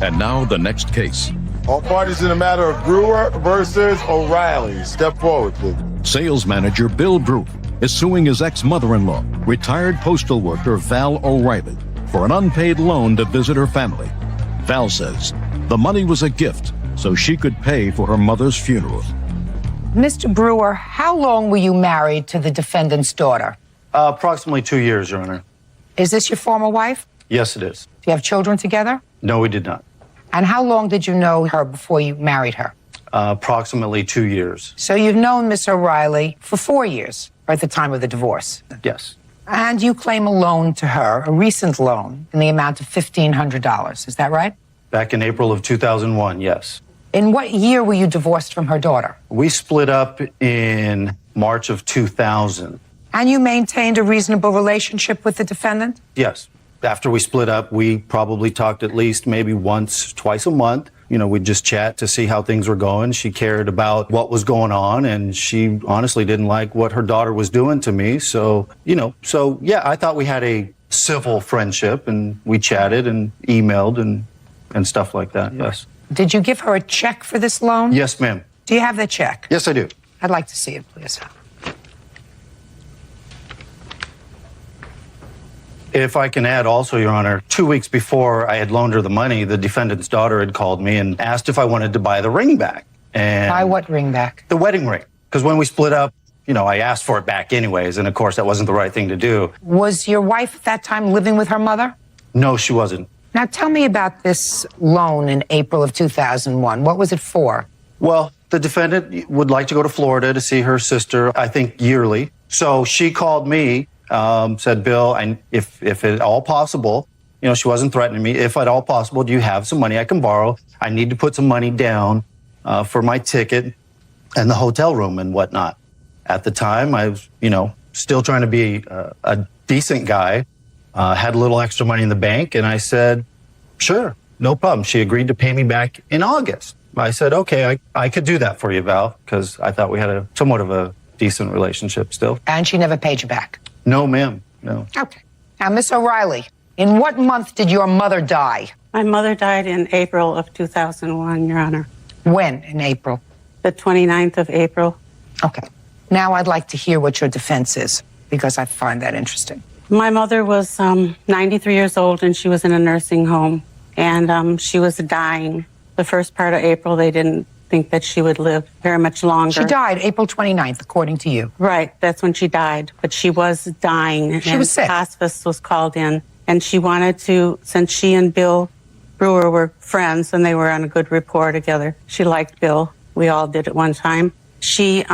And now the next case. All parties in the matter of Brewer versus O'Reilly. Step forward, please. Sales manager Bill Brewer is suing his ex-mother-in-law, retired postal worker Val O'Reilly, for an unpaid loan to visit her family. Val says the money was a gift so she could pay for her mother's funeral. Mr. Brewer, how long were you married to the defendant's daughter? Approximately 2 years, Your Honor. Is this your former wife? Yes, it is. Do you have children together? No, we did not. And how long did you know her before you married her? Approximately 2 years. So you've known Miss O'Reilly for 4 years, or at the time of the divorce. Yes. And you claim a loan to her, a recent loan, in the amount of $1,500. Is that right? Back in April of 2001, yes. In what year were you divorced from her daughter? We split up in March of 2000. And you maintained a reasonable relationship with the defendant? Yes. After we split up, we probably talked at least maybe once, twice a month. You know, we'd just chat to see how things were going. She cared about what was going on, and she honestly didn't like what her daughter was doing to me. So, yeah, I thought we had a civil friendship, and we chatted and emailed and stuff like that, yes. Did you give her a check for this loan? Yes, ma'am. Do you have the check? Yes, I do. I'd like to see it, please. If I can add also, Your Honor, 2 weeks before I had loaned her the money, the defendant's daughter had called me and asked if I wanted to buy the ring back. And Buy what ring back? the wedding ring. Because when we split up, I asked for it back anyways, and of course that wasn't the right thing to do. Was your wife at that time living with her mother? No, she wasn't. Now tell me about this loan in April of 2001. What was it for? Well, the defendant would like to go to Florida to see her sister, I think, yearly. So she called me, said, Bill, if at all possible, she wasn't threatening me, if at all possible, do you have some money I can borrow? I need to put some money down for my ticket and the hotel room and whatnot. At the time, I was, still trying to be a decent guy, had a little extra money in the bank, and I said, sure, no problem. She agreed to pay me back in August. I said, okay, I could do that for you, Val, because I thought we had somewhat of a decent relationship still. And she never paid you back? No, ma'am, no. Okay. Now, Miss O'Reilly, in what month did your mother die? My mother died in April of 2001, Your Honor. When in April? The 29th of April. Okay. Now I'd like to hear what your defense is, because I find that interesting. My mother was 93 years old, and she was in a nursing home, and she was dying. The first part of April, they didn't think that she would live very much longer. She died April 29th, according to you. Right, that's when she died, but she was dying. She was sick. Hospice was called in, and she wanted to, since she and Bill Brewer were friends and they were on a good rapport together, she liked Bill. We all did at one time. She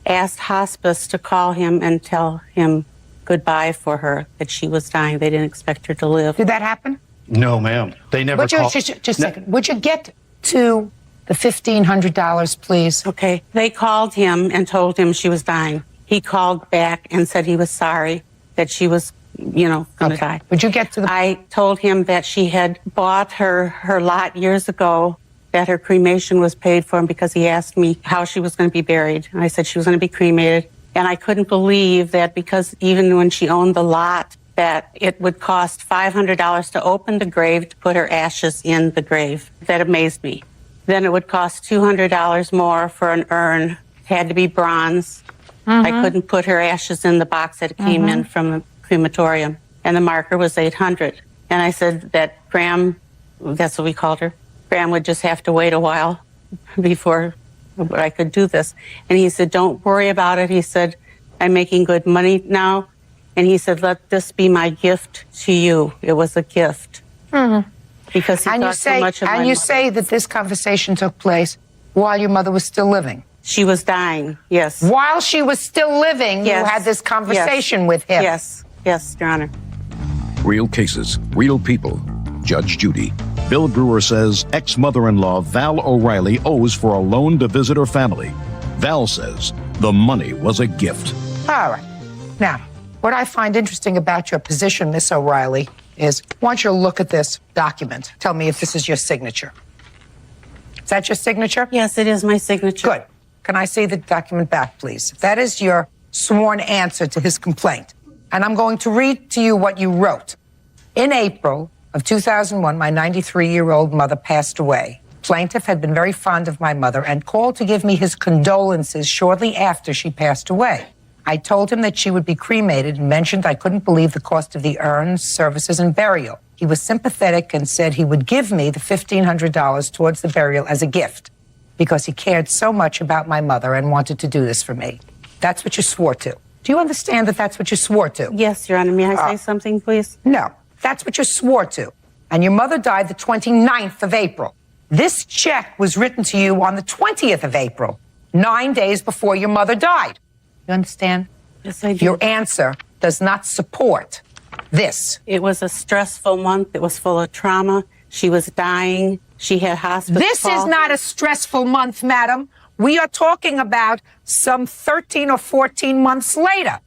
asked hospice to call him and tell him goodbye for her, that she was dying. They didn't expect her to live. Did that happen? No, ma'am. They never called. Just a second. Would you get to the $1,500, please? Okay. They called him and told him she was dying. He called back and said he was sorry that she was, going to die. Would you get to the... I told him that she had bought her lot years ago, that her cremation was paid for, because he asked me how she was going to be buried. And I said she was going to be cremated. And I couldn't believe that, because even when she owned the lot, that it would cost $500 to open the grave to put her ashes in the grave. That amazed me. Then it would cost $200 more for an urn. It had to be bronze. I couldn't put her ashes in the box that came in from the crematorium. And the marker was $800. And I said that Graham, that's what we called her, Graham would just have to wait a while before I could do this. And he said, don't worry about it. He said, I'm making good money now. And he said, let this be my gift to you. It was a gift. Because he thought so much of my mother. And you say that this conversation took place while your mother was still living? She was dying, yes. While she was still living, Yes. you had this conversation with him? Yes, yes, Your Honor. Real cases, real people. Judge Judy. Bill Brewer says ex-mother-in-law Val O'Reilly owes for a loan to visit her family. Val says the money was a gift. All right. Now, what I find interesting about your position, Miss O'Reilly, is I want you to look at this document. Tell me if this is your signature. Is that your signature? Yes, it is my signature. Good. Can I see the document back, please? That is your sworn answer to his complaint. And I'm going to read to you what you wrote. In April, of 2001, my 93-year-old mother passed away. Plaintiff had been very fond of my mother and called to give me his condolences shortly after she passed away. I told him that she would be cremated and mentioned I couldn't believe the cost of the urns, services, and burial. He was sympathetic and said he would give me the $1,500 towards the burial as a gift because he cared so much about my mother and wanted to do this for me. That's what you swore to. Do you understand that that's what you swore to? Yes, Your Honor. May I say something, please? No, that's what you swore to. And your mother died the 29th of April. This check was written to you on the 20th of April, 9 days before your mother died. You understand? Yes, I do. Your answer does not support this. It was a stressful month. It was full of trauma. She was dying. She had hospice This is calls. not a stressful month, madam. We are talking about some 13 or 14 months later.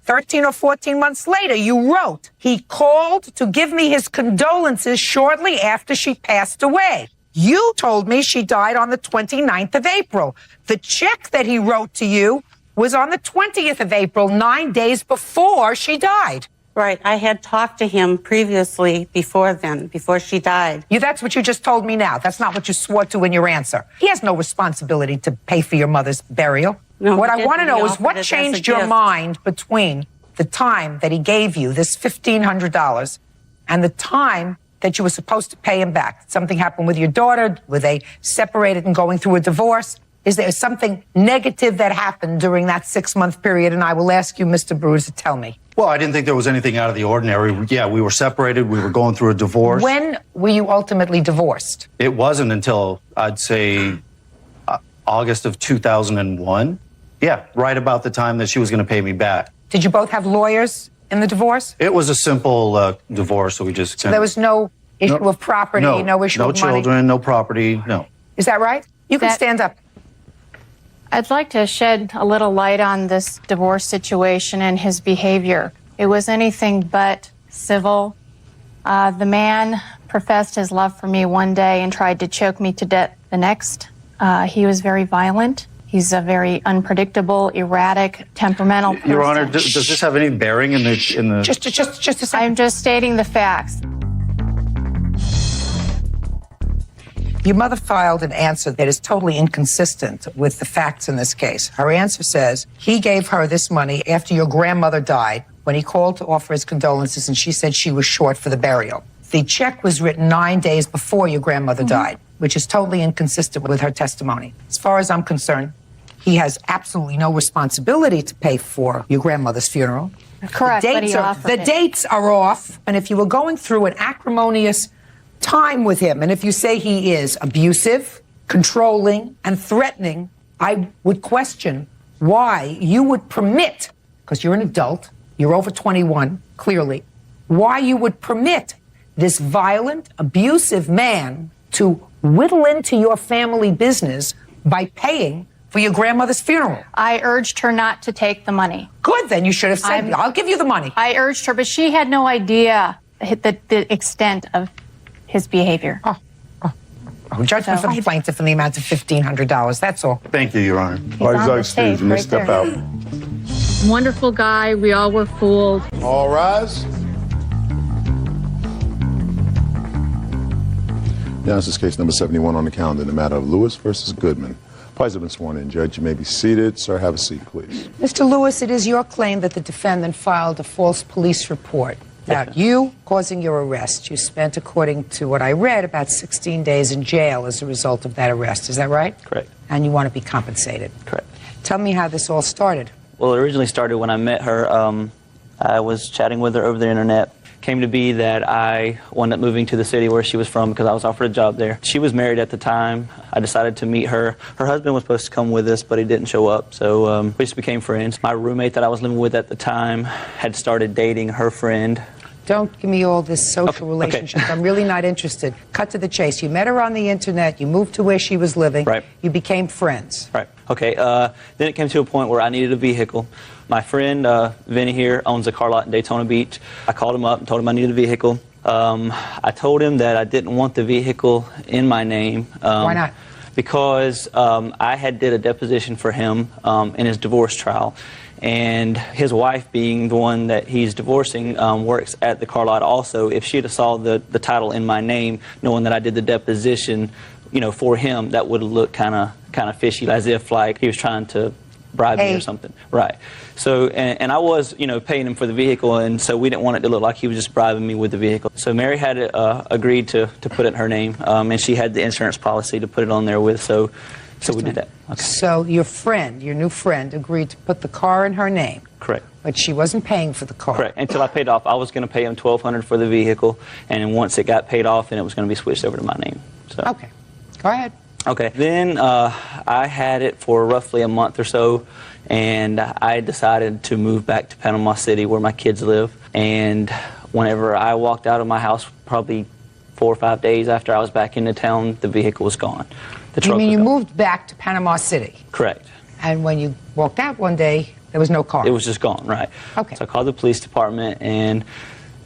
13 or 14 months later, you wrote, he called to give me his condolences shortly after she passed away. You told me she died on the 29th of April. The check that he wrote to you was on the 20th of April, 9 days before she died. Right. I had talked to him previously before then, before she died. That's what you just told me now. That's not what you swore to in your answer. He has no responsibility to pay for your mother's burial. No, what he I didn't. want to He know is offered what it as a changed your gift. mind between the time that he gave you this $1,500 and the time that you were supposed to pay him back. Something happened with your daughter? Were they separated and going through a divorce? Is there something negative that happened during that 6-month period? And I will ask you, Mr. Bruce, to tell me. Well, I didn't think there was anything out of the ordinary. Yeah, we were separated. We were going through a divorce. When were you ultimately divorced? It wasn't until, I'd say, August of 2001. Yeah, right about the time that she was going to pay me back. Did you both have lawyers in the divorce? It was a simple divorce, so we just... So there was no issue of property, no issue no of money? children, no property, no. Is that right? You can stand up. I'd like to shed a little light on this divorce situation and his behavior. It was anything but civil. The man professed his love for me one day and tried to choke me to death the next. He was very violent. He's a very unpredictable, erratic, temperamental person. Your Honor, does this have any bearing in the... Just a second. I'm just stating the facts. Your mother filed an answer that is totally inconsistent with the facts in this case. Her answer says he gave her this money after your grandmother died when he called to offer his condolences and she said she was short for the burial. The check was written 9 days before your grandmother died, which is totally inconsistent with her testimony. As far as I'm concerned, he has absolutely no responsibility to pay for your grandmother's funeral. Correct, but he offered The it. dates are off, and if you were going through an acrimonious time with him, and if you say he is abusive, controlling, and threatening, I would question why you would permit, because you're an adult, you're over 21, clearly, why you would permit this violent, abusive man to whittle into your family business by paying for your grandmother's funeral. I urged her not to take the money. Good, then you should have said, I'll give you the money. I urged her, but she had no idea the extent of his behavior. Judgment for the plaintiff in the amount of $1,500, that's all. Thank you, Your Honor. All right, on the excuse tape me, right step there. out. Wonderful guy. We all were fooled. All rise. Now, this is case number 71 on the calendar in the matter of Lewis versus Goodman. Parties have been sworn in. Judge, you may be seated. Sir, have a seat, please. Mr. Lewis, it is your claim that the defendant filed a false police report about you causing your arrest. You spent, according to what I read, about 16 days in jail as a result of that arrest. Is that right? Correct. And you want to be compensated. Correct. Tell me how this all started. Well, it originally started when I met her. I was chatting with her over the internet. Came to be that I wound up moving to the city where she was from because I was offered a job there. She was married at the time. I decided to meet her. Her husband was supposed to come with us, but he didn't show up, so we just became friends. My roommate that I was living with at the time had started dating her friend. Don't give me all this social Okay. relationships. I'm really not interested. Cut to the chase. You met her on the internet. You moved to where she was living. Right. You became friends. Right. Okay. Then it came to a point where I needed a vehicle. My friend, Vinny here, owns a car lot in Daytona Beach. I called him up and told him I needed a vehicle. I told him that I didn't want the vehicle in my name. Why not? Because I had did a deposition for him in his divorce trial. and his wife, being the one that he's divorcing, works at the car lot also. If she'd have saw the title in my name, knowing that I did the deposition, you know, for him, that would look kind of fishy, as if like he was trying to bribe me or something. Right. So, and I was, you know, paying him for the vehicle, and so we didn't want it to look like he was just bribing me with the vehicle. So Mary had agreed to put it in her name, and she had the insurance policy to put it on there with, so we did that. Okay. So your friend, your new friend, agreed to put the car in her name. Correct. But she wasn't paying for the car. Correct. Until I paid off. I was going to pay him $1,200 for the vehicle, and then once it got paid off, then it was going to be switched over to my name. So. Okay. Go ahead. Okay. Then I had it for roughly a month or so, and I decided to move back to Panama City where my kids live. And whenever I walked out of my house, probably 4 or 5 days after I was back into town, the vehicle was gone. The truck You mean was you gone. moved back to Panama City? Correct. And when you walked out one day, there was no car? It was just gone, right. Okay. So I called the police department and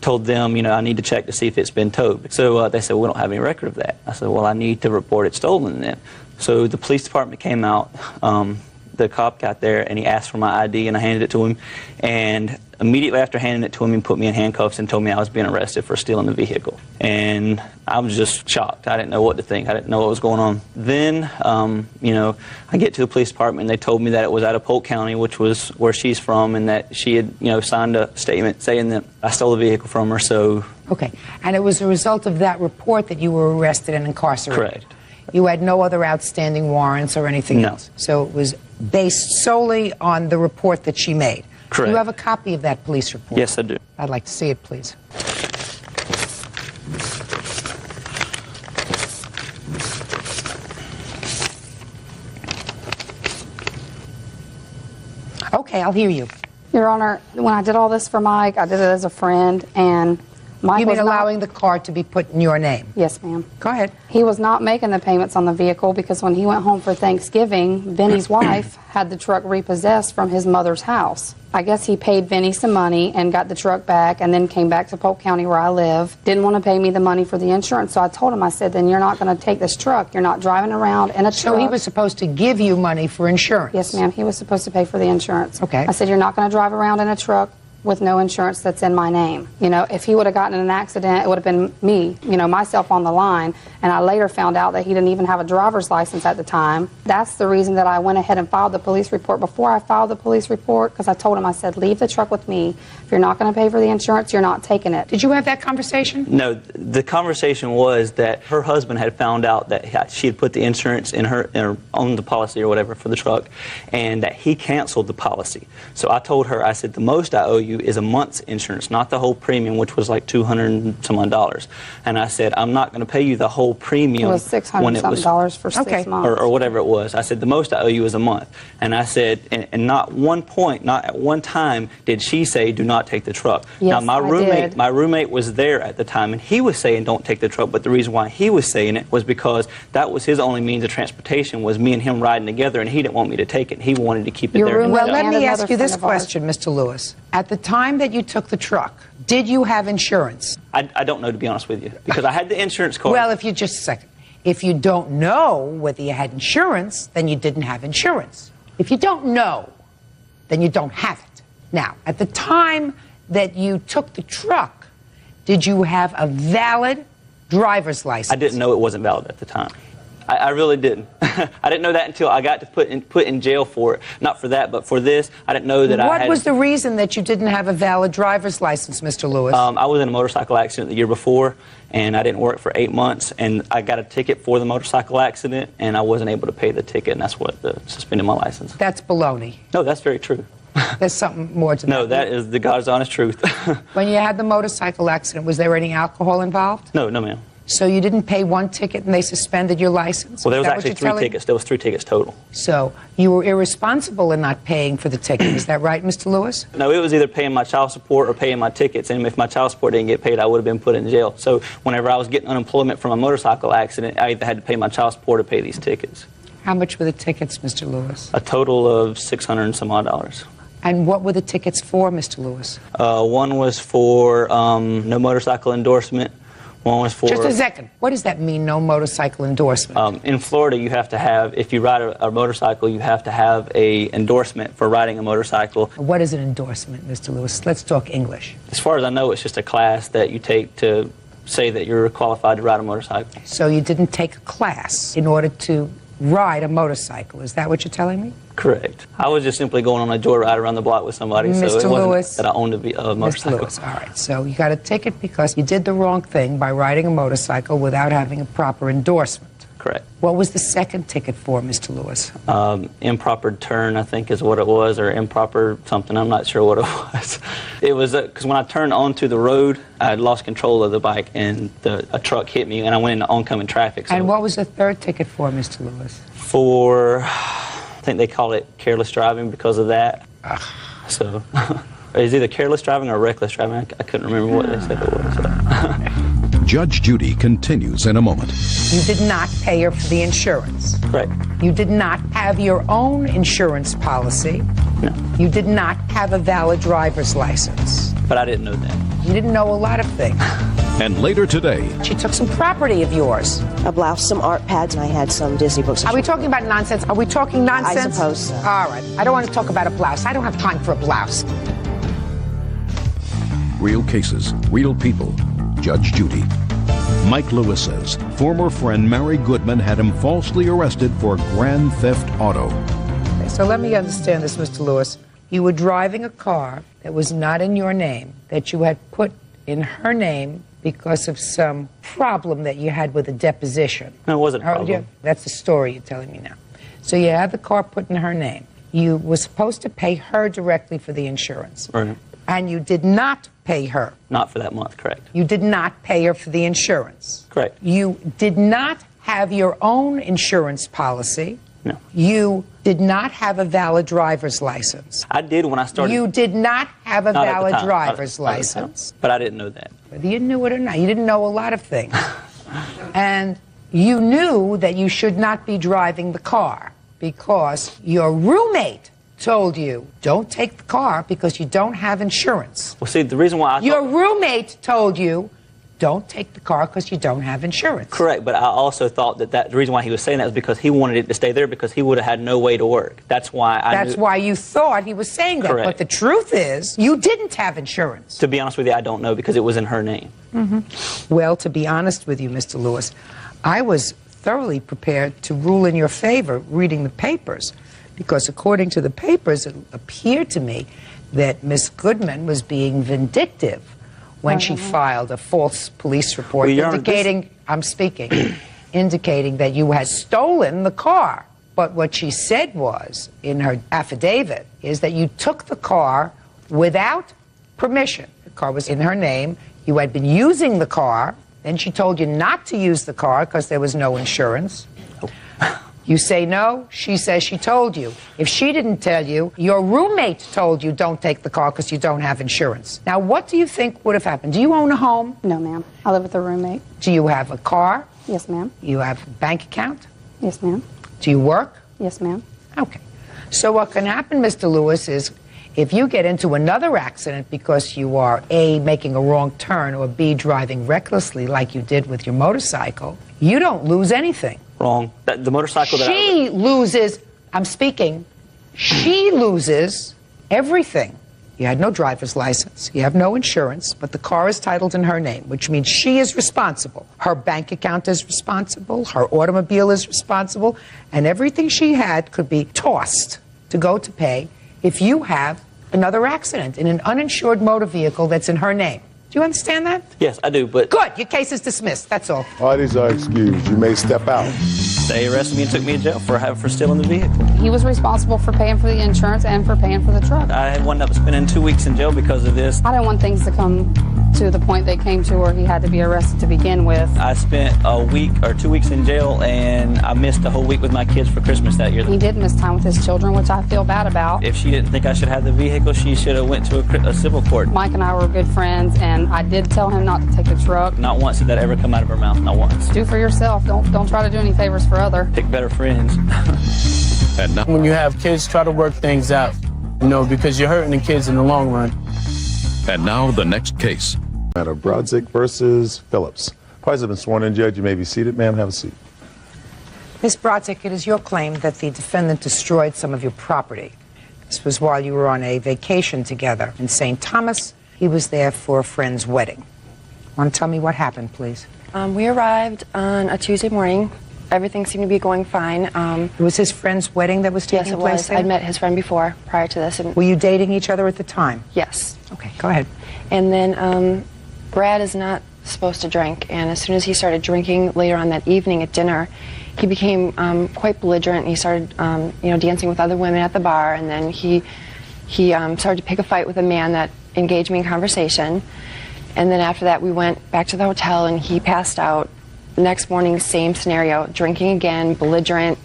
told them, you know, I need to check to see if it's been towed. So they said, we don't have any record of that. I said, well, I need to report it stolen then. So the police department came out, the cop got there, and he asked for my ID, and I handed it to him. And immediately after handing it to him, he put me in handcuffs and told me I was being arrested for stealing the vehicle. And I was just shocked. I didn't know what to think. I didn't know what was going on. Then, you know, I get to the police department, and they told me that it was out of Polk County, which was where she's from, and that she had, you know, signed a statement saying that I stole the vehicle from her. So. Okay. And it was a result of that report that you were arrested and incarcerated? Correct. You had no other outstanding warrants or anything else? So it was based solely on the report that she made? Correct. Do you have a copy of that police report? Yes, I do. I'd like to see it, please. Okay, I'll hear you. Your Honor, when I did all this for Mike, I did it as a friend, and Mike You mean was not- allowing the car to be put in your name? Yes, ma'am. Go ahead. He was not making the payments on the vehicle because when he went home for Thanksgiving, Vinny's wife had the truck repossessed from his mother's house. I guess he paid Vinny some money and got the truck back and then came back to Polk County where I live. Didn't want to pay me the money for the insurance, so I told him, I said, then you're not going to take this truck. You're not driving around in a truck. So he was supposed to give you money for insurance? Yes, ma'am. He was supposed to pay for the insurance. Okay. I said, you're not going to drive around in a truck with no insurance that's in my name. You know, if he would have gotten in an accident, it would have been me, you know, myself on the line. And I later found out that he didn't even have a driver's license at the time. That's the reason that I went ahead and filed the police report. Before I filed the police report, because I told him, I said, leave the truck with me. If you're not going to pay for the insurance, you're not taking it. Did you have that conversation? No, the conversation was that her husband had found out that she had put the insurance in her on the policy or whatever for the truck, and that he canceled the policy. So I told her, I said, the most I owe you is a month's insurance, not the whole premium, which was like $200 and some odd. And I said, I'm not going to pay you the whole premium. It was $600 for 6 months. Or whatever it was. I said, the most I owe you is a month. And I said, and not one point, not at one time did she say, do not take the truck. Yes, now, my roommate was there at the time, and he was saying, don't take the truck. But the reason why he was saying it was because that was his only means of transportation, was me and him riding together, and he didn't want me to take it. He wanted to keep it there. Well, let and me another ask you this friend of ours. question, Mr. Lewis. At the time that you took the truck, did you have insurance? I don't know, to be honest with you, because I had the insurance card. Well, just a second. If you don't know whether you had insurance, then you didn't have insurance. If you don't know, then you don't have it. Now, at the time that you took the truck, did you have a valid driver's license? I didn't know it wasn't valid at the time. I really didn't. I didn't know that until I got to put in jail for it. Not for that, but for this. I didn't know that I had... What was the reason that you didn't have a valid driver's license, Mr. Lewis? I was in a motorcycle accident the year before, and I didn't work for 8 months, and I got a ticket for the motorcycle accident, and I wasn't able to pay the ticket, and that's what suspended my license. That's baloney. No, that's very true. There's something more to that. No, that is the God's honest truth. When you had the motorcycle accident, was there any alcohol involved? No, ma'am. So you didn't pay one ticket and they suspended your license? Well, there was Is that actually what you're 3 tickets. There was 3 tickets total. So you were irresponsible in not paying for the ticket. Is that right, Mr. Lewis? No, it was either paying my child support or paying my tickets. And if my child support didn't get paid, I would have been put in jail. So whenever I was getting unemployment from a motorcycle accident, I either had to pay my child support or pay these tickets. How much were the tickets, Mr. Lewis? A total of $600 and some odd. And what were the tickets for, Mr. Lewis? One was for no motorcycle endorsement. One was for... Just a second. What does that mean, no motorcycle endorsement? In Florida, you have to have, if you ride a motorcycle, you have to have a endorsement for riding a motorcycle. What is an endorsement, Mr. Lewis? Let's talk English. As far as I know, it's just a class that you take to say that you're qualified to ride a motorcycle. So you didn't take a class in order to ride a motorcycle. Is that what you're telling me? Correct. I was just simply going on a joyride around the block with somebody, so it wasn't that I owned a motorcycle. Mr. Lewis, all right. So you got a ticket because you did the wrong thing by riding a motorcycle without having a proper endorsement. Correct. What was the second ticket for, Mr. Lewis? Improper turn, I think is what it was, or improper something. I'm not sure what it was. It was because when I turned onto the road, I had lost control of the bike, and a truck hit me, and I went into oncoming traffic. So And what was the third ticket for, Mr. Lewis? For, I think they call it careless driving because of that. So it's either careless driving or reckless driving. I couldn't remember what they said it was. So. Judge Judy continues in a moment. You did not pay her for the insurance. Correct. You did not have your own insurance policy. No. You did not have a valid driver's license. But I didn't know that. You didn't know a lot of things. And later today, She took some property of yours. A blouse, some art pads, and I had some Disney books. Are we talking about nonsense? Are we talking nonsense? I suppose so. All right. I don't want to talk about a blouse. I don't have time for a blouse. real cases, real people. Judge Judy. Mike Lewis says former friend Mary Goodman had him falsely arrested for grand theft auto. So let me understand this, Mr. Lewis. You were driving a car that was not in your name, that you had put in her name because of some problem that you had with a deposition. No, it wasn't a problem. That's the story you're telling me now. So you had the car put in her name. You were supposed to pay her directly for the insurance. Right. And you did not pay her. Not for that month, correct. You did not pay her for the insurance. Correct. You did not have your own insurance policy. No. You did not have a valid driver's license. I did when I started. You did not have a Not at the valid time. driver's Not at the time. license. But I didn't know that. Whether you knew it or not, you didn't know a lot of things. And you knew that you should not be driving the car because your roommate told you, don't take the car because you don't have insurance. Well, see, the reason why Your roommate told you, don't take the car because you don't have insurance. Correct, but I also thought that the reason why he was saying that was because he wanted it to stay there because he would have had no way to work. That's why That's why you thought he was saying that. Correct. But the truth is, you didn't have insurance. To be honest with you, I don't know because it was in her name. Well, to be honest with you, Mr. Lewis, I was thoroughly prepared to rule in your favor reading the papers, because according to the papers, it appeared to me that Miss Goodman was being vindictive when she filed a false police report Well, Your Honor, indicating, I'm speaking, indicating that you had stolen the car. But what she said was, in her affidavit, is that you took the car without permission. The car was in her name. You had been using the car. Then she told you not to use the car because there was no insurance. You say no, she says she told you. If she didn't tell you, your roommate told you don't take the car because you don't have insurance. Now, what do you think would have happened? Do you own a home? No, ma'am. I live with a roommate. Do you have a car? Yes, ma'am. You have a bank account? Yes, ma'am. Do you work? Yes, ma'am. Okay. So what can happen, Mr. Lewis, is if you get into another accident because you are A, making a wrong turn, or B, driving recklessly like you did with your motorcycle, you don't lose anything. Wrong. The motorcycle that She loses, I'm speaking, she loses everything. You had no driver's license, you have no insurance, but the car is titled in her name, which means she is responsible. Her bank account is responsible, her automobile is responsible, and everything she had could be tossed to go to pay if you have another accident in an uninsured motor vehicle that's in her name. Do you understand that? Yes, I do, but Good, your case is dismissed, that's all. Parties are excused. You may step out. they arrested me and took me to jail for stealing the vehicle. He was responsible for paying for the insurance and for paying for the truck. I had wound up spending 2 weeks in jail because of this. I didn't want things to come to the point they came to where he had to be arrested to begin with. I spent a week or 2 weeks in jail, and I missed a whole week with my kids for Christmas that year. He did miss time with his children, which I feel bad about. If she didn't think I should have the vehicle, she should have went to a civil court. Mike and I were good friends, and I did tell him not to take the truck. Not once did that ever come out of her mouth, not once. Do for yourself. Don't try to do any favors for other. Pick better friends. And now, When you have kids, try to work things out, because you're hurting the kids in the long run. and now the next case. Matter of Brodzik versus Phillips. Parties have been sworn in, Judge. You may be seated. Ma'am, have a seat. Ms. Brodzik, it is your claim that the defendant destroyed some of your property. This was while you were on a vacation together in St. Thomas. He was there for a friend's wedding. Want to tell me what happened, please? We arrived on a Tuesday morning. Everything seemed to be going fine. It was his friend's wedding that was taking place? Yes, it was. I'd met his friend before, prior to this. And were you dating each other at the time? yes. Okay, go ahead. And then Brad is not supposed to drink, and as soon as he started drinking later on that evening at dinner, he became quite belligerent. And he started, dancing with other women at the bar, and then he started to pick a fight with a man that engaged me in conversation. And then after that, we went back to the hotel, and he passed out. The next morning, same scenario, drinking again, belligerent.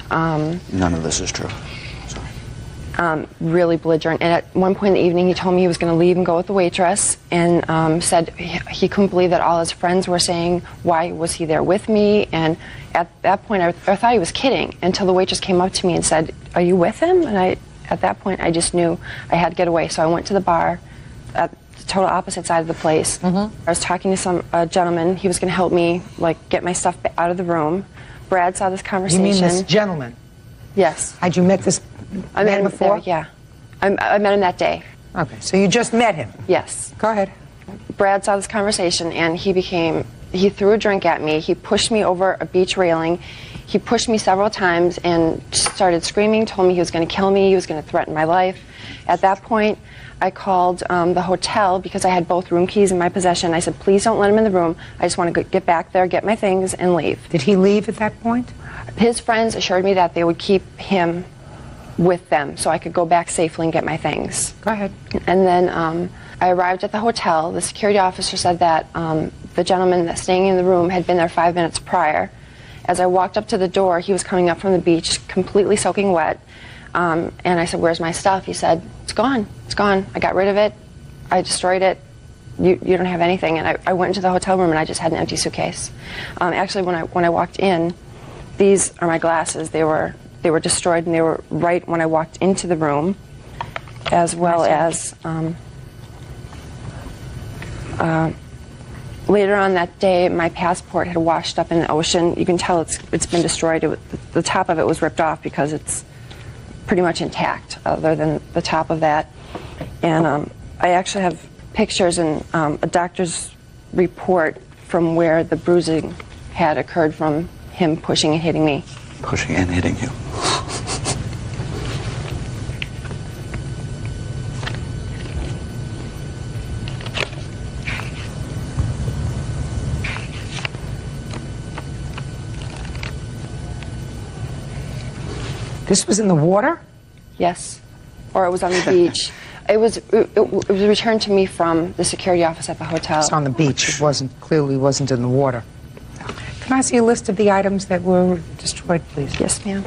None of this is true. Really belligerent. And at one point in the evening, he told me he was going to leave and go with the waitress, and said he couldn't believe that all his friends were saying, why was he there with me? And at that point, I thought he was kidding, until the waitress came up to me and said, are you with him? And at that point, I just knew I had to get away. So I went to the bar at the total opposite side of the place. I was talking to some gentleman. He was going to help me, get my stuff out of the room. Brad saw this conversation. You mean this gentleman? Yes. Had you met this I met him before? Yeah. I met him that day. Okay, so you just met him? Yes. Go ahead. Brad saw this conversation, and he threw a drink at me. He pushed me over a beach railing. He pushed me several times and started screaming, told me he was going to kill me, he was going to threaten my life. At that point, I called the hotel because I had both room keys in my possession. I said, please don't let him in the room. I just want to get back there, get my things, and leave. Did he leave at that point? His friends assured me that they would keep him with them so I could go back safely and get my things. Go ahead. And then I arrived at the hotel. The security officer said that the gentleman that's staying in the room had been there 5 minutes prior. As I walked up to the door, he was coming up from the beach, completely soaking wet. And I said, where's my stuff? He said, it's gone. It's gone. I got rid of it. I destroyed it. You don't have anything. And I went into the hotel room, and I just had an empty suitcase. Actually, when I walked in, these are my glasses. They were destroyed, and they were right when I walked into the room, as well as later on that day, my passport had washed up in the ocean. You can tell it's been destroyed. The top of it was ripped off because it's pretty much intact, other than the top of that. And I actually have pictures and a doctor's report from where the bruising had occurred from him pushing and hitting me. Pushing and hitting you. This was in the water? Yes. Or it was on the beach. It was returned to me from the security office at the hotel. It's on the beach. It clearly wasn't in the water. Can I see a list of the items that were destroyed, please? Yes, ma'am.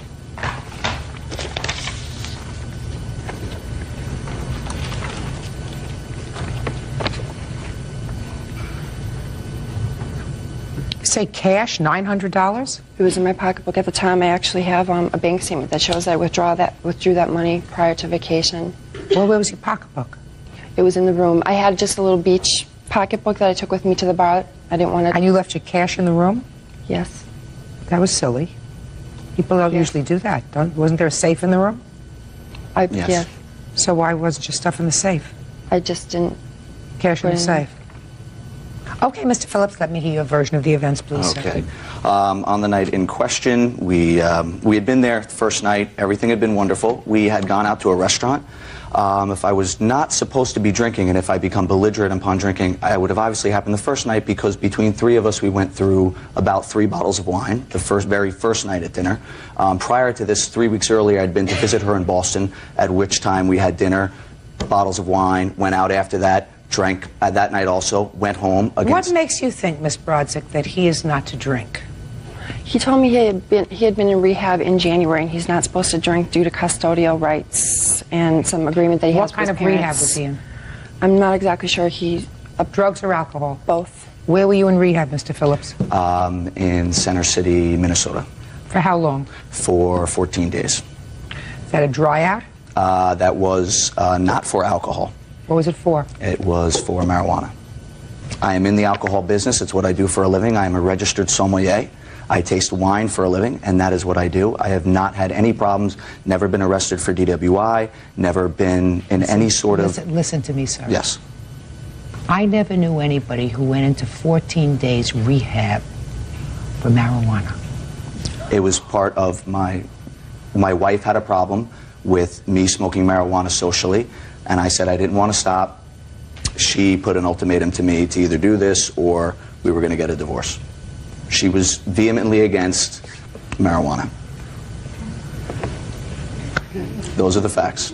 Say cash, $900? It was in my pocketbook at the time. I actually have a bank statement that shows I withdrew that money prior to vacation. Well, where was your pocketbook? It was in the room. I had just a little beach pocketbook that I took with me to the bar. I didn't want to... And you left your cash in the room? Yes. That was silly. People don't usually do that. Wasn't there a safe in the room? Yes. Yeah. So why wasn't your stuff in the safe? I just didn't... Cash in the safe. Okay, Mr. Phillips, let me hear your version of the events, please. Okay. On the night in question, we had been there the first night. Everything had been wonderful. We had gone out to a restaurant. If I was not supposed to be drinking, and if I become belligerent upon drinking, it would have obviously happened the first night, because between three of us, we went through about 3 bottles of wine, the very first night at dinner. Prior to this, 3 weeks earlier, I'd been to visit her in Boston, at which time we had dinner, bottles of wine, went out after that, drank that night also, went home. What makes you think, Miss Brodzik, that he is not to drink? He told me he had been in rehab in January, and he's not supposed to drink due to custodial rights and some agreement that he has with his parents. What kind of rehab was he in? I'm not exactly sure. Drugs or alcohol? Both. Where were you in rehab, Mr. Phillips? In Center City, Minnesota. For how long? For 14 days. Is that a dry out? That was not for alcohol. What was it for? It was for marijuana. I am in the alcohol business. It's what I do for a living. I am a registered sommelier. I taste wine for a living, and that is what I do. I have not had any problems, never been arrested for DWI, never been in any sort of... Listen to me, sir. Yes. I never knew anybody who went into 14 days rehab for marijuana. It was part of my wife had a problem with me smoking marijuana socially, and I said I didn't want to stop. She put an ultimatum to me to either do this or we were going to get a divorce. She was vehemently against marijuana. Those are the facts.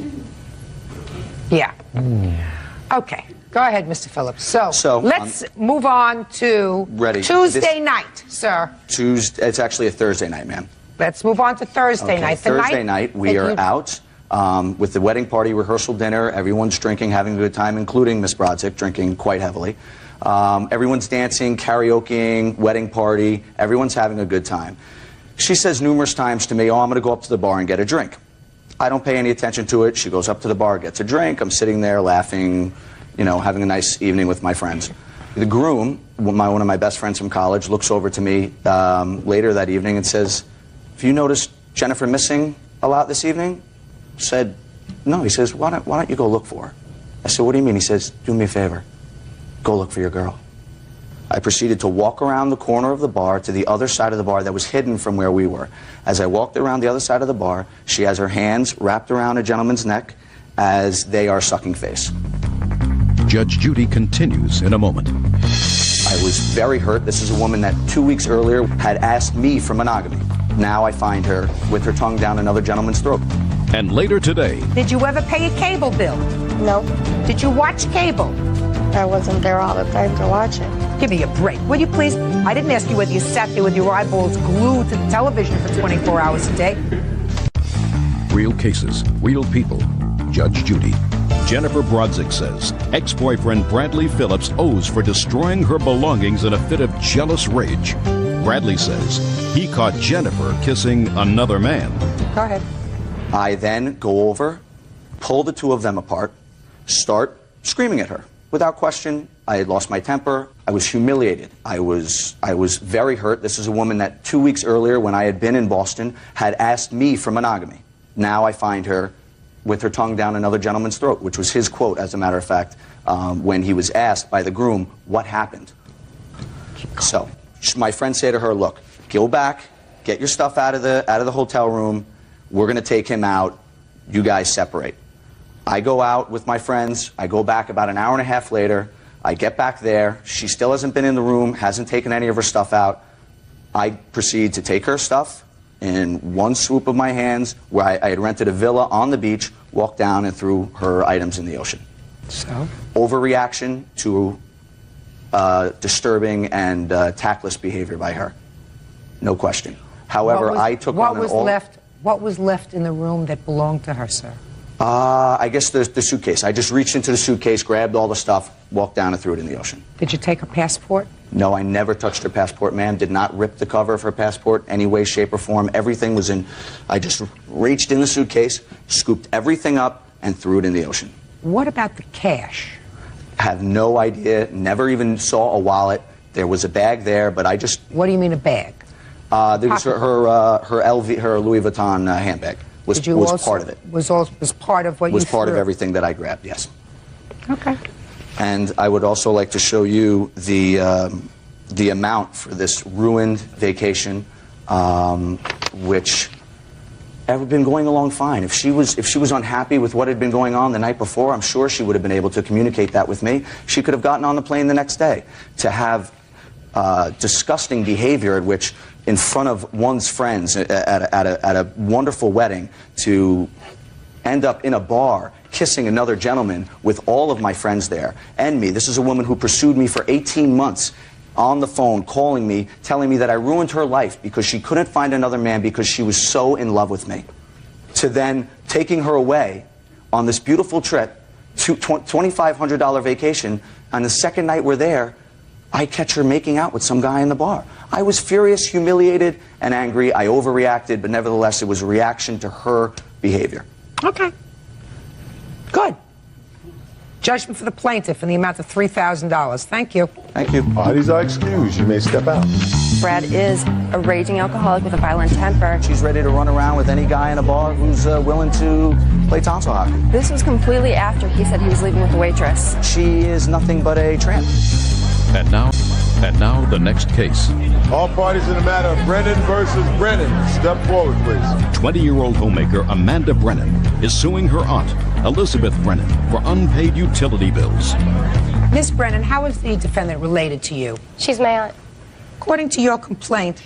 Yeah. Okay. Go ahead, Mr. Phillips. So let's move on to Tuesday night, sir. Tuesday. It's actually a Thursday night, ma'am. Let's move on to Thursday night. Thursday night, we are out with the wedding party, rehearsal dinner. Everyone's drinking, having a good time, including Miss Brodzik, drinking quite heavily. Everyone's dancing, karaokeing, wedding party. Everyone's having a good time. She says numerous times to me, oh, I'm going to go up to the bar and get a drink. I don't pay any attention to it. She goes up to the bar, gets a drink. I'm sitting there laughing, you know, having a nice evening with my friends. The groom, one of my best friends from college, looks over to me later that evening and says, have you noticed Jennifer missing a lot this evening? I said, no. He says, why don't you go look for her? I said, what do you mean? He says, do me a favor. Go look for your girl. I proceeded to walk around the corner of the bar to the other side of the bar that was hidden from where we were. As I walked around the other side of the bar, she has her hands wrapped around a gentleman's neck as they are sucking face. Judge Judy continues in a moment. I was very hurt. This is a woman that 2 weeks earlier had asked me for monogamy. Now I find her with her tongue down another gentleman's throat. And later today... Did you ever pay a cable bill? No. Did you watch cable? I wasn't there all the time to watch it. Give me a break, will you please? I didn't ask you whether you sat there with your eyeballs glued to the television for 24 hours a day. Real cases, real people. Judge Judy. Jennifer Brodzik says ex-boyfriend Bradley Phillips owes for destroying her belongings in a fit of jealous rage. Bradley says he caught Jennifer kissing another man. Go ahead. I then go over, pull the two of them apart, start screaming at her. Without question, I had lost my temper. I was humiliated. I was very hurt. This is a woman that 2 weeks earlier, when I had been in Boston, had asked me for monogamy. Now I find her with her tongue down another gentleman's throat, which was his quote, as a matter of fact, when he was asked by the groom what happened. So my friends say to her, look, go back, get your stuff out of the hotel room. We're going to take him out. You guys separate. I go out with my friends. I go back about an hour and a half later. I get back there. She still hasn't been in the room, hasn't taken any of her stuff out. I proceed to take her stuff in one swoop of my hands, where I had rented a villa on the beach, walked down and threw her items in the ocean. So? Overreaction to disturbing and tactless behavior by her. No question. However, I took on an all... What was left in the room that belonged to her, sir? I guess the suitcase. I just reached into the suitcase, grabbed all the stuff, walked down and threw it in the ocean. Did you take her passport? No, I never touched her passport, ma'am. Did not rip the cover of her passport any way, shape, or form. Everything was in... I just reached in the suitcase, scooped everything up, and threw it in the ocean. What about the cash? Have no idea. Never even saw a wallet. There was a bag there, but I just... What do you mean a bag? There was her Louis Vuitton handbag. Was part of it. Was part of what you was part threw. of everything that I grabbed, yes. Okay. And I would also like to show you the amount for this ruined vacation, which had been going along fine. If she was unhappy with what had been going on the night before, I'm sure she would have been able to communicate that with me. She could have gotten on the plane the next day. To have disgusting behavior at which, in front of one's friends at a wonderful wedding, to end up in a bar kissing another gentleman with all of my friends there and me. This is a woman who pursued me for 18 months on the phone, calling me, telling me that I ruined her life because she couldn't find another man because she was so in love with me. To then taking her away on this beautiful trip, $2,500 vacation, on the second night we're there, I catch her making out with some guy in the bar. I was furious, humiliated, and angry. I overreacted, but nevertheless, it was a reaction to her behavior. Okay. Good. Judgment for the plaintiff in the amount of $3,000. Thank you. Thank you. Parties are excused. You may step out. Brad is a raging alcoholic with a violent temper. She's ready to run around with any guy in a bar who's willing to play tonsil hockey. This was completely after he said he was leaving with the waitress. She is nothing but a tramp. And now the next case. All parties in the matter of Brennan versus Brennan. Step forward, please. 20-year-old homemaker Amanda Brennan is suing her aunt, Elizabeth Brennan, for unpaid utility bills. Miss Brennan, how is the defendant related to you? She's my aunt. According to your complaint,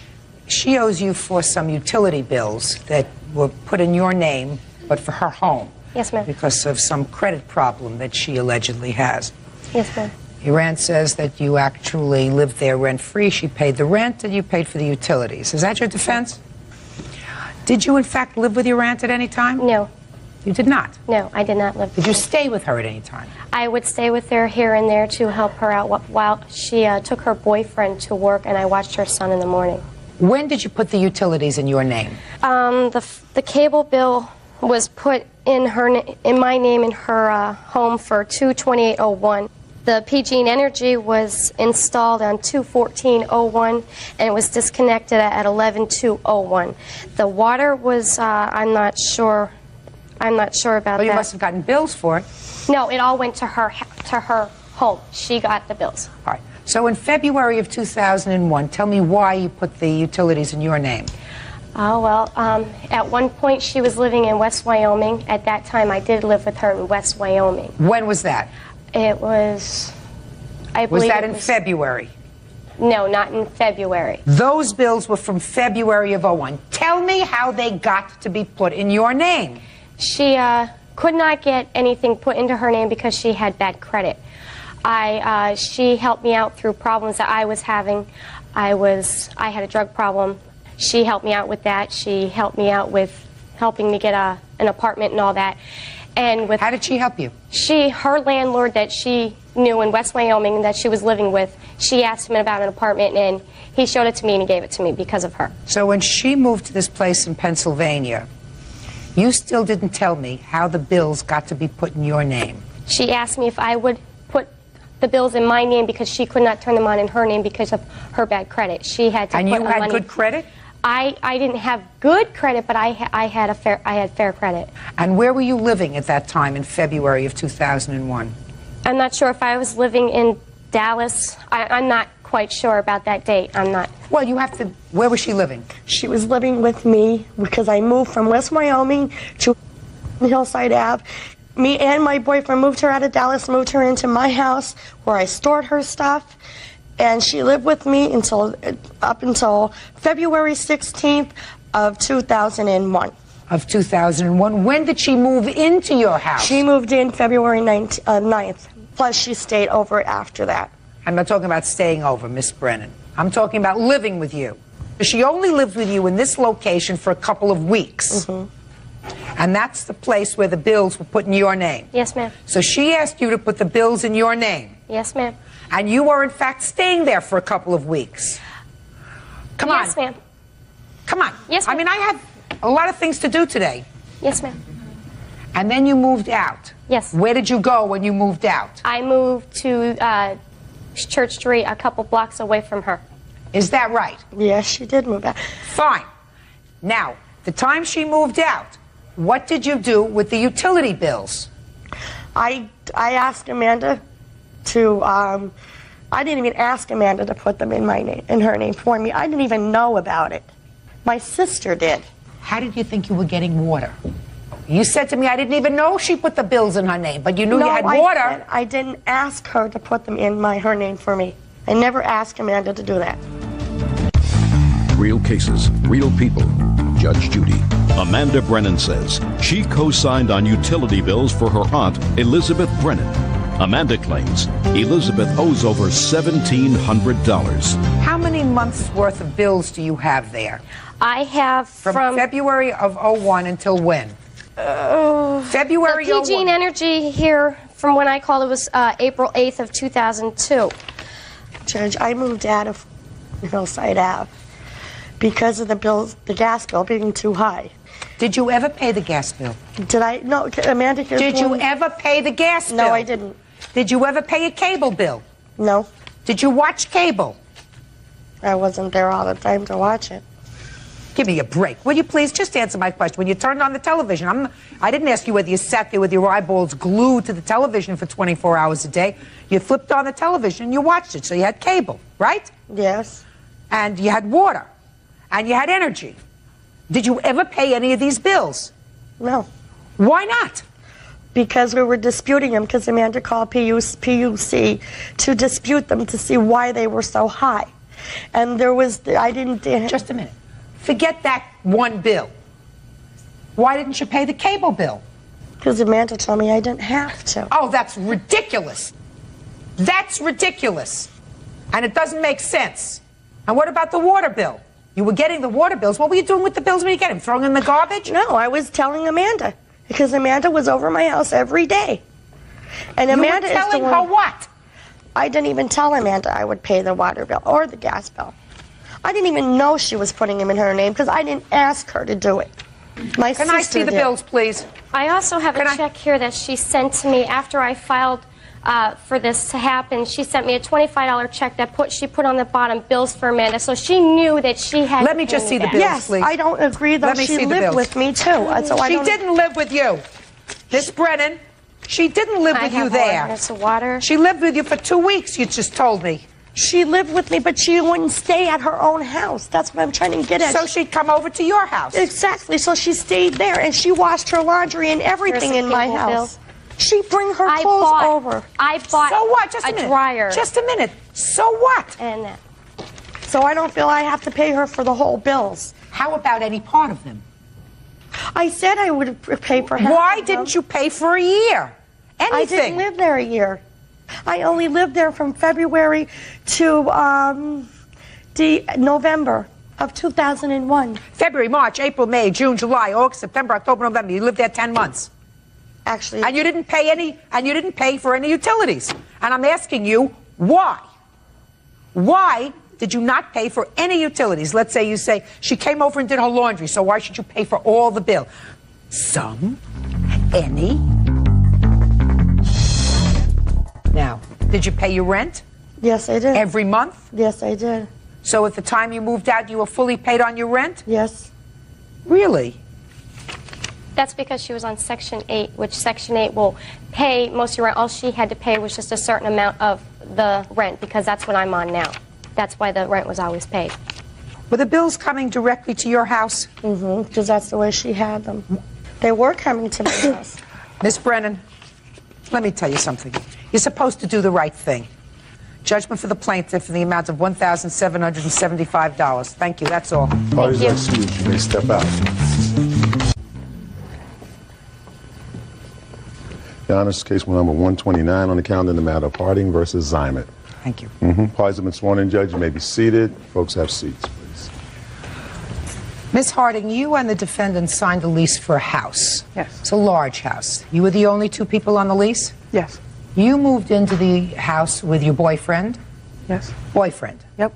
she owes you for some utility bills that were put in your name, but for her home. Yes, ma'am. Because of some credit problem that she allegedly has. Yes, ma'am. Your aunt says that you actually lived there rent-free. She paid the rent and you paid for the utilities. Is that your defense? Did you, in fact, live with your aunt at any time? No. You did not? No, I did not live with Did her. you stay with her at any time? I would stay with her here and there to help her out while she took her boyfriend to work, and I watched her son in the morning. When did you put the utilities in your name? The cable bill was put in my name in her home for 2/28/01. The PG and Energy was installed on 2/14/01, and it was disconnected at 11/2/01. The water was I'm not sure about Well, that. you must have gotten bills for it. No, it all went to her home. She got the bills. All right. So in February of 2001, tell me why you put the utilities in your name. Oh, well, at one point she was living in West Wyoming. At that time, I did live with her in West Wyoming. When was that? It was, I Was believe that it in was- February? No, not in February. Those bills were from February of 01. Tell me how they got to be put in your name. She could not get anything put into her name because she had bad credit. She helped me out through problems that I was having. I had a drug problem. She helped me out with that. She helped me out with helping me get an apartment and all that. And with how did she help you? Her landlord that she knew in West Wyoming that she was living with, she asked him about an apartment, and he showed it to me and he gave it to me because of her. So when she moved to this place in Pennsylvania, you still didn't tell me how the bills got to be put in your name. She asked me if I would put the bills in my name because she could not turn them on in her name because of her bad credit. She had to And put you her had money. good credit? I didn't have good credit, but I had fair credit. And where were you living at that time in February of 2001? I'm not sure if I was living in Dallas. I'm not quite sure about that date. I'm not. Well, you have to. Where was she living? She was living with me because I moved from West Wyoming to Hillside Ave. Me and my boyfriend moved her out of Dallas, moved her into my house where I stored her stuff. And she lived with me up until February 16th of 2001. Of 2001. When did she move into your house? She moved in February 9th. Plus, she stayed over after that. I'm not talking about staying over, Miss Brennan. I'm talking about living with you. She only lived with you in this location for a couple of weeks. Mm-hmm. And that's the place where the bills were put in your name. Yes, ma'am. So she asked you to put the bills in your name. Yes, ma'am. And you were, in fact, staying there for a couple of weeks. Come on. Yes, ma'am. Come on. Yes, ma'am. I mean, I have a lot of things to do today. Yes, ma'am. And then you moved out. Yes. Where did you go when you moved out? I moved to Church Street, a couple blocks away from her. Is that right? Yes, she did move out. Fine. Now, the time she moved out, what did you do with the utility bills? I asked Amanda to, I didn't even ask Amanda to put them in my name, in her name for me. I didn't even know about it. My sister did. How did you think you were getting water? You said to me, I didn't even know she put the bills in her name, but you knew you had water. I didn't ask her to put them in her name for me. I never asked Amanda to do that. Real cases, real people. Judge Judy. Amanda Brennan says she co-signed on utility bills for her aunt, Elizabeth Brennan. Amanda claims Elizabeth owes over $1,700. How many months' worth of bills do you have there? I have from February of 01 until when? February the PG and Energy here from when I called it was April 8th of 2002. Judge, I moved out of Hillside Ave because of the gas bill being too high. Did you ever pay the gas bill? Did I? No, Amanda. Did you ever pay the gas bill? No, I didn't. Did you ever pay a cable bill? No. Did you watch cable? I wasn't there all the time to watch it. Give me a break. Will you please just answer my question? When you turned on the television, I didn't ask you whether you sat there with your eyeballs glued to the television for 24 hours a day. You flipped on the television and you watched it, so you had cable, right? Yes. And you had water. And you had energy. Did you ever pay any of these bills? No. Why not? Because we were disputing them, because Amanda called PUC to dispute them to see why they were so high. And there was, I didn't... Just a minute. Forget that one bill. Why didn't you pay the cable bill? Because Amanda told me I didn't have to. Oh, that's ridiculous. That's ridiculous. And it doesn't make sense. And what about the water bill? You were getting the water bills. What were you doing with the bills when you get them? Throwing them in the garbage? No, I was telling Amanda. Because Amanda was over my house every day. And Amanda you were telling is the one, her what? I didn't even tell Amanda I would pay the water bill or the gas bill. I didn't even know she was putting them in her name because I didn't ask her to do it. My Can I see the bills, please? I also have a check here that she sent to me after I filed for this to happen. She sent me a $25 check that she put on the bottom bills for Amanda, so she knew that she had. Let me just see the bills, yes, please. I don't agree though. Let me She see the lived bills. with me too. So She didn't live with you, Miss Brennan. She didn't live with you there. That's the water. She lived with you for 2 weeks. You just told me. She lived with me, but she wouldn't stay at her own house. That's what I'm trying to get at. So she'd come over to your house. Exactly. So she stayed there, and she washed her laundry and everything in my house. She'd bring her clothes over. I bought So what? Just a minute. dryer. Just a minute. So what? And So I don't feel I have to pay her for the whole bills. How about any part of them? I said I would pay for half. Why of didn't them. you pay for a year? Anything. I didn't live there a year. I only lived there from February to November of 2001. February, March, April, May, June, July, August, September, October, November. You lived there 10 months. Actually. And you didn't pay for any utilities. And I'm asking you, why? Why did you not pay for any utilities? Let's say you say she came over and did her laundry, so why should you pay for all the bill? Some? Any? Now, did you pay your rent? Yes, I did. Every month? Yes, I did. So at the time you moved out, you were fully paid on your rent? Yes. Really? that's because she was on Section 8, which Section 8 will pay most of your rent. All she had to pay was just a certain amount of the rent, because that's what I'm on now. That's why the rent was always paid. Were the bills coming directly to your house? Mm-hmm, because that's the way she had them. They were coming to my house. Miss Brennan, let me tell you something. You're supposed to do the right thing. Judgment for the plaintiff in the amount of $1,775. Thank you, that's all. Parties are excused. You may step out. Your Honor, case number 129 on the calendar in the matter of Harding versus Zymet. Thank you. Parties have been sworn in, Judge. You may be seated. Folks have seats, please. Miss Harding, you and the defendant signed a lease for a house. Yes. It's a large house. You were the only two people on the lease? Yes. You moved into the house with your boyfriend? Yes. Boyfriend? Yep.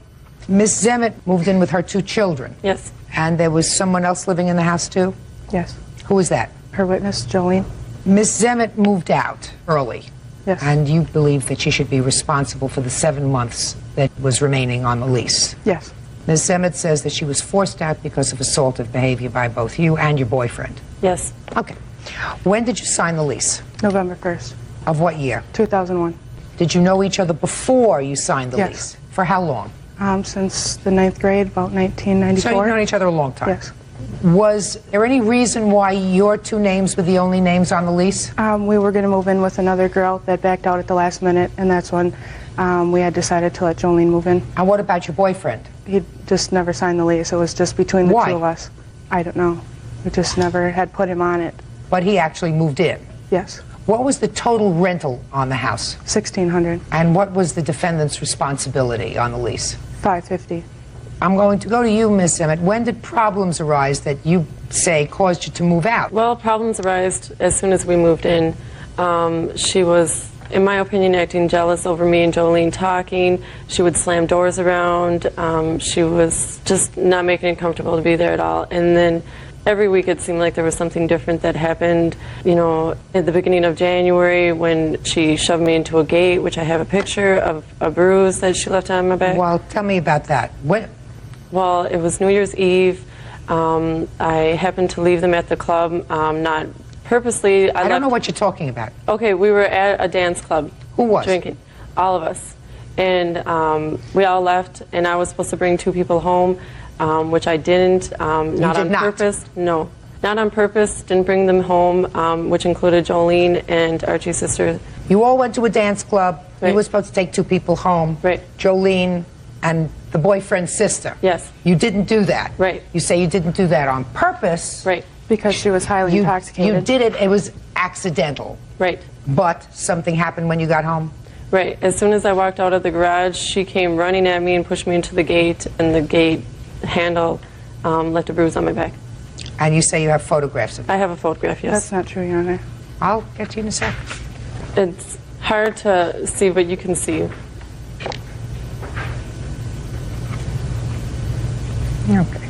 Miss Zemet moved in with her two children? Yes. And there was someone else living in the house too? Yes. Who was that? Her witness, Jolene. Miss Zemet moved out early. Yes. And you believe that she should be responsible for the 7 months that was remaining on the lease? Yes. Ms. Zemet says that she was forced out because of assaultive behavior by both you and your boyfriend. Yes. Okay. When did you sign the lease? November 1st. Of what year? 2001. Did you know each other before you signed the Yes. lease? For how long? Since the 9th grade, about 1994. So you've known each other a long time? Yes. Was there any reason why your two names were the only names on the lease? We were going to move in with another girl that backed out at the last minute, and that's when we had decided to let Jolene move in. And what about your boyfriend? He just never signed the lease. It was just between the Why? two of us. I don't know. We just never had put him on it. But he actually moved in? Yes. What was the total rental on the house? $1,600. And what was the defendant's responsibility on the lease? $550. I'm going to go to you, Miss Emmett. When did problems arise that you say caused you to move out? Well, problems arose as soon as we moved in. She was, in my opinion, acting jealous over me and Jolene talking. She would slam doors around. She was just not making it comfortable to be there at all. And then Every week it seemed like there was something different that happened. You know, at the beginning of January when she shoved me into a gate, which I have a picture of a bruise that she left on my back. Well, tell me about that. What? Well, it was New Year's Eve. I happened to leave them at the club, not purposely. I don't know what you're talking about. Okay, we were at a dance club. Who was? Drinking. All of us. And we all left, and I was supposed to bring 2 people home, which I didn't. Not on purpose. No, not on purpose. Didn't bring them home, which included Jolene and Archie's sister. You all went to a dance club. Right. You were supposed to take 2 people home. Right. Jolene and the boyfriend's sister. Yes. You didn't do that. Right. You say you didn't do that on purpose. Right. Because she was highly intoxicated. You did it. It was accidental. Right. But something happened when you got home. Right. As soon as I walked out of the garage, she came running at me and pushed me into the gate, and the gate handle left a bruise on my back. And you say you have photographs of it? I have a photograph, yes. That's not true, Your Honor. I'll get to you in a second. It's hard to see, but you can see. Okay.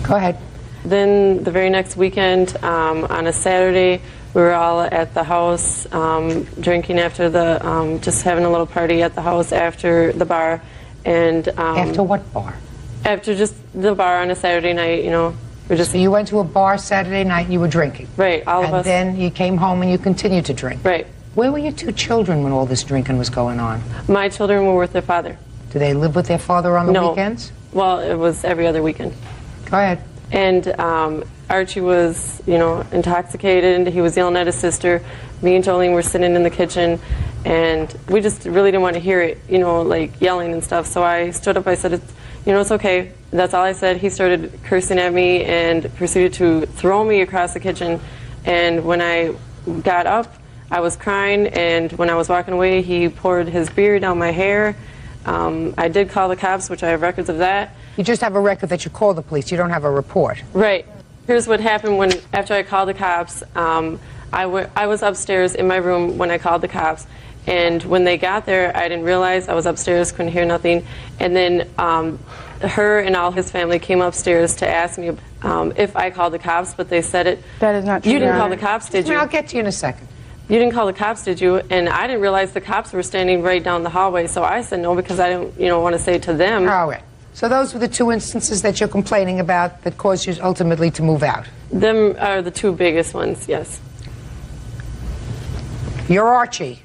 Go ahead. Then the very next weekend, on a Saturday, we were all at the house drinking after the, just having a little party at the house after the bar. And After what bar? After just the bar on a Saturday night, you know. We're just. So you went to a bar Saturday night and you were drinking? Right, all of us. And then you came home and you continued to drink? Right. Where were your 2 children when all this drinking was going on? My children were with their father. Do they live with their father on the No. weekends? Well, it was every other weekend. Go ahead. And Archie was, you know, intoxicated. He was yelling at his sister. Me and Jolene were sitting in the kitchen, and we just really didn't want to hear it, you know, like yelling and stuff. So I stood up. I said, it's okay. That's all I said. He started cursing at me and proceeded to throw me across the kitchen. And when I got up, I was crying. And when I was walking away, he poured his beer down my hair. I did call the cops, which I have records of that. You just have a record that you called the police. You don't have a report. Right. Here's what happened after I called the cops. I was upstairs in my room when I called the cops. And when they got there, I didn't realize I was upstairs, couldn't hear nothing. And then her and all his family came upstairs to ask me if I called the cops, but they said it. That is not true. You didn't call the cops, did you? I'll get to you in a second. You didn't call the cops, did you? And I didn't realize the cops were standing right down the hallway, so I said no because I didn't, want to say it to them. All right. So those were the 2 instances that you're complaining about that caused you ultimately to move out. Them are the 2 biggest ones, yes. You're Archie.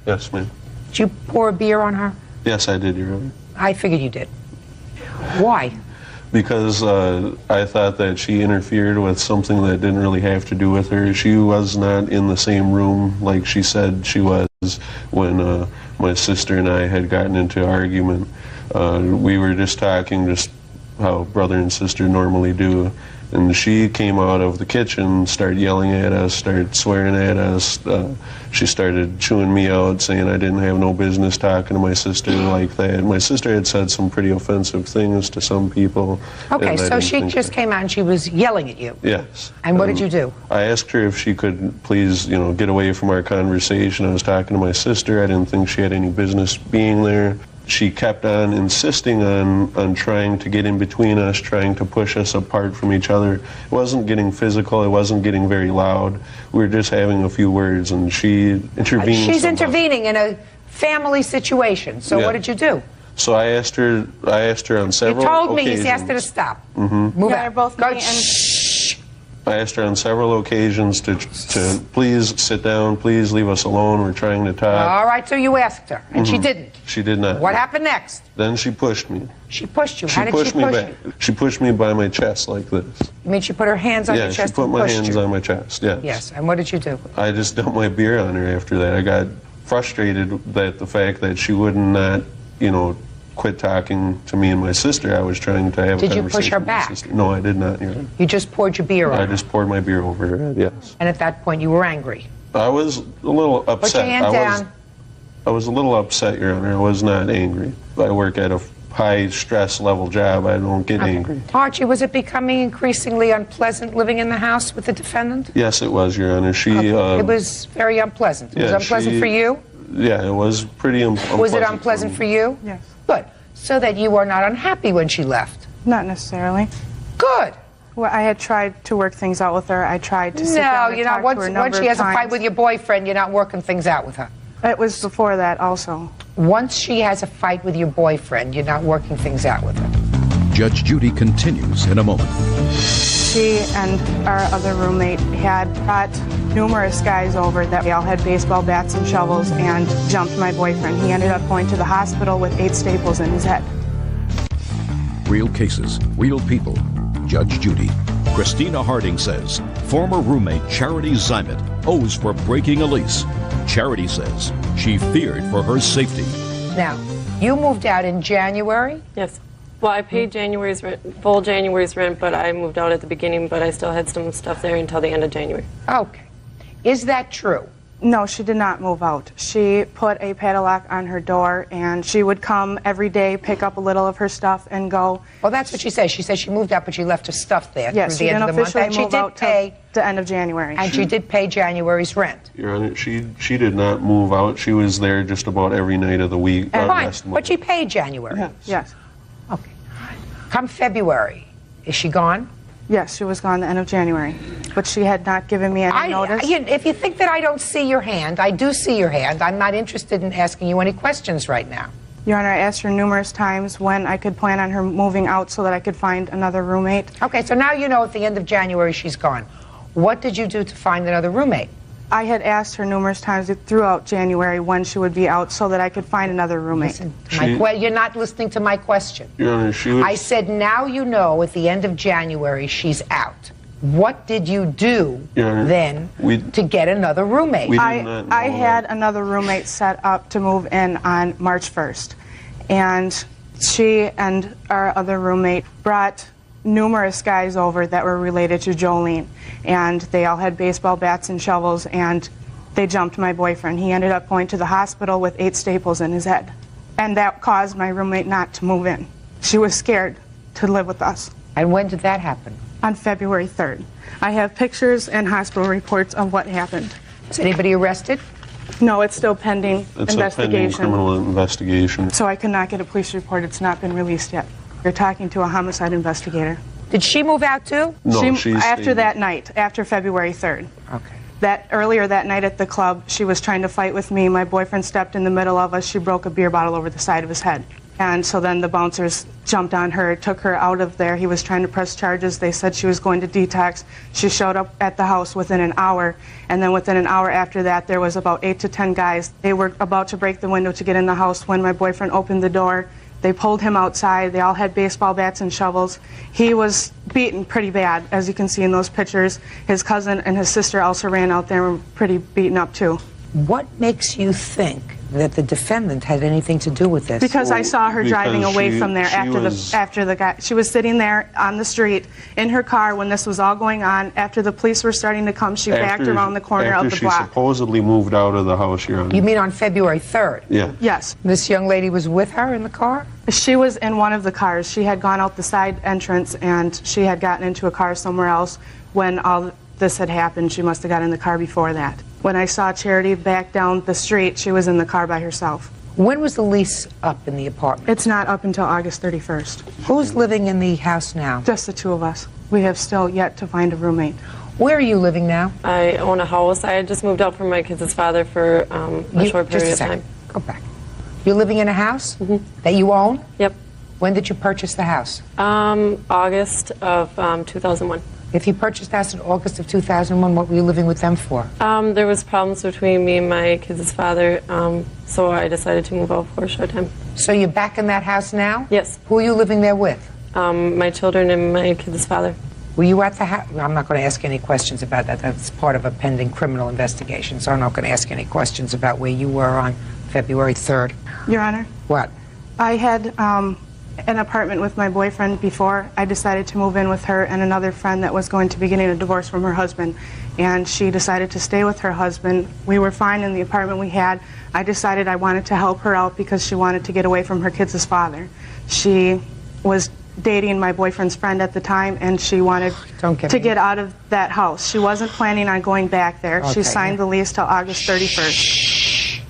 Yes, ma'am. Did you pour a beer on her? Yes, I did, Your Honor. I figured you did. Why? Because I thought that she interfered with something that didn't really have to do with her. She was not in the same room like she said she was when my sister and I had gotten into an argument. We were just talking, just how brother and sister normally do. And she came out of the kitchen, started yelling at us, started swearing at us. She started chewing me out, saying I didn't have no business talking to my sister like that. My sister had said some pretty offensive things to some people. Okay, so she just came out and she was yelling at you. Yes. And what did you do? I asked her if she could please, get away from our conversation. I was talking to my sister. I didn't think she had any business being there. She kept on insisting on trying to get in between us, trying to push us apart from each other. It wasn't getting physical. It wasn't getting very loud. We were just having a few words, and she intervened. She's intervening in a family situation. So what did you do? So I asked her on several occasions. You told me you asked her to stop. Mm-hmm. Move out. Both Go. I asked her on several occasions to please sit down, please leave us alone, we're trying to talk. All right, so you asked her, and she didn't. She did not. What happened next? Then she pushed me. She pushed you. She How did pushed she me push back. you? She pushed me by my chest like this. You mean she put her hands on your Yeah, chest she put and my pushed hands you? on my chest, yes. Yes, and what did you do? I just dumped my beer on her after that. I got frustrated that the fact that she would not, quit talking to me and my sister. I was trying to have a Did you conversation push her with my back? sister. No, I did not. Your Honor. You just poured your beer on I her. just poured my beer over her head, yes. And at that point, you were angry. I was a little upset. Put your hand down. I was a little upset, Your Honor. I was not angry. I work at a high stress level job. I don't get angry. Archie, was it becoming increasingly unpleasant living in the house with the defendant? Yes, it was, Your Honor. She. It was very unpleasant. It was unpleasant for you? Yeah, it was pretty unpleasant. Was it unpleasant for you? Yes. Good. So that you are not unhappy when she left? Not necessarily. Good. Well, I had tried to work things out with her. I tried to sit down and you're not. talk to her a number Once she of has a fight times. with your boyfriend, you're not working things out with her. It was before that also. Once she has a fight with your boyfriend, you're not working things out with her. Judge Judy continues in a moment. She and our other roommate had brought numerous guys over that all had baseball bats and shovels and jumped my boyfriend. He ended up going to the hospital with 8 staples in his head. Real cases, real people. Judge Judy. Christina Harding says former roommate Charity Zymet owes for breaking a lease. Charity says she feared for her safety. Now, you moved out in January? Yes. Well, I paid January's rent, full January's rent, but I moved out at the beginning, but I still had some stuff there until the end of January. Okay. Is that true? No, she did not move out. She put a padlock on her door, and she would come every day, pick up a little of her stuff, and go. Well, that's what she says. She says she moved out, but she left her stuff there Yes, through she the end didn't of the month. officially And she move did out pay till the end of January. And she did pay January's rent. Your Honor, she did not move out. She was there just about every night of the week. Fine, but she paid January. Yes. Okay. Come February, is she gone? Yes, she was gone the end of January, but she had not given me any notice. If you think that I don't see your hand, I do see your hand. I'm not interested in asking you any questions right now. Your Honor, I asked her numerous times when I could plan on her moving out so that I could find another roommate. Okay, so now you know at the end of January she's gone. What did you do to find another roommate? I had asked her numerous times throughout January when she would be out so that I could find another roommate. Well, you're not listening to my question. Your Honor, she was... I said now you know at the end of January she's out. What did you do then to get another roommate? I had another roommate set up to move in on March 1st. And she and our other roommate brought numerous guys over that were related to Jolene. And they all had baseball bats and shovels, and they jumped my boyfriend. He ended up going to the hospital with 8 staples in his head. And that caused my roommate not to move in. She was scared to live with us. And when did that happen? On February 3rd. I have pictures and hospital reports of what happened. Is anybody arrested? No, it's still pending It's investigation. a pending criminal investigation. So I could not get a police report. It's not been released yet. You're talking to a homicide investigator. Did she move out too? No, after that night, after February 3rd. Okay. Earlier that night at the club, she was trying to fight with me. My boyfriend stepped in the middle of us. She broke a beer bottle over the side of his head. And so then the bouncers jumped on her, took her out of there. He was trying to press charges. They said she was going to detox. She showed up at the house within an hour. And then within an hour after that, there was about 8 to 10 guys. They were about to break the window to get in the house when my boyfriend opened the door. They pulled him outside. They all had baseball bats and shovels. He was beaten pretty bad, as you can see in those pictures. His cousin and his sister also ran out there and were pretty beaten up too. What makes you think that the defendant had anything to do with this? Because I saw her driving away from there she after the guy. She was sitting there on the street in her car when this was all going on. After the police were starting to come, she backed around the corner of the After block. she supposedly moved out of the house, Your Honor. You mean on February 3rd? Yeah. Yes. This young lady was with her in the car? She was in one of the cars. She had gone out the side entrance and she had gotten into a car somewhere else when all this had happened. She must have got in the car before that. When I saw Charity back down the street, she was in the car by herself. When was the lease up in the apartment? It's not up until August 31st. Who's living in the house now? Just the 2 of us. We have still yet to find a roommate. Where are you living now? I own a house. I had just moved out from my kids' father for a short period of time. Go back. You're living in a house that you own? Yep. When did you purchase the house? August of 2001. If you purchased the house in August of 2001, what were you living with them for? There was problems between me and my kids' father, so I decided to move out for a short time. So you're back in that house now? Yes. Who are you living there with? My children and my kids' father. Were you at the house? I'm not going to ask any questions about that. That's part of a pending criminal investigation, so I'm not going to ask any questions about where you were on February 3rd. Your Honor? What? I had an apartment with my boyfriend before. I decided to move in with her and another friend that was going to be getting a divorce from her husband. And she decided to stay with her husband. We were fine in the apartment we had. I decided I wanted to help her out because she wanted to get away from her kids' father. She was dating my boyfriend's friend at the time, and she wanted to get out of that house. She wasn't planning on going back there. She signed the lease till August 31st.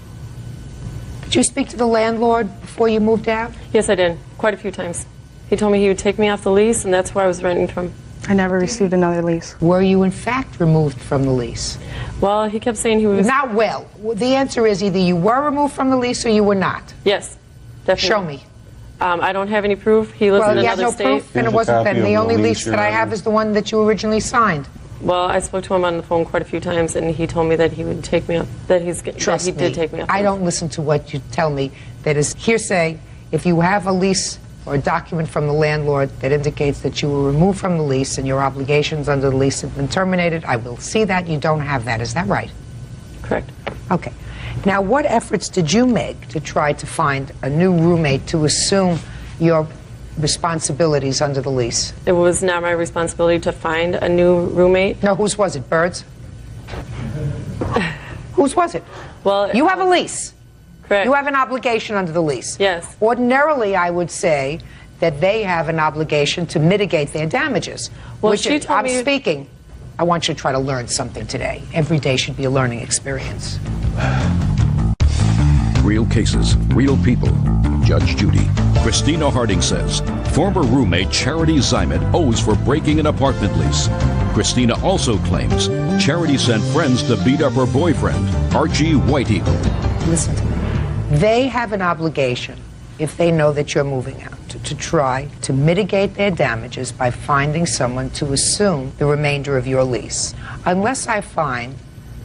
Did you speak to the landlord before you moved out? Yes, I did. Quite a few times. He told me he would take me off the lease, and that's where I was renting from. I never received another lease. Were you in fact removed from the lease? Well, he kept saying he was... Not well. The answer is either you were removed from the lease or you were not. Yes, definitely. Show me. I don't have any proof. He lives in Well, you have another no state. proof, and it wasn't then. The only lease that I have is the one that you originally signed. Well, I spoke to him on the phone quite a few times, and he told me that he would take me up, that he did take me up. I don't listen to what you tell me. That is hearsay. If you have a lease or a document from the landlord that indicates that you were removed from the lease and your obligations under the lease have been terminated, I will see that. You don't have that. Is that right? Correct. Okay. Now, what efforts did you make to try to find a new roommate to assume your responsibilities under the lease? It was not my responsibility to find a new roommate. No, whose was it? Bird's? Whose was it? Well, you have a lease. Correct. You have an obligation under the lease. Yes. Ordinarily, I would say that they have an obligation to mitigate their damages. Well, which she told me... speaking. I want you to try to learn something today. Every day should be a learning experience. Real cases, real people. Judge Judy. Christina Harding says former roommate Charity Zymet owes for breaking an apartment lease. Christina also claims Charity sent friends to beat up her boyfriend, Archie White Eagle. Listen to me. They have an obligation, if they know that you're moving out, to try to mitigate their damages by finding someone to assume the remainder of your lease. Unless I find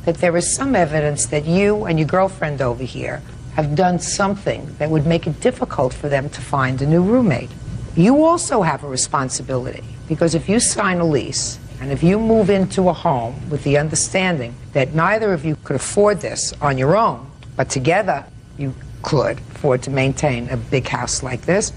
that there is some evidence that you and your girlfriend over here have done something that would make it difficult for them to find a new roommate. You also have a responsibility, because if you sign a lease and if you move into a home with the understanding that neither of you could afford this on your own, but together you could afford to maintain a big house like this,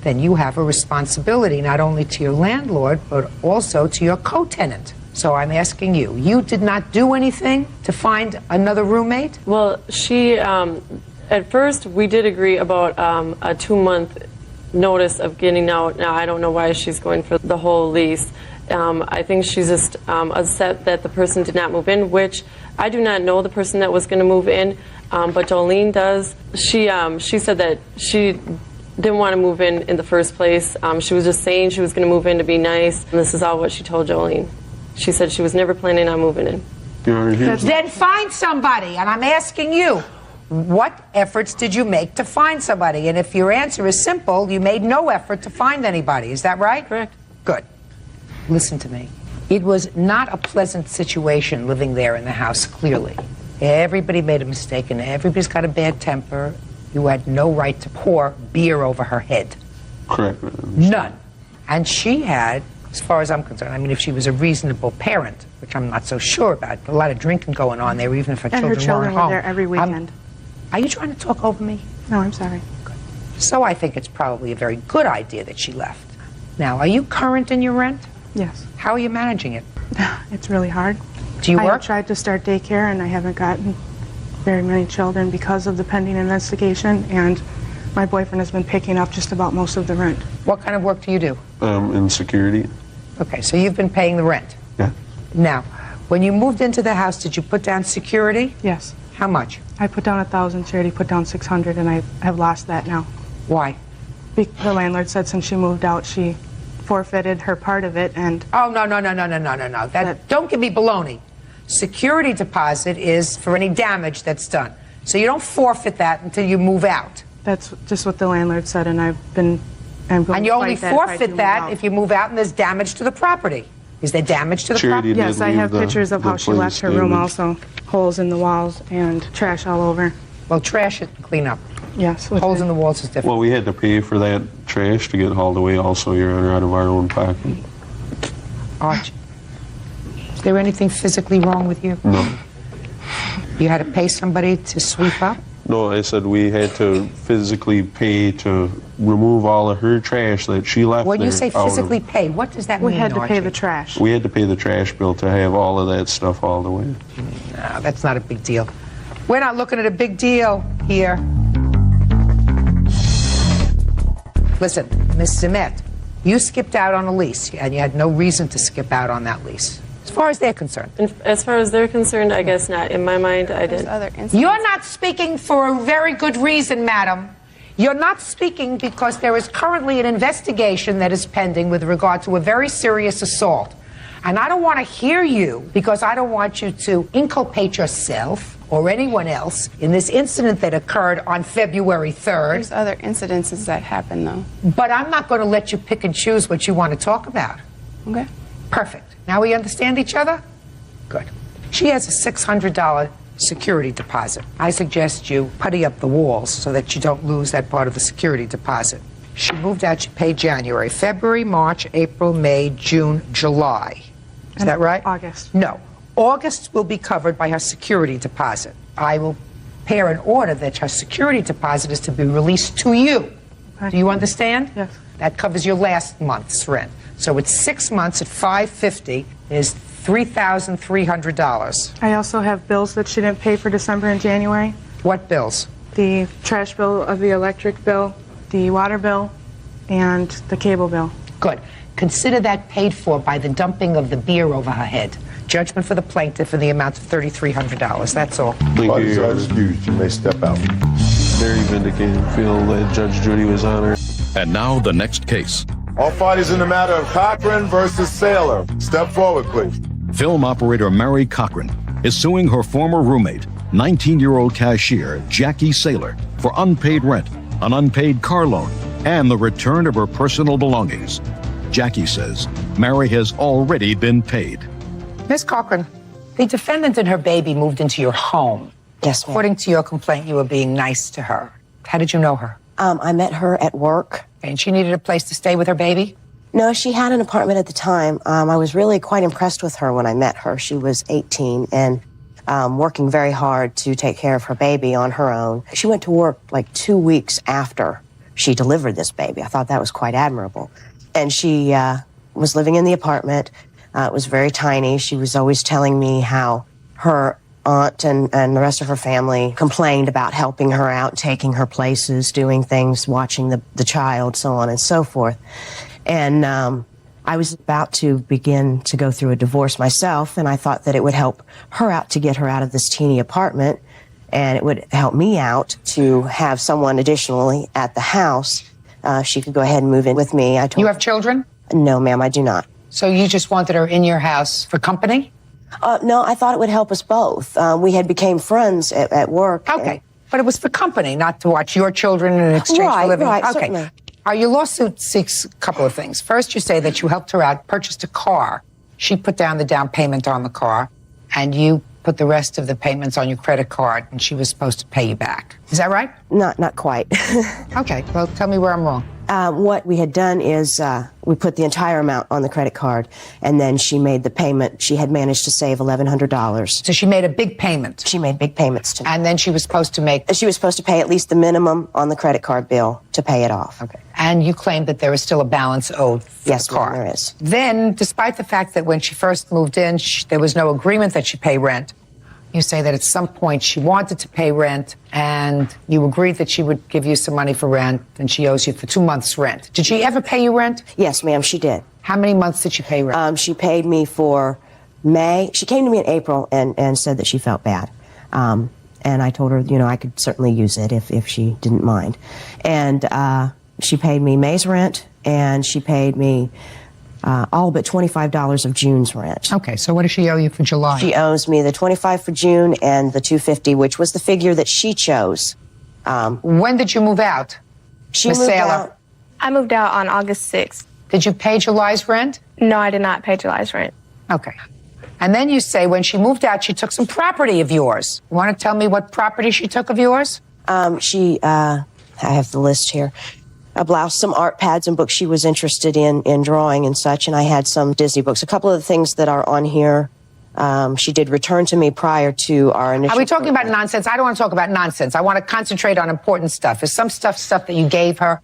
then you have a responsibility not only to your landlord, but also to your co-tenant. So I'm asking you, you did not do anything to find another roommate? Well, she, at first we did agree about a 2-month notice of getting out. Now, I don't know why she's going for the whole lease. I think she's just upset that the person did not move in, which I do not know the person that was going to move in, but Jolene does. She said that she didn't want to move in the first place. She was just saying she was going to move in to be nice, and this is all what she told Jolene. She said she was never planning on moving in. Then find somebody, and I'm asking you, what efforts did you make to find somebody? And if your answer is simple, you made no effort to find anybody. Is that right? Correct. Good. Listen to me. It was not a pleasant situation living there in the house, clearly. Everybody made a mistake, and everybody's got a bad temper. You had no right to pour beer over her head. Correct. None. And she had, as far as I'm concerned, I mean, if she was a reasonable parent, which I'm not so sure about, a lot of drinking going on there, even if her children weren't home. And her children were there every weekend. Are you trying to talk over me? No, I'm sorry. Good. So I think it's probably a very good idea that she left. Now, are you current in your rent? Yes. How are you managing it? It's really hard. Do you I work? have tried to start daycare, and I haven't gotten very many children because of the pending investigation, and my boyfriend has been picking up just about most of the rent. What kind of work do you do? In security. Okay, so you've been paying the rent. Yeah. Now, when you moved into the house, did you put down security? Yes. How much? I put down 1,000, Charity put down 600, and I have lost that now. Why? The landlord said since she moved out, she forfeited her part of it, and... Oh, no. Don't give me baloney. Security deposit is for any damage that's done. So you don't forfeit that until you move out. That's just what the landlord said, and I'm going and you to only fight that if I forfeit do that move out. if you move out and there's damage to the property. Is there damage to the property? Yes, I have pictures of how she left her room also. Holes in the walls and trash all over. Well, trash it and clean up. Yes. Holes in the walls is different. Well, we had to pay for that trash to get hauled away also, Your Honor, out of our own pocket. Arch, is there anything physically wrong with you? No. You had to pay somebody to sweep up? No, I said we had to physically pay to remove all of her trash that she left When there. you say physically pay, what does that mean, We had to pay Archie? the trash. We had to pay the trash bill to have all of that stuff hauled away. No, that's not a big deal. We're not looking at a big deal here. Listen, Miss Zimet, you skipped out on a lease, and you had no reason to skip out on that lease, as far as they're concerned. As far as they're concerned, I guess not. In my mind, I did. You're not speaking for a very good reason, madam. You're not speaking because there is currently an investigation that is pending with regard to a very serious assault. And I don't want to hear you because I don't want you to inculpate yourself or anyone else in this incident that occurred on February 3rd. There's other incidences that happen, though. But I'm not going to let you pick and choose what you want to talk about. Okay. Perfect. Now we understand each other? Good. She has a $600 security deposit. I suggest you putty up the walls so that you don't lose that part of the security deposit. She moved out, she paid January, February, March, April, May, June, July. Is that right? August. No. August will be covered by her security deposit. I will prepare an order that her security deposit is to be released to you. Okay. Do you understand? Yes. That covers your last month's rent. So it's 6 months at $550 is $3,300. I also have bills that she didn't pay for December and January. What bills? The trash bill of the electric bill, the water bill, and the cable bill. Good. Consider that paid for by the dumping of the beer over her head. Judgment for the plaintiff in the amount of $3,300. That's all. Thank you, Your Honor. You may step out. Very vindicated. Feel that Judge Judy was on her. And now the next case. All parties in the matter of Cochran versus Saylor. Step forward, please. Film operator Mary Cochran is suing her former roommate, 19-year-old cashier Jackie Saylor, for unpaid rent, an unpaid car loan, and the return of her personal belongings. Jackie says Mary has already been paid. Miss Cochran, the defendant and her baby moved into your home. Yes, ma'am. According to your complaint, you were being nice to her. How did you know her? I met her at work. And she needed a place to stay with her baby? No, she had an apartment at the time. I was really quite impressed with her when I met her. She was 18 and working very hard to take care of her baby on her own. She went to work like 2 weeks after she delivered this baby. I thought that was quite admirable. And she was living in the apartment. It was very tiny. She was always telling me how her aunt and the rest of her family complained about helping her out, taking her places, doing things, watching the child, so on and so forth. And I was about to begin to go through a divorce myself, and I thought that it would help her out to get her out of this teeny apartment, and it would help me out to have someone additionally at the house. She could go ahead and move in with me. I told You have children? No, ma'am, I do not. So you just wanted her in your house for company? No, I thought it would help us both. We had became friends at work. Okay. But it was for company, not to watch your children in exchange for living. Right, okay. certainly. Your lawsuit seeks a couple of things. First, you say that you helped her out, purchased a car. She put down the down payment on the car, and you put the rest of the payments on your credit card, and she was supposed to pay you back. Is that right? Not quite. Okay, well, tell me where I'm wrong. What we had done is we put the entire amount on the credit card, and then she made the payment. She had managed to save $1,100. So she made a big payment? She made big payments to me. And then she was supposed to make? She was supposed to pay at least the minimum on the credit card bill to pay it off. Okay. And you claim that there is still a balance owed for yes, the car? Yes, there is. Then, despite the fact that when she first moved in, there was no agreement that she pay rent, you say that at some point she wanted to pay rent and you agreed that she would give you some money for rent and she owes you for 2 months' rent. Did she ever pay you rent? Yes, ma'am, she did. How many months did she pay rent? She paid me for May. She came to me in April and said that she felt bad. And I told her, I could certainly use it if she didn't mind. And she paid me May's rent and she paid me all but $25 of June's rent. Okay, so what does she owe you for July? She owes me the $25 for June and the $250, which was the figure that she chose. When did you move out? She Ms. moved Saylor? out. I moved out on August 6th. Did you pay July's rent? No, I did not pay July's rent. Okay. And then you say when she moved out, she took some property of yours. You want to tell me what property she took of yours? I have the list here. A blouse, some art pads and books she was interested in drawing and such, and I had some Disney books. A couple of the things that are on here, she did return to me prior to our initial... Are we talking about nonsense? I don't want to talk about nonsense. I want to concentrate on important stuff. Is some stuff that you gave her?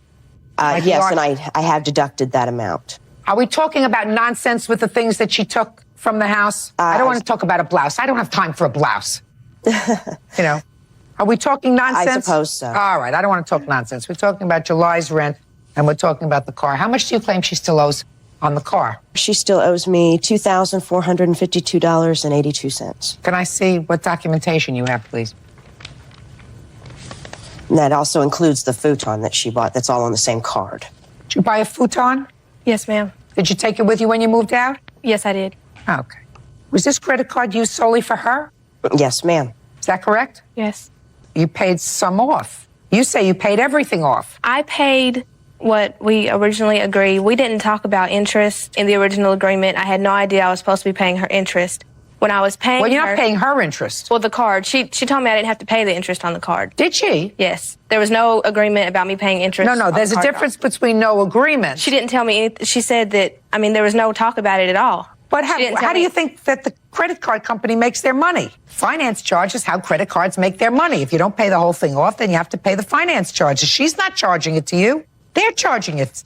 Yes, and I have deducted that amount. Are we talking about nonsense with the things that she took from the house? I don't want to talk about a blouse. I don't have time for a blouse. Are we talking nonsense? I suppose so. All right, I don't want to talk nonsense. We're talking about July's rent, and we're talking about the car. How much do you claim she still owes on the car? She still owes me $2,452.82. Can I see what documentation you have, please? And that also includes the futon that she bought. That's all on the same card. Did you buy a futon? Yes, ma'am. Did you take it with you when you moved out? Yes, I did. Okay. Was this credit card used solely for her? Yes, ma'am. Is that correct? Yes. You paid some off. You say you paid everything off. I paid what we originally agreed. We didn't talk about interest in the original agreement. I had no idea I was supposed to be paying her interest. When I was paying Well, you're not paying her interest. Well, the card. She told me I didn't have to pay the interest on the card. Did she? Yes. There was no agreement about me paying interest. No, there's a difference between no agreement. She didn't tell me anything. She said that, there was no talk about it at all. But how do you think that the credit card company makes their money? Finance charges how credit cards make their money. If you don't pay the whole thing off, then you have to pay the finance charges. She's not charging it to you. They're charging it.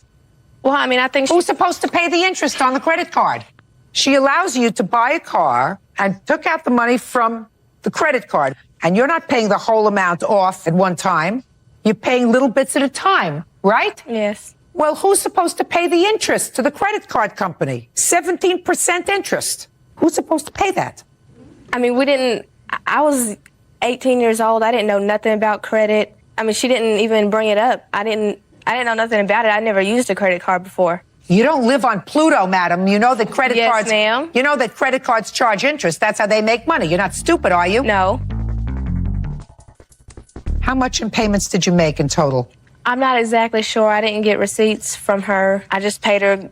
Well, I think who's supposed to pay the interest on the credit card? She allows you to buy a car and took out the money from the credit card, and you're not paying the whole amount off at one time. You're paying little bits at a time, right? Yes. Well, who's supposed to pay the interest to the credit card company? 17% interest. Who's supposed to pay that? I was 18 years old. I didn't know nothing about credit. She didn't even bring it up. I didn't know nothing about it. I never used a credit card before. You don't live on Pluto, madam. You know that credit cards. Yes, ma'am. You know that credit cards charge interest. That's how they make money. You're not stupid, are you? No. How much in payments did you make in total? I'm not exactly sure. I didn't get receipts from her. I just paid her,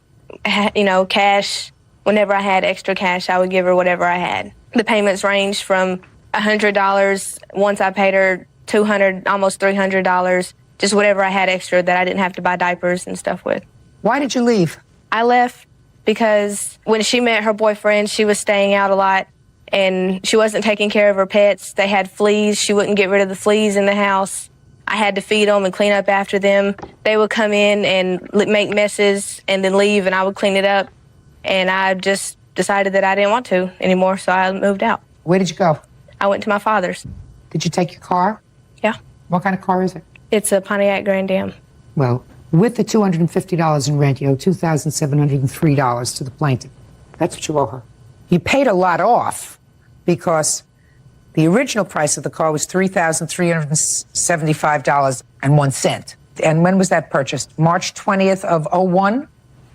cash. Whenever I had extra cash, I would give her whatever I had. The payments ranged from $100. Once I paid her $200, almost $300. Just whatever I had extra that I didn't have to buy diapers and stuff with. Why did you leave? I left because when she met her boyfriend, she was staying out a lot and she wasn't taking care of her pets. They had fleas. She wouldn't get rid of the fleas in the house. I had to feed them and clean up after them. They would come in and make messes and then leave, and I would clean it up. And I just decided that I didn't want to anymore, so I moved out. Where did you go? I went to my father's. Did you take your car? Yeah. What kind of car is it? It's a Pontiac Grand Am. Well, with the $250 in rent, you owe $2,703 to the plaintiff. That's what you owe her. You paid a lot off because the original price of the car was $3,375.01. And when was that purchased? March 20th of 01?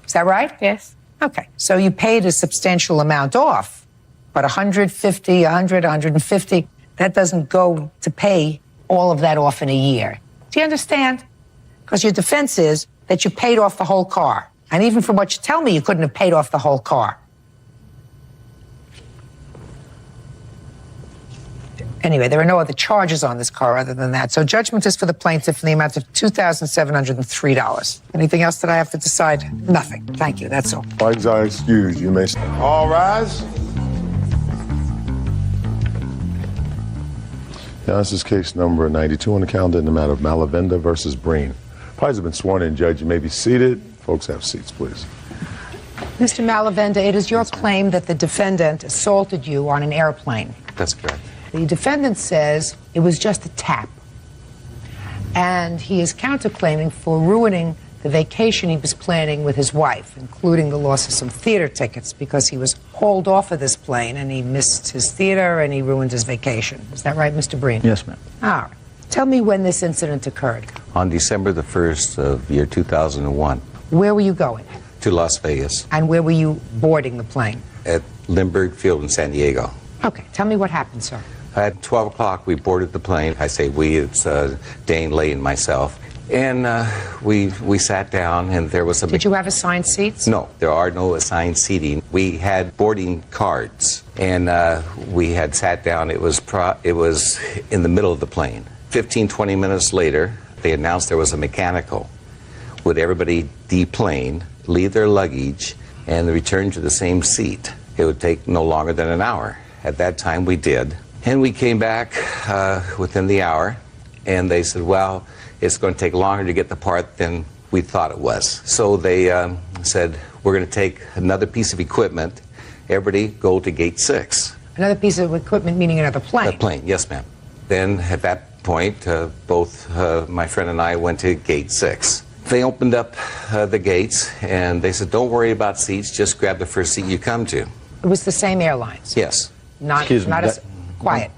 Is that right? Yes. Okay. So you paid a substantial amount off, but 150, 100, 150, that doesn't go to pay all of that off in a year. Do you understand? Because your defense is that you paid off the whole car. And even from what you tell me, you couldn't have paid off the whole car. Anyway, there are no other charges on this car other than that. So judgment is for the plaintiff in the amount of $2,703. Anything else that I have to decide? Nothing. Thank you. That's all. Parties are excused. You may. All rise. Now, this is case number 92 on the calendar in the matter of Malavenda versus Breen. Parties have been sworn in, Judge. You may be seated. Folks, have seats, please. Mr. Malavenda, it is your claim that the defendant assaulted you on an airplane. That's correct. The defendant says it was just a tap. And he is counterclaiming for ruining the vacation he was planning with his wife, including the loss of some theater tickets because he was hauled off of this plane and he missed his theater and he ruined his vacation. Is that right, Mr. Breen? Yes, ma'am. All right. Tell me when this incident occurred. On December the 1st of year 2001. Where were you going? To Las Vegas. And where were you boarding the plane? At Lindbergh Field in San Diego. Okay. Tell me what happened, sir. At 12 o'clock, we boarded the plane. I say we, it's Dane, Lay, and myself. And we sat down, and there was a... Did you have assigned seats? No, there are no assigned seating. We had boarding cards, and we had sat down. It was in the middle of the plane. 15, 20 minutes later, they announced there was a mechanical. Would everybody deplane, leave their luggage, and return to the same seat? It would take no longer than an hour. At that time, we did. And we came back within the hour, and they said, well, it's going to take longer to get the part than we thought it was. So they said, we're going to take another piece of equipment. Everybody go to gate 6. Another piece of equipment meaning another plane? A plane, yes, ma'am. Then at that point, both my friend and I went to gate 6. They opened up the gates, and they said, don't worry about seats, just grab the first seat you come to. It was the same airlines? Yes. Not as quiet?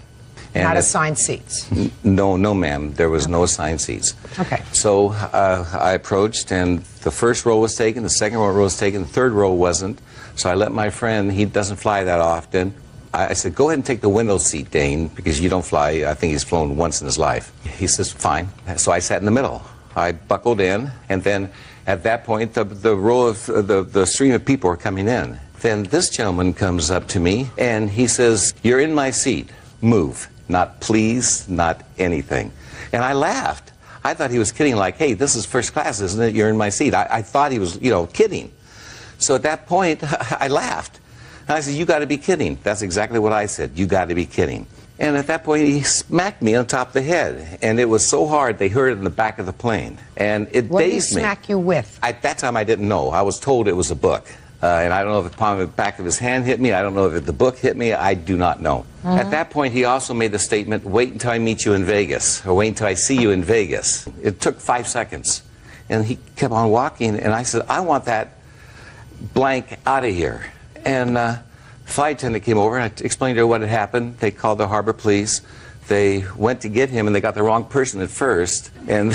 And Not assigned seats. No, ma'am. There was no assigned seats. Okay. So I approached, and the first row was taken, the second row was taken, the third row wasn't. So I let my friend, he doesn't fly that often, I said, go ahead and take the window seat, Dane, because you don't fly. I think he's flown once in his life. He says, fine. So I sat in the middle. I buckled in, and then at that point, the row of the stream of people were coming in. Then this gentleman comes up to me, and he says, you're in my seat. Move. Not please, not anything. And I laughed. I thought he was kidding, like, hey, this is first class, isn't it? You're in my seat. I thought he was, kidding. So at that point, I laughed. And I said, you got to be kidding. That's exactly what I said. You got to be kidding. And at that point, he smacked me on top of the head. And it was so hard, they heard it in the back of the plane. And it What did he dazed me. smack you with? At that time, I didn't know. I was told it was a book. And I don't know if the palm of the back of his hand hit me. I don't know if the book hit me. I do not know. At that point, he also made the statement, wait until I meet you in Vegas, or wait until I see you in Vegas. It took 5 seconds. And he kept on walking, and I said, I want that blank out of here. And the flight attendant came over, and I explained to her what had happened. They called the harbor police. They went to get him, and they got the wrong person at first. And,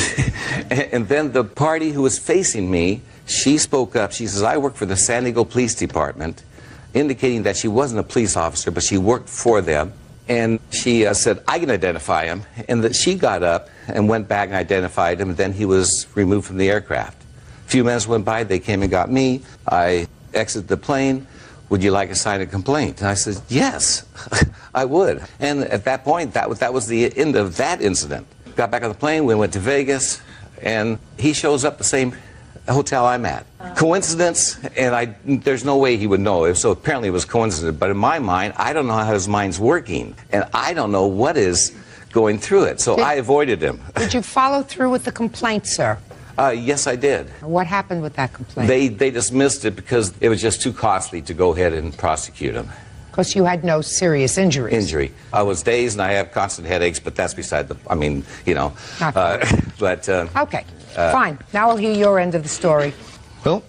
and then the party who was facing me, she spoke up. She says, I work for the San Diego Police Department, indicating that she wasn't a police officer, but she worked for them. And she said, I can identify him. And that she got up and went back and identified him, and then he was removed from the aircraft. A few minutes went by, they came and got me. I exited the plane. Would you like to sign a complaint? And I said, yes, I would. And at that point, that was the end of that incident. Got back on the plane, we went to Vegas, and he shows up the same hotel I'm at. Coincidence, and there's no way he would know. So apparently it was coincidence. But in my mind, I don't know how his mind's working, and I don't know what is going through it. So I avoided him. Did you follow through with the complaint, sir? Yes, I did. What happened with that complaint? They dismissed it because it was just too costly to go ahead and prosecute him. Because you had no serious injuries. I was dazed and I have constant headaches, but that's beside the, but... Okay, fine. Now I'll hear your end of the story. Well,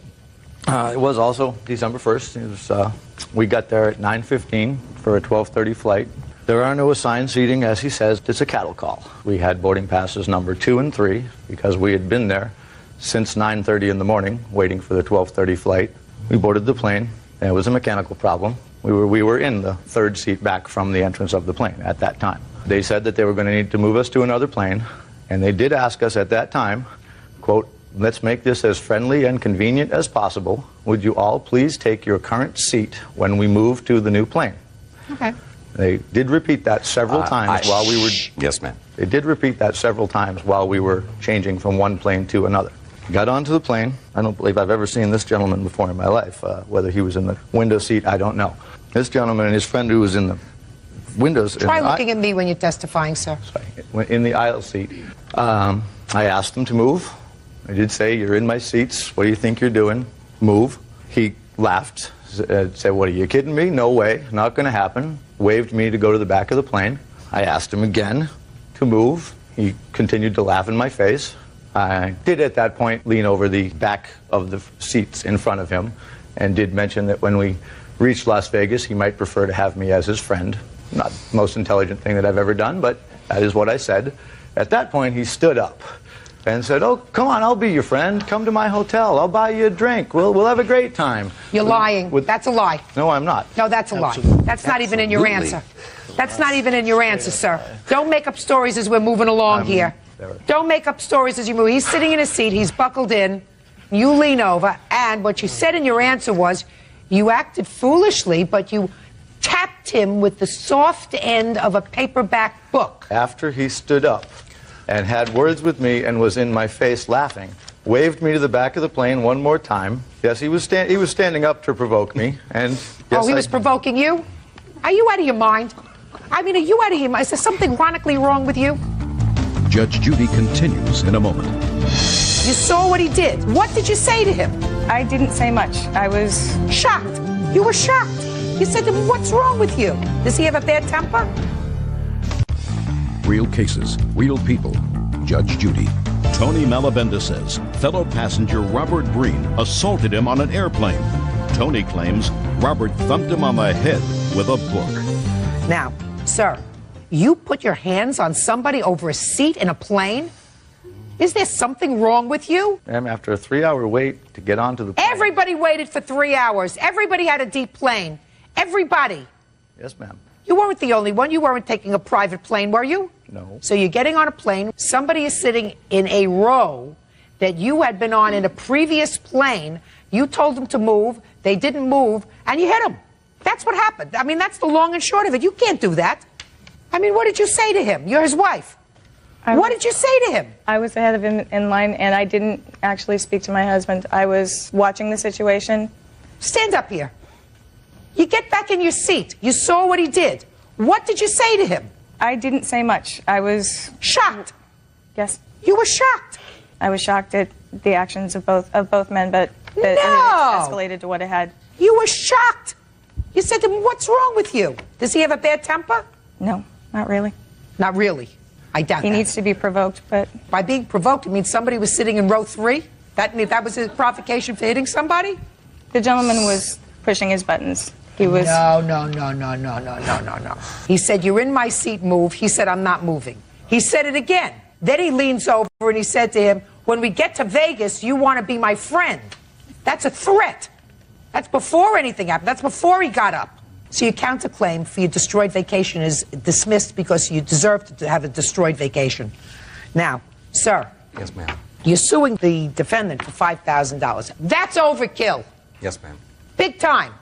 it was also December 1st. It was, we got there at 9:15 for a 12:30 flight. There are no assigned seating, as he says. It's a cattle call. We had boarding passes number 2 and 3 because we had been there since 9:30 in the morning waiting for the 12:30 flight. We boarded the plane, and it was a mechanical problem. We were in the third seat back from the entrance of the plane at that time. They said that they were going to need to move us to another plane, and they did ask us at that time, quote, let's make this as friendly and convenient as possible. Would you all please take your current seat when we move to the new plane? Okay. They did repeat that several times while we were... Yes, ma'am. They did repeat that several times while we were changing from one plane to another. Got onto the plane. I don't believe I've ever seen this gentleman before in my life. Whether he was in the window seat, I don't know. This gentleman and his friend who was in the windows... Try looking at me when you're testifying, sir. Sorry, in the aisle seat. I asked him to move. I did say, you're in my seats. What do you think you're doing? Move. He laughed. Said, what, are you kidding me? No way. Not going to happen. Waved me to go to the back of the plane. I asked him again to move. He continued to laugh in my face. I did at that point lean over the back of the seats in front of him and did mention that when we reached Las Vegas, he might prefer to have me as his friend. Not the most intelligent thing that I've ever done, but that is what I said. At that point, he stood up and said, oh, come on, I'll be your friend. Come to my hotel. I'll buy you a drink. We'll have a great time. You're lying. That's a lie. No, I'm not. No, that's a lie. That's not even in your answer. That's not even in your answer, sir. Don't make up stories as we're moving along here. Don't make up stories as you move. He's sitting in his seat. He's buckled in. You lean over. And what you said in your answer was you acted foolishly, but you tapped him with the soft end of a paperback book. After he stood up and had words with me and was in my face laughing, waved me to the back of the plane one more time. Yes, he was standing up to provoke me. And yes, he was provoking you? Are you out of your mind? I mean, are you out of your mind? Is there something chronically wrong with you? Judge Judy continues in a moment. You saw what he did. What did you say to him? I didn't say much. I was shocked. You were shocked. You said to him, what's wrong with you? Does he have a bad temper? Real cases, real people. Judge Judy. Tony Malabenda says fellow passenger Robert Breen assaulted him on an airplane. Tony claims Robert thumped him on the head with a book. Now, sir, You put your hands on somebody over a seat in a plane? Is there something wrong with you? Ma'am, after a 3-hour wait to get onto the plane. Everybody waited for 3 hours. Everybody had a deep plane. Everybody. Yes, ma'am. You weren't the only one. You weren't taking a private plane, were you? No. So you're getting on a plane. Somebody is sitting in a row that you had been on in a previous plane. You told them to move. They didn't move, and you hit them. That's what happened. I mean, that's the long and short of it. You can't do that. I mean, what did you say to him? You're his wife. What did you say to him? I was ahead of him in line, and I didn't actually speak to my husband. I was watching the situation. Stand up here. You get back in your seat. You saw what he did. What did you say to him? I didn't say much. I was shocked. Yes. You were shocked. I was shocked at the actions of both men, but it escalated to what it had. You were shocked. You said to him, "What's wrong with you? Does he have a bad temper?" No, not really. Not really. I doubt He that. needs to be provoked, but By being provoked, it means somebody was sitting in row 3? That was a provocation for hitting somebody? the gentleman was pushing his buttons. He was. No. He said, "You're in my seat, move." He said, "I'm not moving." He said it again. Then he leans over and he said to him, "When we get to Vegas, you want to be my friend." That's a threat. That's before anything happened. That's before he got up. So your counterclaim for your destroyed vacation is dismissed because you deserve to have a destroyed vacation. Now, sir. Yes, ma'am. You're suing the defendant for $5,000. That's overkill. Yes, ma'am. Big time.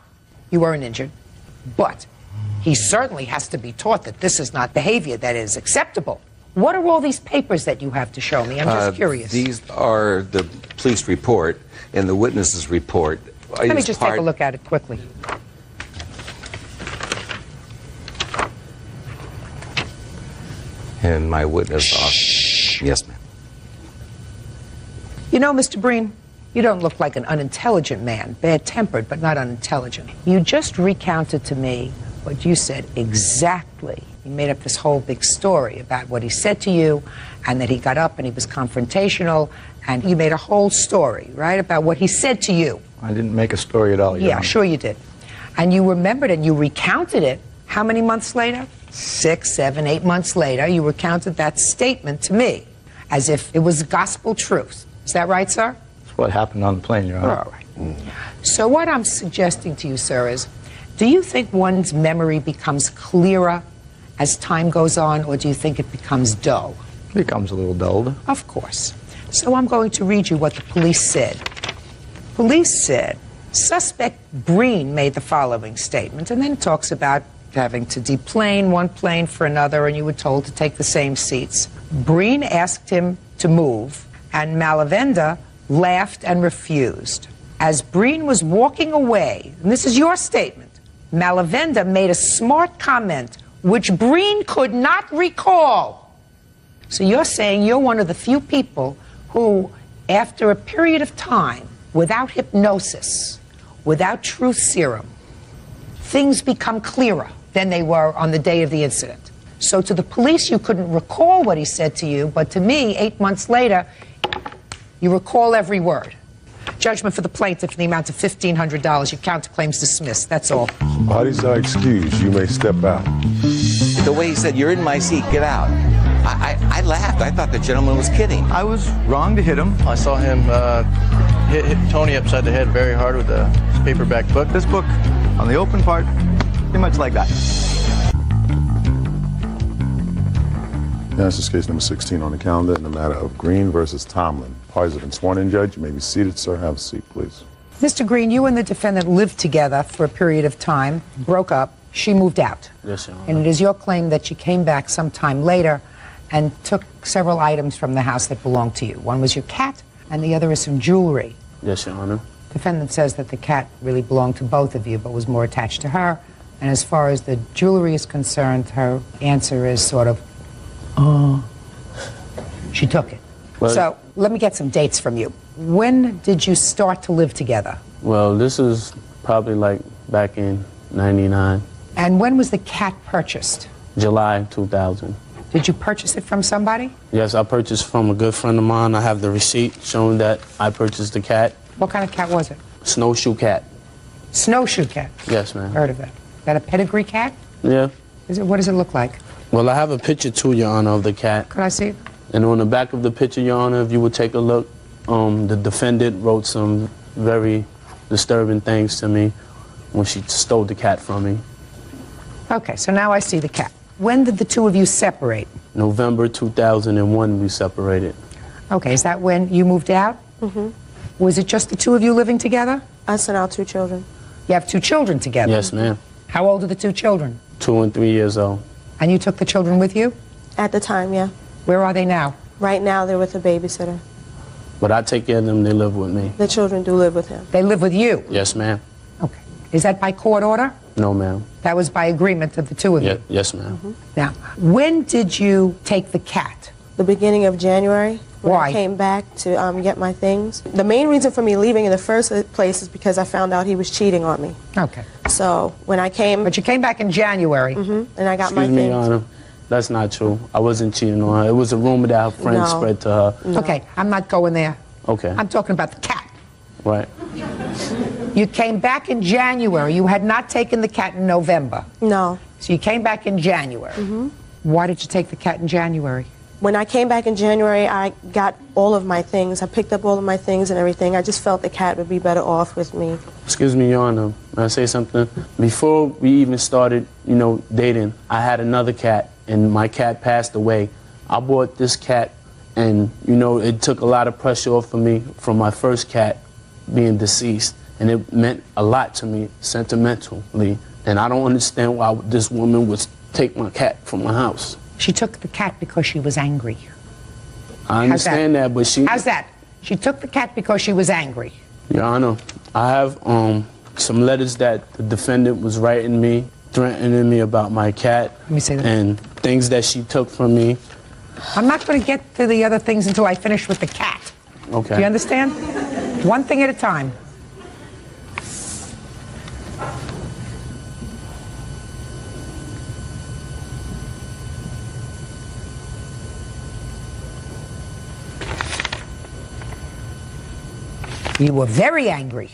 You weren't injured. But he certainly has to be taught that this is not behavior that is acceptable. What are all these papers that you have to show me? I'm just curious. These are the police report and the witnesses report. Let me just take a look at it quickly. And my witness officer. Yes, ma'am. You know, Mr. Breen, you don't look like an unintelligent man. Bad-tempered, but not unintelligent. You just recounted to me what you said exactly. You made up this whole big story about what he said to you, and that he got up and he was confrontational, and you made a whole story, right, about what he said to you. I didn't make a story at all, Your Yeah, Honor. sure you did. And you remembered and you recounted it. How many months later? 6, 7, 8 months later, you recounted that statement to me as if it was gospel truth. Is that right, sir? That's what happened on the plane, Your Honor. All right. So what I'm suggesting to you, sir, is do you think one's memory becomes clearer as time goes on, or do you think it becomes dull? It becomes a little dulled. Of course. So I'm going to read you what the police said. Police said, suspect Breen made the following statement, and then it talks about having to deplane one plane for another, and you were told to take the same seats. Breen asked him to move, and Malavenda laughed and refused. As Breen was walking away, and this is your statement, Malavenda made a smart comment which Breen could not recall. So you're saying you're one of the few people who, after a period of time, without hypnosis, without truth serum, things become clearer than they were on the day of the incident. So to the police, you couldn't recall what he said to you, but to me, 8 months later, you recall every word. Judgment for the plaintiff in the amount of $1,500. Your counterclaim's dismissed. That's all. Parties are excused. You may step out. The way he said, "You're in my seat, get out." I laughed. I thought the gentleman was kidding. I was wrong to hit him. I saw him hit Tony upside the head very hard with a paperback book. This book, on the open part, pretty much like that. Now, this is case number 16 on the calendar in the matter of Green versus Tomlin. Parties have been sworn in, Judge. You may be seated, sir. Have a seat, please. Mr. Green, you and the defendant lived together for a period of time, broke up. She moved out. Yes, Your Honor. And it is your claim that she came back sometime later and took several items from the house that belonged to you. One was your cat, and the other is some jewelry. Yes, Your Honor. Defendant says that the cat really belonged to both of you, but was more attached to her. And as far as the jewelry is concerned, her answer is sort of, she took it. Well, So let me get some dates from you. When did you start to live together? Well, this is probably like back in 99, And when was the cat purchased? July 2000. Did you purchase it from somebody? Yes, I purchased from a good friend of mine. I have the receipt showing that I purchased the cat. What kind of cat was it? Snowshoe cat. Snowshoe cat. Yes, ma'am. Heard of it. Is that a pedigree cat? Yeah. What does it look like? Well, I have a picture too, Your Honor, of the cat. Could I see it? And on the back of the picture, Your Honor, if you would take a look, the defendant wrote some very disturbing things to me when she stole the cat from me. Okay, so now I see the cat. When did the two of you separate? November 2001, we separated. Okay, is that when you moved out? Mm-hmm. Was it just the two of you living together? Us and our 2 children. You have 2 children together? Yes, ma'am. How old are the 2 children? 2 and 3 years old. And you took the children with you? At the time, yeah. Where are they now? Right now, they're with a babysitter. But I take care of them, they live with me. The children do live with him. They live with you? Yes, ma'am. Okay. Is that by court order? No, ma'am. That was by agreement of the 2 of you? Yes, ma'am. Mm-hmm. Now, when did you take the cat? The beginning of January. When Why? I came back to get my things. The main reason for me leaving in the first place is because I found out he was cheating on me. Okay. So when I came... But you came back in January. Mm-hmm, and I got my Excuse me, things. Your Honor. That's not true. I wasn't cheating on her. It was a rumor that her friend No. spread to her. No. Okay, I'm not going there. Okay. I'm talking about the cat. Right. You came back in January. You had not taken the cat in November. No. So you came back in January. Mm-hmm. Why did you take the cat in January? When I came back in January, I got all of my things. I picked up all of my things and everything. I just felt the cat would be better off with me. Excuse me, Your Honor. May I say something? Before we even started, dating, I had another cat, and my cat passed away. I bought this cat, and, it took a lot of pressure off of me from my first cat being deceased, and it meant a lot to me sentimentally. And I don't understand why this woman would take my cat from my house. She took the cat because she was angry. I understand that, but she... How's that? She took the cat because she was angry. Your Honor, I have some letters that the defendant was writing me, threatening me about my cat. Let me see that. And things that she took from me. I'm not going to get to the other things until I finish with the cat. Okay. Do you understand? One thing at a time. You were very angry.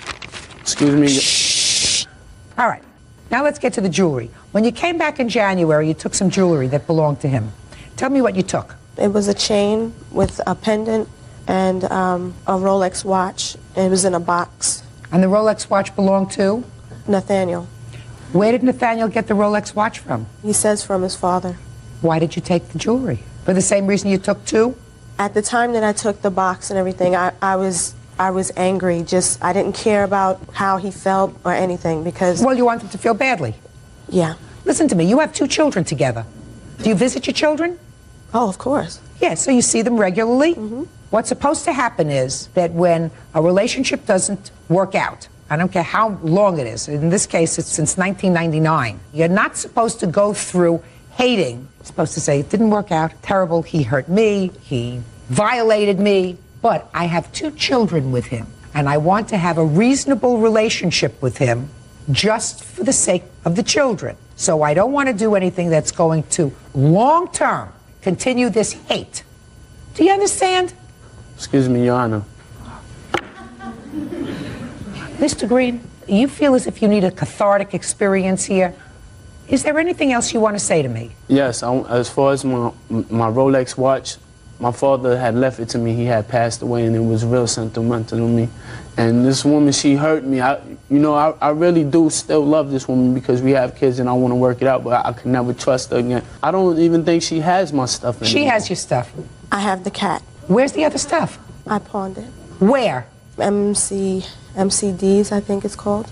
Excuse me. All right. Now let's get to the jewelry. When you came back in January, you took some jewelry that belonged to him. Tell me what you took. It was a chain with a pendant and a Rolex watch. It was in a box. And the Rolex watch belonged to? Nathaniel. Where did Nathaniel get the Rolex watch from? He says from his father. Why did you take the jewelry? For the same reason you took 2? At the time that I took the box and everything, I was angry. I didn't care about how he felt or anything because... Well, you wanted him to feel badly. Yeah. Listen to me. You have 2 children together. Do you visit your children? Oh, of course. Yeah, so you see them regularly? Mm-hmm. What's supposed to happen is that when a relationship doesn't work out, I don't care how long it is, in this case it's since 1999, you're not supposed to go through hating. You're supposed to say, it didn't work out, terrible, he hurt me, he violated me, but I have 2 children with him, and I want to have a reasonable relationship with him just for the sake of the children. So I don't want to do anything that's going to long-term continue this hate. Do you understand? Excuse me, Your Honor. Mr. Green, you feel as if you need a cathartic experience here. Is there anything else you want to say to me? Yes, as far as my Rolex watch, my father had left it to me. He had passed away, and it was real sentimental to me. And this woman, she hurt me. I really do still love this woman because we have kids and I want to work it out, but I could never trust her again. I don't even think she has my stuff anymore. She has your stuff. I have the cat. Where's the other stuff? I pawned it. Where? MCDs, I think it's called.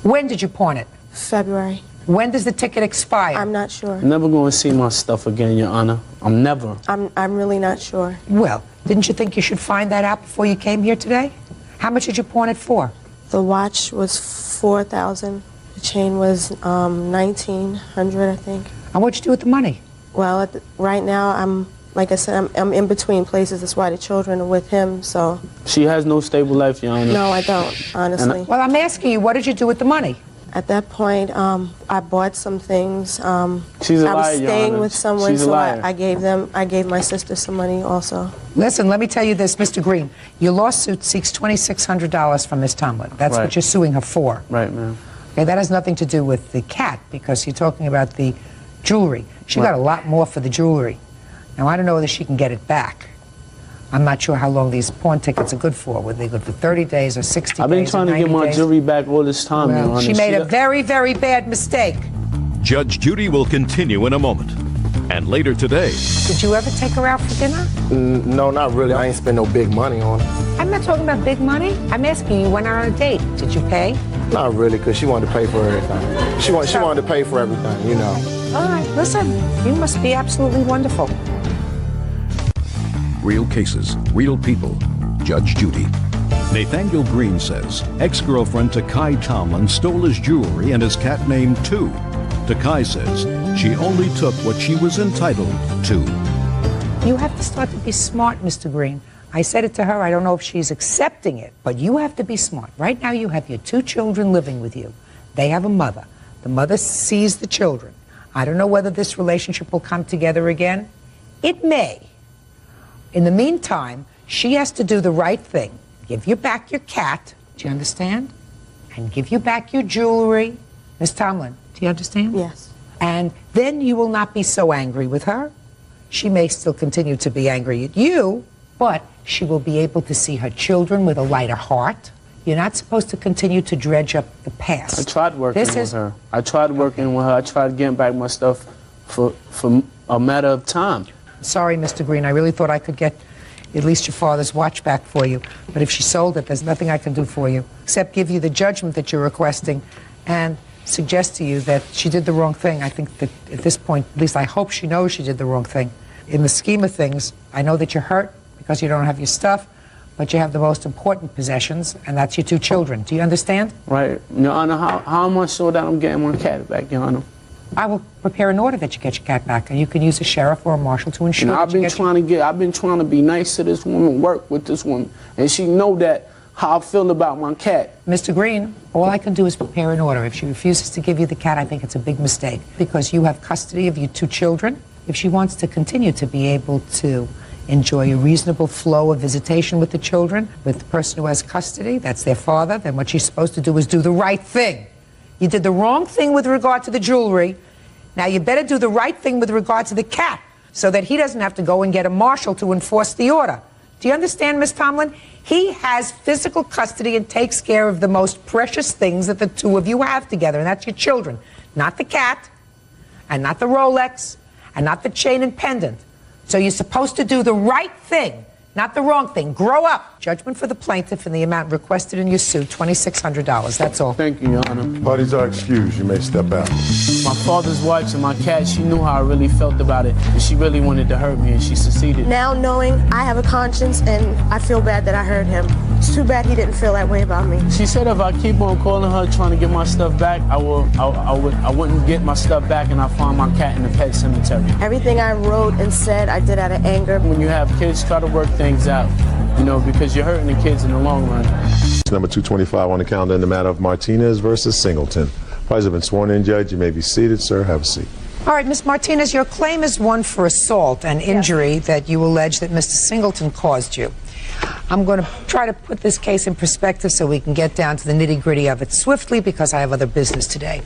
When did you pawn it? February. When does the ticket expire? I'm not sure. I'm never going to see my stuff again, Your Honor. I'm never. I'm really not sure. Well, didn't you think you should find that out before you came here today? How much did you pawn it for? The watch was $4,000. The chain was $1,900, I think. And what'd you do with the money? Well, right now, like I said, I'm in between places. That's why the children are with him, so... She has no stable life, Your Honor. No, I don't, honestly. Well, I'm asking you, what did you do with the money? At that point, I bought some things. She's a liar, I was Your staying Honor. with someone, She's a so liar. I gave my sister some money also. Listen, let me tell you this, Mr. Green. Your lawsuit seeks $2,600 from Ms. Tomlin. That's Right. what you're suing her for. Right, ma'am. Okay, that has nothing to do with the cat, because you're talking about the Jewelry. She got a lot more for the jewelry. Now, I don't know whether she can get it back. I'm not sure how long these pawn tickets are good for. Whether they're good for 30 days or 60 days. I've been trying to get my jewelry back all this time, Your Honor. She made a very, very bad mistake. Judge Judy will continue in a moment. And later today... Did you ever take her out for dinner? No, not really. I ain't spend no big money on her. I'm not talking about big money. I'm asking you, went out on a date. Did you pay? Not really, because she wanted to pay for everything. She wanted to pay for everything, you know. All right, listen, you must be absolutely wonderful. Real cases, real people. Judge Judy. Nathaniel Green says ex-girlfriend Takai Tomlin stole his jewelry and his cat named Two. Takai says she only took what she was entitled to. You have to start to be smart, Mr. Green. I said it to her. I don't know if she's accepting it, but you have to be smart. Right now you have your 2 children living with you. They have a mother. The mother sees the children. I don't know whether this relationship will come together again. It may. In the meantime, she has to do the right thing. Give you back your cat, do you understand? And give you back your jewelry. Miss Tomlin, do you understand? Yes. And then you will not be so angry with her. She may still continue to be angry at you, but she will be able to see her children with a lighter heart. You're not supposed to continue to dredge up the past. I tried working with her. I tried working with her. I tried getting back my stuff for a matter of time. Sorry, Mr. Green. I really thought I could get at least your father's watch back for you. But if she sold it, there's nothing I can do for you except give you the judgment that you're requesting and suggest to you that she did the wrong thing. I think that at this point, at least I hope she knows she did the wrong thing. In the scheme of things, I know that you're hurt because you don't have your stuff, but you have the most important possessions, and that's your 2 children. Do you understand? Right. Your Honor, how am I sure that I'm getting my cat back, Your Honor? I will prepare an order that you get your cat back, and you can use a sheriff or a marshal to ensure that I've been trying to be nice to this woman, work with this woman, and she know that how I feel about my cat. Mr. Green, all I can do is prepare an order. If she refuses to give you the cat, I think it's a big mistake because you have custody of your 2 children. If she wants to continue to be able to enjoy a reasonable flow of visitation with the children, with the person who has custody, that's their father, then what she's supposed to do is do the right thing. You did the wrong thing with regard to the jewelry. Now you better do the right thing with regard to the cat so that he doesn't have to go and get a marshal to enforce the order. Do you understand, Miss Tomlin? He has physical custody and takes care of the most precious things that the 2 of you have together, and that's your children. Not the cat, and not the Rolex, and not the chain and pendant. So you're supposed to do the right thing, not the wrong thing. Grow up. Judgment for the plaintiff in the amount requested in your suit, $2,600. That's all. Thank you, Your Honor. Parties are excused. You may step out. My father's watch and my cat, she knew how I really felt about it, and she really wanted to hurt me, and she succeeded. Now knowing I have a conscience and I feel bad that I hurt him. It's too bad he didn't feel that way about me. She said if I keep on calling her trying to get my stuff back, I wouldn't get my stuff back, and I find my cat in the pet cemetery. Everything I wrote and said, I did out of anger. When you have kids, try to work things out, you know, because you're hurting the kids in the long run. Number 225 on the calendar in the matter of Martinez versus Singleton. Parties have been sworn in, Judge. You may be seated, sir. Have a seat. All right, Ms. Martinez, your claim is one for assault and injury that you allege that Mr. Singleton caused you. I'm going to try to put this case in perspective so we can get down to the nitty-gritty of it swiftly because I have other business today.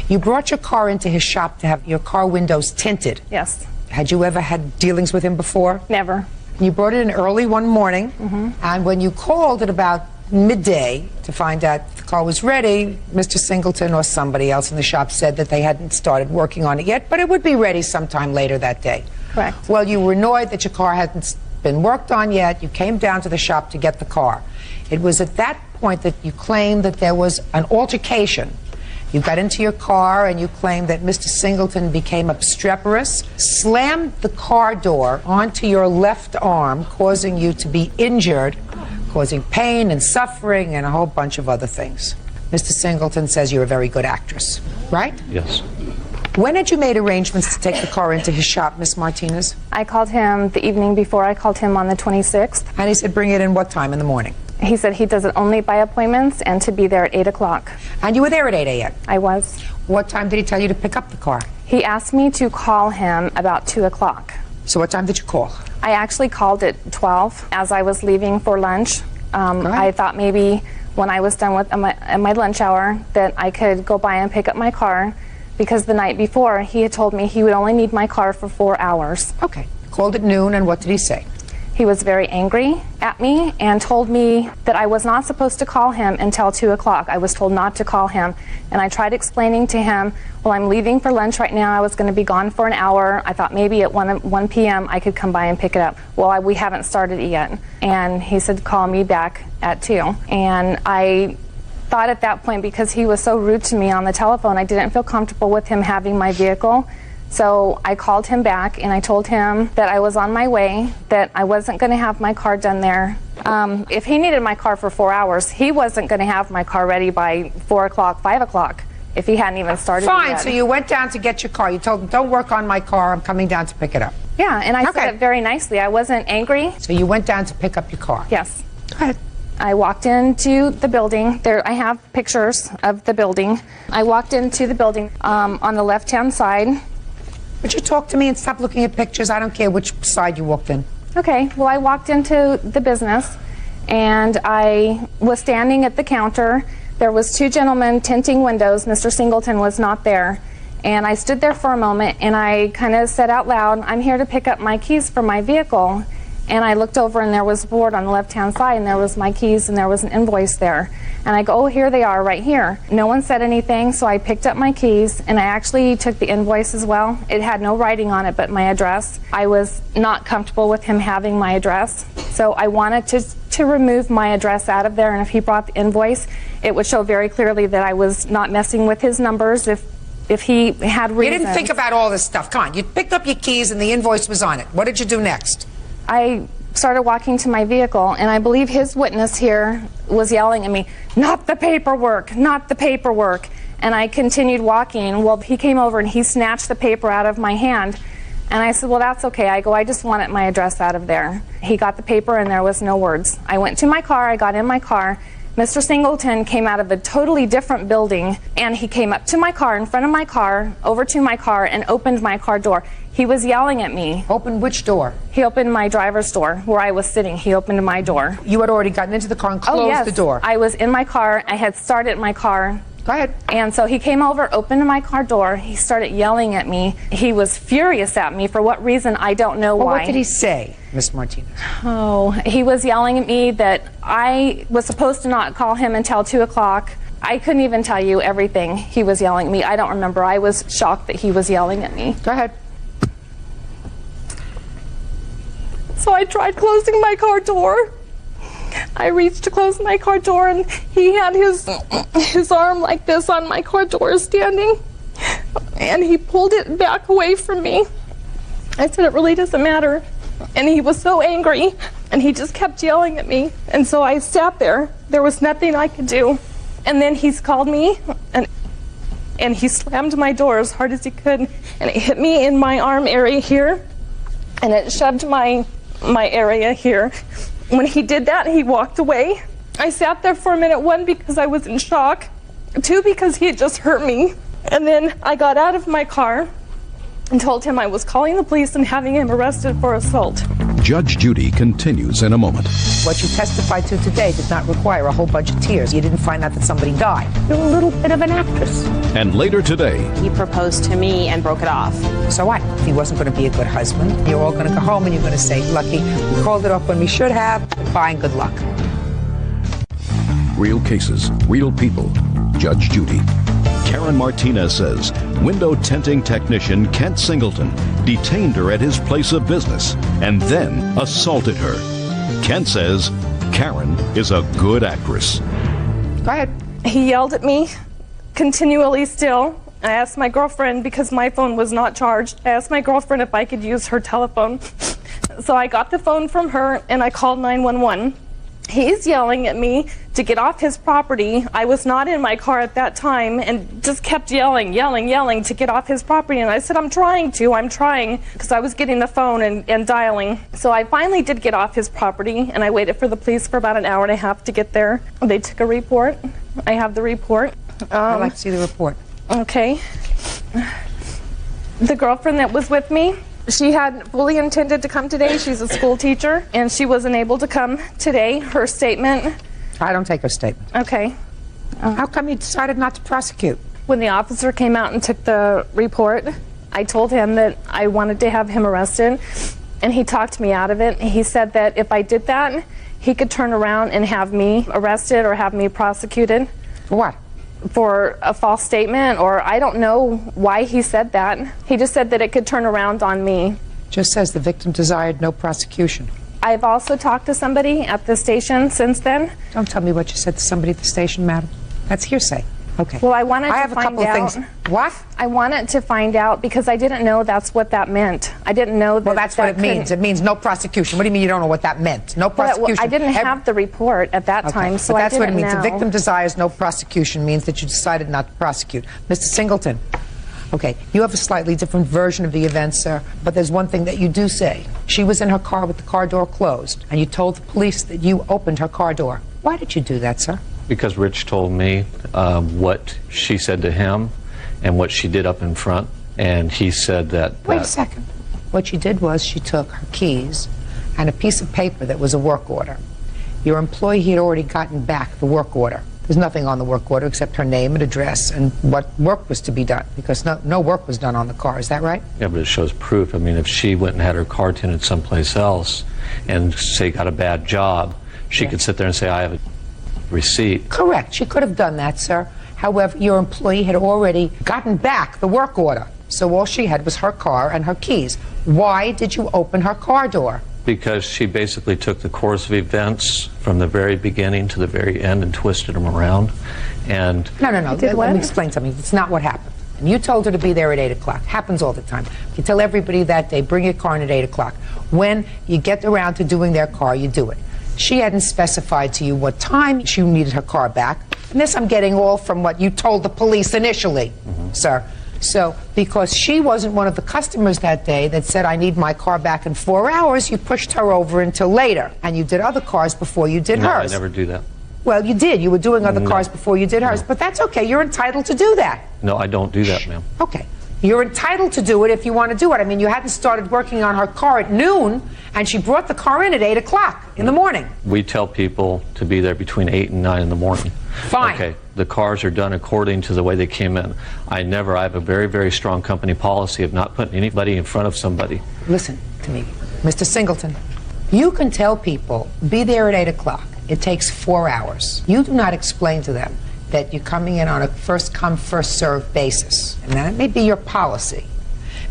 You brought your car into his shop to have your car windows tinted. Yes. Had you ever had dealings with him before? Never. You brought it in early one morning, and when you called at about midday to find out the car was ready, Mr. Singleton or somebody else in the shop said that they hadn't started working on it yet, but it would be ready sometime later that day. Correct. Well, you were annoyed that your car hadn't been worked on yet. You came down to the shop to get the car. It was at that point that you claimed that there was an altercation. You got into your car and you claimed that Mr. Singleton became obstreperous, slammed the car door onto your left arm, causing you to be injured, causing pain and suffering and a whole bunch of other things. Mr. Singleton says you're a very good actress, right? Yes. When had you made arrangements to take the car into his shop, Miss Martinez? I called him the evening before. I called him on the 26th. And he said bring it in what time in the morning? He said he does it only by appointments and to be there at 8 o'clock. And you were there at 8 a.m.? I was. What time did he tell you to pick up the car? He asked me to call him about 2 o'clock. So what time did you call? I actually called at 12 as I was leaving for lunch. I thought maybe when I was done with my lunch hour that I could go by and pick up my car because the night before he had told me he would only need my car for 4 hours. Okay. Called at noon, and what did he say? He was very angry at me and told me that I was not supposed to call him until 2 o'clock. I was told not to call him. And I tried explaining to him, well, I'm leaving for lunch right now. I was going to be gone for an hour. I thought maybe at 1 p.m. I could come by and pick it up. Well, we haven't started it yet. And he said, call me back at 2. And I thought at that point, because he was so rude to me on the telephone, I didn't feel comfortable with him having my vehicle. So I called him back and I told him that I was on my way, that I wasn't going to have my car done there. If he needed my car for 4 hours, he wasn't going to have my car ready by 4 o'clock, 5 o'clock, if he hadn't even started Fine, yet. so you went down to get your car. You told him, don't work on my car, I'm coming down to pick it up. Yeah, and I said it very nicely. I wasn't angry. So you went down to pick up your car? Yes. Go ahead. I walked into the building. There, I have pictures of the building. I walked into the building on the left-hand side. Would you talk to me and stop looking at pictures? I don't care which side you walked in. Okay, well, I walked into the business and I was standing at the counter. There was 2 gentlemen tinting windows. Mr. Singleton was not there. And I stood there for a moment and I kind of said out loud, I'm here to pick up my keys for my vehicle. And I looked over and there was a board on the left-hand side and there was my keys and there was an invoice there. And I go, oh, here they are right here. No one said anything, so I picked up my keys and I actually took the invoice as well. It had no writing on it but my address. I was not comfortable with him having my address, so I wanted to remove my address out of there, and if he brought the invoice, it would show very clearly that I was not messing with his numbers if he had reasons. You didn't think about all this stuff. Come on, you picked up your keys and the invoice was on it. What did you do next? I started walking to my vehicle, and I believe his witness here was yelling at me, not the paperwork, not the paperwork. And I continued walking. Well, he came over and he snatched the paper out of my hand. And I said, well, that's okay. I go, I just wanted my address out of there. He got the paper and there was no words. I went to my car, I got in my car. Mr. Singleton came out of a totally different building and he came up to my car, in front of my car, over to my car and opened my car door. He was yelling at me. Opened which door? He opened my driver's door where I was sitting. He opened my door. You had already gotten into the car and closed the door? I was in my car. I had started my car. Go ahead. And so he came over, opened my car door. He started yelling at me. He was furious at me. For what reason, I don't know why. What did he say, Miss Martinez? Oh, he was yelling at me that I was supposed to not call him until 2 o'clock. I couldn't even tell you everything he was yelling at me. I don't remember. I was shocked that he was yelling at me. Go ahead. So I tried closing my car door. I reached to close my car door and he had his arm like this on my car door standing, and he pulled it back away from me. I said, it really doesn't matter. And he was so angry and he just kept yelling at me. And so I sat there. There was nothing I could do. And then he's called me and he slammed my door as hard as he could, and it hit me in my arm area here and it shoved my area here. When he did that, he walked away. I sat there for a minute, 1, because I was in shock, 2, because he had just hurt me. And then I got out of my car and told him I was calling the police and having him arrested for assault. Judge Judy continues in a moment. What you testified to today did not require a whole bunch of tears. You didn't find out that somebody died. You're a little bit of an actress. And later today, he proposed to me and broke it off. So what? If he wasn't going to be a good husband, you're all going to go home and you're going to say, lucky, we called it off when we should have. Goodbye and good luck. real cases, real people. Judge Judy. Karen Martinez says window tinting technician Kent Singleton detained her at his place of business and then assaulted her. Kent says Karen is a good actress. Go ahead. He yelled at me continually still. I asked my girlfriend, because my phone was not charged, I asked my girlfriend if I could use her telephone. So I got the phone from her and I called 911. He's yelling at me to get off his property. I was not in my car at that time and just kept yelling to get off his property. And I said, I'm trying, because I was getting the phone and dialing. So I finally did get off his property and I waited for the police for about an hour and a half to get there. They took a report. I have the report. I'd like to see the report. Okay. The girlfriend that was with me, she had fully intended to come today. She's a school teacher, and she wasn't able to come today. Her statement... I don't take her statement. Okay. How come you decided not to prosecute? When the officer came out and took the report, I told him that I wanted to have him arrested, and he talked me out of it. He said that if I did that, he could turn around and have me arrested or have me prosecuted. For what? For a false statement, or I don't know why he said that. He just said that it could turn around on me. Just says the victim desired no prosecution. I've also talked to somebody at the station since then. Don't tell me what you said to somebody at the station, madam. That's hearsay. Okay. Well, I wanted to have find a couple out. of things. What? I wanted to find out because I didn't know that's what that meant. I didn't know that. Well, that's what it means. It means no prosecution. What do you mean you don't know what that meant? No prosecution. Well, I didn't have the report at that time, so but that's I what it didn't means. know. The victim desires no prosecution means that you decided not to prosecute. Mr. Singleton, okay, you have a slightly different version of the events, sir, but there's one thing that you do say. She was in her car with the car door closed, and you told the police that you opened her car door. Why did you do that, sir? Because Rich told me what she said to him and what she did up in front, and he said that... Wait a second. What she did was she took her keys and a piece of paper that was a work order. Your employee had already gotten back the work order. There's nothing on the work order except her name and address and what work was to be done, because no work was done on the car. Is that right? Yeah, but it shows proof. I mean, if she went and had her car tinted someplace else and, say, got a bad job, she could sit there and say, I have a receipt. Correct. She could have done that, sir. However, your employee had already gotten back the work order. So all she had was her car and her keys. Why did you open her car door? Because she basically took the course of events from the very beginning to the very end and twisted them around. And No. Let me explain something. It's not what happened. And you told her to be there at 8 o'clock. Happens all the time. You tell everybody that day, bring your car in at 8 o'clock. When you get around to doing their car, you do it. She hadn't specified to you what time she needed her car back. And this I'm getting all from what you told the police initially, sir. So, because she wasn't one of the customers that day that said, I need my car back in 4 hours, you pushed her over until later. And you did other cars before you did hers. I never do that. Well, you did. You were doing other cars before you did hers. But that's okay. You're entitled to do that. No, I don't do that, ma'am. Okay. You're entitled to do it if you want to do it. I mean, you hadn't started working on her car at noon, and she brought the car in at 8 o'clock in the morning. We tell people to be there between 8 and 9 in the morning. Fine. Okay, the cars are done according to the way they came in. I have a very, very strong company policy of not putting anybody in front of somebody. Listen to me, Mr. Singleton. You can tell people, be there at 8 o'clock. It takes 4 hours. You do not explain to them that you're coming in on a first-come, first-served basis. And that may be your policy.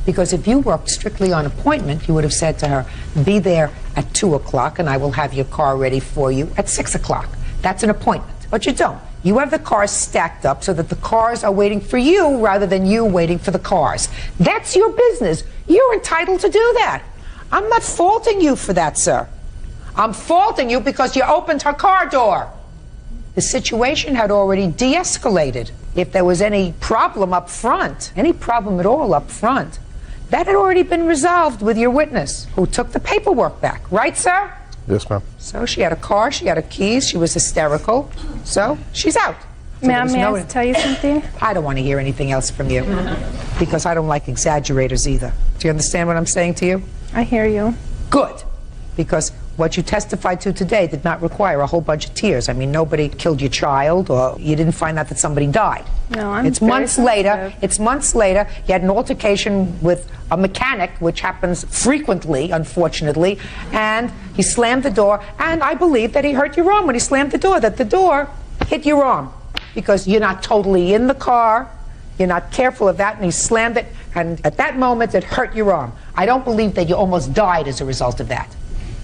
Because if you worked strictly on appointment, you would have said to her, be there at 2 o'clock and I will have your car ready for you at 6 o'clock. That's an appointment. But you don't. You have the cars stacked up so that the cars are waiting for you rather than you waiting for the cars. That's your business. You're entitled to do that. I'm not faulting you for that, sir. I'm faulting you because you opened her car door. The situation had already de-escalated. If there was any problem up front, any problem at all up front, that had already been resolved with your witness, who took the paperwork back. Right, sir? Yes, ma'am. So she had a car, she had her keys, she was hysterical, so she's out. So Ma'am, may I tell you something? I don't want to hear anything else from you, because I don't like exaggerators either. Do you understand what I'm saying to you? I hear you. Good, because what you testified to today did not require a whole bunch of tears. I mean, nobody killed your child, or you didn't find out that somebody died. No, I'm It's very months later. sensitive. It's months later. You had an altercation with a mechanic, which happens frequently, unfortunately, and he slammed the door, and I believe that he hurt your arm when he slammed the door, that the door hit your arm, because you're not totally in the car, you're not careful of that, and he slammed it, and at that moment it hurt your arm. I don't believe that you almost died as a result of that.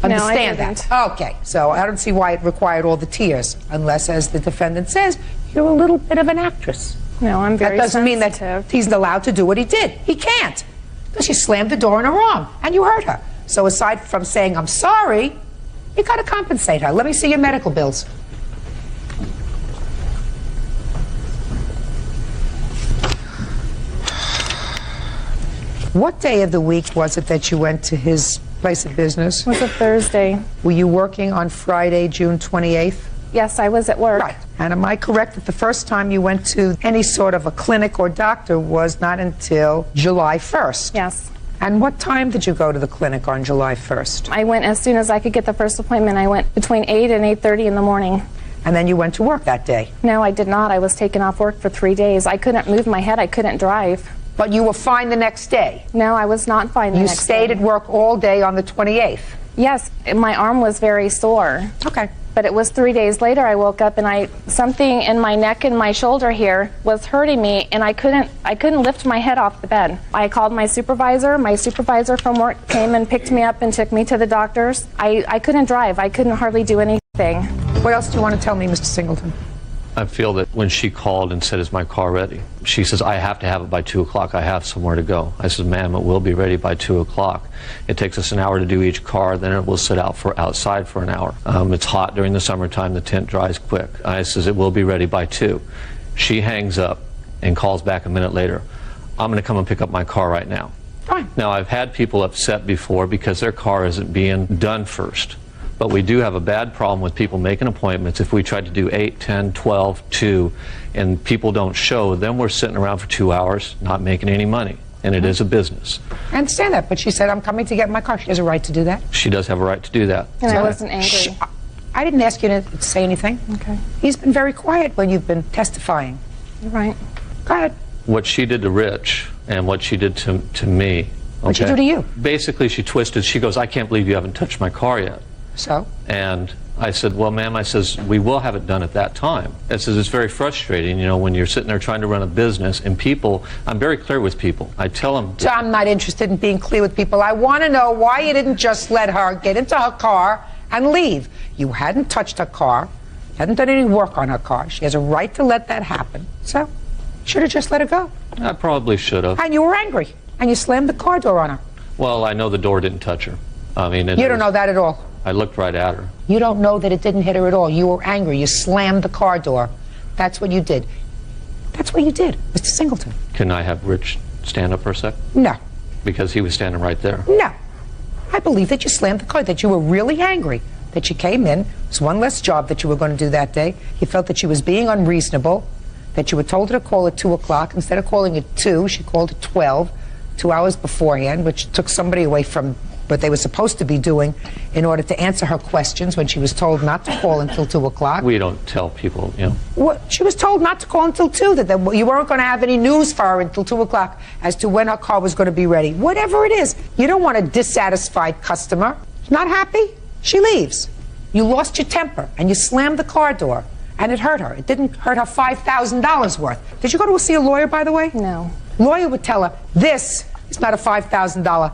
No, I Understand that? Okay, so I don't see why it required all the tears, unless, as the defendant says, you're a little bit of an actress. No, I'm very That doesn't mean that sensitive. he's allowed to do what he did. He can't, because you slammed the door in her arm, and you hurt her. So aside from saying, I'm sorry, you got to compensate her. Let me see your medical bills. What day of the week was it that you went to his place of business? It was a Thursday. Were you working on Friday, June 28th? Yes, I was at work. Right. And am I correct that the first time you went to any sort of a clinic or doctor was not until July 1st? Yes. And what time did you go to the clinic on July 1st? I went as soon as I could get the first appointment. I went between 8 and 8:30 in the morning. And then you went to work that day. No, I did not. I was taken off work for 3 days. I couldn't move my head. I couldn't drive. But you were fine the next day? No, I was not fine the You next stayed day. at work all day on the 28th? Yes, my arm was very sore. Okay. But it was 3 days later I woke up and something in my neck and my shoulder here was hurting me, and I couldn't lift my head off the bed. I called my supervisor. My supervisor from work came and picked me up and took me to the doctors. I couldn't drive. I couldn't hardly do anything. What else do you want to tell me, Mr. Singleton? I feel that when she called and said, is my car ready? She says, I have to have it by 2 o'clock. I have somewhere to go. I said, ma'am, it will be ready by 2 o'clock. It takes us an hour to do each car, then it will sit outside for an hour. It's hot during the summertime. The tent dries quick. I says, it will be ready by 2. She hangs up and calls back a minute later. I'm going to come and pick up my car right now. Fine. Now, I've had people upset before because their car isn't being done first. But we do have a bad problem with people making appointments. If we try to do 8, 10, 12, 2, and people don't show, then we're sitting around for 2 hours not making any money. And it is a business. I understand that, but she said, I'm coming to get my car. She has a right to do that. She does have a right to do that. And I wasn't angry. I didn't ask you to say anything. Okay. He's been very quiet when you've been testifying. You're right. Go ahead. What she did to Rich and what she did to me. What'd she do to you? Basically, she twisted. She goes, I can't believe you haven't touched my car yet. So? And I said, well, ma'am, I says, we will have it done at that time. I says, it's very frustrating, you know, when you're sitting there trying to run a business and people, I'm very clear with people. I tell them. So I'm not interested in being clear with people. I want to know why you didn't just let her get into her car and leave. You hadn't touched her car, hadn't done any work on her car. She has a right to let that happen. So, you should have just let her go. I probably should have. And you were angry, and you slammed the car door on her. Well, I know the door didn't touch her. I mean, you don't know that at all. I looked right at her. You don't know that it didn't hit her at all. You were angry. You slammed the car door. That's what you did. That's what you did, Mr. Singleton. Can I have Rich stand up for a sec? No. Because he was standing right there. No. I believe that you slammed the car, that you were really angry, that you came in. It was one less job that you were going to do that day. You felt that she was being unreasonable, that you were told her to call at 2 o'clock. Instead of calling at 2, she called at 12, 2 hours beforehand, which took somebody away from what they were supposed to be doing in order to answer her questions when she was told not to call until 2 o'clock. We don't tell people, you know. What? She was told not to call until 2, that you weren't going to have any news for her until 2 o'clock as to when her car was going to be ready. Whatever it is, you don't want a dissatisfied customer. Not happy? She leaves. You lost your temper and you slammed the car door and it hurt her. It didn't hurt her $5,000 worth. Did you go to see a lawyer, by the way? No. Lawyer would tell her, this is not a $5,000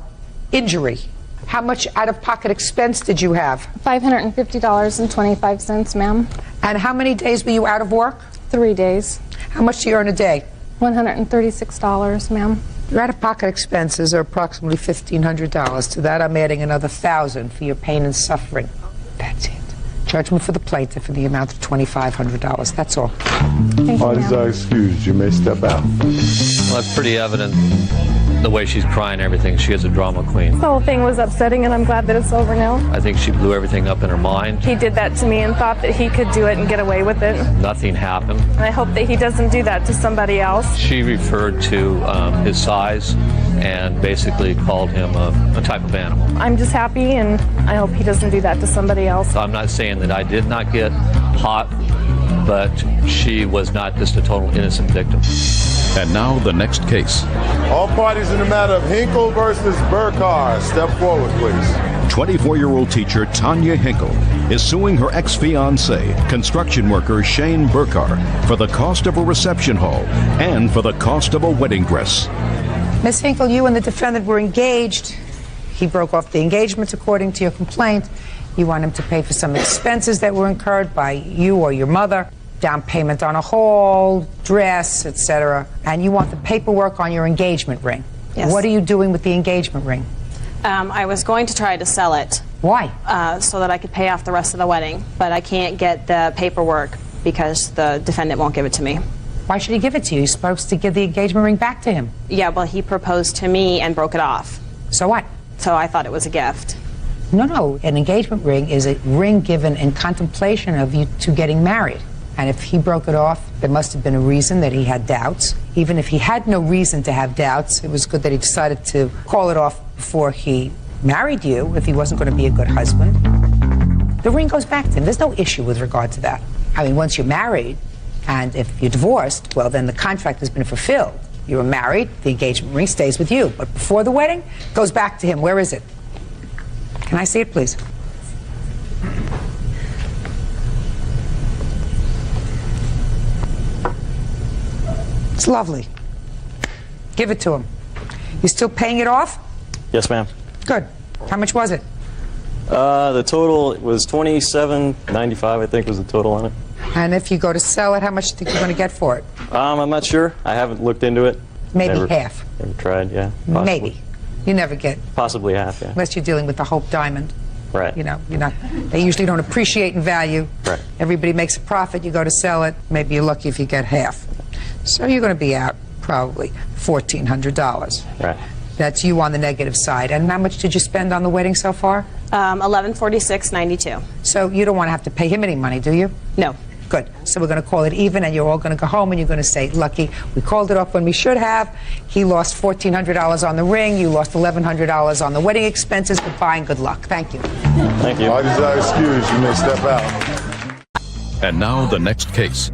injury. How much out-of-pocket expense did you have? $550.25, ma'am. And how many days were you out of work? 3 days. How much do you earn a day? $136, ma'am. Your out-of-pocket expenses are approximately $1,500. To that, I'm adding another $1,000 for your pain and suffering. That's it. Judgment for the plaintiff in the amount of $2,500. That's all. Parties are excused. You may step out. Well, that's pretty evident. The way she's crying and everything, she is a drama queen. The whole thing was upsetting, and I'm glad that it's over now. I think she blew everything up in her mind. He did that to me and thought that he could do it and get away with it. Nothing happened. And I hope that he doesn't do that to somebody else. She referred to his size and basically called him a type of animal. I'm just happy, and I hope he doesn't do that to somebody else. I'm not saying that I did not get hot, but she was not just a total innocent victim. And now the next case. All parties in the matter of Hinkle versus Burkhardt. Step forward, please. 24-year-old teacher Tanya Hinkle is suing her ex-fiancé, construction worker Shane Burkhardt, for the cost of a reception hall and for the cost of a wedding dress. Miss Hinkle, you and the defendant were engaged. He broke off the engagement according to your complaint. You want him to pay for some expenses that were incurred by you or your mother, down payment on a hall, dress, etc. And you want the paperwork on your engagement ring. Yes. What are you doing with the engagement ring? I was going to try to sell it. Why? So that I could pay off the rest of the wedding, but I can't get the paperwork because the defendant won't give it to me. Why should he give it to you? You're supposed to give the engagement ring back to him. Yeah, well, he proposed to me and broke it off. So what? So I thought it was a gift. No, an engagement ring is a ring given in contemplation of you two getting married. And if he broke it off, there must have been a reason that he had doubts. Even if he had no reason to have doubts, it was good that he decided to call it off before he married you, if he wasn't going to be a good husband. The ring goes back to him. There's no issue with regard to that. I mean, once you're married, and if you're divorced, well, then the contract has been fulfilled. You were married, the engagement ring stays with you. But before the wedding, it goes back to him. Where is it? Can I see it, please? It's lovely. Give it to him. You still paying it off? Yes, ma'am. Good. How much was it? The total was $27.95, I think, was the total on it. And if you go to sell it, how much do you think you're going to get for it? I'm not sure. I haven't looked into it. Maybe Never- half. Never tried, yeah. Possibly. Maybe. You never get, Possibly half, yeah. unless you're dealing with the Hope Diamond. Right. You know, you're not. They usually don't appreciate in value. Right. Everybody makes a profit. You go to sell it. Maybe you're lucky if you get half. So you're going to be out probably $1,400. Right. That's you on the negative side. And how much did you spend on the wedding so far? $1146.92. So you don't want to have to pay him any money, do you? No. Good. So we're going to call it even, and you're all going to go home, and you're going to say, lucky, we called it off when we should have. He lost $1,400 on the ring. You lost $1,100 on the wedding expenses. Goodbye and good luck. Thank you. Thank you. I desire excuse. You may step out. And now the next case.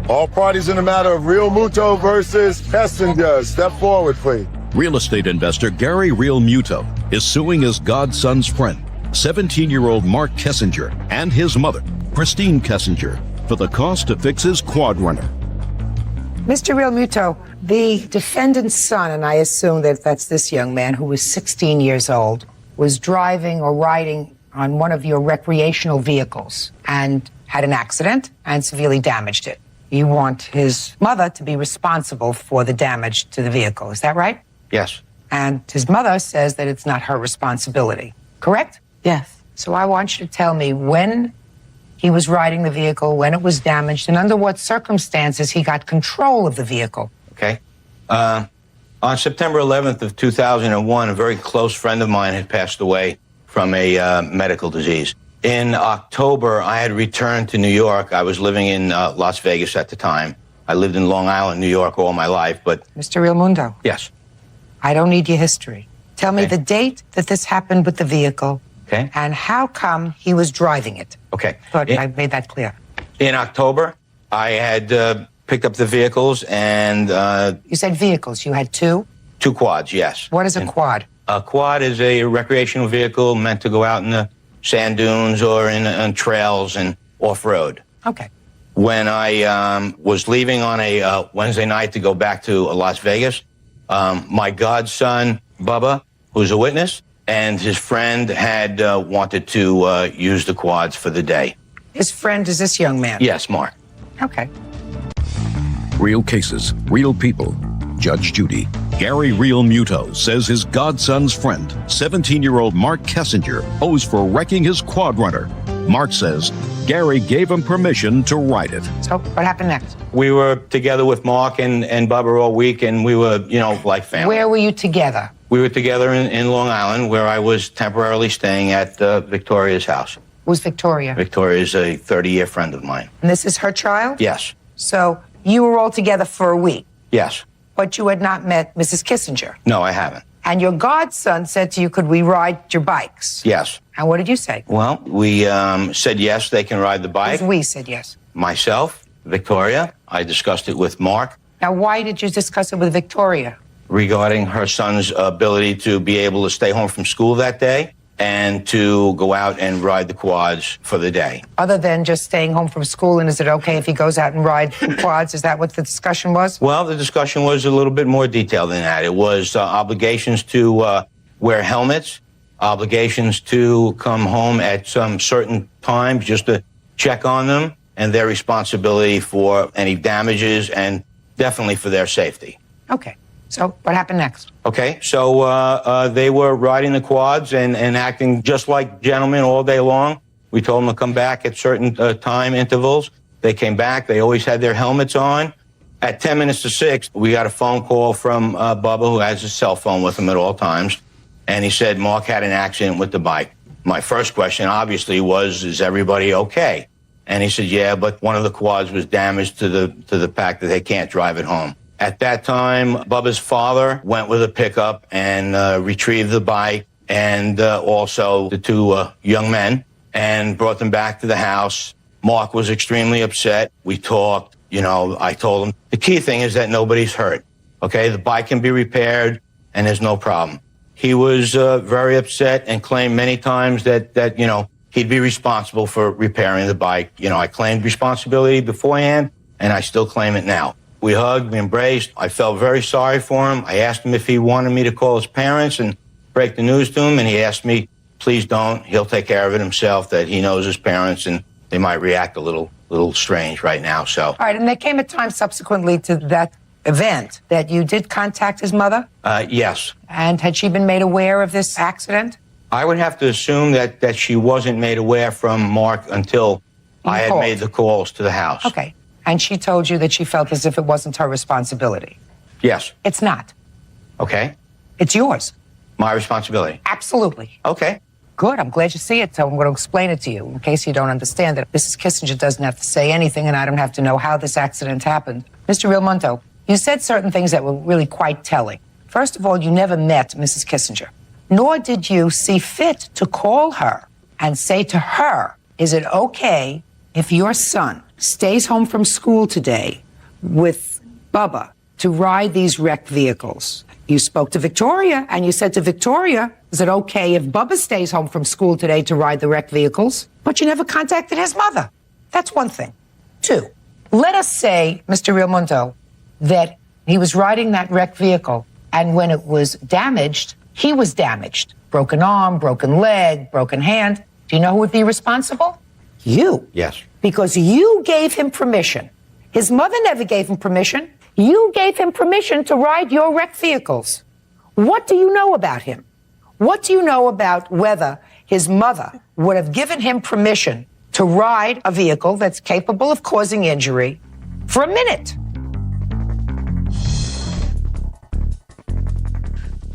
All parties in the matter of Real Muto versus Kessinger. Step forward, please. Real estate investor Gary Real Muto is suing his godson's friend, 17-year-old Mark Kessinger, and his mother, Christine Kessinger, for the cost to fix his quad runner. Mr. Real Muto, the defendant's son, and I assume that that's this young man who was 16 years old, was driving or riding on one of your recreational vehicles and had an accident and severely damaged it. You want his mother to be responsible for the damage to the vehicle. Is that right? Yes. And his mother says that it's not her responsibility. Correct? Yes. So I want you to tell me when he was riding the vehicle, when it was damaged, and under what circumstances he got control of the vehicle. Okay. On September 11th of 2001, a very close friend of mine had passed away from a medical disease. In October, I had returned to New York. I was living in Las Vegas at the time. I lived in Long Island, New York all my life, but... Mr. Real Mundo, Yes. I don't need your history. Tell me the date that this happened with the vehicle. Okay. And how come he was driving it. Okay. Good, I made that clear. In October, I had picked up the vehicles and... You said vehicles. You had two? Two quads, yes. What is a quad? A quad is a recreational vehicle meant to go out in the sand dunes or in trails and off-road. Okay. When I was leaving on a Wednesday night to go back to Las Vegas, my godson, Bubba, who's a witness, and his friend had wanted to use the quads for the day. His friend is this young man? Yes, Mark. Okay. Real cases, real people. Judge Judy. Gary Real Muto says his godson's friend, 17-year-old Mark Kessinger, owes for wrecking his quad runner. Mark says Gary gave him permission to ride it. So what happened next? We were together with Mark and Bubba all week, and we were, like family. Where were you together? We were together in Long Island, where I was temporarily staying at Victoria's house. Who's Victoria? Victoria is a 30-year friend of mine. And this is her child? Yes. So you were all together for a week, Yes. but you had not met Mrs. Kissinger. No, I haven't. And your godson said to you, could we ride your bikes? Yes. And what did you say? Well, we said yes, they can ride the bike. We said yes. Myself, Victoria, I discussed it with Mark Now, why did you discuss it with Victoria? regarding her son's ability to be able to stay home from school that day and to go out and ride the quads for the day. Other than just staying home from school, and is it okay if he goes out and rides quads? Is that what the discussion was? Well, the discussion was a little bit more detailed than that. It was obligations to wear helmets, obligations to come home at some certain times just to check on them, and their responsibility for any damages and definitely for their safety. Okay. So what happened next? Okay, so they were riding the quads and acting just like gentlemen all day long. We told them to come back at certain time intervals. They came back. They always had their helmets on. At 10 minutes to 6, we got a phone call from Bubba, who has his cell phone with him at all times, and he said Mark had an accident with the bike. My first question, obviously, was, is everybody okay? And he said, yeah, but one of the quads was damaged to the fact that they can't drive it home. At that time, Bubba's father went with a pickup and retrieved the bike and also the two young men and brought them back to the house. Mark was extremely upset. We talked, I told him the key thing is that nobody's hurt. Okay, the bike can be repaired and there's no problem. He was very upset and claimed many times that he'd be responsible for repairing the bike. I claimed responsibility beforehand and I still claim it now. We hugged, we embraced. I felt very sorry for him. I asked him if he wanted me to call his parents and break the news to him, and he asked me, please don't. He'll take care of it himself, that he knows his parents and they might react a little strange right now, so. All right, and there came a time subsequently to that event that you did contact his mother? Yes. And had she been made aware of this accident? I would have to assume that she wasn't made aware from Mark until I had made the calls to the house. Okay. And she told you that she felt as if it wasn't her responsibility? Yes. It's not. Okay. It's yours. My responsibility? Absolutely. Okay. Good. I'm glad you see it, so I'm going to explain it to you in case you don't understand it. Mrs. Kissinger doesn't have to say anything, and I don't have to know how this accident happened. Mr. Realmonto, you said certain things that were really quite telling. First of all, you never met Mrs. Kissinger, nor did you see fit to call her and say to her, is it okay if your son stays home from school today with Bubba to ride these wrecked vehicles? You spoke to Victoria, and you said to Victoria, is it okay if Bubba stays home from school today to ride the wrecked vehicles? But you never contacted his mother. That's one thing. Two, let us say, Mr. Realmonto, that he was riding that wrecked vehicle, and when it was damaged, he was damaged. Broken arm, broken leg, broken hand. Do you know who would be responsible? You. Yes. Because you gave him permission. His mother never gave him permission. You gave him permission to ride your wrecked vehicles. What do you know about him? What do you know about whether his mother would have given him permission to ride a vehicle that's capable of causing injury for a minute?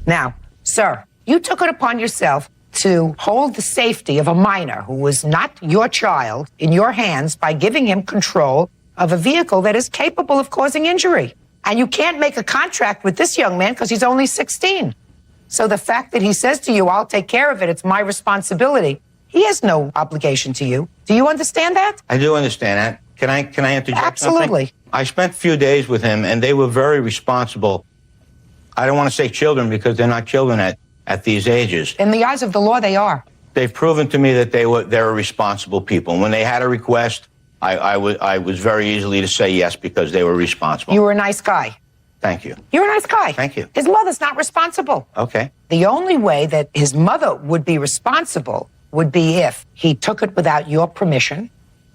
Now, sir, you took it upon yourself to hold the safety of a minor who was not your child in your hands by giving him control of a vehicle that is capable of causing injury. And you can't make a contract with this young man because he's only 16. So the fact that he says to you, I'll take care of it, it's my responsibility, he has no obligation to you. Do you understand that? I do understand that. Can I interject Absolutely. something? I spent a few days with him, and they were very responsible. I don't want to say children because they're not children at these ages. In the eyes of the law, they are. They've proven to me that they're responsible people. And when they had a request, I was very easily to say yes because they were responsible. You were a nice guy. Thank you. You're a nice guy. Thank you. His mother's not responsible. Okay. The only way that his mother would be responsible would be if he took it without your permission,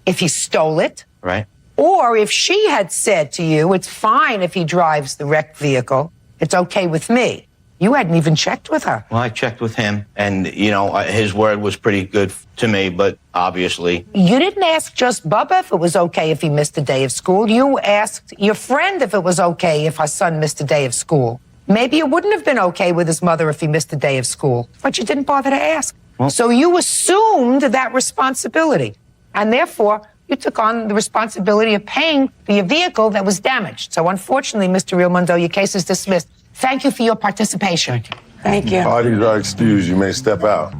if he stole it, Right. or if she had said to you, it's fine if he drives the wrecked vehicle, it's okay with me. You hadn't even checked with her. Well, I checked with him, and, his word was pretty good to me, but obviously. You didn't ask just Bubba if it was okay if he missed a day of school. You asked your friend if it was okay if her son missed a day of school. Maybe it wouldn't have been okay with his mother if he missed a day of school, but you didn't bother to ask. Well, so you assumed that responsibility, and therefore you took on the responsibility of paying for your vehicle that was damaged. So unfortunately, Mr. Realmundo, your case is dismissed. Thank you for your participation. Thank you. Parties are excused. You may step out.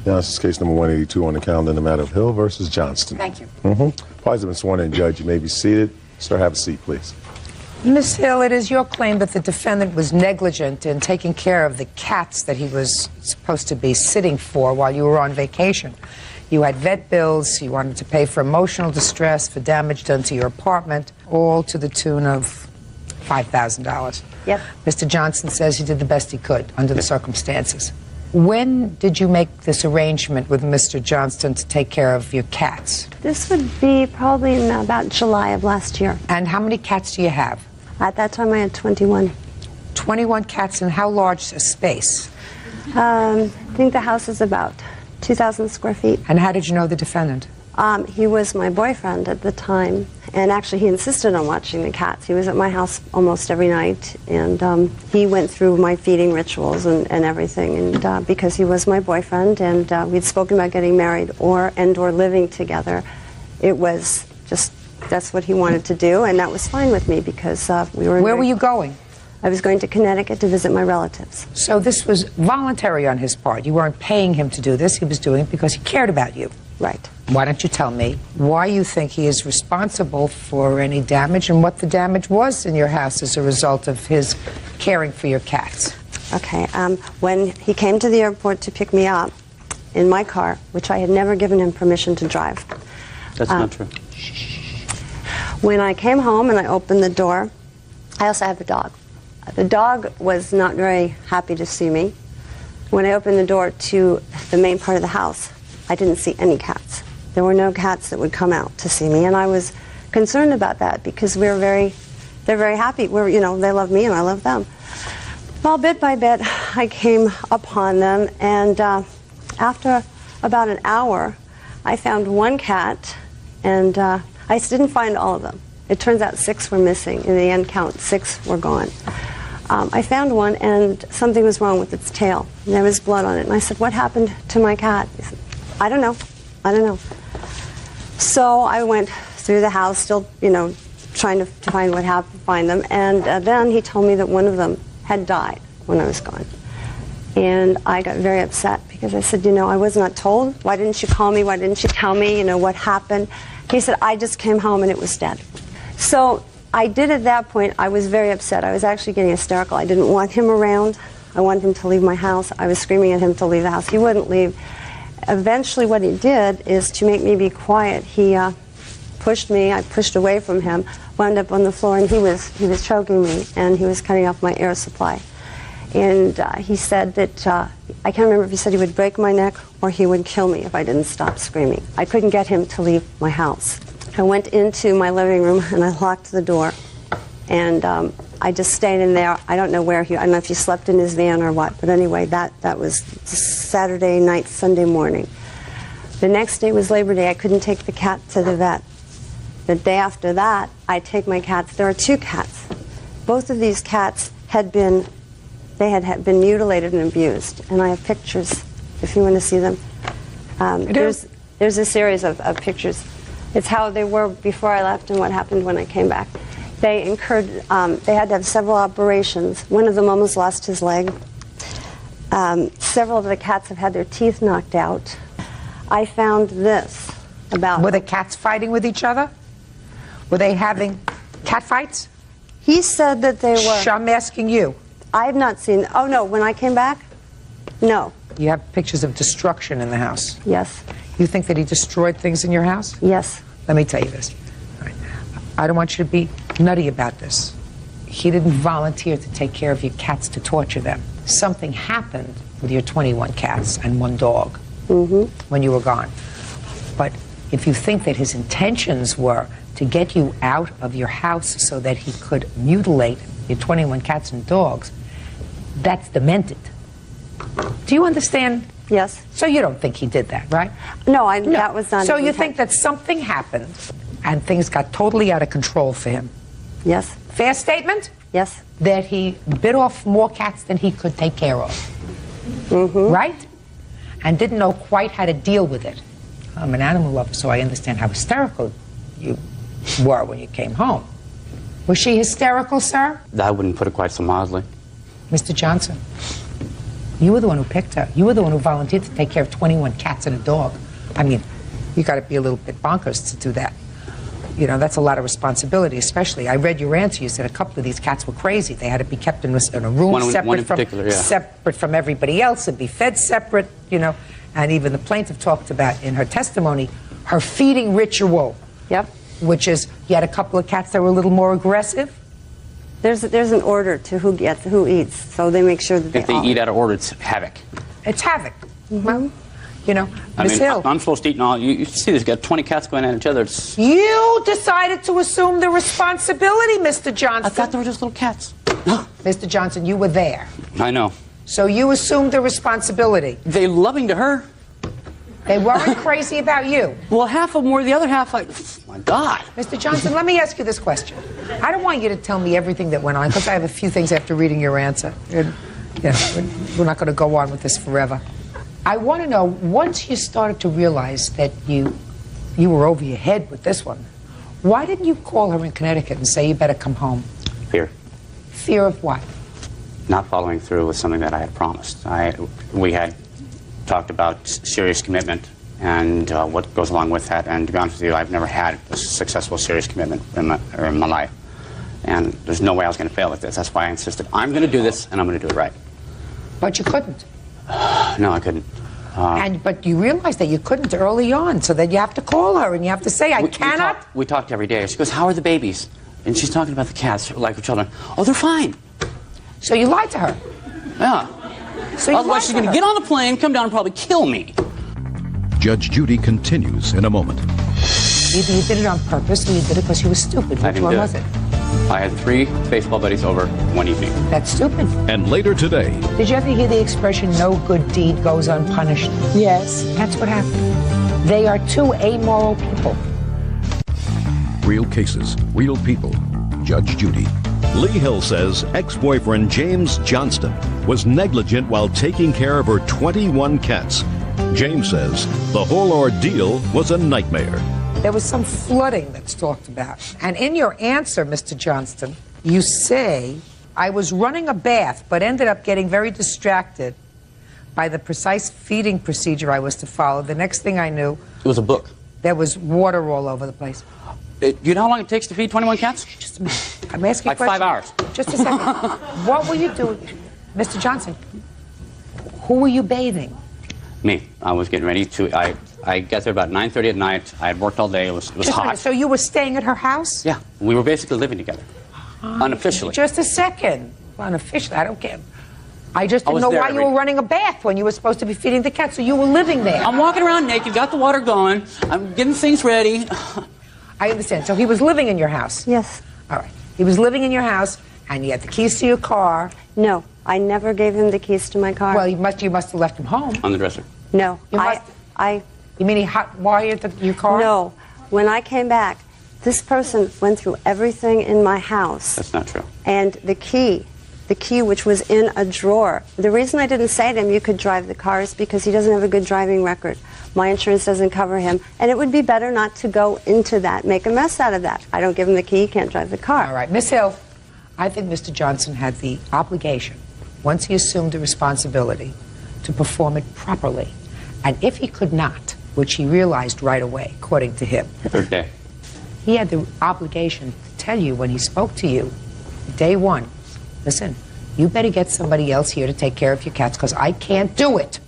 Now, this is case number 182 on the calendar in the matter of Hill versus Johnston. Thank you. Parties have been sworn in, Judge. You may be seated. Sir, have a seat, please. Ms. Hill, it is your claim that the defendant was negligent in taking care of the cats that he was supposed to be sitting for while you were on vacation. You had vet bills, you wanted to pay for emotional distress, for damage done to your apartment, all to the tune of $5,000. Yep. Mr. Johnson says he did the best he could under the circumstances. When did you make this arrangement with Mr. Johnston to take care of your cats? This would be probably in about July of last year. And how many cats do you have? At that time, I had 21. 21 cats, and how large a space? I think the house is about 2,000 square feet. And how did you know the defendant? He was my boyfriend at the time, and actually he insisted on watching the cats. He was at my house almost every night, and he went through my feeding rituals and everything, and because he was my boyfriend, and we'd spoken about getting married or living together, it was just, that's what he wanted to do, and that was fine with me because we were... Where were you going? I was going to Connecticut to visit my relatives. So this was voluntary on his part. You weren't paying him to do this. He was doing it because he cared about you. Right. Why don't you tell me why you think he is responsible for any damage and what the damage was in your house as a result of his caring for your cats? Okay. When he came to the airport to pick me up in my car, which I had never given him permission to drive. That's not true. When I came home and I opened the door, I also have a dog. The dog was not very happy to see me. When I opened the door to the main part of the house, I didn't see any cats. There were no cats that would come out to see me, and I was concerned about that because they're very happy. They love me and I love them. Well, bit by bit, I came upon them, and after about an hour, I found one cat, and I didn't find all of them. It turns out 6 were missing. In the end count, 6 were gone. I found one, and something was wrong with its tail. There was blood on it, and I said, "What happened to my cat?" He said, "I don't know. I don't know." So I went through the house, still, trying to find what happened, find them, and then he told me that one of them had died when I was gone. And I got very upset because I said, I was not told. Why didn't you call me? Why didn't you tell me, what happened? He said, "I just came home and it was dead." So I did at that point, I was very upset. I was actually getting hysterical. I didn't want him around. I wanted him to leave my house. I was screaming at him to leave the house. He wouldn't leave. Eventually what he did is to make me be quiet. He pushed me. I pushed away from him, wound up on the floor, and he was choking me, and he was cutting off my air supply. And he said that, I can't remember if he said he would break my neck or he would kill me if I didn't stop screaming. I couldn't get him to leave my house. I went into my living room and I locked the door, and I just stayed in there. I don't know I don't know if he slept in his van or what, but anyway, that was Saturday night, Sunday morning. The next day was Labor Day. I couldn't take the cat to the vet. The day after that, I take my cats. There are 2 cats. Both of these cats had been mutilated and abused, and I have pictures if you want to see them. There's a series of pictures. It's how they were before I left and what happened when I came back. They had to have several operations. One of them almost lost his leg. Several of the cats have had their teeth knocked out. I found this about... Were the cats fighting with each other? Were they having cat fights? He said that they were... Shh, I'm asking you. I have not seen... Oh, no, when I came back? No. You have pictures of destruction in the house? Yes. You think that he destroyed things in your house? Yes. Let me tell you this. I don't want you to be nutty about this. He didn't volunteer to take care of your cats to torture them. Something happened with your 21 cats and 1 dog when you were gone. But if you think that his intentions were to get you out of your house so that he could mutilate your 21 cats and dogs, that's demented. Do you understand? Yes. So you don't think he did that, right? No, that was not. So you think that something happened and things got totally out of control for him? Yes. Fair statement? Yes. That he bit off more cats than he could take care of. Right? And didn't know quite how to deal with it. I'm an animal lover, so I understand how hysterical you were when you came home. Was she hysterical, sir? I wouldn't put it quite so mildly. Mr. Johnson, you were the one who picked her. You were the one who volunteered to take care of 21 cats and a dog. I mean, you got to be a little bit bonkers to do that. That's a lot of responsibility, especially. I read your answer. You said a couple of these cats were crazy. They had to be kept in a room separate from everybody else and be fed separate, And even the plaintiff talked about in her testimony her feeding ritual. Yep. Which is, you had a couple of cats that were a little more aggressive. There's an order to who eats, so they make sure that if they eat out of order, it's havoc. It's havoc. Well, Ms. Hill. I'm supposed to eat and all. You see, there's got 20 cats going at each other. You decided to assume the responsibility, Mr. Johnson. I thought they were just little cats. Mr. Johnson, you were there. I know. So you assumed the responsibility. They're loving to her. They weren't crazy about you. Well, half of them were. The other half, oh my God. Mr. Johnson, let me ask you this question. I don't want you to tell me everything that went on, because I have a few things after reading your answer. And, we're not going to go on with this forever. I want to know, once you started to realize that you were over your head with this one, why didn't you call her in Connecticut and say you better come home? Fear. Fear of what? not following through with something that I had promised. We had talked about serious commitment and what goes along with that. And to be honest with you, I've never had a successful serious commitment in my life. And there's no way I was going to fail at this. That's why I insisted, I'm going to do this, and I'm going to do it right. But you couldn't. No, I couldn't. But you realized that you couldn't early on, so that you have to call her and you have to say, I cannot. We talked every day. She goes, how are the babies? And she's talking about the cats, like her children. Oh, they're fine. So you lied to her. Yeah. So you Otherwise, she's going to get on the plane, come down, and probably kill me. Judge Judy continues in a moment. Either you did it on purpose or you did it because you were stupid. Which one was it? I had 3 baseball buddies over one evening. That's stupid. And later today, Did you ever hear the expression, no good deed goes unpunished? Yes. That's what happened. They are 2 amoral people. real cases, real people. Judge Judy. Lee Hill says ex-boyfriend James Johnston was negligent while taking care of her 21 cats. James says the whole ordeal was a nightmare. There was some flooding that's talked about. And in your answer, Mr. Johnston, you say, I was running a bath, but ended up getting very distracted by the precise feeding procedure I was to follow. The next thing I knew... It was a book. There was water all over the place. You know how long it takes to feed 21 cats? Just a minute. I'm asking like a question. 5 hours. Just a second. What were you doing? Mr. Johnson, who were you bathing? Me. I was getting ready to... I got there about 9:30 at night. I had worked all day. It was hot. So you were staying at her house? Yeah. We were basically living together. Unofficially. Just a second. Unofficially, I don't care. I just didn't was know there why you every- were running a bath when you were supposed to be feeding the cats, so you were living there. I'm walking around naked, got the water going. I'm getting things ready. I understand. So he was living in your house? Yes. All right. He was living in your house, and you had the keys to your car. No, I never gave him the keys to my car. Well, you must have left him home. On the dresser. No, You mean he hot-wired your car? No. When I came back, this person went through everything in my house. That's not true. And the key which was in a drawer. The reason I didn't say to him you could drive the car is because he doesn't have a good driving record. My insurance doesn't cover him. And it would be better not to go into that, make a mess out of that. I don't give him the key, he can't drive the car. All right. Miss Hill, I think Mr. Johnson had the obligation, once he assumed the responsibility, to perform it properly. And if he could not, which he realized right away, according to him, Third day. he had the obligation to tell you when he spoke to you, day one, listen, you better get somebody else here to take care of your cats because I can't do it.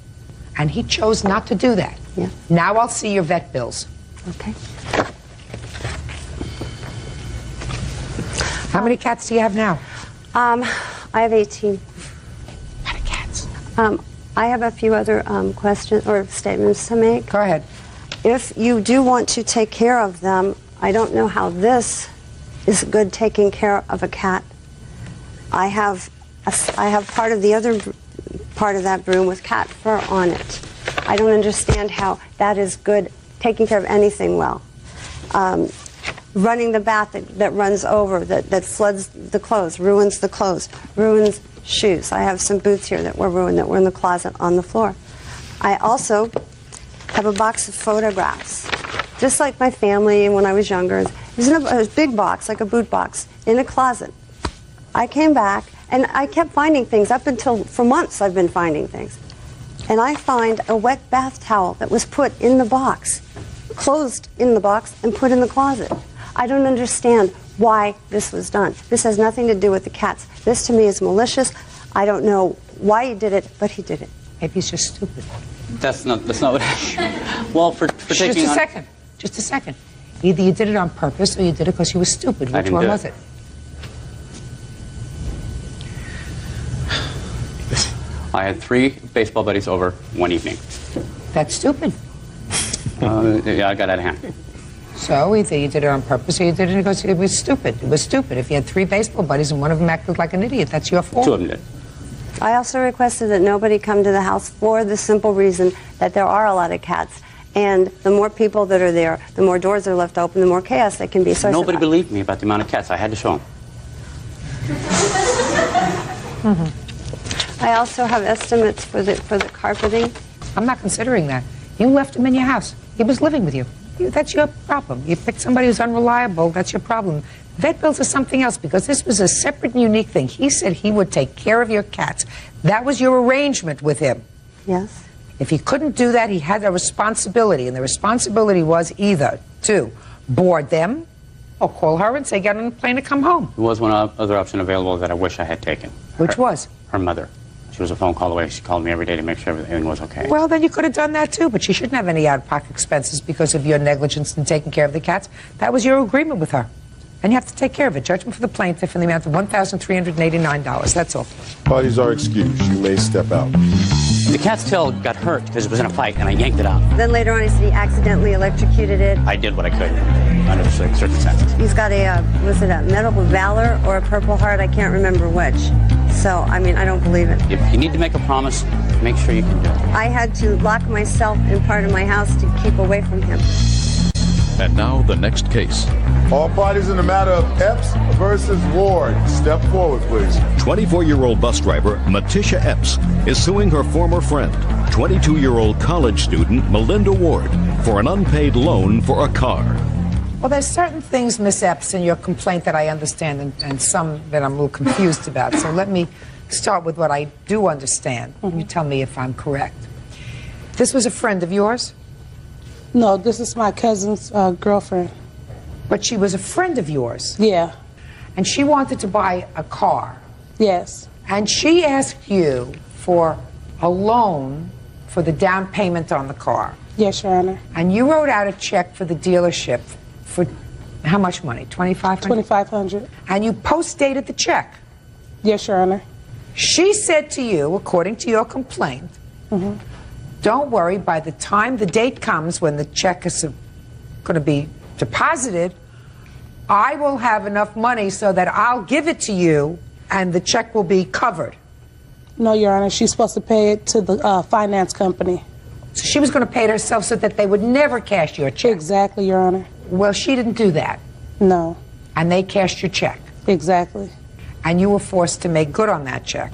And he chose not to do that. Yeah. Now I'll see your vet bills. Okay. How many cats do you have now? I have 18. What are cats? I have a few other questions or statements to make. Go ahead. If you do want to take care of them, I don't know how this is good taking care of a cat. I have part of the other part of that broom with cat fur on it. I don't understand how that is good taking care of anything well. Running the bath that runs over, that floods the clothes, ruins the clothes, ruins shoes. I have some boots here that were ruined that were in the closet on the floor. I also have a box of photographs, just like my family when I was younger. It was in a big box, like a boot box, in a closet. I came back, and I kept finding things up until, for months I've been finding things. And I find a wet bath towel that was put in the box, closed in the box, and put in the closet. I don't understand why this was done. This has nothing to do with the cats. This to me is malicious. I don't know why he did it, but he did it. Maybe he's just stupid. That's not what... Well, for taking Just a second. Just a second. Either you did it on purpose or you did it because you were stupid. I Which didn't one do was it. it? I had 3 baseball buddies over one evening. That's stupid. Yeah, I got out of hand. So either you did it on purpose or you did it because it was stupid. It was stupid. If you had 3 baseball buddies and one of them acted like an idiot, that's your fault. 2 of them did. I also requested that nobody come to the house for the simple reason that there are a lot of cats. And the more people that are there, the more doors are left open, the more chaos there can be. So Nobody believed me about the amount of cats. I had to show them. I also have estimates for the carpeting. I'm not considering that. You left him in your house. He was living with you. That's your problem. You pick somebody who's unreliable, that's your problem. Vet bills are something else because this was a separate and unique thing. He said he would take care of your cats. That was your arrangement with him. Yes. If he couldn't do that, he had a responsibility, and the responsibility was either to board them or call her and say, get on a plane to come home. There was one other option available that I wish I had taken. Which was? Her mother. She was a phone call away. She called me every day to make sure everything was okay. Well, then you could have done that too, but she shouldn't have any out-of-pocket expenses because of your negligence in taking care of the cats. That was your agreement with her. And you have to take care of it. Judgment for the plaintiff in the amount of $1,389. That's all. Parties are excused. You may step out. The cat's tail got hurt because it was in a fight, and I yanked it out. Then later on, he said he accidentally electrocuted it. I did what I could under the circumstances. He's got was it a medical valor or a Purple Heart? I can't remember which. So, I mean, I don't believe it. If you need to make a promise, make sure you can do it. I had to lock myself in part of my house to keep away from him. And now the next case. All parties in the matter of Epps versus Ward. Step forward, please. 24-year-old bus driver Matisha Epps is suing her former friend, 22-year-old college student Melinda Ward, for an unpaid loan for a car. Well, there's certain things, Miss Epps, in your complaint that I understand and some that I'm a little confused about. So let me start with what I do understand. You tell me if I'm correct. This was a friend of yours? No, this is my cousin's girlfriend. But she was a friend of yours? Yeah. And she wanted to buy a car? Yes. And she asked you for a loan for the down payment on the car? Yes, Your Honor. And you wrote out a check for the dealership for how much money? $2,500? $2,500. And you post-dated the check? Yes, Your Honor. She said to you, according to your complaint, don't worry, by the time the date comes when the check is going to be deposited, I will have enough money so that I'll give it to you and the check will be covered. No, Your Honor. She's supposed to pay it to the finance company. So she was going to pay it herself so that they would never cash your check? Exactly, Your Honor. Well, she didn't do that. No. And they cashed your check? Exactly. And you were forced to make good on that check?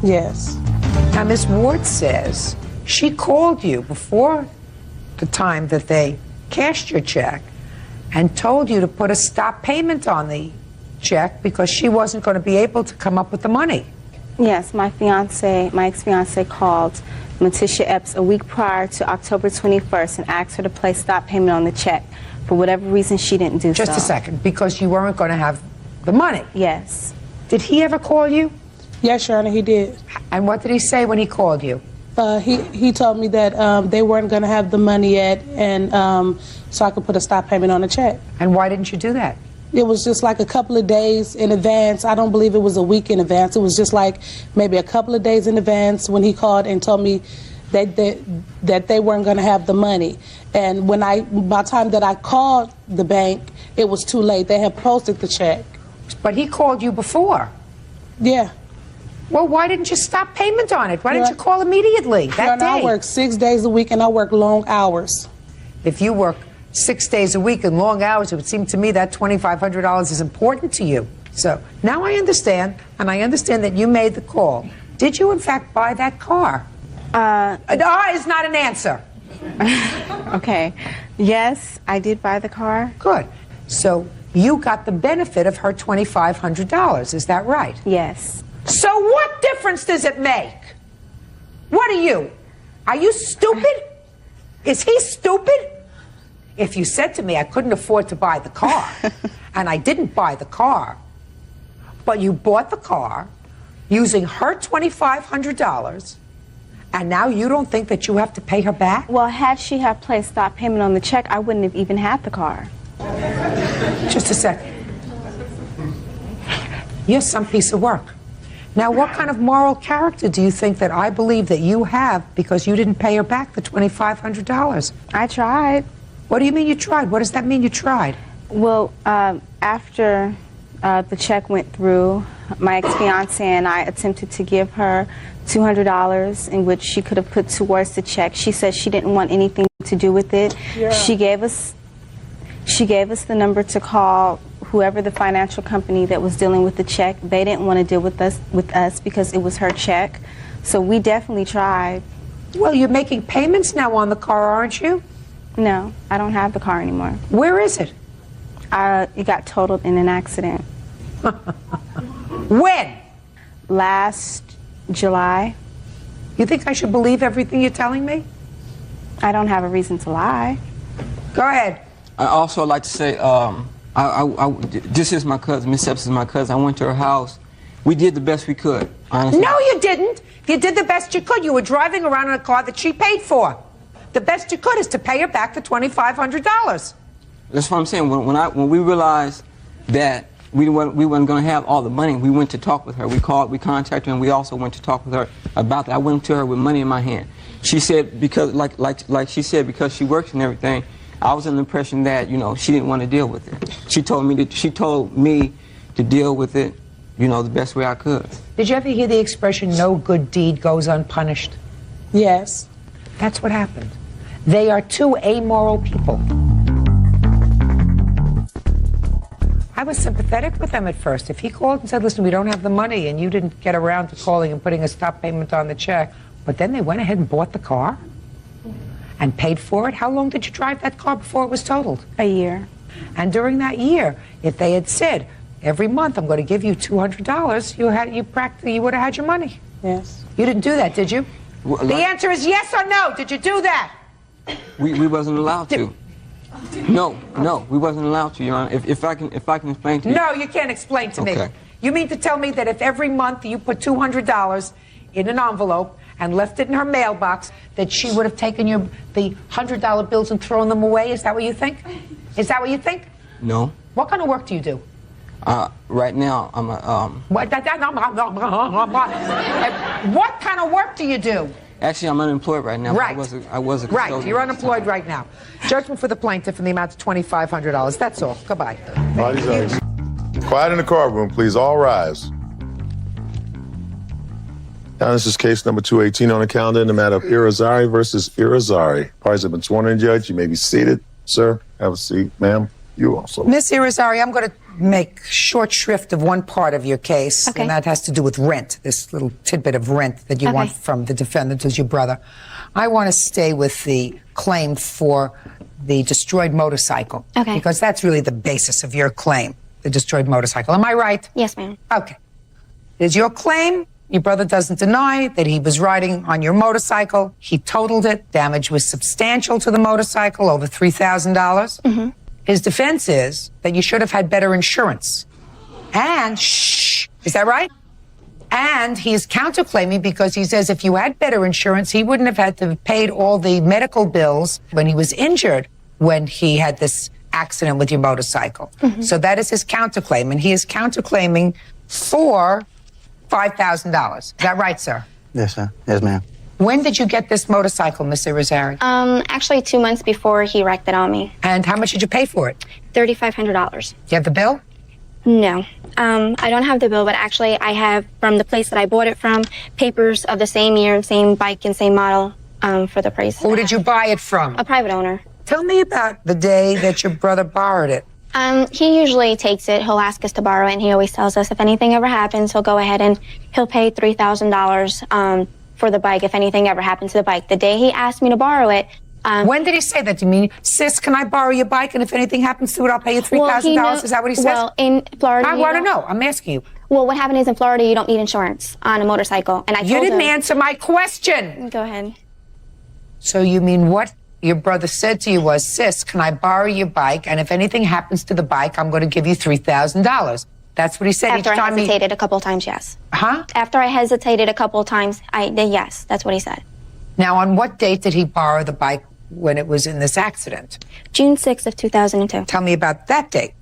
Yes. Now, Ms. Ward says she called you before the time that they cashed your check and told you to put a stop payment on the check because she wasn't going to be able to come up with the money. Yes, my ex-fiance called Matisha Epps a week prior to October 21st and asked her to place stop payment on the check. For whatever reason, she didn't do so. Just a second, because you weren't going to have the money? Yes. Did he ever call you? Yes, Your Honor, he did. And what did he say when he called you? He told me that they weren't going to have the money yet, and so I could put a stop payment on the check. And why didn't you do that? It was just like a couple of days in advance. I don't believe it was a week in advance. It was just like maybe a couple of days in advance when he called and told me that they weren't going to have the money. And by the time that I called the bank, it was too late. They had posted the check. But he called you before? Yeah. Well, why didn't you stop payment on it? Why didn't you call immediately that day? I work 6 days a week and I work long hours. If you work 6 days a week and long hours, it would seem to me that $2,500 is important to you. So now I understand, and I understand that you made the call. Did you, in fact, buy that car? Is not an answer. Okay. Yes, I did buy the car. Good. So you got the benefit of her $2,500. Is that right? Yes. So what difference does it make? What are you? Are you stupid? Is he stupid? If you said to me I couldn't afford to buy the car, and I didn't buy the car, but you bought the car using her $2,500, and now you don't think that you have to pay her back? Well, had she have placed stop payment on the check, I wouldn't have even had the car. Just a second. You're some piece of work. Now, what kind of moral character do you think that I believe that you have because you didn't pay her back the $2,500? I tried. What do you mean you tried? What does that mean you tried? Well, after the check went through, my ex-fiance and I attempted to give her $200 in which she could have put towards the check. She said she didn't want anything to do with it. Yeah. She gave us the number to call whoever the financial company that was dealing with the check. They didn't want to deal with us because it was her check. So we definitely tried. Well, you're making payments now on the car, aren't you? No, I don't have the car anymore. Where is it? It got totaled in an accident. When? Last July. You think I should believe everything you're telling me? I don't have a reason to lie. Go ahead. I also like to say, this is my cousin. Miss Epps is my cousin. I went to her house. We did the best we could, honestly. No, you didn't. You did the best you could. You were driving around in a car that she paid for. The best you could is to pay her back the $2,500. That's what I'm saying. When we realized that we weren't going to have all the money, we went to talk with her. We contacted her, and we also went to talk with her about that. I went to her with money in my hand. She said, because like she said, because she works and everything, I was under the impression that, she didn't want to deal with it. She told me to deal with it, the best way I could. Did you ever hear the expression, no good deed goes unpunished? Yes. That's what happened. They are two amoral people. I was sympathetic with them at first. If he called and said, listen, we don't have the money, and you didn't get around to calling and putting a stop payment on the check, but then they went ahead and bought the car and paid for it. How long did you drive that car before it was totaled? A year. And during that year, if they had said, every month I'm going to give you $200, you would have had your money. Yes. You didn't do that, did you? Well, the answer is yes or no. Did you do that? We wasn't allowed to. No, we wasn't allowed to, Your Honor. If I can explain to you. No, you can't explain to me. Okay. You mean to tell me that if every month you put $200 in an envelope and left it in her mailbox, that she would have taken the $100 bills and thrown them away? Is that what you think? Is that what you think? No. What kind of work do you do? Right now, I'm a, What kind of work do you do? Actually, I'm unemployed right now. Right. I was a Right, custodian you're at the unemployed time. right now. Judgment for the plaintiff in the amount of $2,500. That's all. Goodbye. Bodies are quiet in the courtroom, please. All rise. Now, this is case number 218 on the calendar in the matter of Irizarry versus Irizarry. Parties have been sworn in, Judge. You may be seated. Sir, have a seat. Ma'am, you also. Miss Irizarry, I'm going to make short shrift of one part of your case, Okay. and that has to do with rent, this little tidbit of rent that you want from the defendant as your brother. I want to stay with the claim for the destroyed motorcycle. Okay. Because that's really the basis of your claim, the destroyed motorcycle. Am I right? Yes, ma'am. Okay. Is your claim, your brother doesn't deny that he was riding on your motorcycle. He totaled it. Damage was substantial to the motorcycle, over $3,000. Mm-hmm. His defense is that you should have had better insurance. And, is that right? And he's counterclaiming because he says if you had better insurance, he wouldn't have had to have paid all the medical bills when he was injured when he had this accident with your motorcycle. Mm-hmm. So that is his counterclaim, and he is counterclaiming for $5,000. Is that right, sir? Yes, sir. Yes, ma'am. When did you get this motorcycle, Miss Irizarry? Actually 2 months before he wrecked it on me. And how much did you pay for it? $3,500. Do you have the bill? No. I don't have the bill, but actually I have, from the place that I bought it from, papers of the same year, same bike, and same model for the price. Who did you buy it from? A private owner. Tell me about the day that your brother borrowed it. He usually takes it. He'll ask us to borrow it, and he always tells us if anything ever happens, he'll go ahead and he'll pay $3,000 for the bike if anything ever happens to the bike. The day he asked me to borrow it. When did he say that? Do you mean, sis, can I borrow your bike, and if anything happens to it, I'll pay you $3,000? Is that what he says? Well, in Florida, I want to know. I'm asking you. Well, what happened is in Florida, you don't need insurance on a motorcycle, and I told You didn't him, answer my question. Go ahead. So you mean what your brother said to you was, sis, can I borrow your bike, and if anything happens to the bike, I'm going to give you $3,000. That's what he said After each I time hesitated a couple times, yes. Huh? After I hesitated a couple times, yes, that's what he said. Now, on what date did he borrow the bike when it was in this accident? June 6th of 2002. Tell me about that date.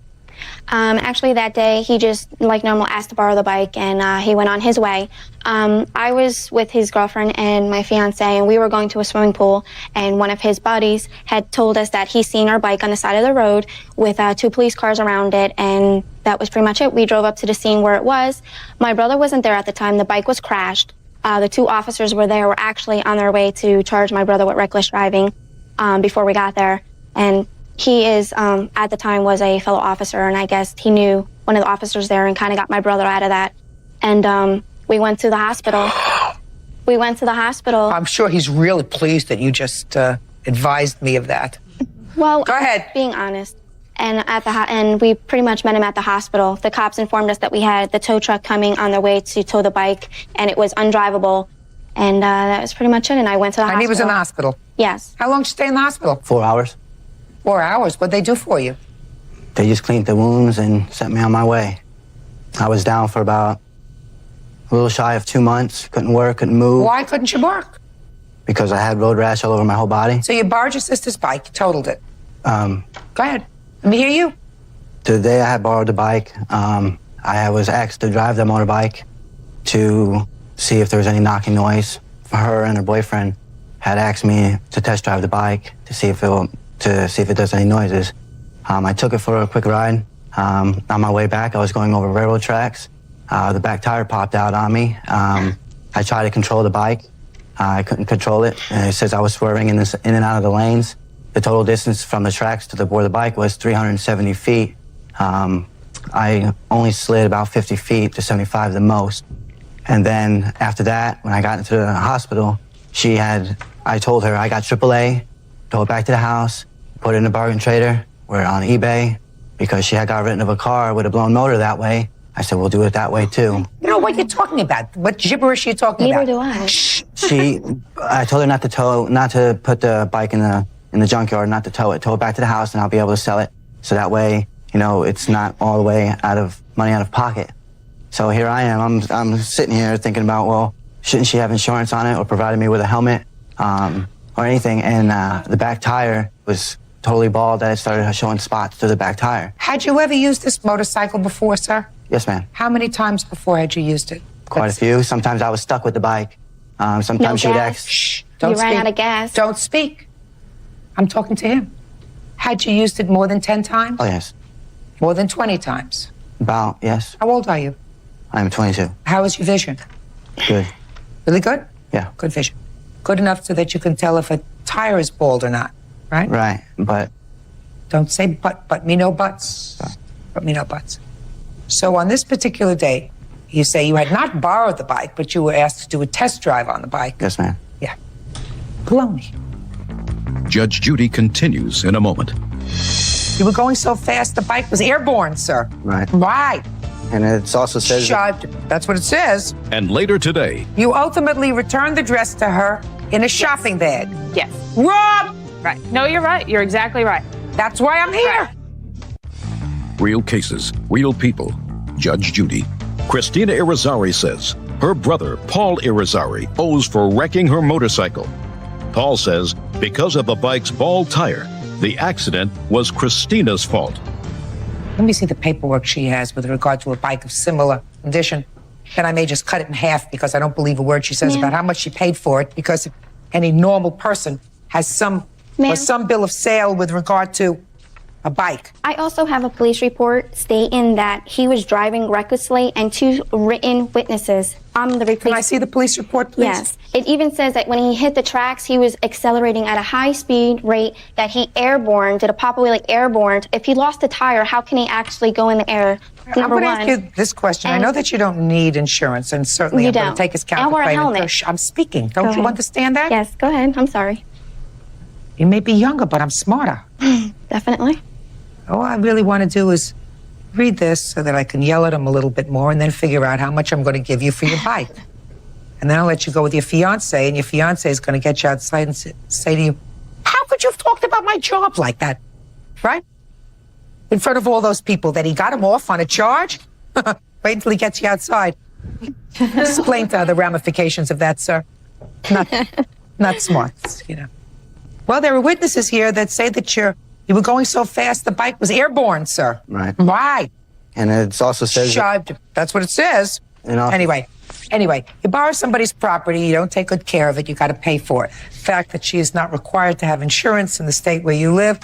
Actually, that day, he just, like normal, asked to borrow the bike, and he went on his way. I was with his girlfriend and my fiance, and we were going to a swimming pool, and one of his buddies had told us that he's seen our bike on the side of the road with 2 police cars around it, and that was pretty much it. We drove up to the scene where it was. My brother wasn't there at the time. The bike was crashed. The 2 officers were there, were actually on their way to charge my brother with reckless driving before we got there, and he is, at the time, was a fellow officer, and I guess he knew one of the officers there and kind of got my brother out of that. And we went to the hospital. I'm sure he's really pleased that you just advised me of that. Well, Go ahead. Being honest. And and we pretty much met him at the hospital. The cops informed us that we had the tow truck coming on their way to tow the bike, and it was undrivable. And that was pretty much it. And I went to the hospital. And he was in the hospital? Yes. How long did you stay in the hospital? 4 hours. 4 hours. What'd they do for you? They just cleaned the wounds and sent me on my way. I was down for about a little shy of 2 months. Couldn't work, couldn't move. Why couldn't you work? Because I had road rash all over my whole body. So you borrowed your sister's bike, you totaled it. Go ahead. Let me hear you. The day I had borrowed the bike, I was asked to drive the motorbike to see if there was any knocking noise. Her and her boyfriend had asked me to test drive the bike to see if it does any noises. I took it for a quick ride. On my way back, I was going over railroad tracks. The back tire popped out on me. I tried to control the bike. I couldn't control it. And it says I was swerving in and out of the lanes. The total distance from the tracks to where the bike was 370 feet. I only slid about 50 feet to 75 the most. And then after that, when I got into the hospital, I told her I got AAA, drove it back to the house, put it in a bargain trader. We're on eBay because she had got rid of a car with a blown motor that way. I said, we'll do it that way too. You know what you're talking about? What gibberish are you talking about? Neither do I. I told her not to put the bike in the junkyard, not to tow it back to the house, and I'll be able to sell it. So that way, it's not all the way out of pocket. So here I am. I'm sitting here thinking about, well, shouldn't she have insurance on it or provided me with a helmet or anything? And the back tire was totally bald. That it started showing spots to the back tire. Had you ever used this motorcycle before, sir? Yes, ma'am. How many times before had you used it? Quite a few. Sometimes I was stuck with the bike. Sometimes she would ask. Shh, You ran out of gas. Don't speak. I'm talking to him. Had you used it more than 10 times? Oh, yes. More than 20 times? About, yes. How old are you? I'm 22. How is your vision? Good. Really good? Yeah. Good vision. Good enough so that you can tell if a tire is bald or not, right? Right, but... Don't say but me no buts. But me no buts. So on this particular day, you say you had not borrowed the bike, but you were asked to do a test drive on the bike. Yes, ma'am. Yeah. Baloney. Judge Judy continues in a moment. You were going so fast, the bike was airborne, sir. Right. Right. And it also says... Shut. That's what it says. And later today, You ultimately returned the dress to her in a shopping bag. Yes. Wrong! Right. No, you're right. You're exactly right. That's why I'm here. real cases, real people. Judge Judy. Christina Irizarry says her brother, Paul Irizarry, owes for wrecking her motorcycle. Paul says because of the bike's bald tire, the accident was Christina's fault. Let me see the paperwork she has with regard to a bike of similar condition. Then I may just cut it in half because I don't believe a word she says about how much she paid for it, because if any normal person has some bill of sale with regard to a bike. I also have a police report stating that he was driving recklessly and 2 written witnesses on the report. Can I see the police report, please? Yes. It even says that when he hit the tracks, he was accelerating at a high speed rate, that he airborne, did a pop away like airborne. If he lost a tire, how can he actually go in the air? I'm going to ask you this question. I know that you don't need insurance, and certainly You I'm going don't. to take his I'll wear a counterclaim. helmet. I'm speaking. Don't Go you ahead. understand that? Yes, go ahead. I'm sorry. You may be younger, but I'm smarter. Definitely. All I really want to do is read this so that I can yell at him a little bit more and then figure out how much I'm going to give you for your bike. And then I'll let you go with your fiance, and your fiance is going to get you outside and say to you, how could you have talked about my job like that? Right? In front of all those people that he got him off on a charge? Wait until he gets you outside. Explain to her the ramifications of that, sir. Not smart, you know. Well, there are witnesses here that say that you were going so fast the bike was airborne, sir. Right. Right. And it also says... That's what it says. Anyway, you borrow somebody's property, you don't take good care of it, you got to pay for it. The fact that she is not required to have insurance in the state where you live,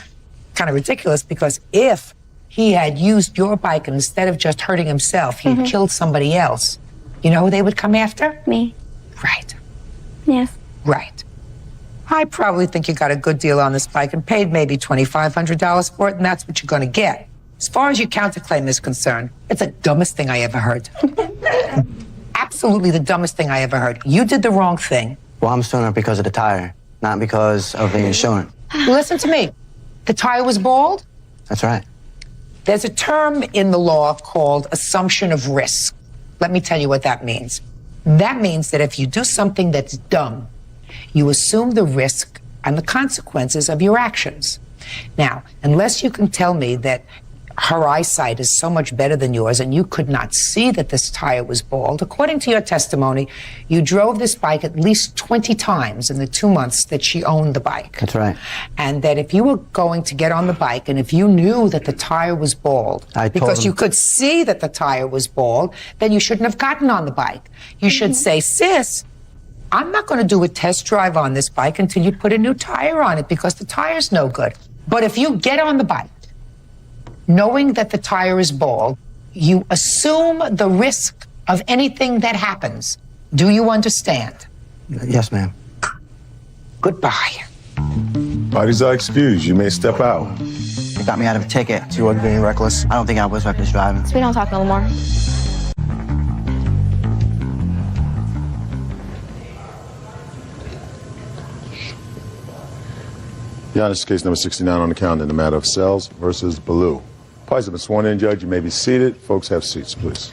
kind of ridiculous, because if he had used your bike and instead of just hurting himself, he had killed somebody else, you know who they would come after? Me. Right. Yes. Right. I probably think you got a good deal on this bike and paid maybe $2,500 for it, and that's what you're going to get. As far as your counterclaim is concerned, it's the dumbest thing I ever heard. Absolutely the dumbest thing I ever heard. You did the wrong thing. Well, I'm suing her because of the tire, not because of the insurance. Listen to me. The tire was bald? That's right. There's a term in the law called assumption of risk. Let me tell you what that means. That means that if you do something that's dumb, you assume the risk and the consequences of your actions. Now, unless you can tell me that her eyesight is so much better than yours and you could not see that this tire was bald, according to your testimony, you drove this bike at least 20 times in the 2 months that she owned the bike. That's right. And that if you were going to get on the bike and if you knew that the tire was bald, because you could see that the tire was bald, then you shouldn't have gotten on the bike. You should say, sis, I'm not going to do a test drive on this bike until you put a new tire on it because the tire's no good. But if you get on the bike, knowing that the tire is bald, you assume the risk of anything that happens. Do you understand? Yes, ma'am. Goodbye. Parties are excused. You may step out. They got me out of a ticket. You wasn't being reckless. I don't think I was reckless driving. So we don't talk no more. Your Honor, this is case number 69 on the calendar in the matter of Sells versus Ballou. Parties have been sworn in, Judge. You may be seated. Folks, have seats, please.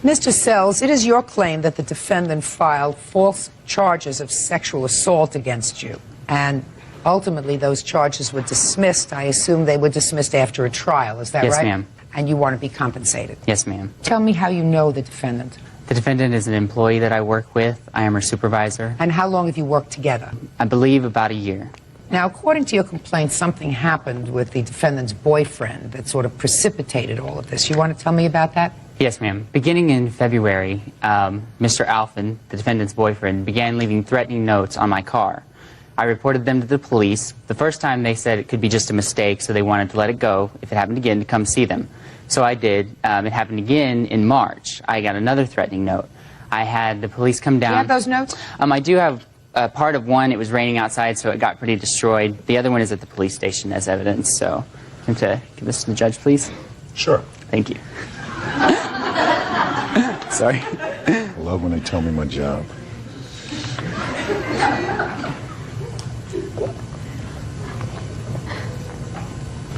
Mr. Sells, it is your claim that the defendant filed false charges of sexual assault against you. And ultimately, those charges were dismissed. I assume they were dismissed after a trial. Is that right? Yes, ma'am. And you want to be compensated? Yes, ma'am. Tell me how you know the defendant. The defendant is an employee that I work with. I am her supervisor. And how long have you worked together? I believe about a year. Now, according to your complaint, something happened with the defendant's boyfriend that sort of precipitated all of this. You want to tell me about that? Yes, ma'am. Beginning in February, Mr. Alphen, the defendant's boyfriend, began leaving threatening notes on my car. I reported them to the police. The first time they said it could be just a mistake, so they wanted to let it go. If it happened again, to come see them. So I did. It happened again in March. I got another threatening note. I had the police come down. Do you have those notes? I do have part of one. It was raining outside, so it got pretty destroyed. The other one is at the police station as evidence. So, I'm to give this to the judge, please. Sure. Thank you. Sorry. I love when they tell me my job.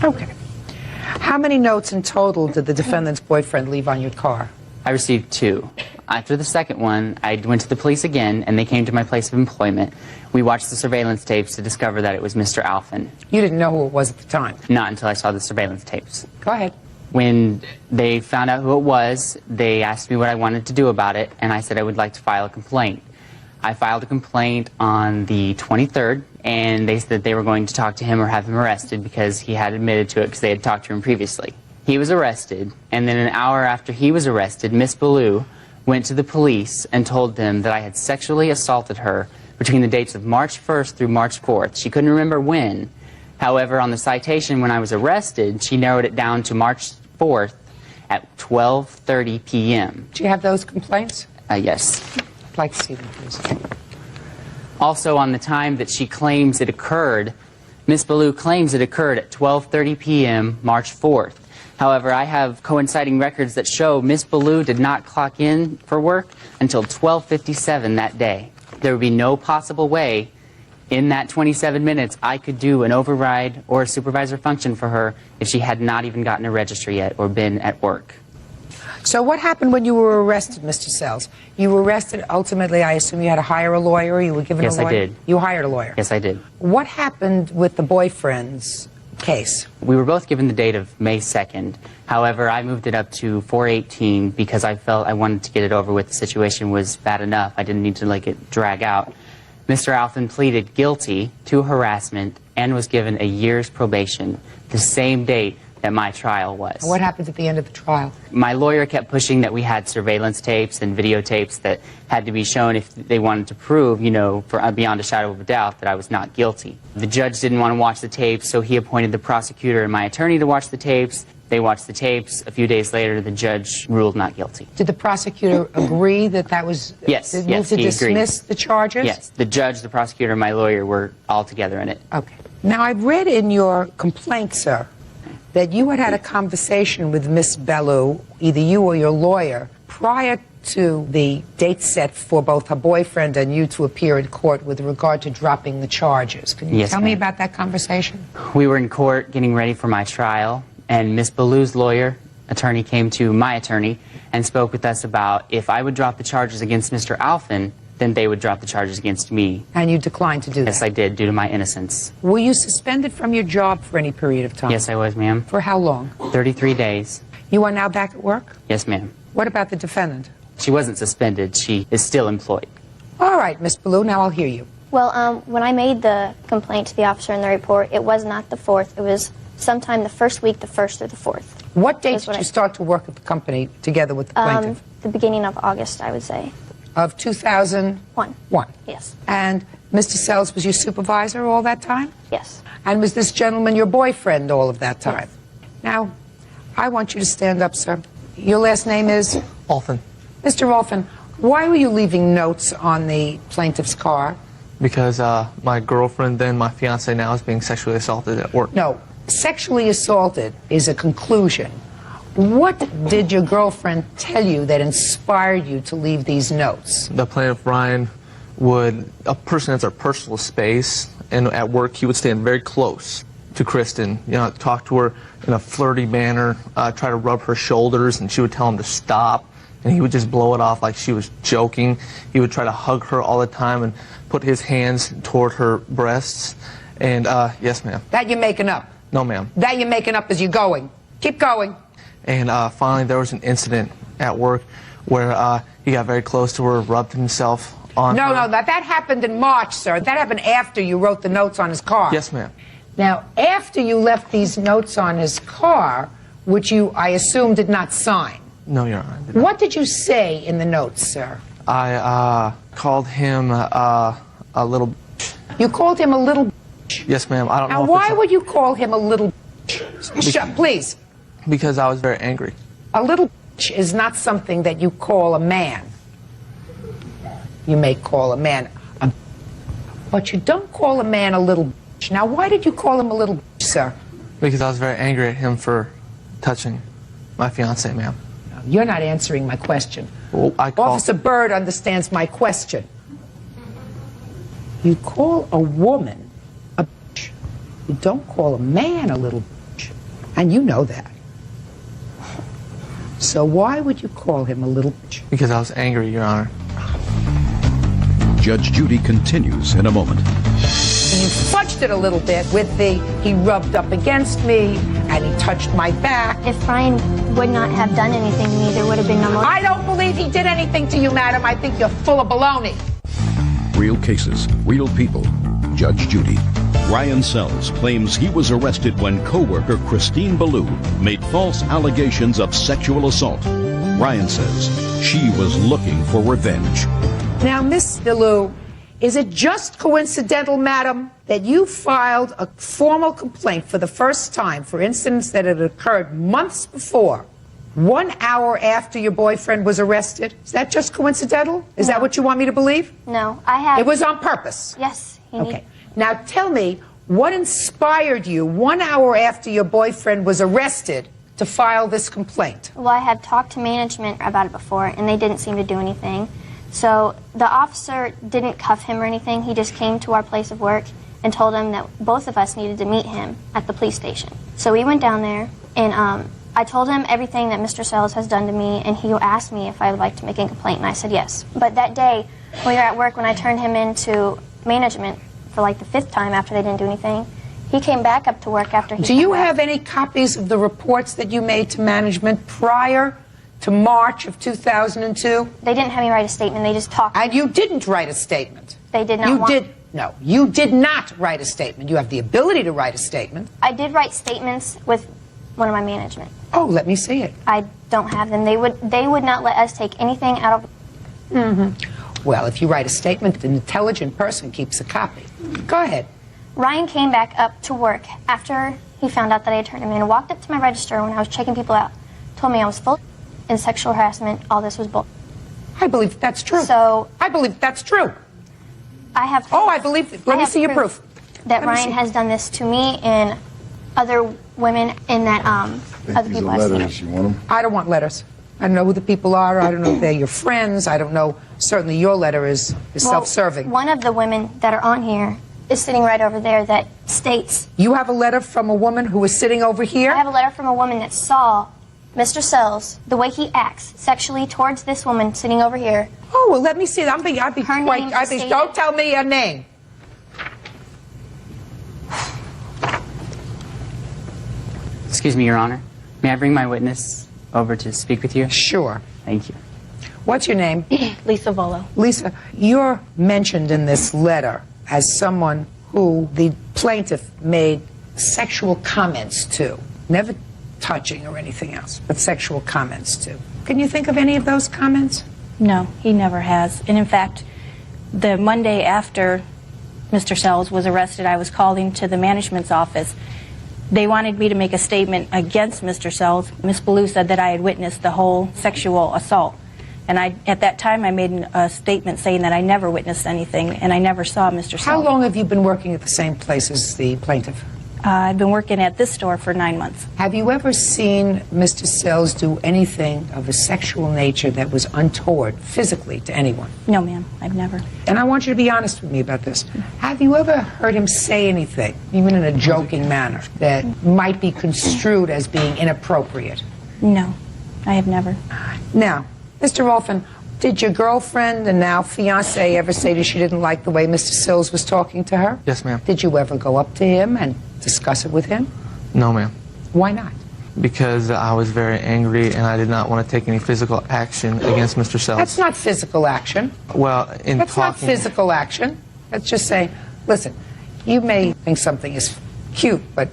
Okay. How many notes in total did the defendant's boyfriend leave on your car? I received 2. After the second one, I went to the police again, and they came to my place of employment. We watched the surveillance tapes to discover that it was Mr. Alphen. You didn't know who it was at the time? Not until I saw the surveillance tapes. Go ahead. When they found out who it was, they asked me what I wanted to do about it, and I said I would like to file a complaint. I filed a complaint on the 23rd, and they said they were going to talk to him or have him arrested because he had admitted to it because they had talked to him previously. He was arrested, and then an hour after he was arrested, Miss Ballou went to the police and told them that I had sexually assaulted her between the dates of March 1st through March 4th. She couldn't remember when. However, on the citation when I was arrested, she narrowed it down to March 4th at 12:30 p.m. Do you have those complaints? Yes. I'd like to see them, please. Also, on the time that she claims it occurred, Miss Ballou claims it occurred at 12:30 p.m. March 4th. However, I have coinciding records that show Miss Ballou did not clock in for work until 12:57 that day. There would be no possible way in that 27 minutes I could do an override or a supervisor function for her if she had not even gotten a registry yet or been at work. So what happened when you were arrested, Mr. Sells? You were arrested, ultimately, I assume you had to hire a lawyer, or you were given a lawyer? Yes, I did. You hired a lawyer? Yes, I did. What happened with the boyfriend's case? We were both given the date of May 2nd. However, I moved it up to 4/18 because I felt I wanted to get it over with. The situation was bad enough. I didn't need to let it drag out. Mr. Alphen pleaded guilty to harassment and was given a year's probation, the same date that my trial was. What happened at the end of the trial? My lawyer kept pushing that we had surveillance tapes and videotapes that had to be shown if they wanted to prove, you know, for beyond a shadow of a doubt that I was not guilty. The judge didn't want to watch the tapes, so he appointed the prosecutor and my attorney to watch the tapes. They watched the tapes. A few days later, the judge ruled not guilty. Did the prosecutor agree that that was... Yes, to yes, to he dismiss agreed. the charges? Yes, the judge, the prosecutor, and my lawyer were all together in it. Okay. Now, I've read in your complaint, sir, that you had had a conversation with Miss Ballou, either you or your lawyer, prior to the date set for both her boyfriend and you to appear in court with regard to dropping the charges. Can you Yes, tell me ma'am. about that conversation? We were in court getting ready for my trial, and Miss Ballou's attorney came to my attorney and spoke with us about if I would drop the charges against Mr. Alphen, then they would drop the charges against me. And you declined to do that? Yes, I did, due to my innocence. Were you suspended from your job for any period of time? Yes, I was, ma'am. For how long? 33 days. You are now back at work? Yes, ma'am. What about the defendant? She wasn't suspended. She is still employed. All right, Miss Ballou, now I'll hear you. Well, when I made the complaint to the officer in the report, it was not the 4th. It was sometime the first week, the 1st or the 4th. What date did you start to work at the company together with the plaintiff? The beginning of August, I would say. Of 2001? Yes. And Mr. Sells was your supervisor all that time? Yes. And was this gentleman your boyfriend all of that time? Yes. Now, I want you to stand up, sir. Your last name is? Alphen. Mr. Alphen, why were you leaving notes on the plaintiff's car? Because my girlfriend, then my fiance now, is being sexually assaulted at work. No, sexually assaulted is a conclusion. What did your girlfriend tell you that inspired you to leave these notes? The plaintiff, Ryan, a person has their personal space, and at work he would stand very close to Kristen, talk to her in a flirty manner, try to rub her shoulders, and she would tell him to stop, and he would just blow it off like she was joking. He would try to hug her all the time and put his hands toward her breasts. And yes, ma'am. That you're making up? No, ma'am. That you're making up as you're going? Keep going. And finally, there was an incident at work where he got very close to her, rubbed himself on her. No, that happened in March, sir. That happened after you wrote the notes on his car. Yes, ma'am. Now, after you left these notes on his car, which you, I assume, did not sign. No, Your Honor. What did you say in the notes, sir? I called him a little. You called him a little. Yes, ma'am. I don't know. Now, why would you call him a little? Please. Because I was very angry. A little is not something that you call a man. You may call a man a, but you don't call a man a little. Now, why did you call him a little, sir? Because I was very angry at him for touching my fiancée, ma'am. You're not answering my question. Well, Officer Byrd understands my question. You call a woman a bitch. You don't call a man a little bitch. And you know that. So why would you call him a little bitch? Because I was angry, Your Honor. Judge Judy continues in a moment. You fudged it a little bit with the, he rubbed up against me, and he touched my back. If Ryan would not have done anything to me, there would have been no more. I don't believe he did anything to you, madam. I think you're full of baloney. Real cases, real people. Judge Judy. Ryan Sells claims he was arrested when co-worker Christine Ballou made false allegations of sexual assault. Ryan says she was looking for revenge. Now, Miss Ballou, is it just coincidental, madam, that you filed a formal complaint for the first time for incidents that had occurred months before, 1 hour after your boyfriend was arrested? Is that just coincidental? Is that what you want me to believe? No, I have. It was on purpose? Yes. Okay. Now tell me, what inspired you 1 hour after your boyfriend was arrested to file this complaint? Well, I had talked to management about it before, and they didn't seem to do anything. So the officer didn't cuff him or anything. He just came to our place of work and told him that both of us needed to meet him at the police station. So we went down there, and I told him everything that Mr. Sells has done to me, and he asked me if I would like to make a complaint, and I said yes. But that day, when we were at work, when I turned him into management for like the 5th time after they didn't do anything, he came back up to work after he Do you have any copies of the reports that you made to management prior to March of 2002? They didn't have me write a statement. They just talked. And you didn't write a statement? They did not. No, you did not write a statement. You have the ability to write a statement. I did write statements with one of my management. Oh, let me see it. I don't have them. They would not let us take anything out of. Well, if you write a statement, an intelligent person keeps a copy. Go ahead. Ryan came back up to work after he found out that I had turned him in, walked up to my register when I was checking people out, told me I was full in sexual harassment, all this was bull. I believe that's true. So I believe that's true. I have. Oh, I believe. Let me see your proof. That Ryan has done this to me and other women in that other people I've seen. You want them? I don't want letters. I don't know who the people are. I don't know if they're your friends. I don't know. Certainly your letter is self-serving. One of the women that are on here is sitting right over there that states... You have a letter from a woman who is sitting over here? I have a letter from a woman that saw Mr. Sells, the way he acts sexually towards this woman sitting over here. Oh, well, let me see. Don't tell me her name. Excuse me, Your Honor. May I bring my witness over to speak with you? Sure. Thank you. What's your name? Lisa Volo. Lisa, you're mentioned in this letter as someone who the plaintiff made sexual comments to. Never touching or anything else, but sexual comments to. Can you think of any of those comments? No, he never has. And in fact, the Monday after Mr. Sells was arrested, I was called into the management's office. They wanted me to make a statement against Mr. Sells. Ms. Ballou said that I had witnessed the whole sexual assault. And at that time, I made a statement saying that I never witnessed anything and I never saw Mr. Sells. How long have you been working at the same place as the plaintiff? I've been working at this store for 9 months. Have you ever seen Mr. Sells do anything of a sexual nature that was untoward physically to anyone? No, ma'am, I've never. And I want you to be honest with me about this. Have you ever heard him say anything, even in a joking manner, that might be construed as being inappropriate? No, I have never. Now, Mr. Rolfin, did your girlfriend and now fiancé ever say that she didn't like the way Mr. Sills was talking to her? Yes, ma'am. Did you ever go up to him and discuss it with him? No, ma'am. Why not? Because I was very angry and I did not want to take any physical action against Mr. Sells. That's not physical action. Well, That's not physical action. That's just saying, listen, you may think something is cute, but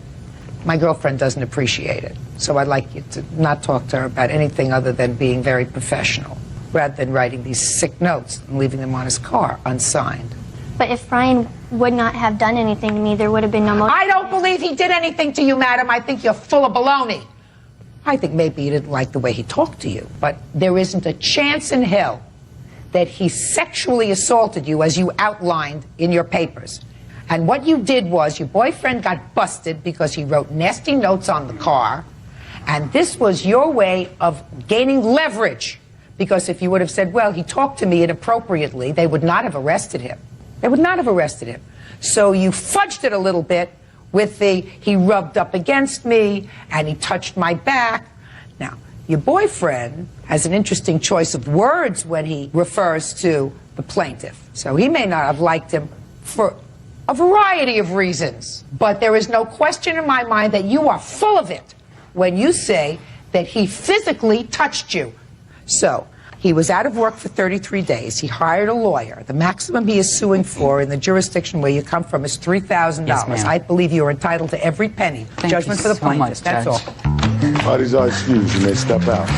my girlfriend doesn't appreciate it. So I'd like you to not talk to her about anything other than being very professional, rather than writing these sick notes and leaving them on his car unsigned. But if Brian would not have done anything to me, there would have been no motive. I don't believe he did anything to you, madam. I think you're full of baloney. I think maybe you didn't like the way he talked to you, but there isn't a chance in hell that he sexually assaulted you as you outlined in your papers. And what you did was your boyfriend got busted because he wrote nasty notes on the car, and this was your way of gaining leverage. Because if you would have said, well, he talked to me inappropriately, they would not have arrested him. They would not have arrested him. So you fudged it a little bit with the, he rubbed up against me and he touched my back. Now, your boyfriend has an interesting choice of words when he refers to the plaintiff. So he may not have liked him for a variety of reasons. But there is no question in my mind that you are full of it when you say that he physically touched you. So, he was out of work for 33 days. He hired a lawyer. The maximum he is suing for in the jurisdiction where you come from is $3,000. Yes, I believe you are entitled to every penny. Thank Judgment you for the so plaintiff. much, That's Judge. all. Parties are excused. You may step out.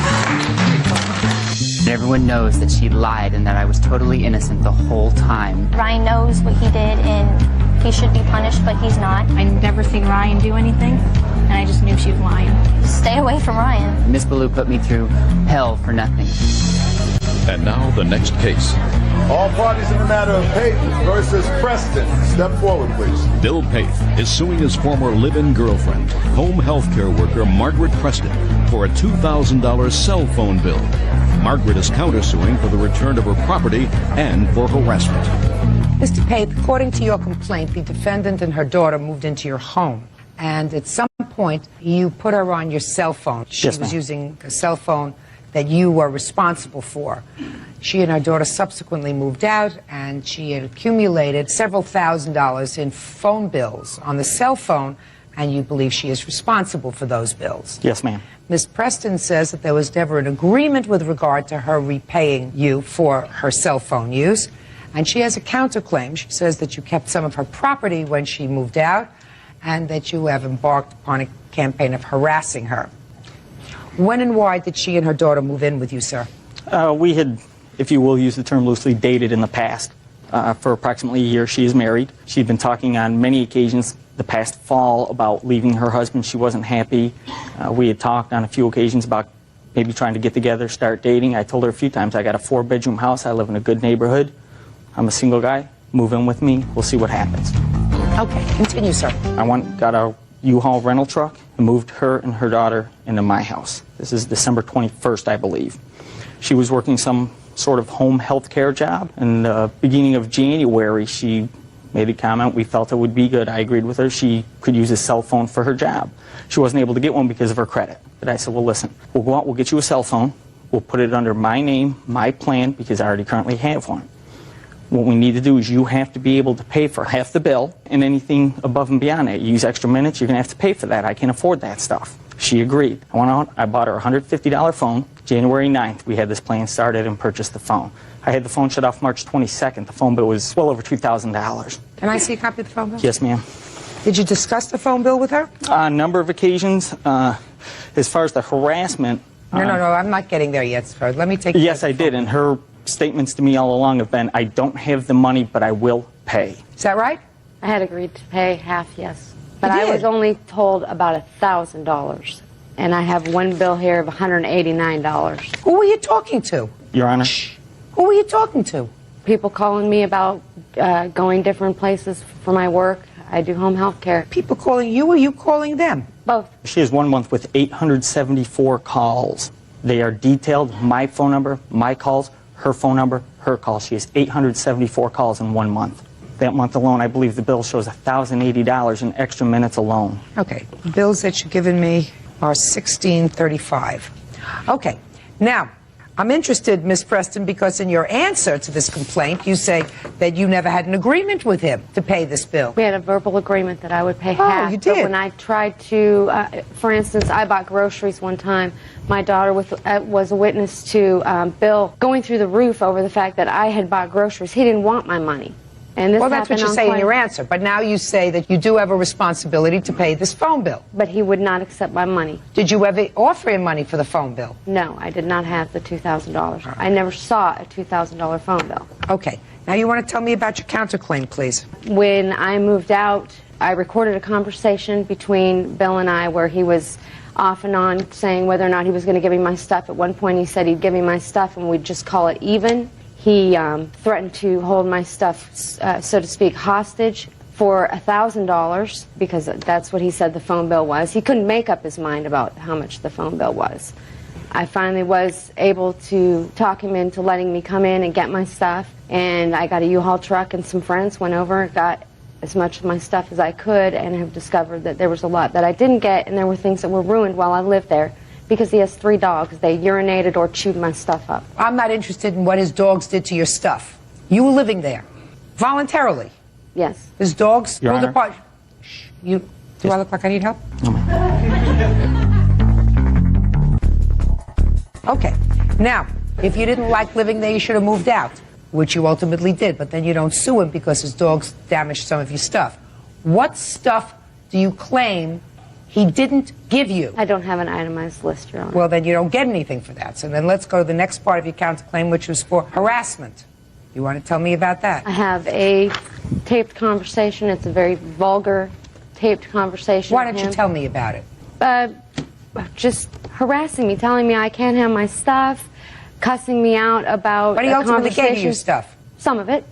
And everyone knows that she lied and that I was totally innocent the whole time. Ryan knows what he did and he should be punished, but he's not. I never seen Ryan do anything, and I just knew she was lying. Stay away from Ryan. Miss Ballou put me through hell for nothing. And now the next case. All parties in the matter of Payton versus Preston. Step forward, please. Bill Paith is suing his former live-in girlfriend, home health care worker Margaret Preston, for a $2,000 cell phone bill. Margaret is countersuing for the return of her property and for harassment. Mr. Paith, according to your complaint, the defendant and her daughter moved into your home. And at some point, you put her on your cell phone. She was using a cell phone that you were responsible for. She and her daughter subsequently moved out, and she had accumulated several $1,000s in phone bills on the cell phone, and you believe she is responsible for those bills. Yes, ma'am. Ms. Preston says that there was never an agreement with regard to her repaying you for her cell phone use, and she has a counterclaim. She says that you kept some of her property when she moved out, and that you have embarked upon a campaign of harassing her. When and why did she and her daughter move in with you, sir? We had, if you will use the term loosely, dated in the past. For approximately a year, she is married. She'd been talking on many occasions the past fall about leaving her husband. She wasn't happy. We had talked on a few occasions about maybe trying to get together, start dating. I told her a few times, I got a 4-bedroom house. I live in a good neighborhood. I'm a single guy. Move in with me. We'll see what happens. Okay, continue, sir. I got a U-Haul rental truck and moved her and her daughter into my house. This is December 21st, I believe. She was working some sort of home health care job. In the beginning of January, she made a comment. We felt it would be good. I agreed with her. She could use a cell phone for her job. She wasn't able to get one because of her credit. But I said, well, listen, we'll go out, we'll get you a cell phone. We'll put it under my name, my plan, because I already currently have one. What we need to do is you have to be able to pay for half the bill and anything above and beyond that. You use extra minutes, you're going to have to pay for that. I can't afford that stuff. She agreed. I went out, I bought her a $150 phone. January 9th, we had this plan started and purchased the phone. I had the phone shut off March 22nd. The phone bill was well over $2,000. Can I see a copy of the phone bill? Yes, ma'am. Did you discuss the phone bill with her? On a number of occasions. As far as the harassment... No, I'm not getting there yet, sir. Let me take... Yes, I did, and her statements to me all along have been, I don't have the money, but I will pay. Is that right? I had agreed to pay half, yes. But You I did? was only told about $1,000. And I have one bill here of $189. Who were you talking to? Your Honor. Who were you talking to? People calling me about going different places for my work. I do home health care. People calling you or you calling them? Both. She has 1 month with 874 calls. They are detailed, my phone number, my calls, her phone number, her calls. She has 874 calls in 1 month. That month alone, I believe the bill shows $1,080 in extra minutes alone. Okay, the bills that you've given me are $1,635. Okay, now, I'm interested, Ms. Preston, because in your answer to this complaint, you say that you never had an agreement with him to pay this bill. We had a verbal agreement that I would pay half. you did? But when I tried to, for instance, I bought groceries one time. My daughter was a witness to Bill going through the roof over the fact that I had bought groceries. He didn't want my money. And this Well, that's what happened you on say in your answer, but now you say that you do have a responsibility to pay this phone bill. But he would not accept my money. Did you ever offer him money for the phone bill? No, I did not have the $2,000. I never saw a $2,000 phone bill. Okay, now you want to tell me about your counterclaim, please. When I moved out, I recorded a conversation between Bill and I where he was off and on saying whether or not he was going to give me my stuff. At one point he said he'd give me my stuff and we'd just call it even. He threatened to hold my stuff, so to speak, hostage for $1,000 because that's what he said the phone bill was. He couldn't make up his mind about how much the phone bill was. I finally was able to talk him into letting me come in and get my stuff, and I got a U-Haul truck and some friends went over, got as much of my stuff as I could, and have discovered that there was a lot that I didn't get, and there were things that were ruined while I lived there. Because he has 3 dogs. They urinated or chewed my stuff up. I'm not interested in what his dogs did to your stuff. You were living there. Voluntarily. Yes. His dogs Your pulled Honor. apart. Shh. Do I look like I need help? Okay. Now, if you didn't like living there, you should have moved out, which you ultimately did, but then you don't sue him because his dogs damaged some of your stuff. What stuff do you claim he didn't give you? I don't have an itemized list, Your Honor. Well, then you don't get anything for that. So then let's go to the next part of your counterclaim, which was for harassment. You want to tell me about that? I have a taped conversation. It's a very vulgar taped conversation. Why with don't you him. tell me about it? Just harassing me, telling me I can't have my stuff, cussing me out about But he a ultimately gave you your conversation. stuff. Some of it.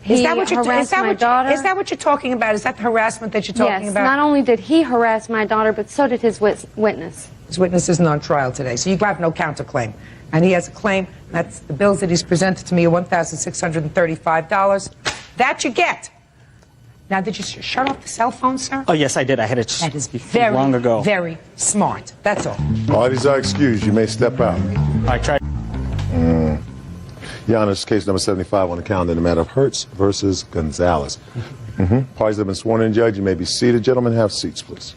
Is He that what you're harassed my daughter. Is that what you're talking about? Is that the harassment that you're talking Yes, about? not only did he harass my daughter, but so did his witness. His witness isn't on trial today, so you have no counterclaim. And he has a claim. That's the bills that he's presented to me are $1,635. That you get. Now, did you shut off the cell phone, sir? Oh, yes, I did. I had it That is long ago. very smart. That's all. Parties are excused. You may step out. I tried. Your Honor, this is case number 75 on the calendar in the matter of Hertz versus Gonzalez. Parties have been sworn in, Judge. You may be seated. Gentlemen, have seats, please.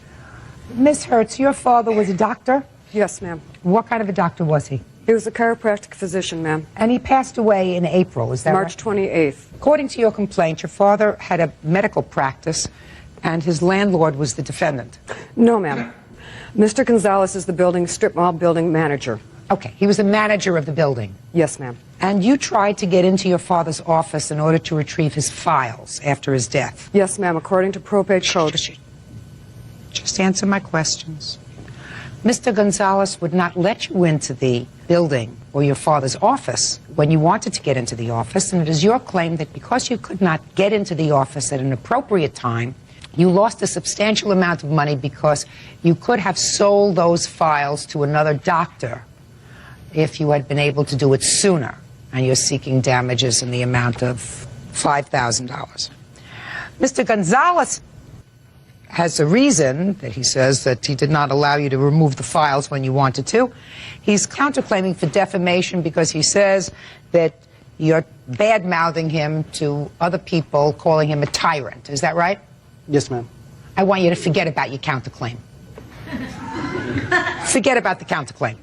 Miss Hertz, your father was a doctor? Yes, ma'am. What kind of a doctor was he? He was a chiropractic physician, ma'am. And he passed away in April, is that March right? 28th. According to your complaint, your father had a medical practice and his landlord was the defendant. No, ma'am. Mr. Gonzalez is the strip mall building manager. Okay, he was the manager of the building. Yes, ma'am. And you tried to get into your father's office in order to retrieve his files after his death. Yes, ma'am, according to probate code. Just answer my questions. Mr. Gonzalez would not let you into the building or your father's office when you wanted to get into the office, and it is your claim that because you could not get into the office at an appropriate time, You lost a substantial amount of money because you could have sold those files to another doctor if you had been able to do it sooner, and you're seeking damages in the amount of $5,000. Mr. Gonzalez has a reason that he says that he did not allow you to remove the files when you wanted to. He's counterclaiming for defamation because he says that you're bad-mouthing him to other people, calling him a tyrant. Is that right? Yes, ma'am. I want you to forget about your counterclaim. Forget about the counterclaim.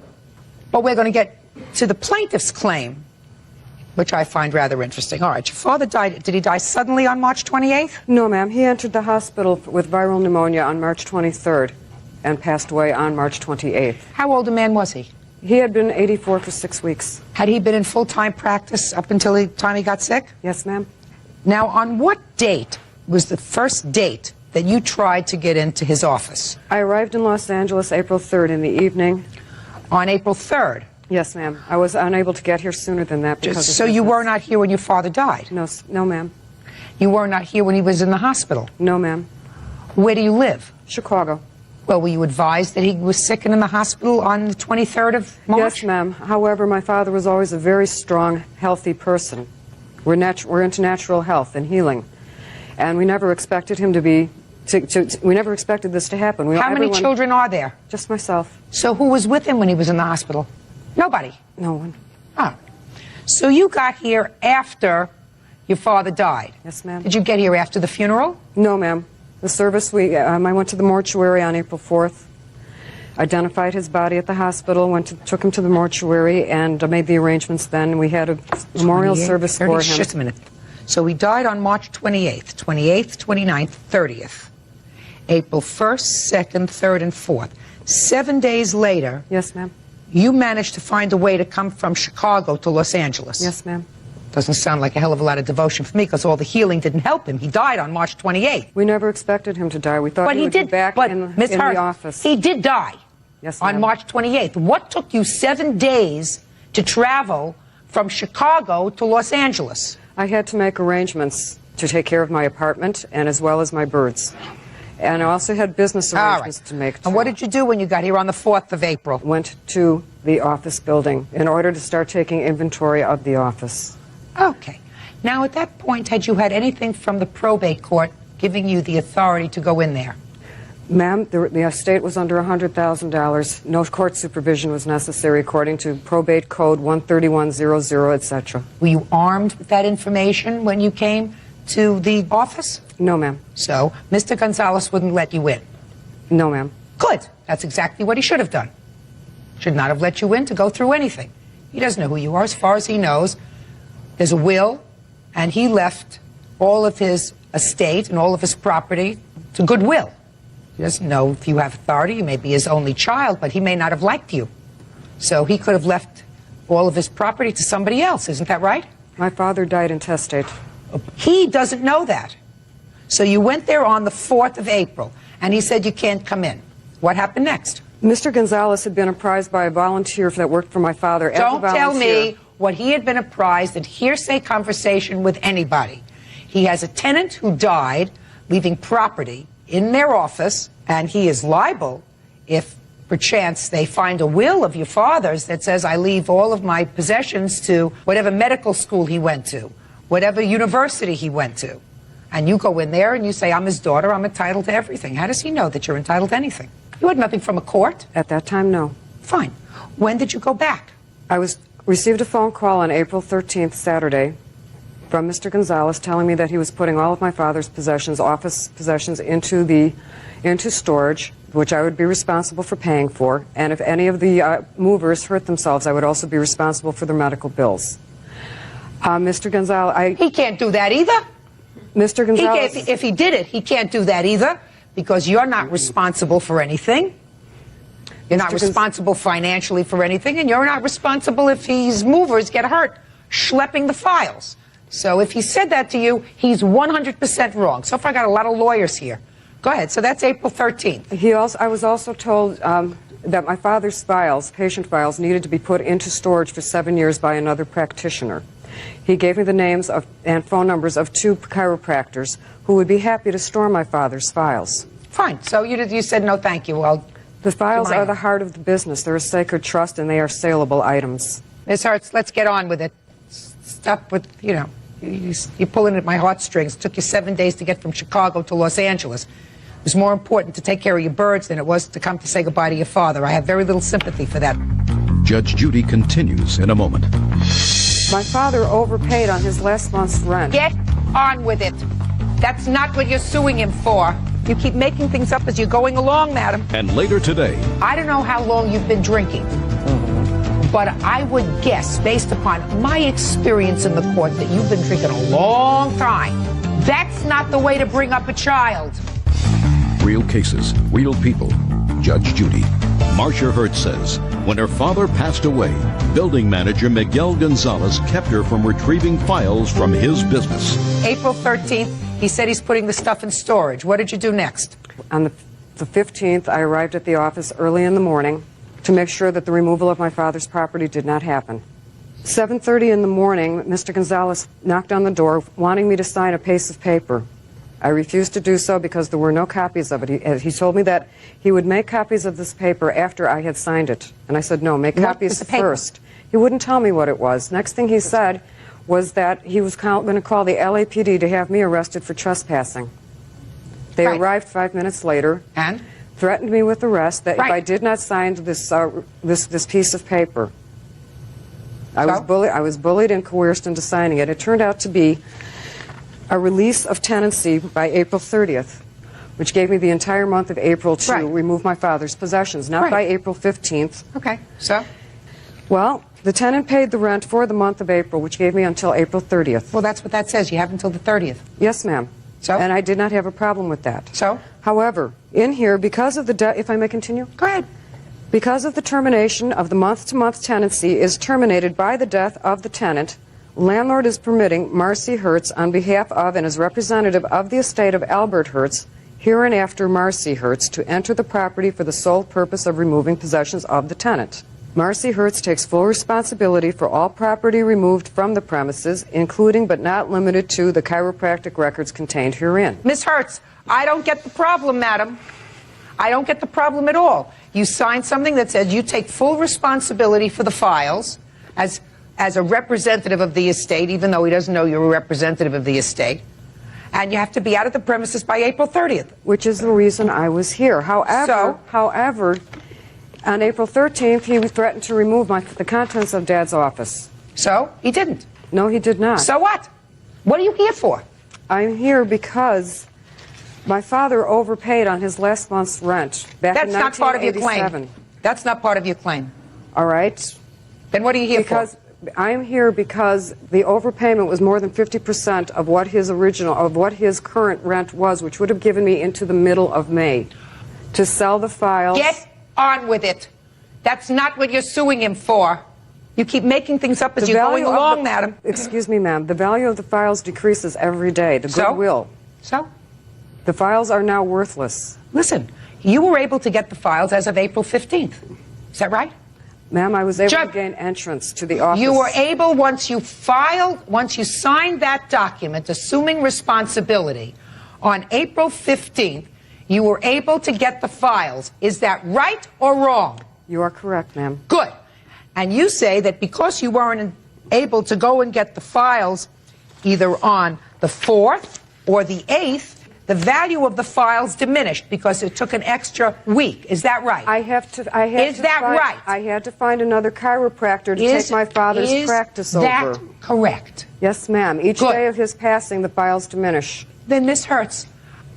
But we're going to get to the plaintiff's claim, which I find rather interesting. All right, your father died. Did he die suddenly on March 28th? No, ma'am. He entered the hospital with viral pneumonia on March 23rd and passed away on March 28th. How old a man was he? He had been 84 for 6 weeks. Had he been in full-time practice up until the time he got sick? Yes, ma'am. Now, on what date was the first date that you tried to get into his office? I arrived in Los Angeles April 3rd in the evening. On April 3rd? Yes, ma'am. I was unable to get here sooner than that because So you were not here when your father died? No, no, ma'am. You were not here when he was in the hospital? No, ma'am. Where do you live? Chicago. Well, were you advised that he was sick and in the hospital on the 23rd of March? Yes, ma'am. However, my father was always a very strong, healthy person. We're into natural health and healing. And we never expected him to be, we never expected this to happen. How many children are there? Just myself. So who was with him when he was in the hospital? Nobody? No one. Oh. So you got here after your father died? Yes, ma'am. Did you get here after the funeral? No, ma'am. The service, I went to the mortuary on April 4th, identified his body at the hospital, took him to the mortuary, and made the arrangements then. We had a memorial service for him. Just a minute. So he died on March 28th, 29th, 30th. April 1st, 2nd, 3rd, and 4th. 7 days later, yes, ma'am, you managed to find a way to come from Chicago to Los Angeles. Yes, ma'am. Doesn't sound like a hell of a lot of devotion for me, because all the healing didn't help him. He died on March 28th. We never expected him to die. We thought he would be back in the office. He did die. Yes, on March 28th. What took you 7 days to travel from Chicago to Los Angeles? I had to make arrangements to take care of my apartment and as well as my birds. And I also had business arrangements to make. And what did you do when you got here on the 4th of April? Went to the office building in order to start taking inventory of the office. Okay. Now, at that point, had you had anything from the probate court giving you the authority to go in there? Ma'am, the estate was under $100,000. No court supervision was necessary according to probate code 13100, etc. Were you armed with that information when you came to the office? No, ma'am. So, Mr. Gonzalez wouldn't let you in? No, ma'am. Good. That's exactly what he should have done. Should not have let you in to go through anything. He doesn't know who you are. As far as he knows, there's a will, and he left all of his estate and all of his property to Goodwill. He doesn't know if you have authority. You may be his only child, but he may not have liked you. So he could have left all of his property to somebody else. Isn't that right? My father died intestate. He doesn't know that. So you went there on the 4th of April, and he said you can't come in. What happened next? Mr. Gonzalez had been apprised by a volunteer that worked for my father as a volunteer. Don't tell me what he had been apprised in hearsay conversation with anybody. He has a tenant who died, leaving property in their office, and he is liable if perchance they find a will of your father's that says, I leave all of my possessions to whatever medical school he went to, whatever university he went to. And you go in there and you say, I'm his daughter, I'm entitled to everything. How does he know that you're entitled to anything? You had nothing from a court? At that time, no. Fine. When did you go back? I received a phone call on April 13th, Saturday, from Mr. Gonzalez telling me that he was putting all of my father's possessions, office possessions, into storage, which I would be responsible for paying for. And if any of the movers hurt themselves, I would also be responsible for their medical bills. Mr. Gonzalez, He can't do that either. Mr. Gonzalez, If he did it, he can't do that either, because you're not responsible for anything. You're not responsible financially for anything, and you're not responsible if his movers get hurt schlepping the files. So if he said that to you, he's 100% wrong. So far, I got a lot of lawyers here. Go ahead. So that's April 13th. I was also told that my father's files, patient files, needed to be put into storage for 7 years by another practitioner. He gave me the names of, and phone numbers of 2 chiropractors who would be happy to store my father's files. Fine. So you said no, thank you. Well, the files are the heart of the business. They're a sacred trust, and they are saleable items. Ms. Hertz, let's get on with it. Stop with, you're pulling at my heartstrings. It took you 7 days to get from Chicago to Los Angeles. It was more important to take care of your birds than it was to come to say goodbye to your father. I have very little sympathy for that. Judge Judy continues in a moment. My father overpaid on his last month's rent. Get on with it. That's not what you're suing him for. You keep making things up as you're going along, madam. And later today, I don't know how long you've been drinking, but I would guess, based upon my experience in the court, that you've been drinking a long time. That's not the way to bring up a child. real cases, real people. Judge Judy. Marcia Hertz says when her father passed away, building manager Miguel Gonzalez kept her from retrieving files from his business. April 13th, he said he's putting the stuff in storage. What did you do next? On the 15th, I arrived at the office early in the morning to make sure that the removal of my father's property did not happen. 7:30 in the morning, Mr. Gonzalez knocked on the door wanting me to sign a piece of paper. I refused to do so because there were no copies of it. He told me that he would make copies of this paper after I had signed it. And I said, no, make copies first. He wouldn't tell me what it was. Next thing he said was that he was going to call the LAPD to have me arrested for trespassing. They arrived 5 minutes later and threatened me with arrest that if I did not sign this piece of paper. I was bullied and coerced into signing it. It turned out to be a release of tenancy by April 30th, which gave me the entire month of April to remove my father's possessions, not by April 15th. Okay, so? Well, the tenant paid the rent for the month of April, which gave me until April 30th. Well, that's what that says. You have until the 30th. Yes, ma'am. So? And I did not have a problem with that. So? However, in here, because of the if I may continue? Go ahead. Because of the termination of the month-to-month tenancy is terminated by the death of the tenant, landlord is permitting Marcy Hertz on behalf of and as representative of the estate of Albert Hertz, hereinafter Marcy Hertz, to enter the property for the sole purpose of removing possessions of the tenant. Marcy Hertz takes full responsibility for all property removed from the premises, including but not limited to the chiropractic records contained herein. Ms. Hertz, I don't get the problem, madam. I don't get the problem at all. You signed something that says you take full responsibility for the files as a representative of the estate, even though he doesn't know you're a representative of the estate. And you have to be out of the premises by April 30th. Which is the reason I was here. However, on April 13th, he threatened to remove the contents of Dad's office. So? He didn't? No, he did not. So what? What are you here for? I'm here because my father overpaid on his last month's rent back in 1987. That's not part of your claim. That's not part of your claim. All right. Then what are you here for? I'm here because the overpayment was more than 50% of what his current rent was, which would have given me into the middle of May to sell the files. Get on with it. That's not what you're suing him for. You keep making things up as you're going along, madam. Excuse me, ma'am. The value of the files decreases every day. The goodwill. So? The files are now worthless. Listen, you were able to get the files as of April 15th. Is that right? Ma'am, I was able to gain entrance to the office. You were able, once you signed that document, assuming responsibility, on April 15th, you were able to get the files. Is that right or wrong? You are correct, ma'am. Good. And you say that because you weren't able to go and get the files either on the 4th or the 8th, the value of the files diminished because it took an extra week. Is that right? I had to find another chiropractor to take my father's practice over. Is that correct? Yes, ma'am. Each day of his passing, the files diminish. Then, Ms. Hertz,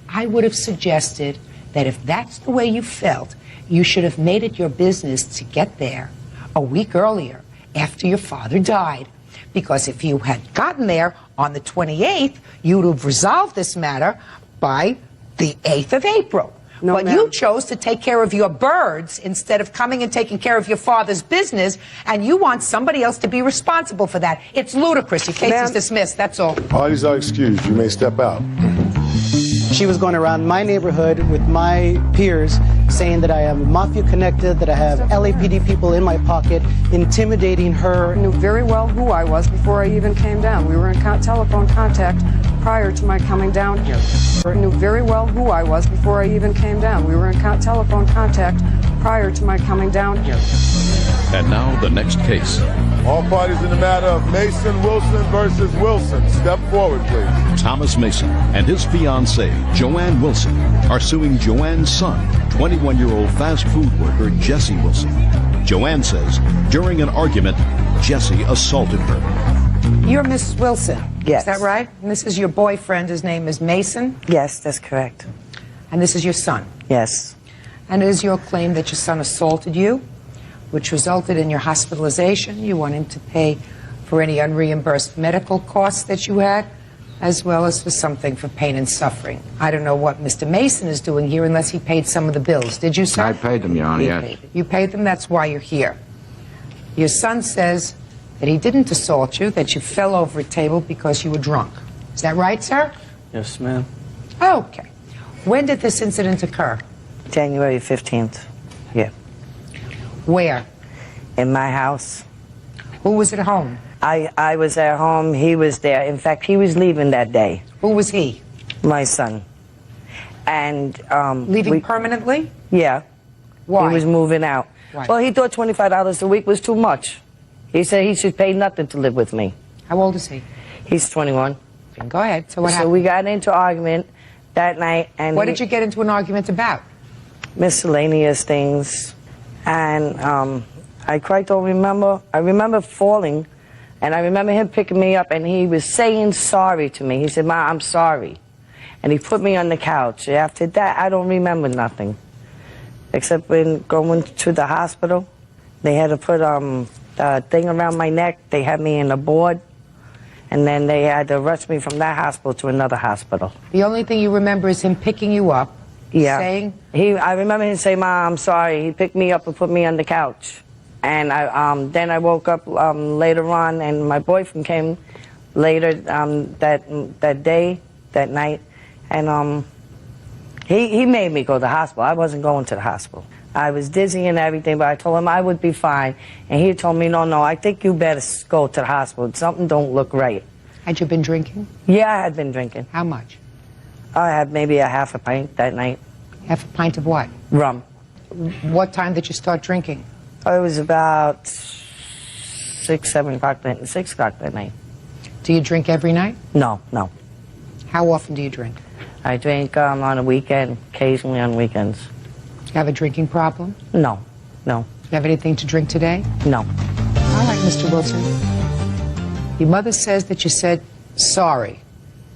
I would have suggested that if that's the way you felt, you should have made it your business to get there a week earlier after your father died. Because if you had gotten there on the 28th, you would have resolved this matter by the 8th of April. No, but you chose to take care of your birds instead of coming and taking care of your father's business, and you want somebody else to be responsible for that. It's ludicrous. Your case is dismissed. That's all. Parties are excused. You may step out. She was going around my neighborhood with my peers saying that I am mafia connected, that I have LAPD people in my pocket, intimidating her. Knew very well who I was before I even came down. We were in telephone contact prior to my coming down here. Knew very well who I was before I even came down. We were in telephone contact prior to my coming down here. And now the next case. All parties in the matter of Mason Wilson versus Wilson. Step forward, please. Thomas Mason and his fiancée, Joanne Wilson, are suing Joanne's son, 21-year-old fast food worker Jesse Wilson. Joanne says during an argument, Jesse assaulted her. You're Miss Wilson. Yes. Is that right? And this is your boyfriend. His name is Mason. Yes, that's correct. And this is your son. Yes. And it is your claim that your son assaulted you, which resulted in your hospitalization. You want him to pay for any unreimbursed medical costs that you had, as well as for something for pain and suffering. I don't know what Mr. Mason is doing here unless he paid some of the bills. Did you, sir? I paid them, Your Honor, yes. You paid them, that's why you're here. Your son says that he didn't assault you, that you fell over a table because you were drunk. Is that right, sir? Yes, ma'am. Okay. When did this incident occur? January 15th. Yeah. Where? In my house. Who was at home? I was at home. He was there. In fact, he was leaving that day. Who was he? My son. And leaving permanently? Yeah. Why? He was moving out. Why? Well, he thought $25 a week was too much. He said he should pay nothing to live with me. How old is he? He's 21. Go ahead. So what happened? So we got into argument that night. And what did you get into an argument about? Miscellaneous things. And I quite don't remember. I remember falling, and I remember him picking me up, and he was saying sorry to me. He said, "Ma, I'm sorry." And he put me on the couch. After that, I don't remember nothing. Except when going to the hospital, they had to put a thing around my neck. They had me in a board, and then they had to rush me from that hospital to another hospital. The only thing you remember is him picking you up, saying? I remember him saying, "Ma, I'm sorry." He picked me up and put me on the couch. And then I woke up later on, and my boyfriend came later that night, and he made me go to the hospital. I wasn't going to the hospital. I was dizzy and everything, but I told him I would be fine. And he told me, no, I think you better go to the hospital. Something don't look right. Had you been drinking? Yeah, I had been drinking. How much? I had maybe a half a pint that night. Half a pint of what? Rum. What time did you start drinking? It was about 6 o'clock that night. Do you drink every night? No. How often do you drink? I drink on a weekend, occasionally on weekends. You have a drinking problem? No. You have anything to drink today? No. All right, Mr. Wilson. Your mother says that you said sorry.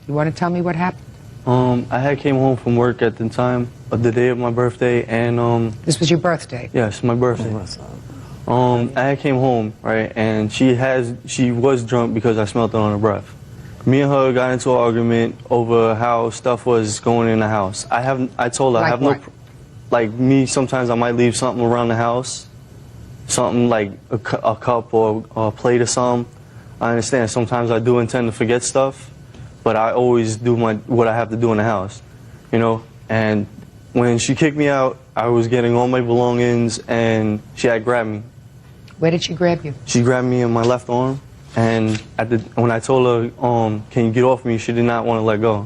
You want to tell me what happened? I had came home from work at the time of the day of my birthday, and This was your birthday? Yes, my birthday. I had came home, right, and she was drunk because I smelled it on her breath. Me and her got into an argument over how stuff was going in the house. I told her I have no, like me. Sometimes I might leave something around the house, something like a cup or a plate or something. I understand. Sometimes I do intend to forget stuff, but I always do what I have to do in the house, you know. And when she kicked me out, I was getting all my belongings, and she had grabbed me. Where did she grab you? She grabbed me in my left arm, and when I told her, "Can you get off me?" she did not want to let go.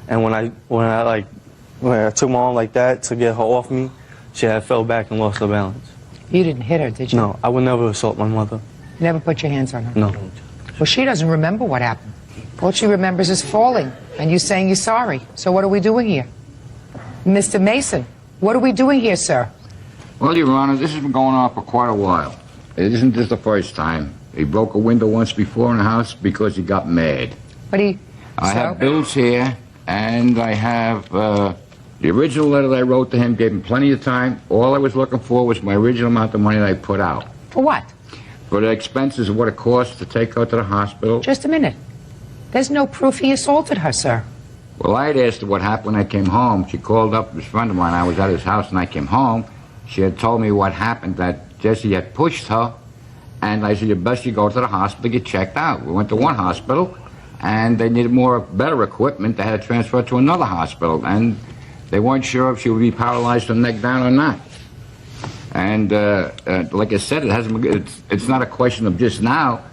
And when I took my arm like that to get her off me, she had fell back and lost her balance. You didn't hit her, did you? No, I would never assault my mother. You never put your hands on her? No. Well, she doesn't remember what happened. All she remembers is falling, and you saying you're sorry. So what are we doing here? Mr. Mason, what are we doing here, sir? Well, Your Honor, this has been going on for quite a while. It isn't this the first time. He broke a window once before in the house because he got mad. I have bills here, and I have the original letter that I wrote to him, gave him plenty of time. All I was looking for was my original amount of money that I put out. For what? For the expenses of what it costs to take her to the hospital. Just a minute. There's no proof he assaulted her, sir. Well, I had asked her what happened when I came home. She called up this friend of mine. I was at his house, and I came home. She had told me what happened, that Jesse had pushed her, and I said, you best you go to the hospital, get checked out. We went to one hospital, and they needed better equipment. They had to transfer to another hospital, and They weren't sure if she would be paralyzed from the neck down or not. And like I said, it's not a question of just now.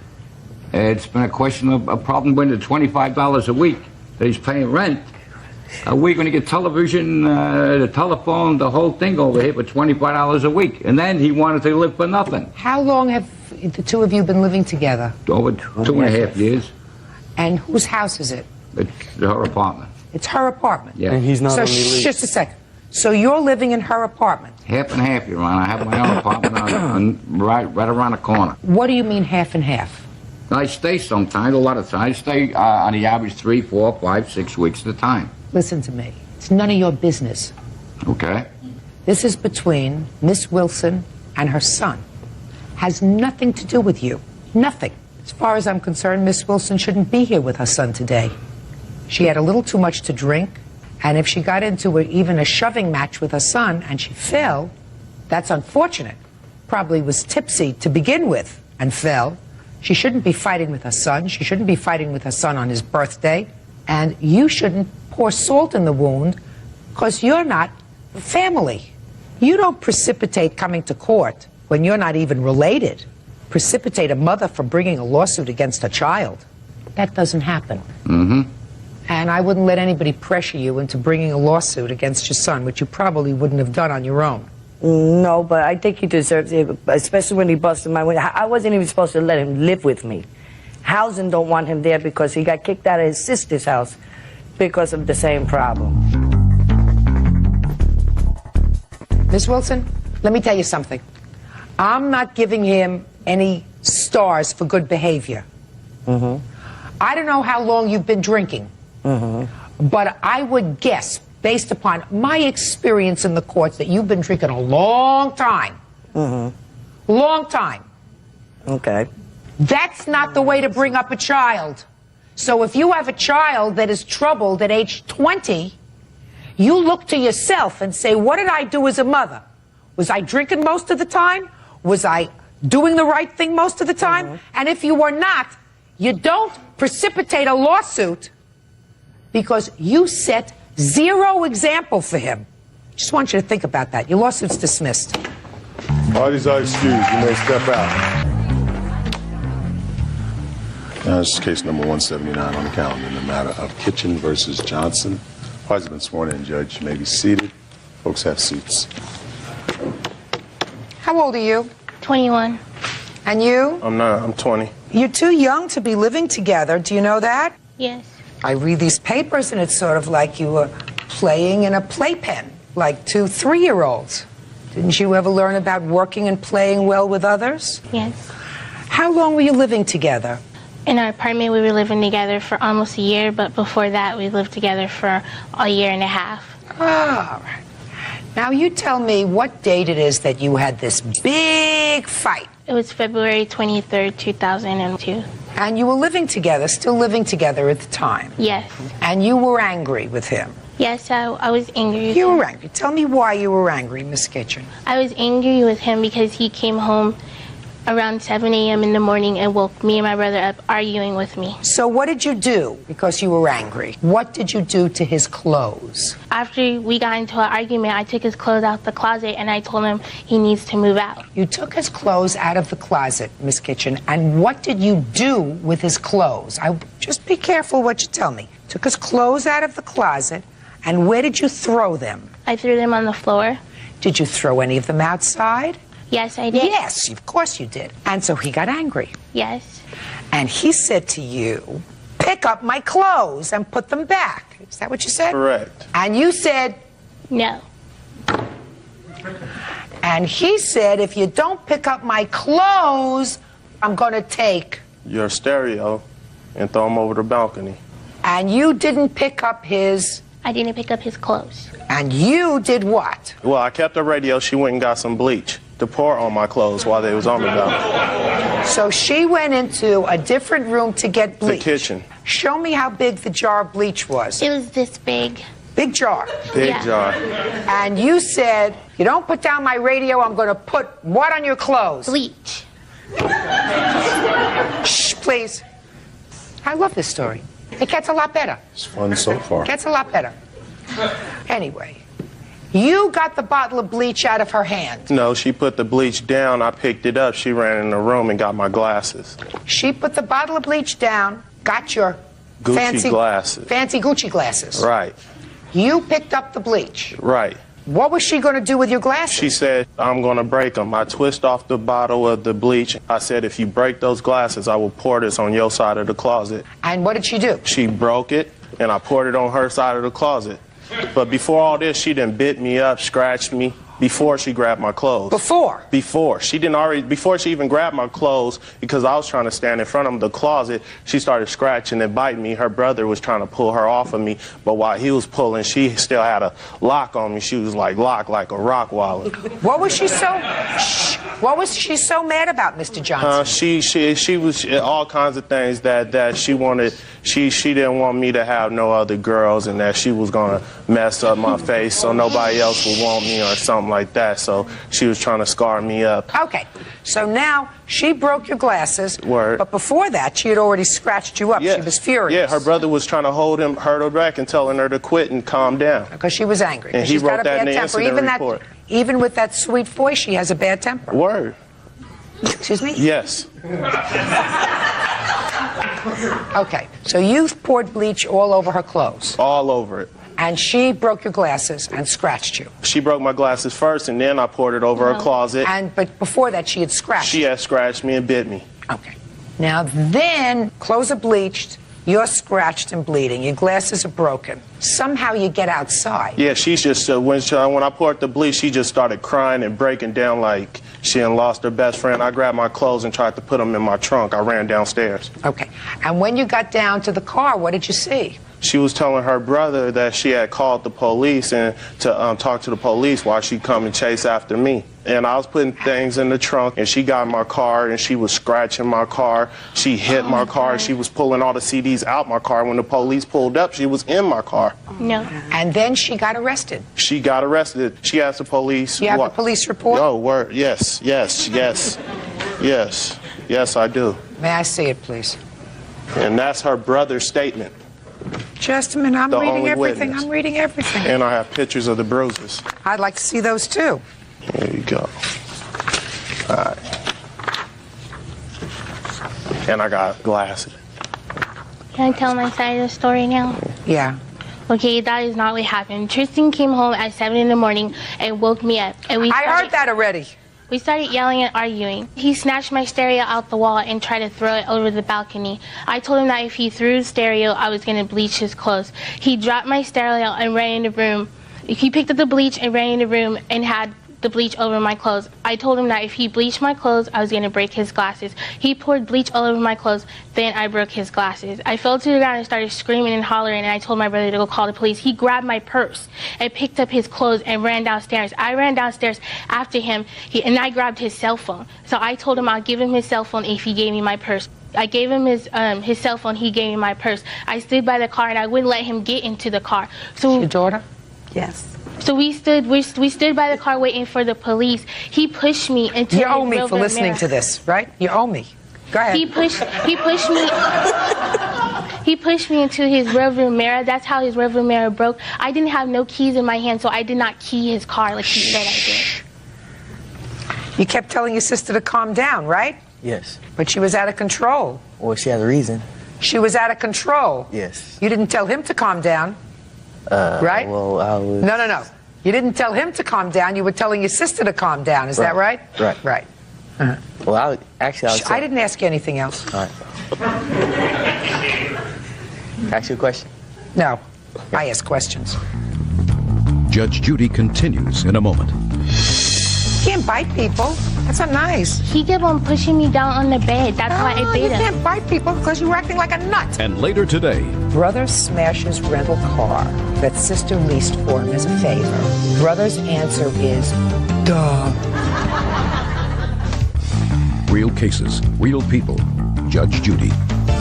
It's been a question of a problem when the $25 a week that he's paying rent. A week when he get television, the telephone, the whole thing over here for $25 a week. And then he wanted to live for nothing. How long have the two of you been living together? Over 2.5 years. And whose house is it? It's her apartment. It's her apartment? Yeah. And he's not So on the lease. just a second. So you're living in her apartment? Half and half, Your Honor. I have my own apartment right around the corner. What do you mean half and half? I stay sometimes, a lot of times. I stay on the average 3, 4, 5, 6 weeks at a time. Listen to me. It's none of your business. Okay? This is between Miss Wilson and her son. Has nothing to do with you. Nothing. As far as I'm concerned, Miss Wilson shouldn't be here with her son today. She had a little too much to drink, and if she got into even a shoving match with her son and she fell, that's unfortunate. Probably was tipsy to begin with and fell. She shouldn't be fighting with her son. She shouldn't be fighting with her son on his birthday. And you shouldn't pour salt in the wound because you're not family. You don't precipitate coming to court when you're not even related. Precipitate a mother from bringing a lawsuit against a child. That doesn't happen. Mm-hmm. And I wouldn't let anybody pressure you into bringing a lawsuit against your son, which you probably wouldn't have done on your own. No, but I think he deserves it, especially when he busted my window. I wasn't even supposed to let him live with me. Housing don't want him there because he got kicked out of his sister's house because of the same problem. Miss Wilson, let me tell you something. I'm not giving him any stars for good behavior. Mm-hmm. I don't know how long you've been drinking, but I would guess, based upon my experience in the courts, that you've been drinking a long time. Long time. Okay. That's not the way to bring up a child. So if you have a child that is troubled at age 20, you look to yourself and say, what did I do as a mother? Was I drinking most of the time? Was I doing the right thing most of the time? And if you were not, you don't precipitate a lawsuit because you set zero example for him. Just want you to think about that. Your lawsuit's dismissed. Parties are excused. You may step out. Now, this is case number 179 on the calendar in the matter of Kitchen versus Johnson. Parties have been sworn in, Judge. You may be seated. Folks, have seats. How old are you? 21. And you? I'm not. I'm 20. You're too young to be living together. Do you know that? Yes. I read these papers and it's sort of like you were playing in a playpen, like 2 3-year-olds. Didn't you ever learn about working and playing well with others? Yes. How long were you living together? In our apartment, we were living together for almost a year, but before that, we lived together for a year and a half. Ah, all right. Now you tell me what date it is that you had this big fight. It was February 23rd, 2002. And you were living together, still living together at the time. Yes. And you were angry with him. Yes, I was angry with You him. were angry. Tell me why you were angry, Miss Kitchen. I was angry with him because he came home around 7 a.m. in the morning and woke me and my brother up arguing with me. So what did you do because you were angry? What did you do to his clothes? After we got into an argument, I took his clothes out the closet and I told him he needs to move out. You took his clothes out of the closet, Miss Kitchen, and what did you do with his clothes? Just be careful what you tell me. Took his clothes out of the closet, and where did you throw them? I threw them on the floor. Did you throw any of them outside? Yes, I did. Yes, of course you did. And so he got angry. Yes. And he said to you, pick up my clothes and put them back. Is that what you said? Correct. And you said? No. And he said, if you don't pick up my clothes, I'm going to take your stereo and throw them over the balcony. And you didn't pick up his? I didn't pick up his clothes. And you did what? Well, I kept the radio. She went and got some bleach to pour on my clothes while they was on the balcony. So she went into a different room to get bleach. The kitchen. Show me how big the jar of bleach was. It was this big. Big jar. Big jar. And you said, you don't put down my radio, I'm going to put what on your clothes? Bleach. Shh, please. I love this story. It gets a lot better. It's fun so far. Gets a lot better. Anyway, You got the bottle of bleach out of her hand. No, she put the bleach down. I picked it up. She ran in the room and got my glasses. She put the bottle of bleach down, got your Gucci glasses. fancy Gucci glasses. Right. You picked up the bleach. Right. What was she going to do with your glasses? She said, I'm going to break them. I twist off the bottle of the bleach. I said, if you break those glasses, I will pour this on your side of the closet. And what did she do? She broke it, and I poured it on her side of the closet. But before all this, she done bit me up, scratched me, before she grabbed my clothes. Before? Before. Before she even grabbed my clothes, because I was trying to stand in front of the closet, she started scratching and biting me. Her brother was trying to pull her off of me, but while he was pulling, she still had a lock on me. She was like locked like a rock wallet. What was she so mad about, Mr. Johnson? She was all kinds of things that she wanted. She didn't want me to have no other girls, and that she was gonna mess up my face so nobody else would want me or something like that. So she was trying to scar me up. Okay, so now she broke your glasses. Word. But before that, she had already scratched you up. Yeah. She was furious. Yeah, her brother was trying to hold her back and telling her to quit and calm down. Because she was angry. And he She's got wrote a that in bad the temper. incident report. Even with that sweet voice, she has a bad temper. Word. Excuse me? Yes. Okay, so you poured bleach all over her clothes. All over it. And she broke your glasses and scratched you. She broke my glasses first, and then I poured it over her closet. But before that, she had scratched. She had scratched me and bit me. Okay. Now then, clothes are bleached, you're scratched and bleeding, your glasses are broken. Somehow you get outside. Yeah, she's just, when I poured the bleach, she just started crying and breaking down like she had lost her best friend. I grabbed my clothes and tried to put them in my trunk. I ran downstairs. Okay. And when you got down to the car, what did you see? She was telling her brother that she had called the police and to talk to the police while she'd come and chase after me. And I was putting things in the trunk, and she got in my car, and she was scratching my car. She hit my car. She was pulling all the CDs out my car. When the police pulled up, she was in my car. No. And then she got arrested. She got arrested. She asked the police. You have the police report? No, word. Yes, I do. May I see it, please? And that's her brother's statement. Just a minute, I'm The reading only everything. witness. I'm reading everything. And I have pictures of the bruises. I'd like to see those too. There you go. All right. And I got glasses. Can I tell my side of the story now? Yeah. Okay, that is not what happened. Tristan came home at 7 in the morning and woke me up. And I heard that already. We started yelling and arguing. He snatched my stereo out the wall and tried to throw it over the balcony. I told him that if he threw the stereo, I was going to bleach his clothes. He dropped my stereo and ran in the room. He picked up the bleach and ran in the room and had the bleach over my clothes. I told him that if he bleached my clothes, I was going to break his glasses. He poured bleach all over my clothes, then I broke his glasses. I fell to the ground and started screaming and hollering, and I told my brother to go call the police. He grabbed my purse and picked up his clothes and ran downstairs. I ran downstairs after him, and I grabbed his cell phone. So I told him I'll give him his cell phone if he gave me my purse. I gave him his cell phone, he gave me my purse. I stood by the car, and I wouldn't let him get into the car. So your daughter? Yes. So we stood by the car waiting for the police. He pushed me into You owe me his for rearview listening mirror. to this, right? You owe me. Go ahead. He pushed me into his rearview mirror. That's how his rearview mirror broke. I didn't have no keys in my hand, so I did not key his car like he said I did. You kept telling your sister to calm down, right? Yes. But she was out of control. Well, she has a reason. She was out of control. Yes. You didn't tell him to calm down, right? Well, I was... No. You didn't tell him to calm down. You were telling your sister to calm down. Is that right? Right. Right. Uh-huh. Well, I was... I didn't ask you anything else. All right. Ask you a question? No. I ask questions. Judge Judy continues in a moment. You can't bite people. That's not nice. He kept on pushing me down on the bed. That's why I bit You him. can't bite people because you're acting like a nut. And later today, Brother smashes rental car that sister leased for him as a favor. Brother's answer is, duh. real cases, real people. Judge Judy.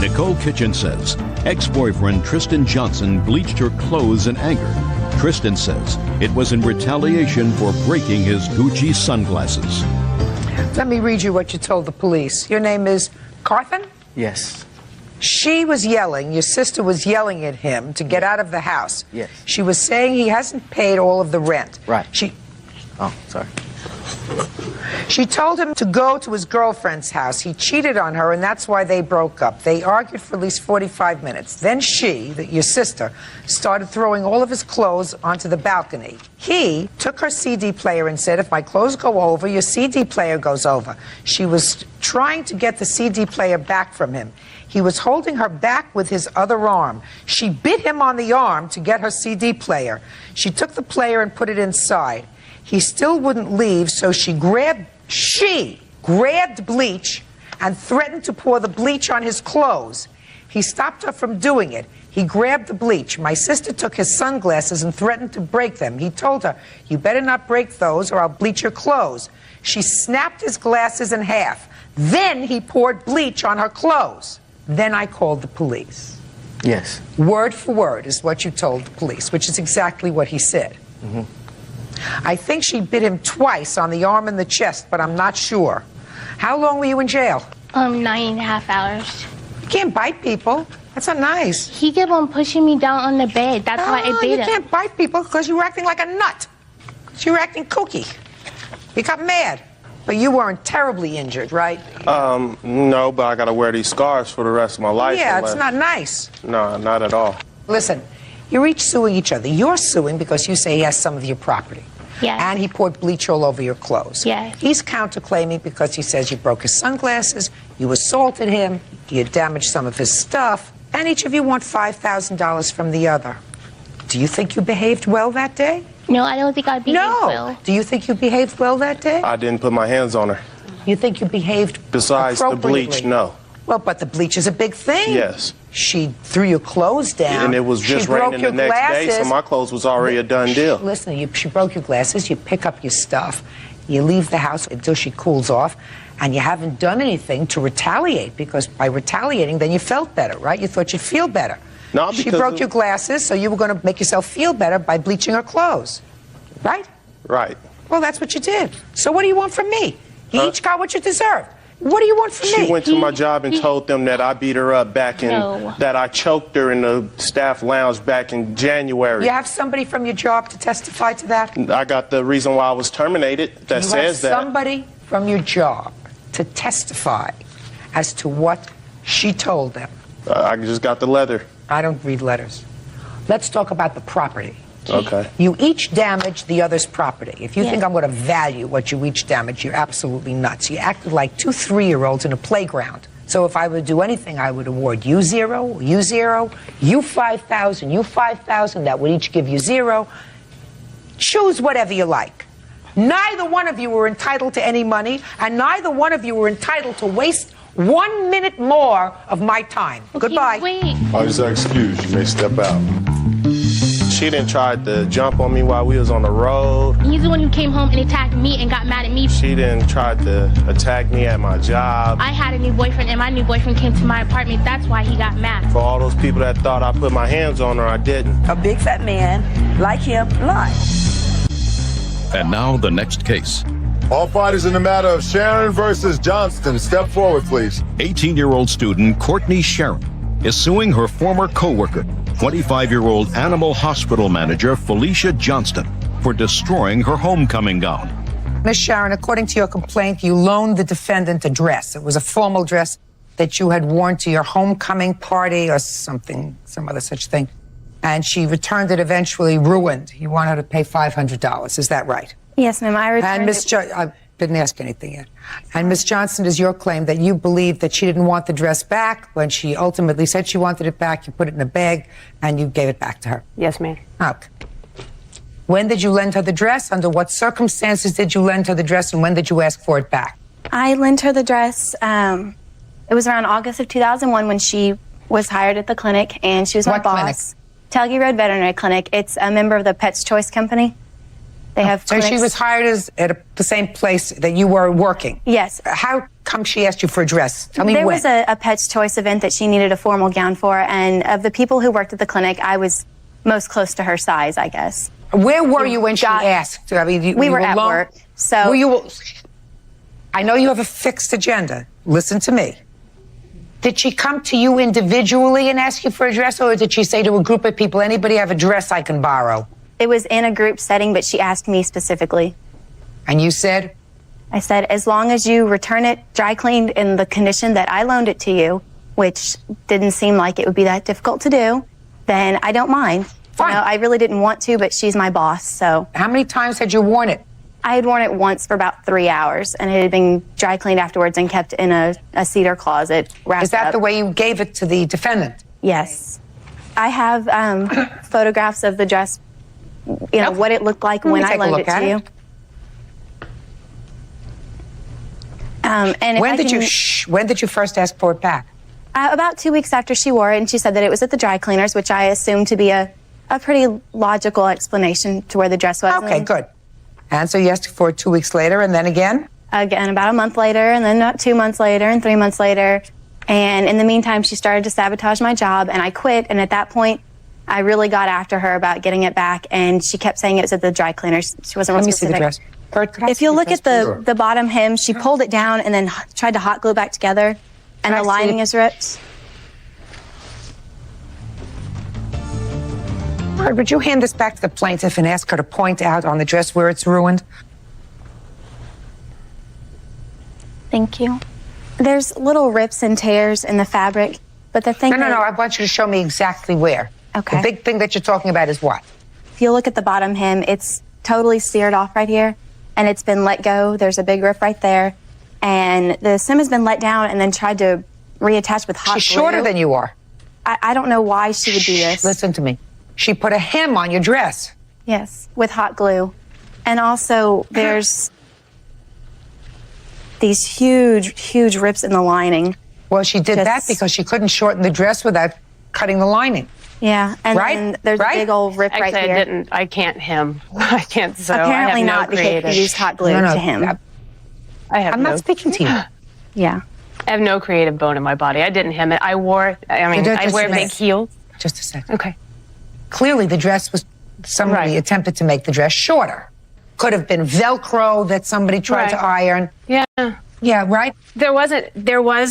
Nicole Kitchen says ex-boyfriend Tristan Johnson bleached her clothes in anger. Tristan says it was in retaliation for breaking his Gucci sunglasses. Let me read you what you told the police. Your name is Carthan? Yes. She was yelling, your sister was yelling at him to get out of the house. Yes. She was saying he hasn't paid all of the rent. Right. Oh, sorry. She told him to go to his girlfriend's house. He cheated on her, and that's why they broke up. They argued for at least 45 minutes. Then she, your sister, started throwing all of his clothes onto the balcony. He took her CD player and said, if my clothes go over, your CD player goes over. She was trying to get the CD player back from him. He was holding her back with his other arm. She bit him on the arm to get her CD player. She took the player and put it inside. He still wouldn't leave, so she grabbed bleach and threatened to pour the bleach on his clothes. He stopped her from doing it. He grabbed the bleach. My sister took his sunglasses and threatened to break them. He told her, you better not break those or I'll bleach your clothes. She snapped his glasses in half. Then he poured bleach on her clothes. Then I called the police. Yes. Word for word is what you told the police, which is exactly what he said. Mm-hmm. I think she bit him twice on the arm and the chest, but I'm not sure. How long were you in jail? 9.5 hours. You can't bite people. That's not nice. He kept on pushing me down on the bed. That's why I bit him. You can't bite people because you were acting like a nut. You were acting kooky. You got mad. But you weren't terribly injured, right? No, but I got to wear these scars for the rest of my life. Yeah, it's not nice. No, not at all. Listen, you're each suing each other. You're suing because you say he has some of your property. Yes. And he poured bleach all over your clothes. Yes. He's counterclaiming because he says you broke his sunglasses, you assaulted him, you damaged some of his stuff, and each of you want $5,000 from the other. Do you think you behaved well that day? No, I don't think I behaved well. Do you think you behaved well that day? I didn't put my hands on her. You think you behaved Besides the bleach, no. Well, but the bleach is a big thing. Yes. She threw your clothes down. And it was just raining the next day, so my clothes was already a done deal. Listen, she broke your glasses, you pick up your stuff, you leave the house until she cools off, and you haven't done anything to retaliate, because by retaliating, then you felt better, right? You thought you'd feel better. No, she broke your glasses, so you were going to make yourself feel better by bleaching her clothes, right? Right. Well, that's what you did. So what do you want from me? You each got what you deserved. What do you want from me? She went to my job and told them that I beat her up back in, that I choked her in the staff lounge back in January. You have somebody from your job to testify to that? I got the reason why I was terminated that says that. You have somebody from your job to testify as to what she told them? I just got the letter. I don't read letters. Let's talk about the property. Okay. You each damaged the other's property. If you think I'm going to value what you each damaged, you're absolutely nuts. You acted like 2 3-year-olds in a playground. So if I would do anything, I would award you 0, you 0, you 5,000, you 5,000. That would each give you 0. Choose whatever you like. Neither one of you were entitled to any money, and neither one of you were entitled to waste 1 minute more of my time. Okay, Goodbye. Wait. Parties are excused. You may step out. She didn't try to jump on me while we was on the road. He's the one who came home and attacked me and got mad at me. She didn't try to attack me at my job. I had a new boyfriend, and my new boyfriend came to my apartment. That's why he got mad. For all those people that thought I put my hands on her, I didn't. A big fat man like him lied. And now the next case. All parties in the matter of Sharon versus Johnston. Step forward, please. 18-year-old student Courtney Sharon is suing her former co-worker, 25-year-old animal hospital manager Felicia Johnston, for destroying her homecoming gown. Miss Sharon, according to your complaint, you loaned the defendant a dress. It was a formal dress that you had worn to your homecoming party or something, some other such thing. And she returned it eventually ruined. You want her to pay $500. Is that right? Yes, ma'am. I returned And Miss I didn't ask anything yet. And Miss Johnston, is your claim that you believe that she didn't want the dress back when she ultimately said she wanted it back, you put it in a bag, and you gave it back to her? Yes, ma'am. Okay. When did you lend her the dress? Under what circumstances did you lend her the dress, and when did you ask for it back? I lent her the dress. It was around August of 2001 when she was hired at the clinic, and she was my boss. Telge Road Veterinary Clinic. It's a member of the Pet's Choice Company. They have So she was hired at the same place that you were working? Yes. How come she asked you for a dress? Tell me there when. was a Pet's Choice event that she needed a formal gown for, and of the people who worked at the clinic, I was most close to her size, I guess. Where were you when she asked? I mean, we were at work. So were you? I know you have a fixed agenda. Listen to me. Did she come to you individually and ask you for a dress, or did she say to a group of people, anybody have a dress I can borrow? It was in a group setting, but she asked me specifically. And you said? I said, as long as you return it dry cleaned in the condition that I loaned it to you, which didn't seem like it would be that difficult to do, then I don't mind. Fine. You know, I really didn't want to, but she's my boss, so. How many times had you worn it? I had worn it once for about 3 hours, and it had been dry cleaned afterwards and kept in a cedar closet wrapped Is that up. the way you gave it to the defendant? Yes. I have photographs of the dress, you know, what it looked like when I loaned it to you. And When did you first ask for it back? About 2 weeks after she wore it, and she said that it was at the dry cleaners, which I assumed to be a pretty logical explanation to where the dress was. Okay, good. And so you asked for it 2 weeks later, and then again? Again, about a month later, and then about 2 months later, and 3 months later. And in the meantime, she started to sabotage my job, and I quit. And at that point, I really got after her about getting it back, and she kept saying it was at the dry cleaners. She wasn't real specific. Let me see the dress. If you look at the bottom hem, she pulled it down and then tried to hot glue back together, and the lining is ripped. All right, would you hand this back to the plaintiff and ask her to point out on the dress where it's ruined? Thank you. There's little rips and tears in the fabric, but the thing No, I want you to show me exactly where. Okay. The big thing that you're talking about is what? If you look at the bottom hem, it's totally seared off right here, and it's been let go. There's a big rip right there, and the hem has been let down and then tried to reattach with hot glue. She's shorter than you are. I don't know why she would do this. Listen to me. She put a hem on your dress. Yes, with hot glue. And also, there's these huge rips in the lining. Well, she did that because she couldn't shorten the dress without cutting the lining. Yeah, and Right? then there's Right? a big old rip right here. I can't hem. I can't sew. Apparently I have no not, because creative. you used hot glue No, to hem. I'm not speaking to you. Yeah. I have no creative bone in my body. I didn't hem it. I wear big heels. Just a second. Okay. Clearly, the dress was, somebody attempted to make the dress shorter. Could have been Velcro that somebody tried to iron. Yeah. Yeah, right? There was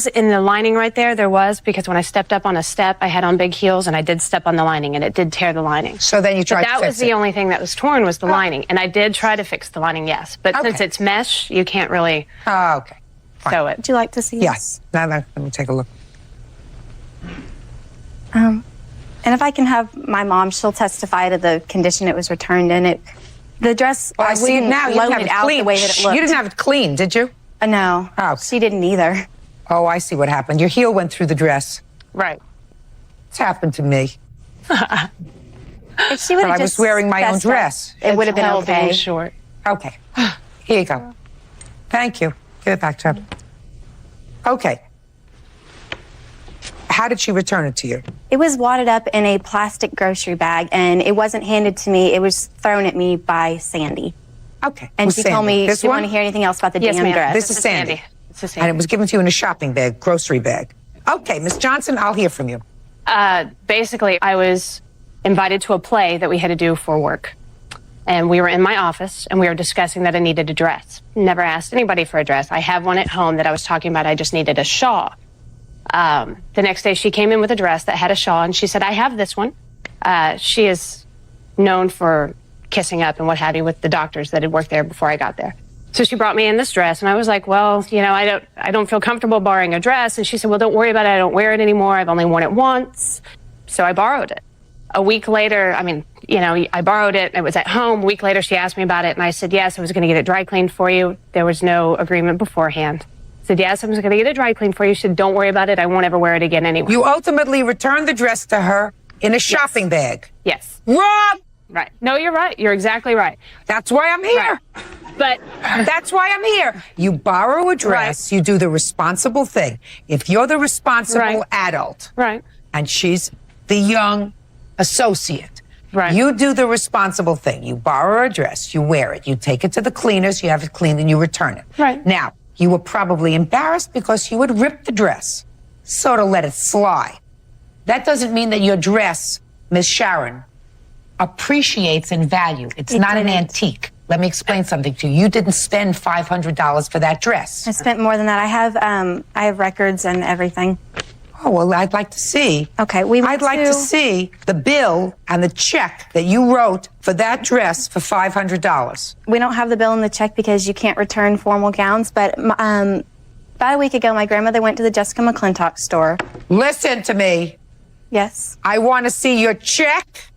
in the lining right there, because when I stepped up on a step, I had on big heels and I did step on the lining and it did tear the lining. So then you tried to That fix was the only thing that was torn was the lining. And I did try to fix the lining, yes. But since it's mesh, you can't really sew it. Would you like to see Yes. Now let me take a look. And if I can have my mom, she'll testify to the condition it was returned in. The dress, Well, I see it now. You didn't have loaded it out clean. the way that it looked. You didn't have it clean, did you? No. Oh. She didn't either. Oh, I see what happened. Your heel went through the dress. Right. It's happened to me. If she would But have I was just wearing my own fessed up, dress. it would have been hell being okay. short. Okay. Here you go. Thank you. Give it back to her. Okay. How did she return it to you? It was wadded up in a plastic grocery bag, and it wasn't handed to me. It was thrown at me by Sandy. Okay. And Who's she told Sandy? me This she didn't one? want to hear anything else about the Yes, damn ma'am. dress. This is Sandy. This is And it was given to you in a shopping bag, grocery bag. Okay, Miss Johnson, I'll hear from you. Basically, I was invited to a play that we had to do for work. And we were in my office, and we were discussing that I needed a dress. Never asked anybody for a dress. I have one at home that I was talking about. I just needed a shawl. The next day, she came in with a dress that had a shawl, and she said, I have this one. She is known for kissing up and what have you with the doctors that had worked there before I got there. So she brought me in this dress, and I was like, well, you know, I don't feel comfortable borrowing a dress. And she said, well, don't worry about it. I don't wear it anymore. I've only worn it once. So I borrowed it. A week later, I borrowed it. It was at home. A week later, she asked me about it, and I said, yes, I was going to get it dry cleaned for you. There was no agreement beforehand. I said, yes, I was going to get it dry cleaned for you. She said, don't worry about it. I won't ever wear it again anyway. You ultimately returned the dress to her in a shopping bag. Yes. Wrong! Right. No, you're right. You're exactly right. That's why I'm here. Right. But that's why I'm here. You borrow a dress, you do the responsible thing. If you're the responsible adult, and she's the young associate, you do the responsible thing. You borrow a dress, you wear it, you take it to the cleaners, you have it cleaned, and you return it. Right. Now, you were probably embarrassed because you would rip the dress, sort of let it slide. That doesn't mean that your dress, Miss Sharon, appreciates in value. It's not an antique. Let me explain something to you. You didn't spend $500 for that dress. I spent more than that. I have records and everything. Oh, well, I'd like to see. Okay, I'd like to see the bill and the check that you wrote for that dress for $500. We don't have the bill and the check because you can't return formal gowns, but about a week ago, my grandmother went to the Jessica McClintock store. Listen to me. Yes. I want to see your check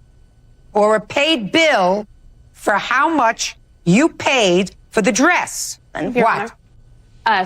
or a paid bill for how much you paid for the dress. What?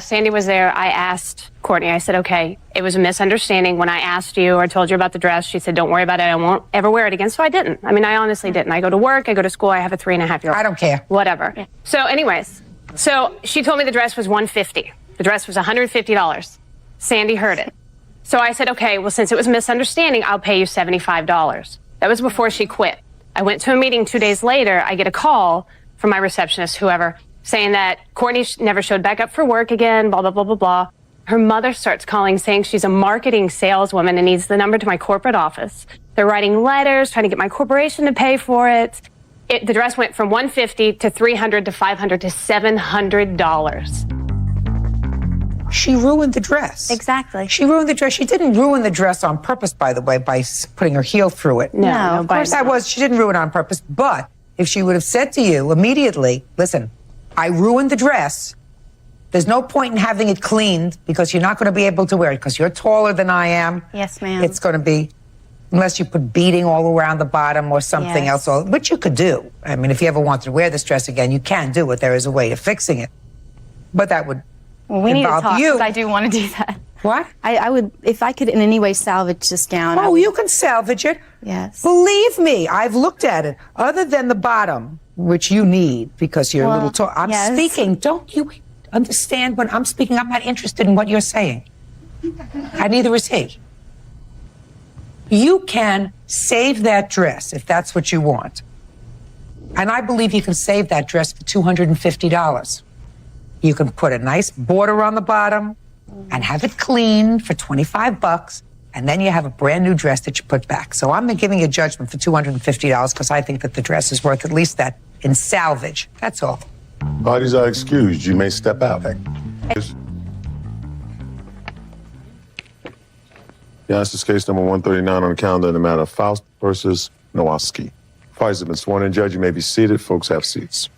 Sandy was there. I asked Courtney, I said, okay, it was a misunderstanding. When I asked you or told you about the dress, she said, don't worry about it. I won't ever wear it again. So I didn't. I mean, I honestly didn't. I go to work. I go to school. I have a 3.5-year-old. I don't care. Whatever. Yeah. So anyways, so she told me the dress was $150. The dress was $150. Sandy heard it. So I said, okay, well, since it was a misunderstanding, I'll pay you $75. That was before she quit. I went to a meeting 2 days later. I get a call from my receptionist, whoever, saying that Courtney never showed back up for work again, blah, blah, blah, blah, blah. Her mother starts calling saying she's a marketing saleswoman and needs the number to my corporate office. They're writing letters, trying to get my corporation to pay for it. The dress went from $150 to $300 to $500 to $700. She ruined the dress. Exactly. She ruined the dress. She didn't ruin the dress on purpose, by the way, by putting her heel through it. No, of course she didn't ruin it on purpose. But if she would have said to you immediately, listen, I ruined the dress. There's no point in having it cleaned because you're not going to be able to wear it because you're taller than I am. Yes, ma'am. It's going to be, unless you put beading all around the bottom or something else, which you could do. I mean, if you ever want to wear this dress again, you can do it. There is a way of fixing it. But that would we need to involve talk you. because I do want to do that. What? I would, if I could in any way salvage this gown. Oh, you can salvage it. Yes. Believe me, I've looked at it. Other than the bottom, which you need because you're a little tall. I'm speaking. Don't you understand when I'm speaking? I'm not interested in what you're saying. And neither is he. You can save that dress if that's what you want. And I believe you can save that dress for $250. You can put a nice border on the bottom and have it cleaned for $25, and then you have a brand new dress that you put back. So I'm giving you a judgment for $250 because I think that the dress is worth at least that in salvage. That's all. Parties are excused. You may step out. Yes, this is case number 139 on the calendar in the matter of Faust versus Nowaski. Parties have been sworn in. Judge, you may be seated. Folks have seats.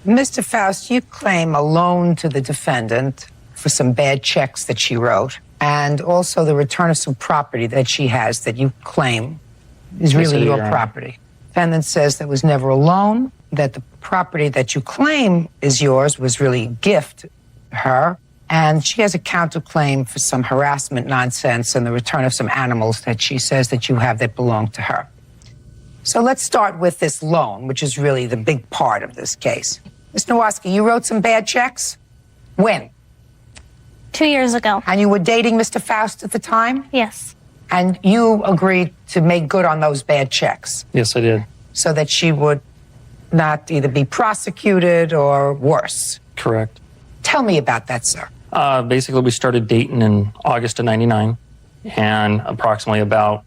Mr. Faust, you claim a loan to the defendant for some bad checks that she wrote, and also the return of some property that she has that you claim is really your property. Defendant says there was never a loan, that the property that you claim is yours was really a gift to her, and she has a counterclaim for some harassment nonsense and the return of some animals that she says that you have that belong to her. So let's start with this loan, which is really the big part of this case. Ms. Nowaski, you wrote some bad checks? When? 2 years ago. And you were dating Mr. Faust at the time? Yes. And you agreed to make good on those bad checks? Yes, I did. So that she would not either be prosecuted or worse? Correct. Tell me about that, sir. Basically, we started dating in August of '99, and approximately about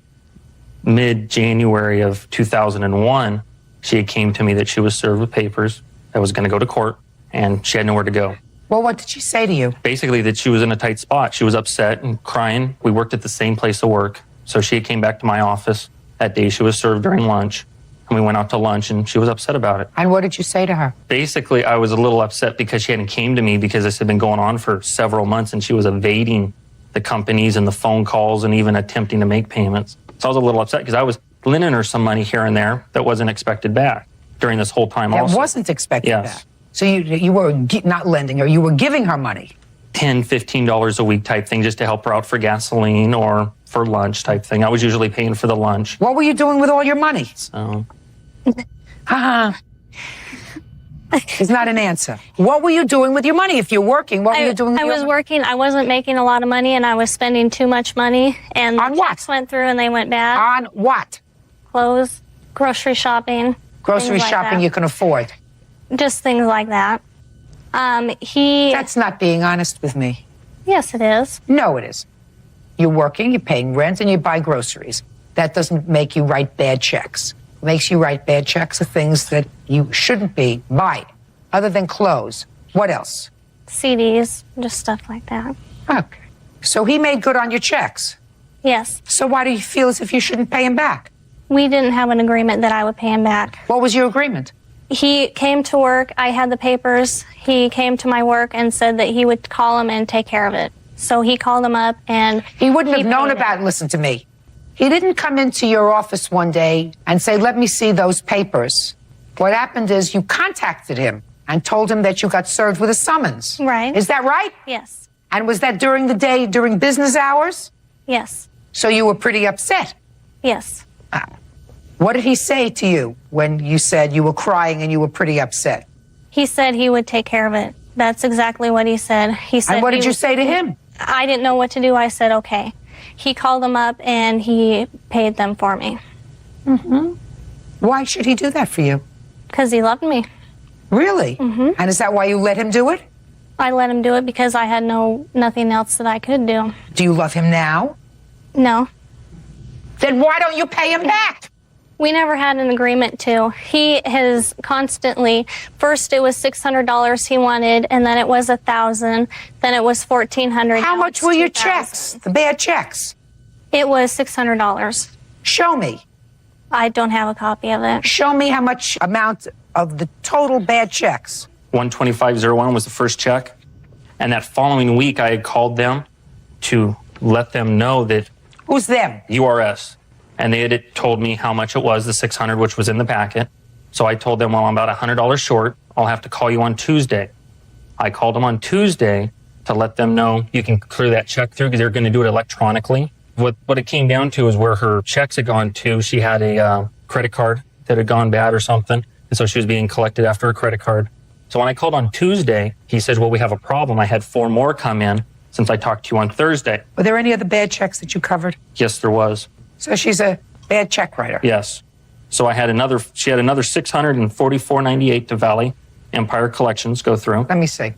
mid-January of 2001, she came to me that she was served with papers that was going to go to court, and she had nowhere to go. Well, what did she say to you? Basically that she was in a tight spot. She was upset and crying. We worked at the same place of work. So she came back to my office that day. She was served during lunch, and we went out to lunch, and she was upset about it. And what did you say to her? Basically, I was a little upset because she hadn't came to me because this had been going on for several months, and she was evading the companies and the phone calls and even attempting to make payments. So I was a little upset because I was lending her some money here and there that wasn't expected back during this whole time also. It wasn't expected Yes. back. So you were not lending her, you were giving her money. $10, $15 a week type thing just to help her out for gasoline or for lunch type thing. I was usually paying for the lunch. What were you doing with all your money? So. It's not an answer. What were you doing with your money? If you're working, what were you doing with I your was money? working. I wasn't making a lot of money, and I was spending too much money. And the checks went through, and they went bad. On what? Clothes, grocery shopping. Grocery things like shopping that. you can afford. Just things like that. That's not being honest with me. Yes, it is. No, it is. You're working, you're paying rent, and you buy groceries. That doesn't make you write bad checks. What makes you write bad checks are things that you shouldn't be buying, other than clothes. What else? CDs, just stuff like that. Okay. So he made good on your checks? Yes. So why do you feel as if you shouldn't pay him back? We didn't have an agreement that I would pay him back. What was your agreement? He came to work. I had the papers. He came to my work and said that he would call him and take care of it. So he called him up and... He wouldn't have known paid it. about it. Listen to me. He didn't come into your office one day and say, let me see those papers. What happened is you contacted him and told him that you got served with a summons. Right. Is that right? Yes. And was that during the day, during business hours? Yes. So you were pretty upset. Yes. What did he say to you when you said you were crying and you were pretty upset? He said he would take care of it. That's exactly what he said. He said. And what did you say to him? I didn't know what to do. I said, okay. He called them up and he paid them for me. Mm-hmm. Why should he do that for you? Because he loved me. Really? Mm-hmm. And is that why you let him do it? I let him do it because I had nothing else that I could do. Do you love him now? No. Then why don't you pay him back? We never had an agreement to. He has constantly, first it was $600 he wanted, and then it was $1,000, then it was $1,400. How much were your checks, the bad checks? It was $600. Show me. I don't have a copy of it. Show me how much amount of the total bad checks. 125.01 was the first check. And that following week, I had called them to let them know that... Who's them? URS. And they had told me how much it was, the $600, which was in the packet. So I told them, well, I'm about $100 short. I'll have to call you on Tuesday. I called them on Tuesday to let them know you can clear that check through because they're going to do it electronically. What it came down to is where her checks had gone to. She had a credit card that had gone bad or something. And so she was being collected after a credit card. So when I called on Tuesday, he said, well, we have a problem. I had 4 more come in since I talked to you on Thursday. Were there any other bad checks that you covered? Yes, there was. So she's a bad check writer. Yes. So she had another $644.98 to Valley Empire Collections go through. Let me see.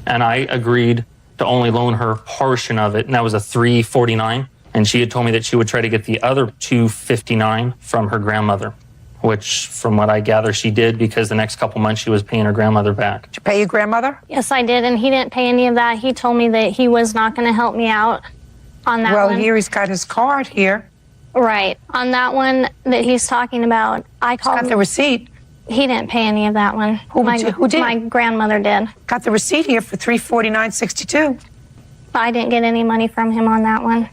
And I agreed to only loan her a portion of it, and that was a $349. And she had told me that she would try to get the other $259 from her grandmother, which, from what I gather, she did because the next couple months she was paying her grandmother back. Did you pay your grandmother? Yes, I did, and he didn't pay any of that. He told me that he was not going to help me out on that one. Well, here he's got his card here. Right. On that one that he's talking about, I called... Got the receipt. He didn't pay any of that one. Who did? My grandmother did. Got the receipt here for $349.62. I didn't get any money from him on that one.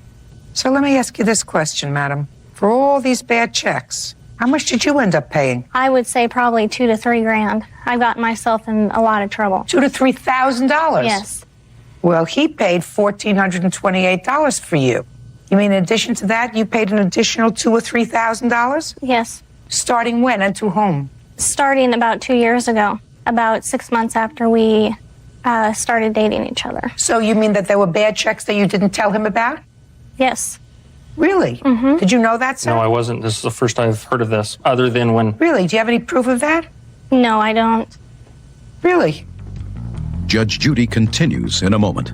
So let me ask you this question, madam. For all these bad checks, how much did you end up paying? I would say probably $2,000 to $3,000. I got myself in a lot of trouble. $2,000 to $3,000? Yes. Well, he paid $1,428 for you. You mean in addition to that, you paid an additional $2,000 or $3,000? Yes. Starting when and to whom? Starting about 2 years ago, about 6 months after we started dating each other. So you mean that there were bad checks that you didn't tell him about? Yes. Really? Mm-hmm. Did you know that, sir? No, I wasn't. This is the first I've heard of this, other than when... Really? Do you have any proof of that? No, I don't. Really? Judge Judy continues in a moment.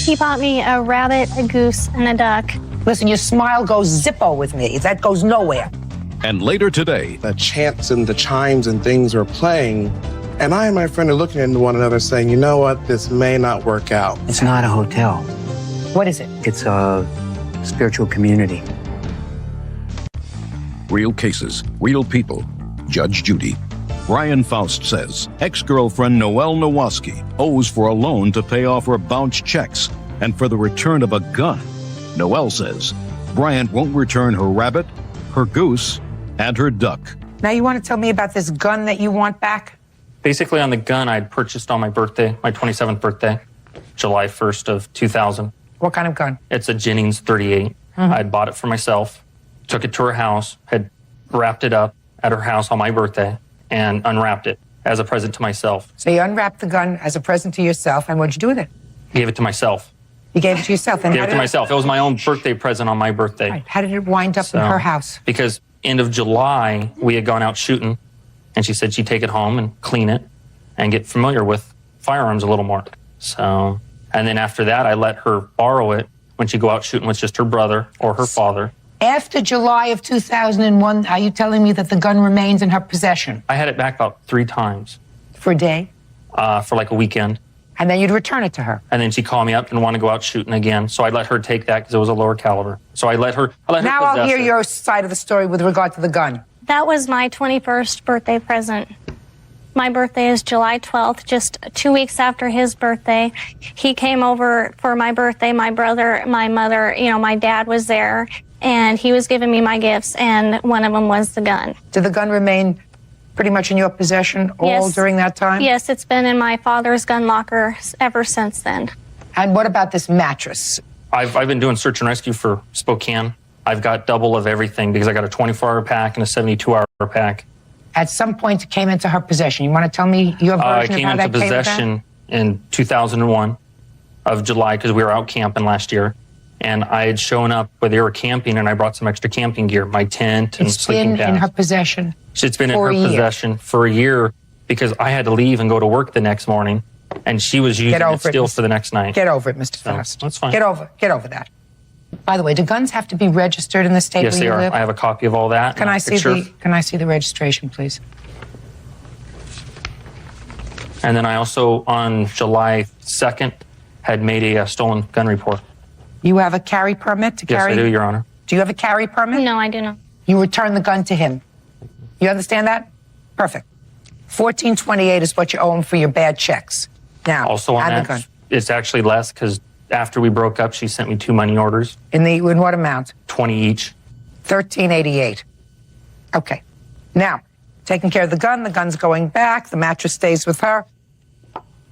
He bought me a rabbit, a goose, and a duck. Listen, your smile goes Zippo with me. That goes nowhere. And later today, the chants and the chimes and things are playing. And I and my friend are looking at one another saying, you know what, this may not work out. It's not a hotel. What is it? It's a spiritual community. real cases, real people. Judge Judy. Brian Faust says ex-girlfriend Noelle Nowaski owes for a loan to pay off her bounced checks and for the return of a gun. Noelle says Brian won't return her rabbit, her goose, and her duck. Now you want to tell me about this gun that you want back? Basically on the gun I'd purchased on my birthday, my 27th birthday, July 1st of 2000. What kind of gun? It's a Jennings 38. I'd bought it for myself, took it to her house, had wrapped it up at her house on my birthday, and unwrapped it as a present to myself. So you unwrapped the gun as a present to yourself, and what'd you do with it? Gave it to myself. You gave it to yourself? And Gave it to myself. It was my own birthday present on my birthday. Right. How did it wind up in her house? Because end of July, we had gone out shooting, and she said she'd take it home and clean it and get familiar with firearms a little more. So, and then after that, I let her borrow it when she'd go out shooting with just her brother or her father. After July of 2001, are you telling me that the gun remains in her possession? I had it back about 3 times. For a day? For like a weekend. And then you'd return it to her. And then she'd call me up and want to go out shooting again. So I'd let her take that because it was a lower caliber. So I let her Now I'll possess hear it. your side of the story with regard to the gun. That was my 21st birthday present. My birthday is July 12th, just 2 weeks after his birthday. He came over for my birthday. My brother, my mother, my dad was there, and he was giving me my gifts, and one of them was the gun. Did the gun remain pretty much in your possession all Yes. during that time? Yes, it's been in my father's gun locker ever since then. And what about this mattress? I've been doing search and rescue for Spokane. I've got double of everything because I got a 24-hour pack and a 72-hour pack. At some point, it came into her possession. You want to tell me your version I of came how into that came about? possession in 2001 of July because we were out camping last year. And I had shown up where they were camping, and I brought some extra camping gear, my tent and It's sleeping been in pads. her possession. It's been in for her a year. possession for a year because I had to leave and go to work the next morning, and she was using it still for the next night. Get over it, Mr. Faust. That's fine. Get over that. By the way, do guns have to be registered in the state Yes, where they you are. live? I have a copy of all that. Can and a I see picture. Can I see the registration, please? And then I also, on July 2nd, had made a stolen gun report. You have a carry permit to Yes, carry? I do, Your Honor. Do you have a carry permit? No, I do not. You return the gun to him. You understand that? Perfect. $14.28 is what you owe him for your bad checks. Now, Also on and the that, gun. it's actually less because after we broke up, she sent me 2 money orders, In what amount? 20 each. $13.88. Okay. Now, taking care of the gun's going back, the mattress stays with her.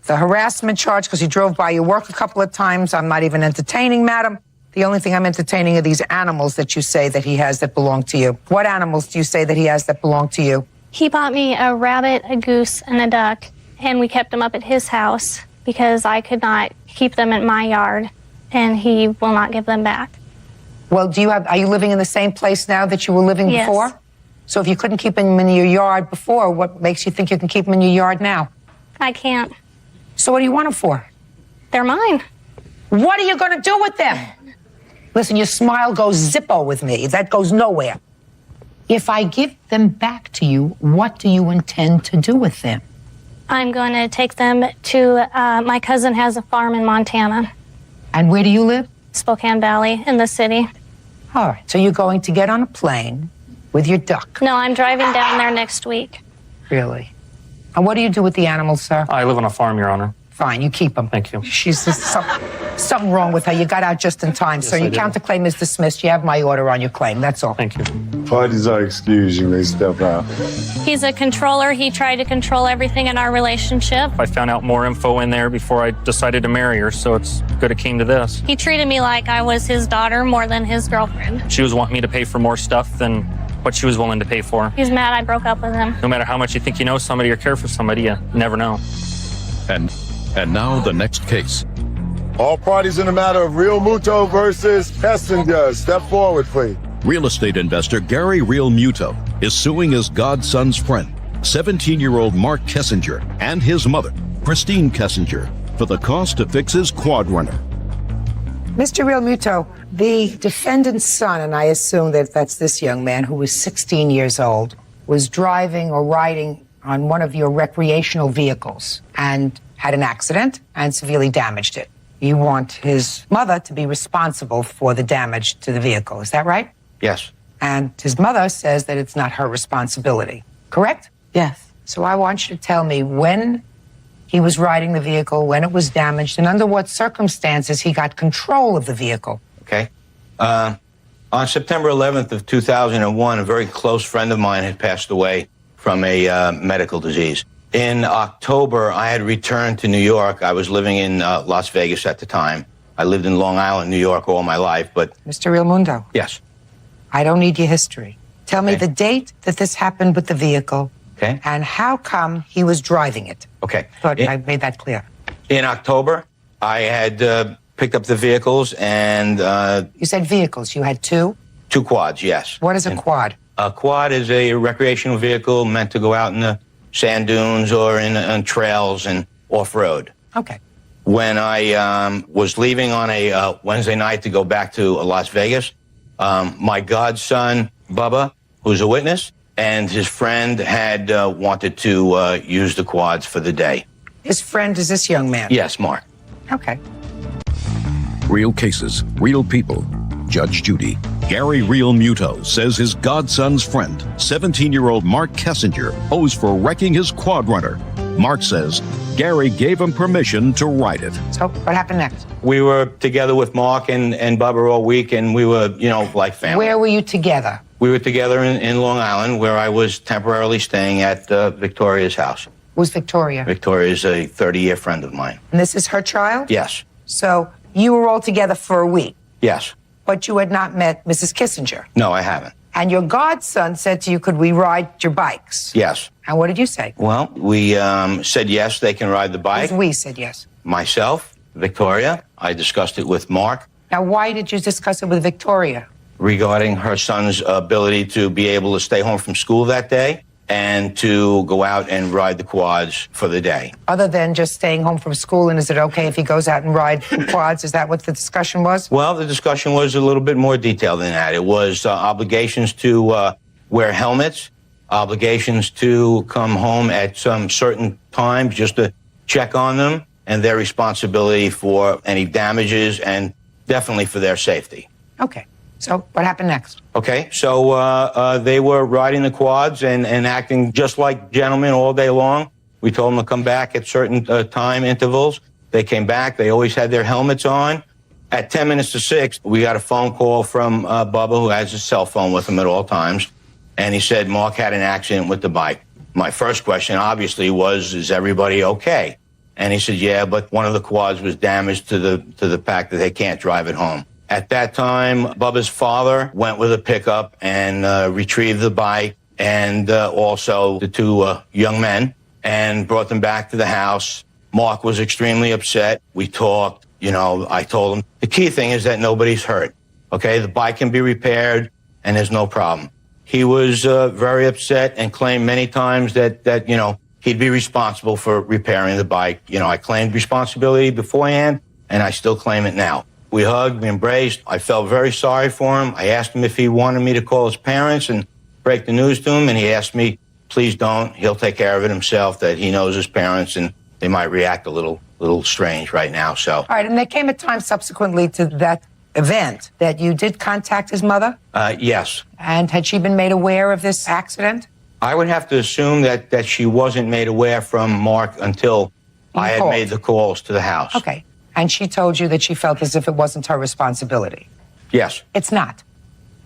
The harassment charge, because he drove by your work a couple of times, I'm not even entertaining, madam. The only thing I'm entertaining are these animals that you say that he has that belong to you. What animals do you say that he has that belong to you? He bought me a rabbit, a goose, and a duck, and we kept them up at his house because I could not keep them in my yard, and he will not give them back. Well, are you living in the same place now that you were living Yes. before? So if you couldn't keep them in your yard before, what makes you think you can keep them in your yard now? I can't. So what do you want them for? They're mine. What are you going to do with them? Listen, your smile goes Zippo with me. That goes nowhere. If I give them back to you, what do you intend to do with them? I'm going to take them to, my cousin has a farm in Montana. And where do you live? Spokane Valley, in the city. All right, so you're going to get on a plane with your duck. No, I'm driving down there next week. Really? And what do you do with the animals, sir? I live on a farm, Your Honor. Fine, you keep them. Thank you. She's just something wrong with her. You got out just in time, so I your did. counterclaim is dismissed. You have my order on your claim. That's all. Thank you. Parties are excused. You may step out. He's a controller. He tried to control everything in our relationship. I found out more info in there before I decided to marry her, so it's good it came to this. He treated me like I was his daughter more than his girlfriend. She was wanting me to pay for more stuff than what she was willing to pay for. He's mad I broke up with him. No matter how much you think you know somebody or care for somebody, you never know. And now the next case. All parties in the matter of Real Muto versus Kessinger. Step forward, please. Real estate investor Gary Real Muto is suing his godson's friend, 17-year-old Mark Kessinger, and his mother, Christine Kessinger, for the cost to fix his quad runner. Mr. Real Muto, the defendant's son, and I assume that that's this young man who was 16 years old, was driving or riding on one of your recreational vehicles and had an accident and severely damaged it. You want his mother to be responsible for the damage to the vehicle. Is that right? Yes. And his mother says that it's not her responsibility. Correct? Yes. So I want you to tell me when he was riding the vehicle, when it was damaged, and under what circumstances he got control of the vehicle. Okay. On September 11th of 2001, a very close friend of mine had passed away from a medical disease. In October, I had returned to New York. I was living in Las Vegas at the time. I lived in Long Island, New York all my life, but... Mr. Real Mundo. Yes. I don't need your history. Tell me the date that this happened with the vehicle. Okay. And how come he was driving it. Okay. Thought I made that clear. In October, I had picked up the vehicles and... You said vehicles. You had two? 2 quads, yes. What is a quad? A quad is a recreational vehicle meant to go out in the sand dunes or on trails and off-road. Okay. When I was leaving on a Wednesday night to go back to Las Vegas, my godson, Bubba, who's a witness, and his friend had wanted to use the quads for the day. His friend is this young man? Yes, Mark. Okay. Real cases, real people. Judge Judy. Gary Real Muto says his godson's friend, 17-year-old Mark Kessinger, owes for wrecking his quad runner. Mark says Gary gave him permission to ride it. So what happened next? We were together with Mark and Bubba all week, and we were, like family. Where were you together? We were together in Long Island, where I was temporarily staying at Victoria's house. Who's Victoria? Victoria is a 30-year friend of mine. And this is her child? Yes. So you were all together for a week, Yes. but you had not met Mrs. Kissinger. No, I haven't. And your godson said to you, could we ride your bikes? Yes. And what did you say? Well, we said yes, they can ride the bike. We said yes. Myself, Victoria, I discussed it with Mark Now, why did you discuss it with Victoria? regarding her son's ability to be able to stay home from school that day and to go out and ride the quads for the day. Other than just staying home from school, and is it okay if he goes out and rides quads? Is that what the discussion was? Well, the discussion was a little bit more detailed than that. It was obligations to wear helmets, obligations to come home at some certain times just to check on them, and their responsibility for any damages and definitely for their safety. Okay. So what happened next? Okay, so they were riding the quads and acting just like gentlemen all day long. We told them to come back at certain time intervals. They came back. They always had their helmets on. At 10 minutes to 6, we got a phone call from Bubba, who has his cell phone with him at all times, and he said Mark had an accident with the bike. My first question, obviously, was, is everybody okay? And he said, yeah, but one of the quads was damaged to the fact that they can't drive it home. At that time, Bubba's father went with a pickup and retrieved the bike and also the two young men and brought them back to the house. Mark was extremely upset. We talked. I told him the key thing is that nobody's hurt. Okay, the bike can be repaired and there's no problem. He was very upset and claimed many times that he'd be responsible for repairing the bike. I claimed responsibility beforehand and I still claim it now. We hugged, we embraced. I felt very sorry for him. I asked him if he wanted me to call his parents and break the news to him, and he asked me, please don't. He'll take care of it himself, that he knows his parents, and they might react a little strange right now, so. All right, and there came a time subsequently to that event that you did contact his mother? Yes. And had she been made aware of this accident? I would have to assume that she wasn't made aware from Mark until I had made the calls to the house. Okay. And she told you that she felt as if it wasn't her responsibility. Yes. It's not.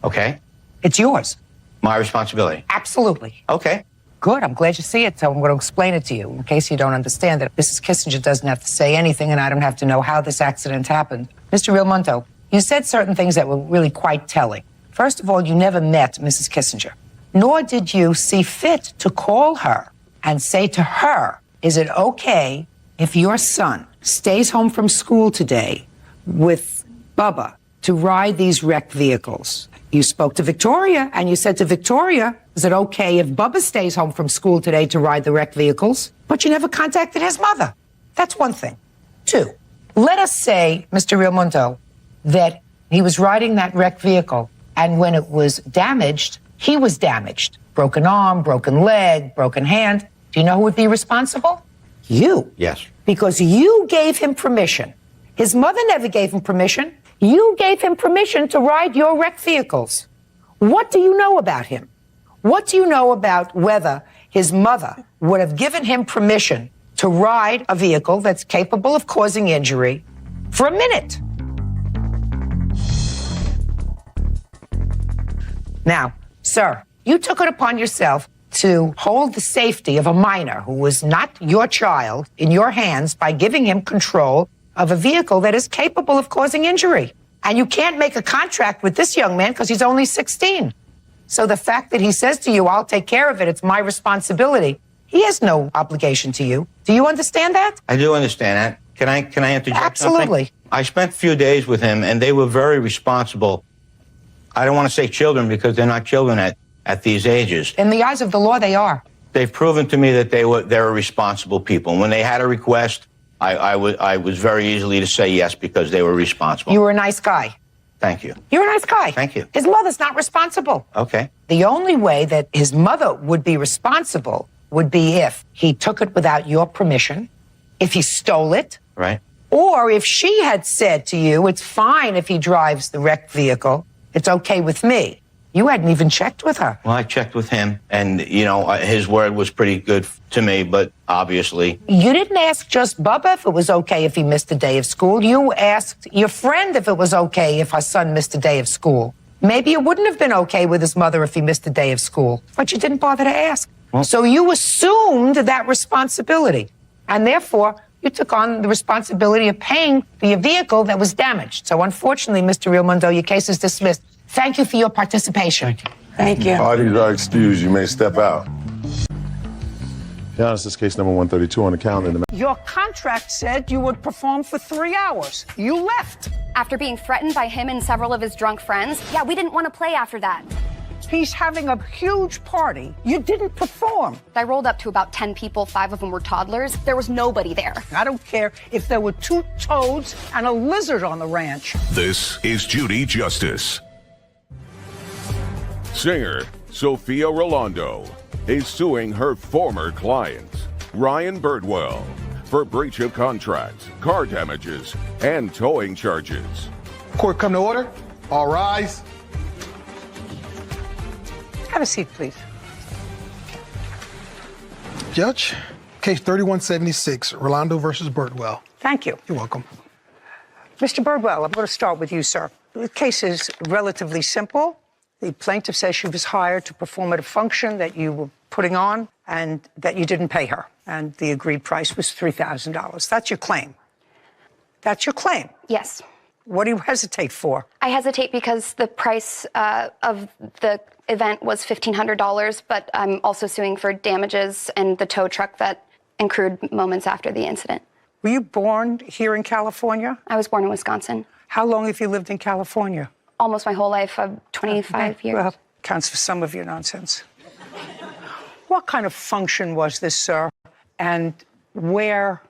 Okay. It's yours. My responsibility. Absolutely. Okay. Good. I'm glad you see it, so I'm going to explain it to you in case you don't understand it. Mrs. Kissinger doesn't have to say anything, and I don't have to know how this accident happened. Mr. Realmonto, you said certain things that were really quite telling. First of all, you never met Mrs. Kissinger, nor did you see fit to call her and say to her, is it okay if your son stays home from school today with Bubba to ride these wrecked vehicles? You spoke to Victoria and you said to Victoria, is it okay if Bubba stays home from school today to ride the wrecked vehicles? But you never contacted his mother. That's one thing. Two, let us say, Mr. Realmonto, that he was riding that wrecked vehicle and when it was damaged, he was damaged. Broken arm, broken leg, broken hand. Do you know who would be responsible? You. Yes. Because you gave him permission. His mother never gave him permission. You gave him permission to ride your wrecked vehicles. What do you know about him? What do you know about whether his mother would have given him permission to ride a vehicle that's capable of causing injury for a minute? Now, sir, you took it upon yourself to hold the safety of a minor who was not your child in your hands by giving him control of a vehicle that is capable of causing injury. And you can't make a contract with this young man because he's only 16. So the fact that he says to you, I'll take care of it, it's my responsibility, he has no obligation to you. Do you understand that? I do understand that. Can I interject Absolutely. something? I spent a few days with him, and they were very responsible. I don't want to say children because they're not children at these ages. In the eyes of the law, they are. They've proven to me that they're responsible people. And when they had a request, I was very easily to say yes because they were responsible. You were a nice guy. Thank you. You're a nice guy. Thank you. His mother's not responsible. Okay. The only way that his mother would be responsible would be if he took it without your permission if he stole it, Right? or if she had said to you, it's fine if he drives the wrecked vehicle, it's okay with me. You hadn't even checked with her. Well, I checked with him, and, his word was pretty good to me, but obviously. You didn't ask just Bubba if it was okay if he missed a day of school. You asked your friend if it was okay if her son missed a day of school. Maybe it wouldn't have been okay with his mother if he missed a day of school, but you didn't bother to ask. So you assumed that responsibility, and therefore you took on the responsibility of paying for your vehicle that was damaged. So unfortunately, Mr. Realmundo, your case is dismissed. Thank you for your participation. Thank you. Parties are excused. You may step out. Your Honor, this is case number 132 on the calendar. Your contract said you would perform for 3 hours. You left. After being threatened by him and several of his drunk friends, yeah, we didn't want to play after that. He's having a huge party. You didn't perform. I rolled up to about 10 people. 5 of them were toddlers. There was nobody there. I don't care if there were 2 toads and a lizard on the ranch. This is Judy Justice. Singer Sophia Rolando is suing her former client, Ryan Birdwell, for breach of contract, car damages, and towing charges. Court come to order. All rise. Have a seat, please. Judge, case 3176, Rolando versus Birdwell. Thank you. You're welcome. Mr. Birdwell, I'm going to start with you, sir. The case is relatively simple. The plaintiff says she was hired to perform at a function that you were putting on and that you didn't pay her. And the agreed price was $3,000. That's your claim. That's your claim. Yes. What do you hesitate for? I hesitate because the price of the event was $1,500, but I'm also suing for damages and the tow truck that accrued moments after the incident. Were you born here in California? I was born in Wisconsin. How long have you lived in California? Almost my whole life, 25 years. Well, counts for some of your nonsense. What kind of function was this, sir? And where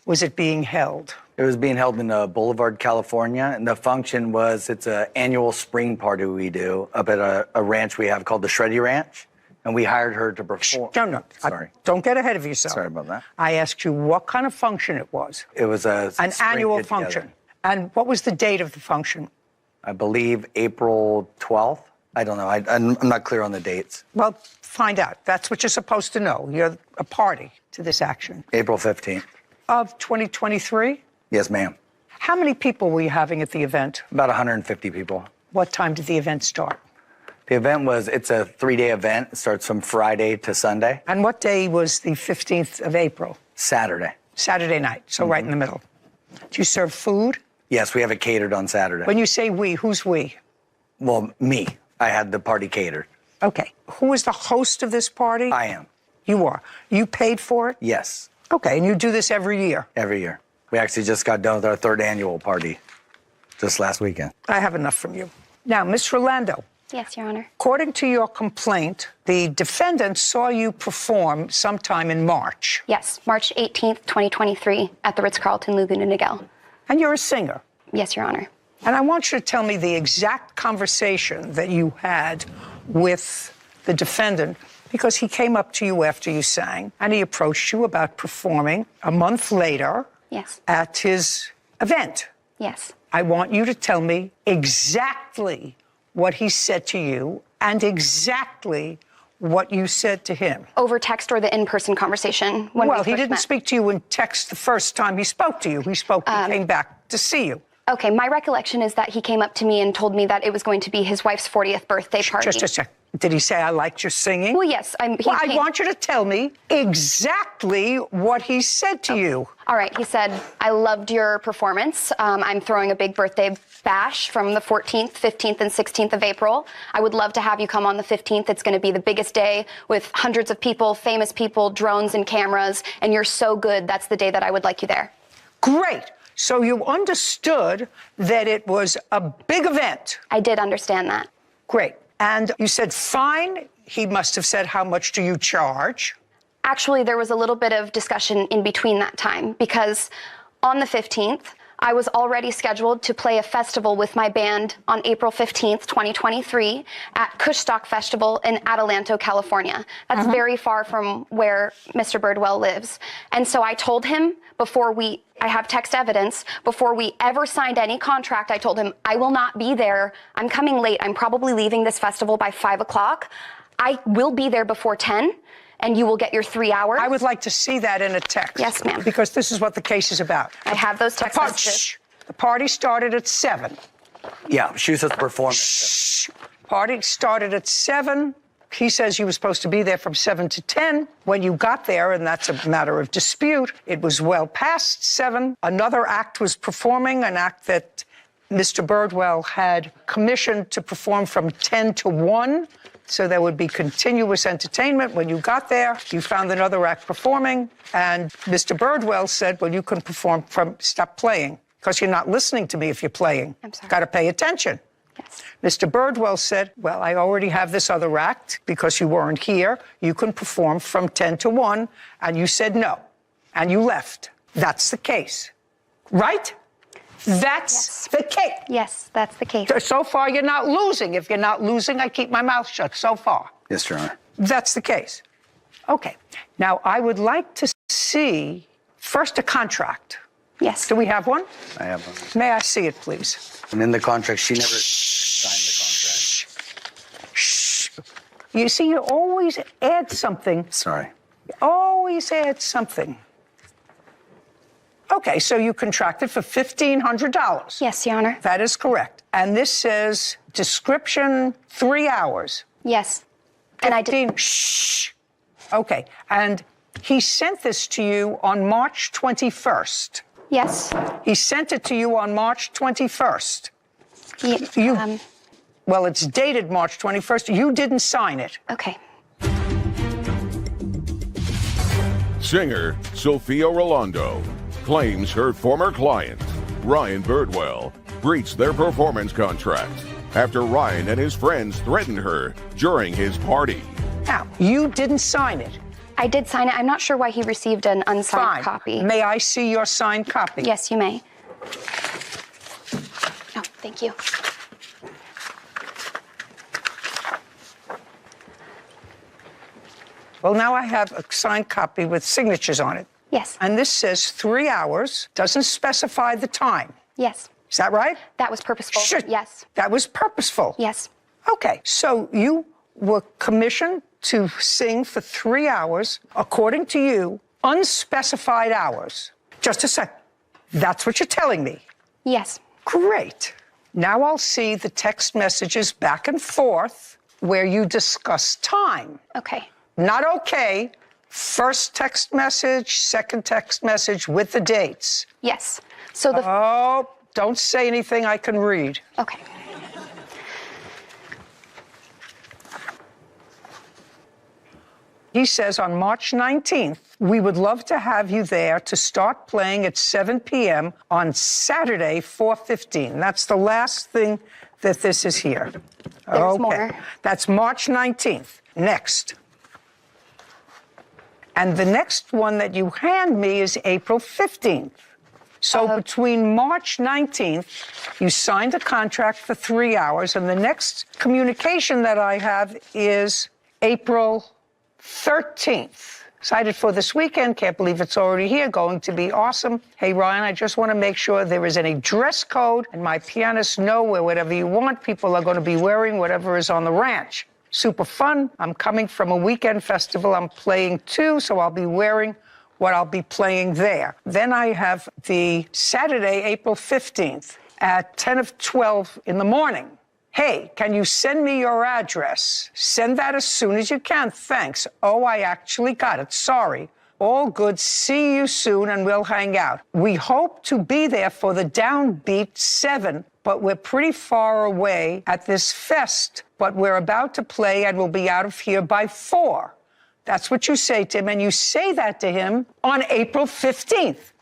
was it being held? It was being held in Boulevard, California, and the function was, it's an annual spring party we do up at a ranch we have called the Shreddy Ranch, and we hired her to perform. No. Sorry. Don't get ahead of yourself. Sorry about that. I asked you what kind of function it was. It was an annual function. And what was the date of the function? I believe April 12th. I don't know. I'm not clear on the dates. Well, find out. That's what you're supposed to know. You're a party to this action. April 15th. Of 2023? Yes, ma'am. How many people were you having at the event? About 150 people. What time did the event start? The event it's a 3-day event. It starts from Friday to Sunday. And what day was the 15th of April? Saturday. Saturday night, so right in the middle. Do you serve food? Yes, we have it catered on Saturday. When you say we, who's we? Well, me. I had the party catered. Okay. Who is the host of this party? I am. You are. You paid for it? Yes. Okay, and you do this every year? Every year. We actually just got done with our 3rd annual party just last weekend. I have enough from you. Now, Ms. Rolando. Yes, Your Honor. According to your complaint, the defendant saw you perform sometime in March. Yes, March 18th, 2023, at the Ritz-Carlton Laguna Niguel. And you're a singer? Yes, Your Honor. And I want you to tell me the exact conversation that you had with the defendant, because he came up to you after you sang, and he approached you about performing a month later at his event. Yes. I want you to tell me exactly what he said to you and exactly what you said to him. Over text or the in-person conversation? Well, he didn't speak to you in text the first time he spoke to you. He came back to see you. Okay, my recollection is that he came up to me and told me that it was going to be his wife's 40th birthday party. Just a sec. Did he say, I liked your singing? Well, yes. I want you to tell me exactly what he said to you. All right, he said, I loved your performance. I'm throwing a big birthday bash from the 14th, 15th, and 16th of April. I would love to have you come on the 15th. It's going to be the biggest day with hundreds of people, famous people, drones and cameras, and you're so good. That's the day that I would like you there. Great. So you understood that it was a big event. I did understand that. Great. And you said, fine. He must have said, how much do you charge? Actually, there was a little bit of discussion in between that time because on the 15th, I was already scheduled to play a festival with my band on April 15th, 2023 at Kushstock Festival in Adelanto, California. That's very far from where Mr. Birdwell lives. And so I told him I have text evidence, before we ever signed any contract, I told him, I will not be there. I'm coming late. I'm probably leaving this festival by 5 o'clock. I will be there before 10. And you will get your 3 hours. I would like to see that in a text. Yes, ma'am. Because this is what the case is about. I have those text messages. The party started at 7. Yeah, she was supposed to perform. Party started at 7. He says you were supposed to be there from 7 to 10. When you got there, and that's a matter of dispute, it was well past 7. Another act was performing, an act that Mr. Birdwell had commissioned to perform from 10 to 1. So there would be continuous entertainment. When you got there, you found another act performing, and Mr. Birdwell said, well, you can perform stop playing, because you're not listening to me if you're playing. I'm sorry. Got to pay attention. Yes. Mr. Birdwell said, well, I already have this other act because you weren't here. You can perform from 10 to 1, and you said no, and you left. That's the case, right? That's the case. Yes, that's the case. So far, you're not losing. If you're not losing, I keep my mouth shut so far. Yes, Your Honor. That's the case. Okay. Now, I would like to see first a contract. Yes. Do we have one? I have one. May I see it, please? And in the contract, she never signed the contract. Shh. You see, you always add something. Sorry. You always add something. Okay, so you contracted for $1,500. Yes, Your Honor. That is correct. And this says description 3 hours. Yes. And I did. Shh. Okay, and he sent this to you on March 21st. Yes. He sent it to you on March 21st. You, well, it's dated March 21st. You didn't sign it. Okay. Singer Sophia Rolando claims her former client, Ryan Birdwell, breached their performance contract after Ryan and his friends threatened her during his party. Now, you didn't sign it. I did sign it. I'm not sure why he received an unsigned copy. May I see your signed copy? Yes, you may. Oh, thank you. Well, now I have a signed copy with signatures on it. Yes. And this says 3 hours, doesn't specify the time. Yes. Is that right? That was purposeful. Yes. That was purposeful. Yes. Okay, so you were commissioned to sing for 3 hours, according to you, unspecified hours. Just a sec. That's what you're telling me. Yes. Great. Now I'll see the text messages back and forth where you discuss time. Okay. Not okay. First text message, second text message with the dates. Yes. So the. Oh, don't say anything I can read. Okay. He says on March 19th, we would love to have you there to start playing at 7 p.m. on Saturday, 4/15. That's the last thing that this is here. There's more. That's March 19th. Next. And the next one that you hand me is April 15th. So between March 19th, you signed a contract for 3 hours, and the next communication that I have is April 13th. Excited for this weekend. Can't believe it's already here. Going to be awesome. Hey, Ryan, I just want to make sure there is any dress code, and my pianists know where whatever you want, people are going to be wearing whatever is on the ranch. Super fun. I'm coming from a weekend festival. I'm playing too, so I'll be wearing what I'll be playing there. Then I have the Saturday, April 15th at 10 of 12 in the morning. Hey, can you send me your address? Send that as soon as you can. Thanks. Oh, I actually got it. Sorry. All good. See you soon, and we'll hang out. We hope to be there for the Downbeat 7, but we're pretty far away at this fest. But we're about to play, and we'll be out of here by 4. That's what you say to him, and you say that to him on April 15th.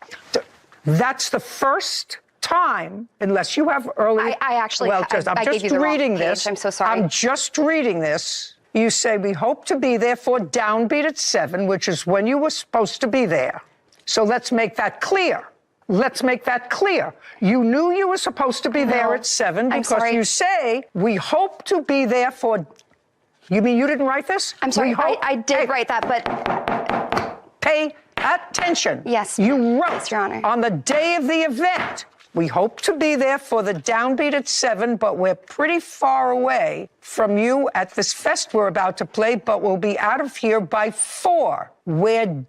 That's the first time, unless you have early... I actually... Well, I'm just reading this. I'm so sorry. I'm just reading this. You say, we hope to be there for Downbeat at 7, which is when you were supposed to be there. So let's make that clear. Let's make that clear. You knew you were supposed to be there at 7 because you say, we hope to be there for... You mean you didn't write this? I'm sorry, I did write that, but... Pay attention. Yes. You wrote, yes, Your Honor. On the day of the event, we hope to be there for the downbeat at 7, but we're pretty far away from you at this fest we're about to play, but we'll be out of here by 4. We're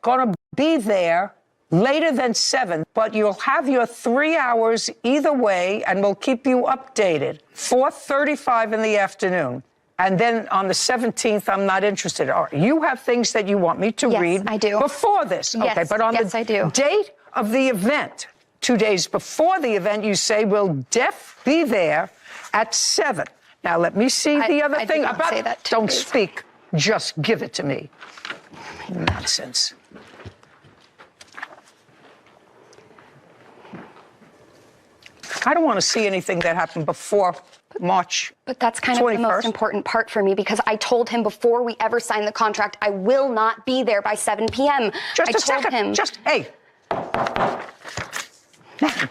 gonna be there later than 7, but you'll have your 3 hours either way, and we'll keep you updated. 4:35 in the afternoon. And then on the 17th, I'm not interested. All right, you have things that you want me to read I do. before this. Yes, okay, but on yes, I do. the date of the event, 2 days before the event, you say we'll be there at 7. Now let me see the other thing. Did not say that. Don't speak. Just give it to me. Nonsense. I don't want to see anything that happened before March. But that's kind 21st. of the most important part for me because I told him before we ever signed the contract, I will not be there by 7 p.m. Just a second. Hey. Man,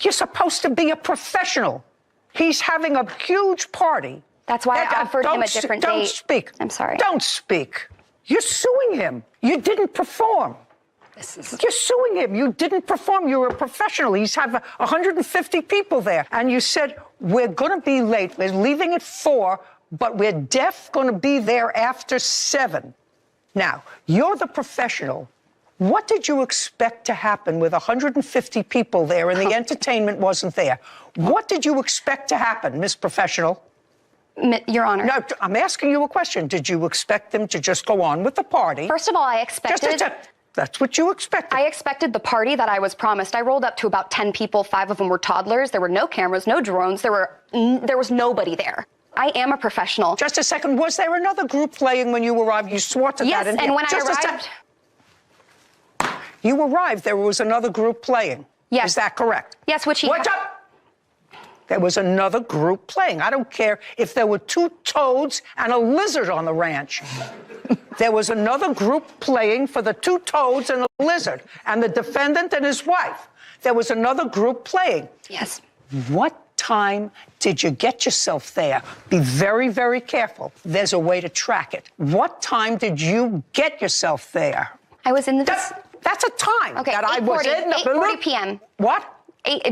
you're supposed to be a professional. He's having a huge party. That's why I offered him a different date. Don't speak. I'm sorry. Don't speak. You're suing him. You didn't perform. You're suing him. You didn't perform. You were a professional. He's have 150 people there. And you said, we're going to be late. We're leaving at 4, but we're going to be there after 7. Now, you're the professional. What did you expect to happen with 150 people there and the entertainment wasn't there? What did you expect to happen, Miss Professional? Your Honor. No, I'm asking you a question. Did you expect them to just go on with the party? First of all, I expected... That's what you expected. I expected the party that I was promised. I rolled up to about 10 people. 5 of them were toddlers. There were no cameras, no drones. There was nobody there. I am a professional. Just a second. Was there another group playing when you arrived? You swore to that. Yes, and when I arrived... You arrived, there was another group playing. Yes. Is that correct? Yes, which he... What's up? There was another group playing. I don't care if there were 2 toads and a lizard on the ranch. There was another group playing for the 2 toads and a lizard, and the defendant and his wife. There was another group playing. Yes. What time did you get yourself there? Be very, very careful. There's a way to track it. What time did you get yourself there? I was in the... That's a time okay, that I was in. 8:40 p.m. What?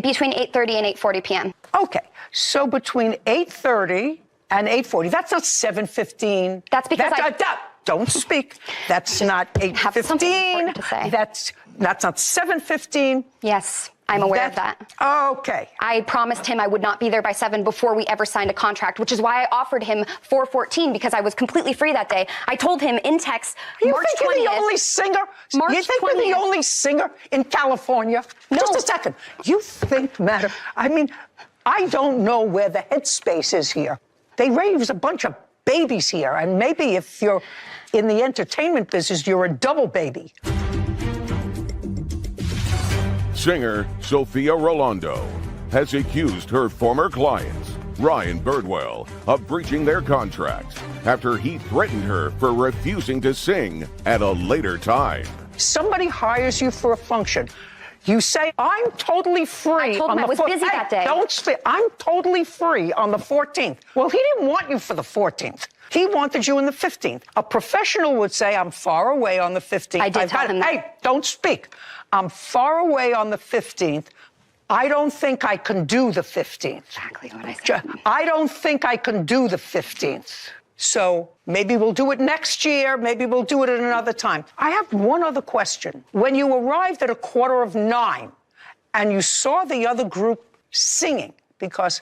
Between 8:30 and 8:40 p.m. Okay, so between 8:30 and 8:40, that's not 7:15. That's because don't speak. That's not 8:15. That's not 7:15. Yes, I'm aware of that. Okay. I promised him I would not be there by 7 before we ever signed a contract, which is why I offered him 4:14 because I was completely free that day. I told him in text, March 20th. You think you're the only singer? You think you're the only singer in California? No. Just a second. You think, matter? I mean, I don't know where the headspace is here. They raise a bunch of babies here, and maybe if you're in the entertainment business, you're a double baby. Singer Sophia Rolando has accused her former clients, Ryan Birdwell, of breaching their contracts after he threatened her for refusing to sing at a later time. Somebody hires you for a function. You say, I'm totally free. I told him I was busy that day. Don't speak. I'm totally free on the 14th. Well, he didn't want you for the 14th. He wanted you on the 15th. A professional would say, I'm far away on the 15th. I did tell him that. Hey, don't speak. I'm far away on the 15th. I don't think I can do the 15th. Exactly what I said. I don't think I can do the 15th. So maybe we'll do it next year. Maybe we'll do it at another time. I have one other question. When you arrived at 8:45 and you saw the other group singing, because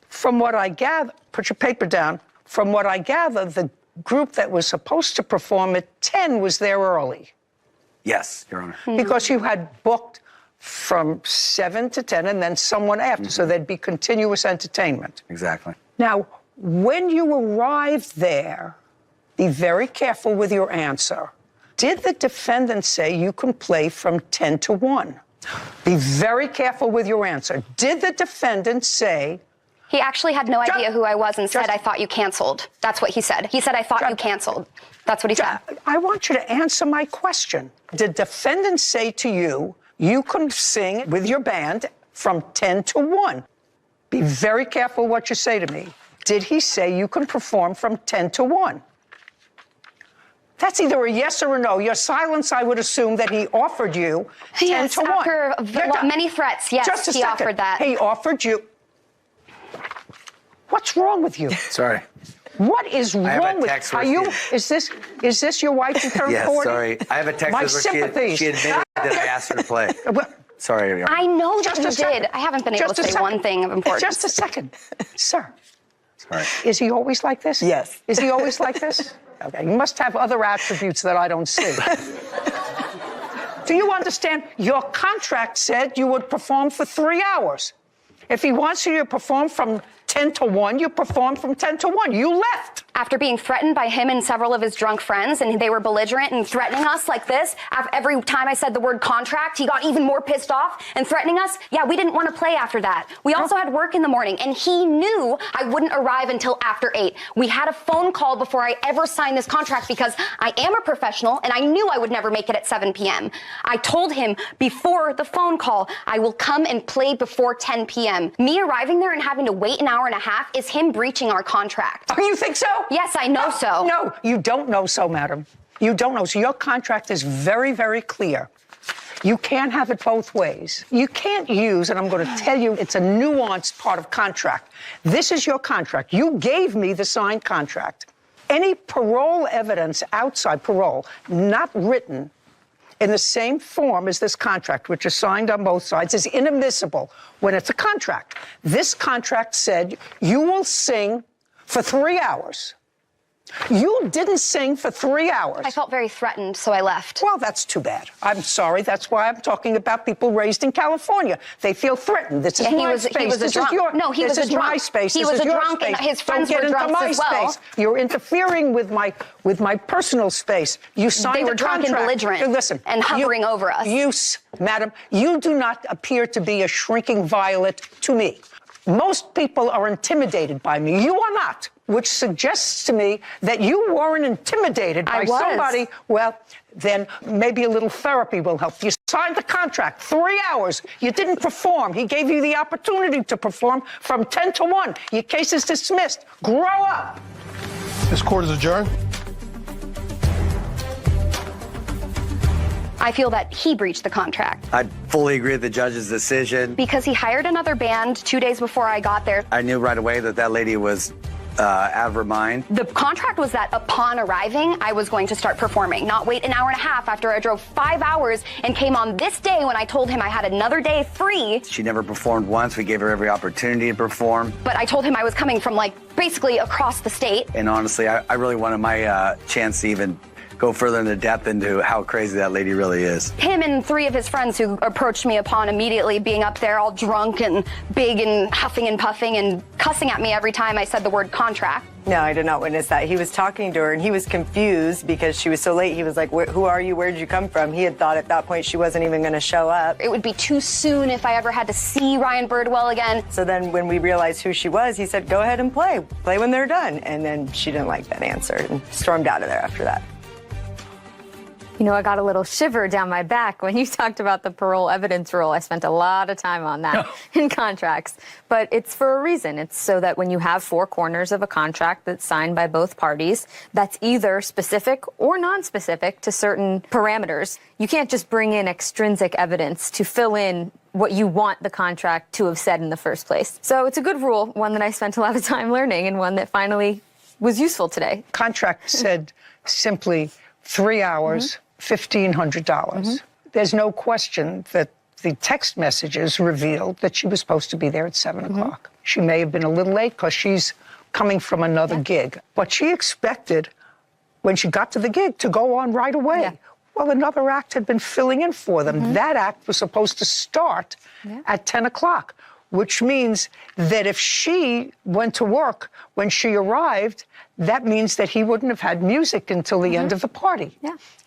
from what I gather, put your paper down, from what I gather, the group that was supposed to perform at 10 was there early. Yes, Your Honor. Because you had booked from 7 to 10 and then someone after, so there'd be continuous entertainment. Exactly. Now, when you arrived there, be very careful with your answer. Did the defendant say you can play from 10 to 1? Be very careful with your answer. Did the defendant say... He actually had no idea who I was and said, I thought you canceled. That's what he said. He said, I thought you canceled. That's what he said. I want you to answer my question. Did the defendant say to you, you can sing with your band from 10 to 1. Be very careful what you say to me. Did he say you can perform from 10 to 1? That's either a yes or a no. Your silence, I would assume that he offered you 10 to 1. After many threats, yes, Just a he second. offered that. He offered you. What's wrong with you? Sorry. What is I have wrong a with text Are where you? Is this your wife you turned Yes, 40? sorry. I have a text My where sympathies. she admitted that I asked her to play. Sorry. I know that Just you a second. did. I haven't been able Just to a say second. one thing of importance. Just a second. Sir, Sorry. is he always like this? Yes. Is he always like this? Okay. You must have other attributes that I don't see. Do you understand? Your contract said you would perform for 3 hours. If he wants you to perform from 10 to 1, you perform from 10 to 1. You left. After being threatened by him and several of his drunk friends, and they were belligerent and threatening us like this, every time I said the word contract, he got even more pissed off and threatening us. Yeah, we didn't want to play after that. We also had work in the morning, and he knew I wouldn't arrive until after 8. We had a phone call before I ever signed this contract because I am a professional, and I knew I would never make it at 7 p.m. I told him before the phone call, I will come and play before 10 p.m. Me arriving there and having to wait an hour and a half is him breaching our contract. Oh, you think so? Yes, I know so. No, you don't know so, madam. You don't know. So your contract is very, very clear. You can't have it both ways. You can't use, and I'm going to tell you, it's a nuanced part of contract. This is your contract. You gave me the signed contract. Any parole evidence outside parole, not written in the same form as this contract, which is signed on both sides, is inadmissible when it's a contract. This contract said you will sing for 3 hours. You didn't sing for 3 hours. I felt very threatened, so I left. Well, that's too bad. I'm sorry. That's why I'm talking about people raised in California. They feel threatened. This is my space. He was a this drunk. is your. No, he this was is a drunk. my space. He this was is a your drunk, and space. his friends Don't get were into drunks my as well. space. You're interfering with my personal space. You signed They were a drunk contract. and belligerent Listen, and hovering over us. Madam, you do not appear to be a shrinking violet to me. Most people are intimidated by me. You are not, which suggests to me that you weren't intimidated by somebody. Well, then maybe a little therapy will help. You signed the contract, 3 hours. You didn't perform. He gave you the opportunity to perform from 10 to 1. Your case is dismissed. Grow up. This court is adjourned. I feel that he breached the contract. I fully agree with the judge's decision. Because he hired another band 2 days before I got there. I knew right away that lady was out of her mind. The contract was that upon arriving, I was going to start performing, not wait an hour and a half after I drove 5 hours and came on this day when I told him I had another day free. She never performed once. We gave her every opportunity to perform. But I told him I was coming from basically across the state. And honestly, I really wanted my chance to even go further into depth into how crazy that lady really is. Him and 3 of his friends who approached me upon immediately being up there all drunk and big and huffing and puffing and cussing at me every time I said the word contract. No, I did not witness that. He was talking to her, and he was confused because she was so late. He was like, who are you? Where did you come from? He had thought at that point she wasn't even going to show up. It would be too soon if I ever had to see Ryan Birdwell again. So then when we realized who she was, he said, go ahead and play. Play when they're done. And then she didn't like that answer and stormed out of there after that. You know, I got a little shiver down my back when you talked about the parole evidence rule. I spent a lot of time on that in contracts. But it's for a reason. It's so that when you have 4 corners of a contract that's signed by both parties, that's either specific or non-specific to certain parameters, you can't just bring in extrinsic evidence to fill in what you want the contract to have said in the first place. So it's a good rule, one that I spent a lot of time learning and one that finally was useful today. Contract said simply 3 hours, $1,500. There's no question that the text messages revealed that she was supposed to be there at 7 o'clock. She may have been a little late because she's coming from another gig. But she expected, when she got to the gig, to go on right away. Well, another act had been filling in for them. That act was supposed to start at 10 o'clock, which means that if she went to work when she arrived, that means that he wouldn't have had music until the end of the party.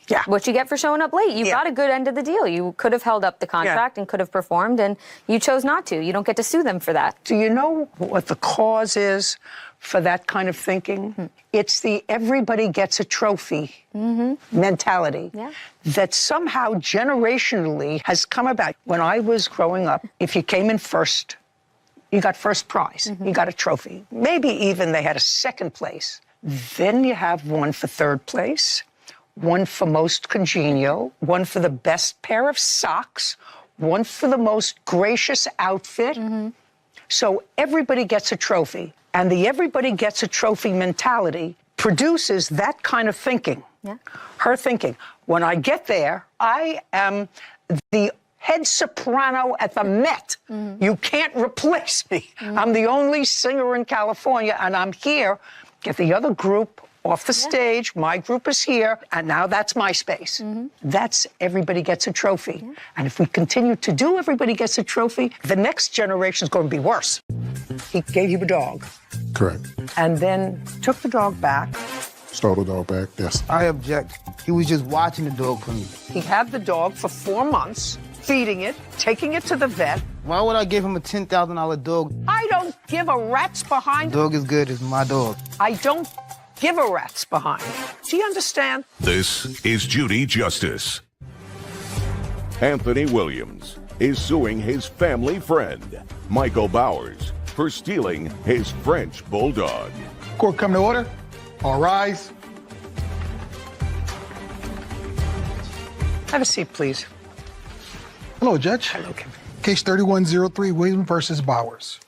Yeah. What you get for showing up late. You got a good end of the deal. You could have held up the contract and could have performed, and you chose not to. You don't get to sue them for that. Do you know what the cause is for that kind of thinking? It's the everybody gets a trophy mentality that somehow generationally has come about. When I was growing up, if you came in first, you got first prize. You got a trophy. Maybe even they had a second place. Then you have one for third place, one for most congenial, one for the best pair of socks, one for the most gracious outfit. So everybody gets a trophy. And the everybody gets a trophy mentality produces that kind of thinking. Her thinking. When I get there, I am the head soprano at the Met. You can't replace me. I'm the only singer in California, and I'm here. Get the other group off the stage. My group is here, and now that's my space. That's everybody gets a trophy. And if we continue to do everybody gets a trophy, the next generation is going to be worse. He gave you a dog. Correct. And then took the dog back. Stole the dog back, yes. I object. He was just watching the dog for me. He had the dog for 4 months, feeding it, taking it to the vet. Why would I give him a $10,000 dog? I don't give a rat's behind. Dog is good, it's my dog. I don't give a rat's behind. Do you understand? This is Judy Justice. Anthony Williams is suing his family friend, Michael Bowers, for stealing his French bulldog. Court come to order. All rise. Have a seat, please. Hello, Judge. Hello, Kevin. Case 3103, Williams versus Bowers.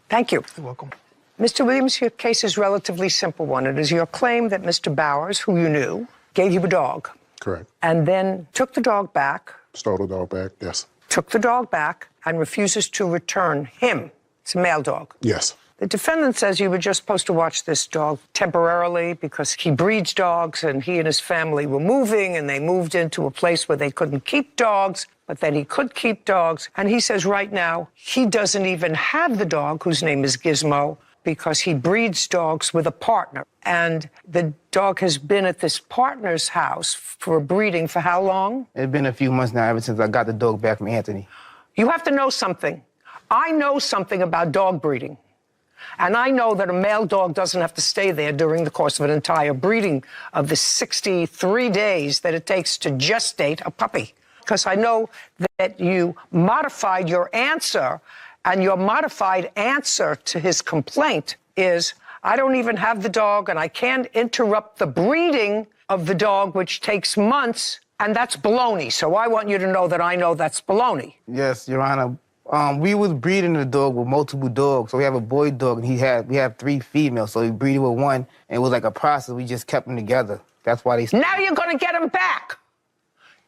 Thank you. You're welcome. Mr. Williams, your case is a relatively simple one. It is your claim that Mr. Bowers, who you knew, gave you a dog. Correct. And then took the dog back. Stole the dog back, yes. Took the dog back and refuses to return him. It's a male dog. Yes. The defendant says you were just supposed to watch this dog temporarily because he breeds dogs and he and his family were moving and they moved into a place where they couldn't keep dogs, but then he could keep dogs. And he says right now he doesn't even have the dog, whose name is Gizmo, because he breeds dogs with a partner. And the dog has been at this partner's house for breeding for how long? It's been a few months now, ever since I got the dog back from Anthony. You have to know something. I know something about dog breeding. And I know that a male dog doesn't have to stay there during the course of an entire breeding of the 63 days that it takes to gestate a puppy. Because I know that you modified your answer, and your modified answer to his complaint is, I don't even have the dog, and I can't interrupt the breeding of the dog, which takes months, and that's baloney. So I want you to know that I know that's baloney. Yes, Your Honor. We was breeding the dog with multiple dogs. So we have a boy dog, and we have 3 females. So we breeded with one, and it was like a process. We just kept them together. That's why they... Now you're going to get him back.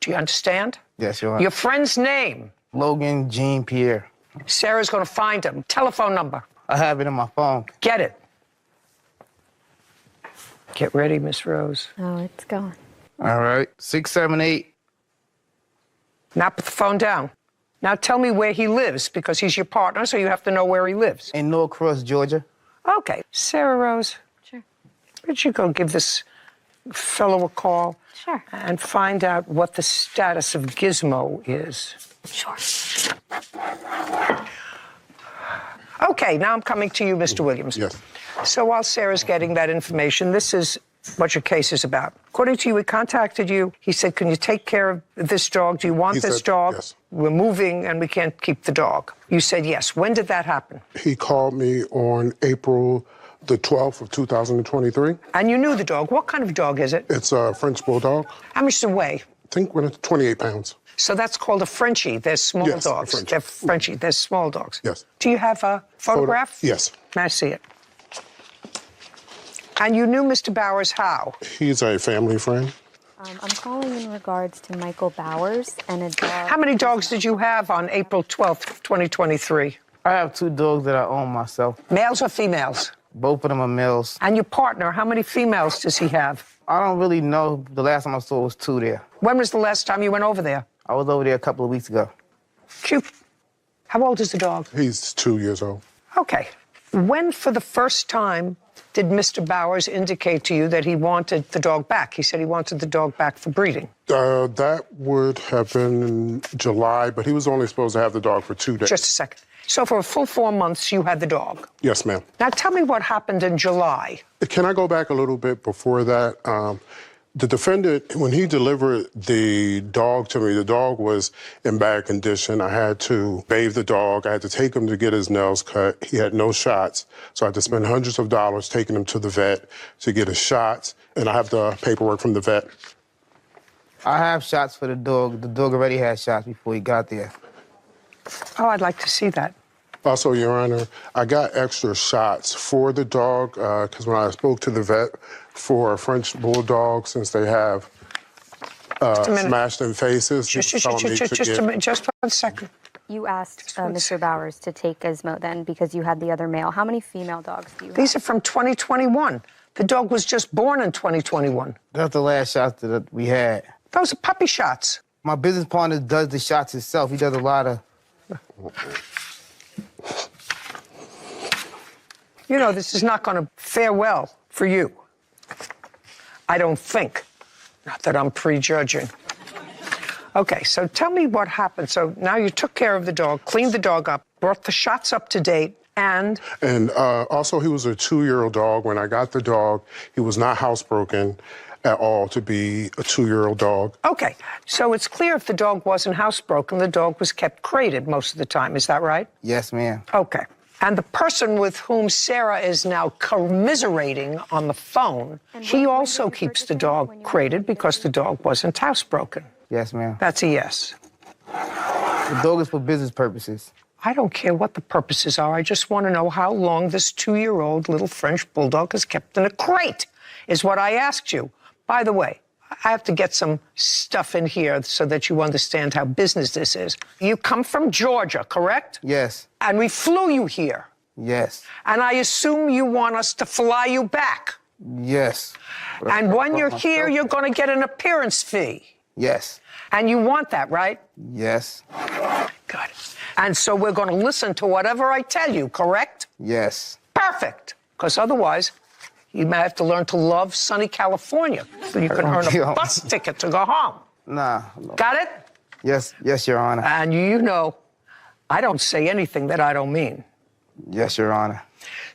Do you understand? Yes, Your Honor. Your friend's name? Logan Jean Pierre. Sarah's going to find him. Telephone number. I have it in my phone. Get it. Get ready, Miss Rose. Oh, it's going. All right. 678. Now put the phone down. Now tell me where he lives, because he's your partner, so you have to know where he lives. In Norcross, Georgia. Okay. Sarah Rose. Sure. Where'd you go give this fellow a call? Sure. And find out what the status of Gizmo is. Sure. Okay, now I'm coming to you, Mr. Williams. Yes. So while Sarah's getting that information, this is what your case is about. According to you, he contacted you. He said, can you take care of this dog? Do you want this dog? Yes. We're moving and we can't keep the dog. You said yes. When did that happen? He called me on April the 12th of 2023. And you knew the dog. What kind of dog is it? It's a French bulldog. How much does it weigh? I think when it's 28 pounds. So that's called a Frenchie. They're small Yes, a dogs. Frenchie. They're Frenchie. They're small dogs. Yes. Do you have a photograph? Yes. May I see it? And you knew Mr. Bowers how? He's a family friend. I'm calling in regards to Michael Bowers and a dog. How many dogs did you have on April 12th, 2023? I have 2 dogs that I own myself. Males or females? Both of them are males. And your partner, how many females does he have? I don't really know. The last time I saw was 2 there. When was the last time you went over there? I was over there a couple of weeks ago. Cute. How old is the dog? He's 2 years old. Okay. When for the first time did Mr. Bowers indicate to you that he wanted the dog back? He said he wanted the dog back for breeding. That would have been in July, but he was only supposed to have the dog for 2 days. Just a second. So for a full 4 months, you had the dog. Yes, ma'am. Now tell me what happened in July. Can I go back a little bit before that? The defendant, when he delivered the dog to me, the dog was in bad condition. I had to bathe the dog. I had to take him to get his nails cut. He had no shots. So I had to spend hundreds of dollars taking him to the vet to get his shots. And I have the paperwork from the vet. I have shots for the dog. The dog already had shots before he got there. Oh, I'd like to see that. Also, Your Honor, I got extra shots for the dog because when I spoke to the vet for a French bulldog, since they have smashed in faces, Just 1 second. You asked Mr. Bowers to take Gizmo then because you had the other male. How many female dogs do you have? These are from 2021. The dog was just born in 2021. That's the last shots that we had. Those are puppy shots. My business partner does the shots himself. He does a lot of... You know, this is not going to fare well for you. I don't think. Not that I'm prejudging. Okay, so tell me what happened. So now you took care of the dog, cleaned the dog up, brought the shots up to date, and... And also, he was a 2-year-old dog. When I got the dog, he was not housebroken at all to be a 2-year-old dog. Okay, so it's clear if the dog wasn't housebroken, the dog was kept crated most of the time. Is that right? Yes, ma'am. Okay. And the person with whom Sarah is now commiserating on the phone, he also keeps the dog crated because the dog wasn't housebroken. Yes, ma'am. That's a yes. The dog is for business purposes. I don't care what the purposes are. I just want to know how long this 2-year-old little French bulldog is kept in a crate, is what I asked you. By the way, I have to get some stuff in here so that you understand how business this is. You come from Georgia, correct? Yes. And we flew you here. Yes. And I assume you want us to fly you back. Yes. And when you're here, you're going to get an appearance fee. Yes. And you want that, right? Yes. Good. And so we're going to listen to whatever I tell you, correct? Yes. Perfect. Because otherwise, you may have to learn to love sunny California so you can earn a bus ticket to go home. Nah. Got it? Yes, yes, Your Honor. And you know, I don't say anything that I don't mean. Yes, Your Honor.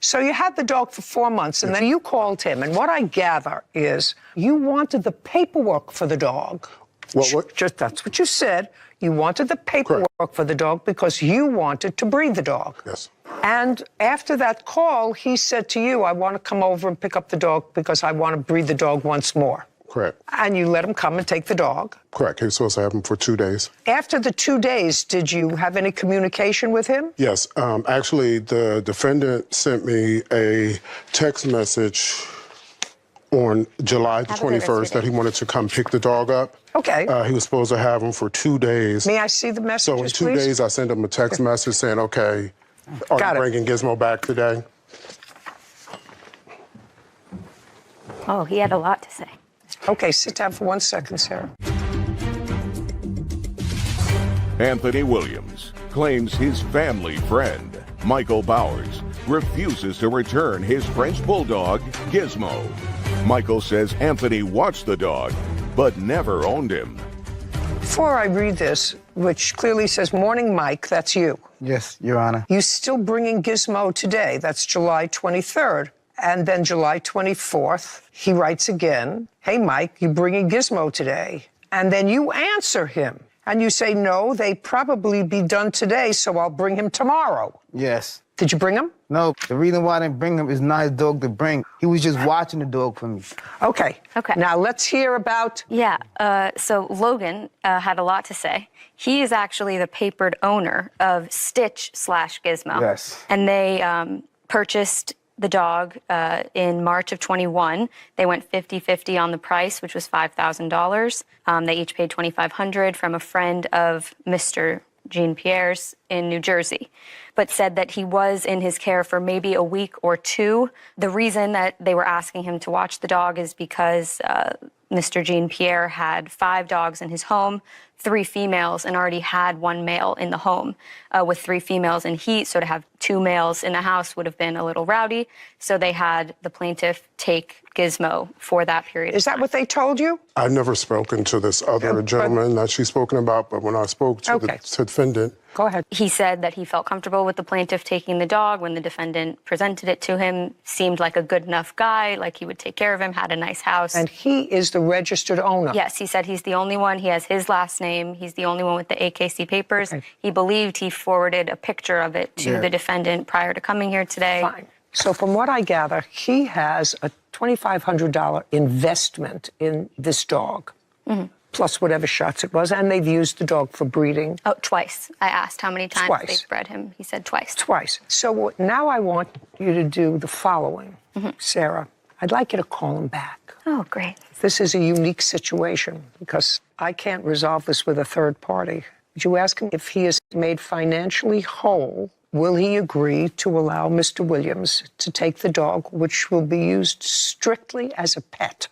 So you had the dog for 4 months, and then you called him. And what I gather is you wanted the paperwork for the dog. What? Just that's what you said. You wanted the paperwork for the dog because you wanted to breed the dog. Yes. And after that call, he said to you, I want to come over and pick up the dog because I want to breed the dog once more. Correct. And you let him come and take the dog. Correct. He was supposed to have him for 2 days. After the 2 days, did you have any communication with him? Yes. Actually, the defendant sent me a text message on July the 21st that he wanted to come pick the dog up. Okay. He was supposed to have him for 2 days. May I see the messages, So in 2 please? days, I sent him a text message saying, okay, are you bringing Gizmo back today? Oh, he had a lot to say. Okay, sit down for 1 second, Sarah. Anthony Williams claims his family friend, Michael Bowers, refuses to return his French bulldog, Gizmo. Michael says Anthony watched the dog, but never owned him. Before I read this, which clearly says, Morning, Mike, that's you. Yes, Your Honor. You still bringing Gizmo today. That's July 23rd. And then July 24th, he writes again, Hey, Mike, you bringing Gizmo today? And then you answer him. And you say, no, they probably be done today, so I'll bring him tomorrow. Yes. Did you bring him? No, the reason why I didn't bring him is not his dog to bring. He was just watching the dog for me. Okay. Okay. Now let's hear about... Yeah, so Logan had a lot to say. He is actually the papered owner of Stitch/Gizmo. Yes. And they purchased the dog in March of 21. They went 50-50 on the price, which was $5,000. They each paid $2,500 from a friend of Mr. Jean-Pierre's in New Jersey, but said that he was in his care for maybe a week or two. The reason that they were asking him to watch the dog is because Mr. Jean-Pierre had 5 dogs in his home. 3 females and already had 1 male in the home with 3 females. And so to have 2 males in the house would have been a little rowdy. So they had the plaintiff take Gizmo for that period. Is that what they told you? I've never spoken to this other gentleman that she's spoken about, but when I spoke to the defendant, go ahead. He said that he felt comfortable with the plaintiff taking the dog when the defendant presented it to him. Seemed like a good enough guy, like he would take care of him, had a nice house. And he is the registered owner. Yes, he said he's the only one. He has his last name. He's the only one with the AKC papers. He believed he forwarded a picture of it to the defendant prior to coming here today. Fine. So from what I gather, he has a $2,500 investment in this dog, plus whatever shots it was, and they've used the dog for breeding. Oh, twice. I asked how many times Twice. they've bred him. He said twice. Twice. So now I want you to do the following, Sarah. I'd like you to call him back. Oh, great. This is a unique situation because I can't resolve this with a third party. Would you ask him if he is made financially whole? Will he agree to allow Mr. Williams to take the dog, which will be used strictly as a pet?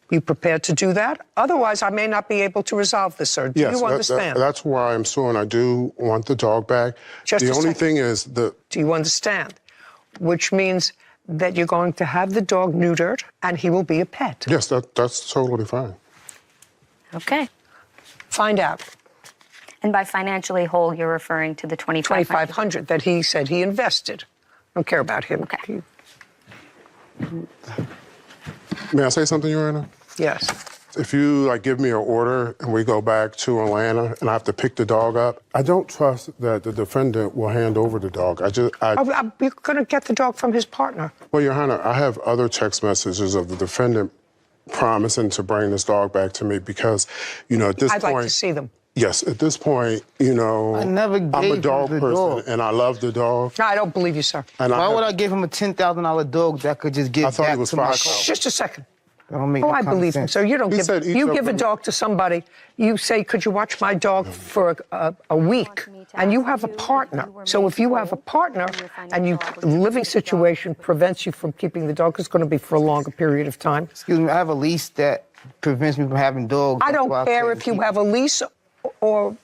You prepared to do that? Otherwise, I may not be able to resolve this, sir. Do you understand? That's why I'm suing. I do want the dog back. Just the a only second. thing is Do you understand? Which means that you're going to have the dog neutered and he will be a pet. Yes, that's totally fine. Okay. Find out. And by financially whole, you're referring to the $2,500 that he said he invested. I don't care about him. Okay. May I say something, Your Honor? Yes. If you give me an order and we go back to Atlanta and I have to pick the dog up, I don't trust that the defendant will hand over the dog. You're going to get the dog from his partner. Well, Your Honor, I have other text messages of the defendant promising to bring this dog back to me because, at this I'd point... like to see them. Yes, at this point, I'm a dog person and I love the dog. No, I don't believe you, sir. Why would I give him a $10,000 dog that could just give back to my car? Just a second. That don't make Oh, no I common believe him, sense. sir. You don't He give. said each You of give a them- dog to somebody. You say, "Could you watch my dog for a week?" And you have a partner. So if you have a partner, and the living situation prevents you from keeping the dog, it's going to be for a longer period of time. Excuse me, I have a lease that prevents me from having dogs. I don't That's why care couldn't if you keep- have a lease or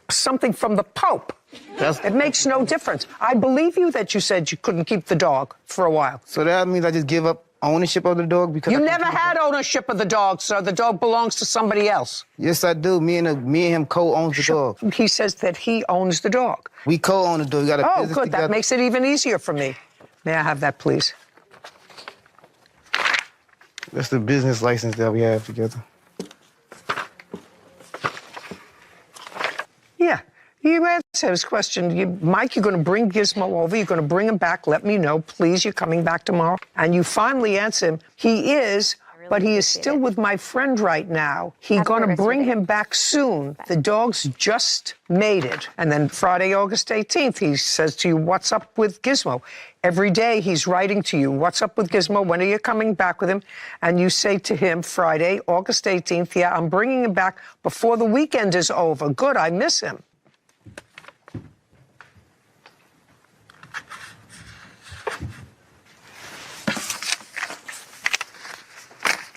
something from the Pope. It makes no difference. I believe you that you said you couldn't keep the dog for a while. So that means I just give up ownership of the dog because You I never had ownership of the dog, sir. The dog belongs to somebody else. Yes, I do. Me and him co-owns the dog. He says that he owns the dog. We co-own the dog. We got a Oh, business good. together. That makes it even easier for me. May I have that, please? That's the business license that we have together. Yeah. You answered his question. Mike, you're going to bring Gizmo over. You're going to bring him back. Let me know, please. You're coming back tomorrow. And you finally answer him. He is, but he is still with my friend right now. He's going to bring him back soon. The dog's just mated. And then Friday, August 18th, he says to you, "What's up with Gizmo?" Every day he's writing to you, "What's up with Gizmo? When are you coming back with him?" And you say to him, Friday, August 18th, "Yeah, I'm bringing him back before the weekend is over. Good, I miss him."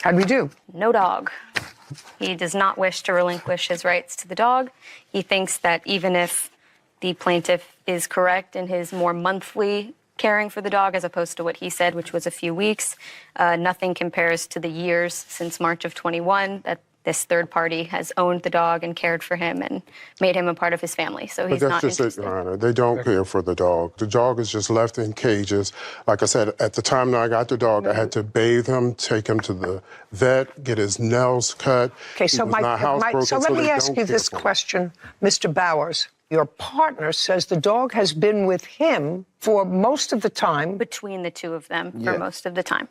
How'd we do? No dog. He does not wish to relinquish his rights to the dog. He thinks that even if the plaintiff is correct in his more monthly caring for the dog as opposed to what he said, which was a few weeks, nothing compares to the years since March of 21 that this third party has owned the dog and cared for him and made him a part of his family. So he's But not that's just interested. it, Your Honor. They don't care for the dog. The dog is just left in cages. Like I said, at the time that I got the dog, I had to bathe him, take him to the vet, get his nails cut. Okay, so He was not housebroken, so let me they ask don't you care this for him. question, Mr. Bowers. Your partner says the dog has been with him for most of the time. Between the two of them Yeah. for most of the time,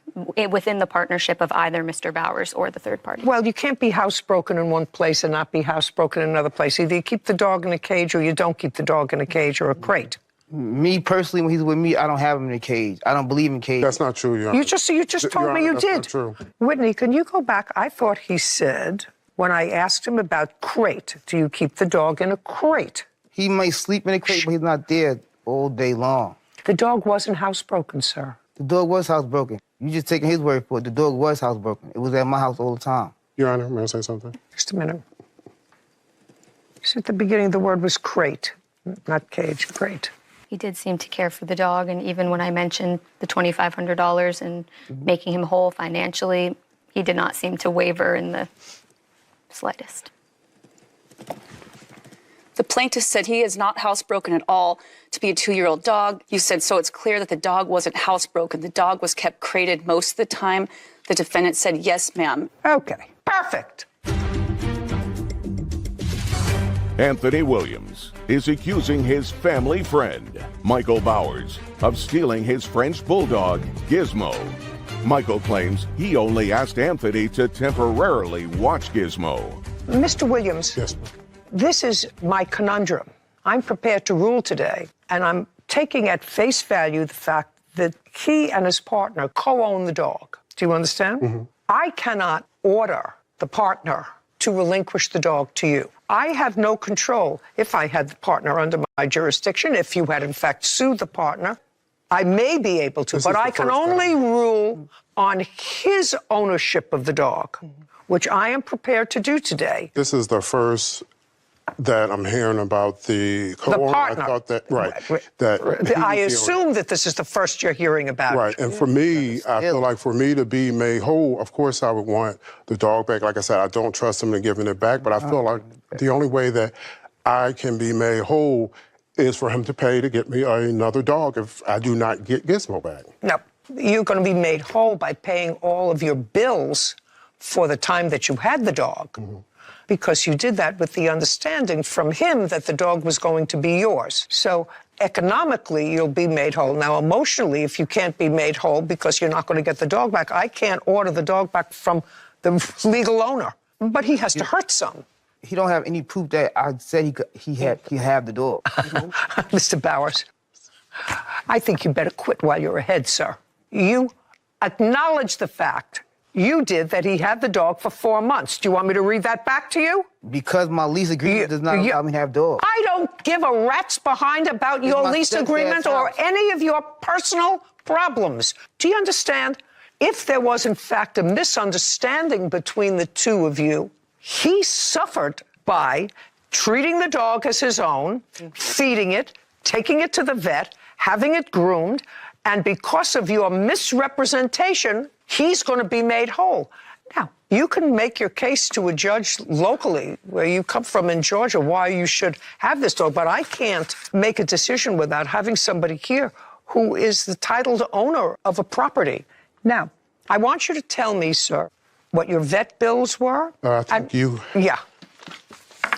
within the partnership of either Mr. Bowers or the third party. Well, you can't be housebroken in one place and not be housebroken in another place. Either you keep the dog in a cage or you don't keep the dog in a cage or a crate. Me personally, when he's with me, I don't have him in a cage. I don't believe in cages. That's not true, Your Honor. You just told me you That's did. not true. Whitney, can you go back? I thought he said, when I asked him about crate, do you keep the dog in a crate? He might sleep in a crate, but he's not there all day long. The dog wasn't housebroken, sir. The dog was housebroken. You just taking his word for it. The dog was housebroken. It was at my house all the time. Your Honor, may I say something? Just a minute. So at the beginning, the word was crate, not cage, crate. He did seem to care for the dog, and even when I mentioned the $2,500 and making him whole financially, he did not seem to waver in the slightest. The plaintiff said he is not housebroken at all to be a 2-year-old dog. You said, so it's clear that the dog wasn't housebroken. The dog was kept crated most of the time. The defendant said, yes, ma'am. Okay, perfect. Anthony Williams is accusing his family friend, Michael Bowers, of stealing his French bulldog, Gizmo. Michael claims he only asked Anthony to temporarily watch Gizmo. Mr. Williams, Yes. this is my conundrum. I'm prepared to rule today, and I'm taking at face value the fact that he and his partner co-own the dog. Do you understand? I cannot order the partner to relinquish the dog to you. I have no control. If I had the partner under my jurisdiction, if you had in fact sued the partner, I may be able to, but I can only rule on his ownership of the dog, which I am prepared to do today. This is the first that I'm hearing about the co-owner. partner. I thought that, right. I assume that this is the first you're hearing about Right, it. and for me, I feel like for me to be made whole, of course I would want the dog back. Like I said, I don't trust him in giving it back, but I feel like the only way that I can be made whole is for him to pay to get me another dog if I do not get Gizmo back. No, you're going to be made whole by paying all of your bills for the time that you had the dog, because you did that with the understanding from him that the dog was going to be yours. So economically, you'll be made whole. Now, emotionally, if you can't be made whole because you're not going to get the dog back, I can't order the dog back from the legal owner, but he has to hurt some. He don't have any proof that I said he had the dog. Mr. Bowers, I think you better quit while you're ahead, sir. You acknowledge the fact you did that he had the dog for 4 months. Do you want me to read that back to you? Because my lease agreement does not allow me to have dogs. I don't give a rat's behind about your my lease stepdad's agreement or house. any of your personal problems. Do you understand? If there was, in fact, a misunderstanding between the two of you, he suffered by treating the dog as his own, feeding it, taking it to the vet, having it groomed, and because of your misrepresentation, he's going to be made whole. Now, you can make your case to a judge locally, where you come from in Georgia, why you should have this dog, but I can't make a decision without having somebody here who is the titled owner of a property. Now, I want you to tell me, sir, what your vet bills were. I think you Yeah.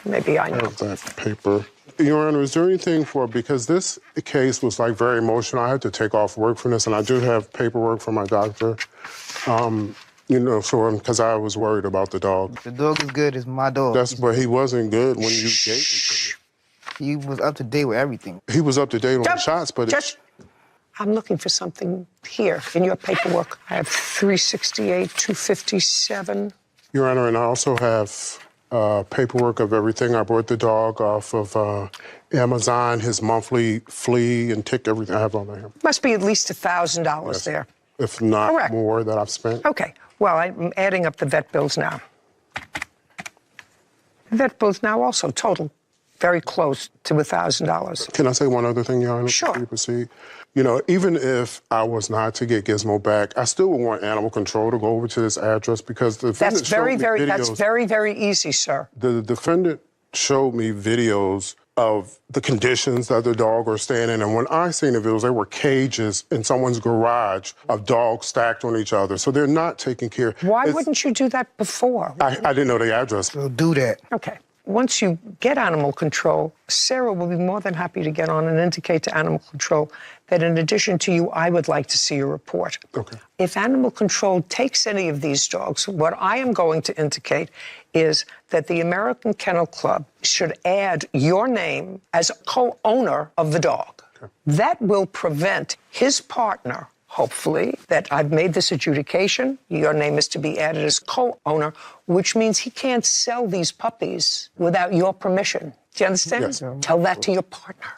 Maybe I know. have that paper. Your Honor, is there anything because this case was like very emotional. I had to take off work from this, and I do have paperwork from my doctor. Because I was worried about the dog. The dog is good. It's my dog. But he wasn't good when you gave him to me. He was up to date with everything. He was up to date on the shots, but I'm looking for something here in your paperwork. I have 368, 257. Your Honor, and I also have paperwork of everything. I bought the dog off of Amazon, his monthly flea and tick, everything I have on there. Must be at least $1,000 there. If not Correct. more that I've spent. Okay. Well, I'm adding up the vet bills now. The vet bills now also total very close to $1,000. Can I say one other thing, Your Honor? Sure. Before you proceed? Even if I was not to get Gizmo back, I still would want animal control to go over to this address because the defendant That's very, very easy, sir. The defendant showed me videos of the conditions that the dog are staying in. And when I seen the videos, there were cages in someone's garage of dogs stacked on each other. So they're not taking care. Why wouldn't you do that before? I didn't know the address. So do that. Okay. Once you get animal control, Sarah will be more than happy to get on and indicate to animal control that in addition to you, I would like to see a report. Okay. If animal control takes any of these dogs, what I am going to indicate is that the American Kennel Club should add your name as co-owner of the dog. Okay. That will prevent his partner, hopefully, that I've made this adjudication, your name is to be added as co-owner, which means he can't sell these puppies without your permission. Do you understand? Yes. Tell that to your partner.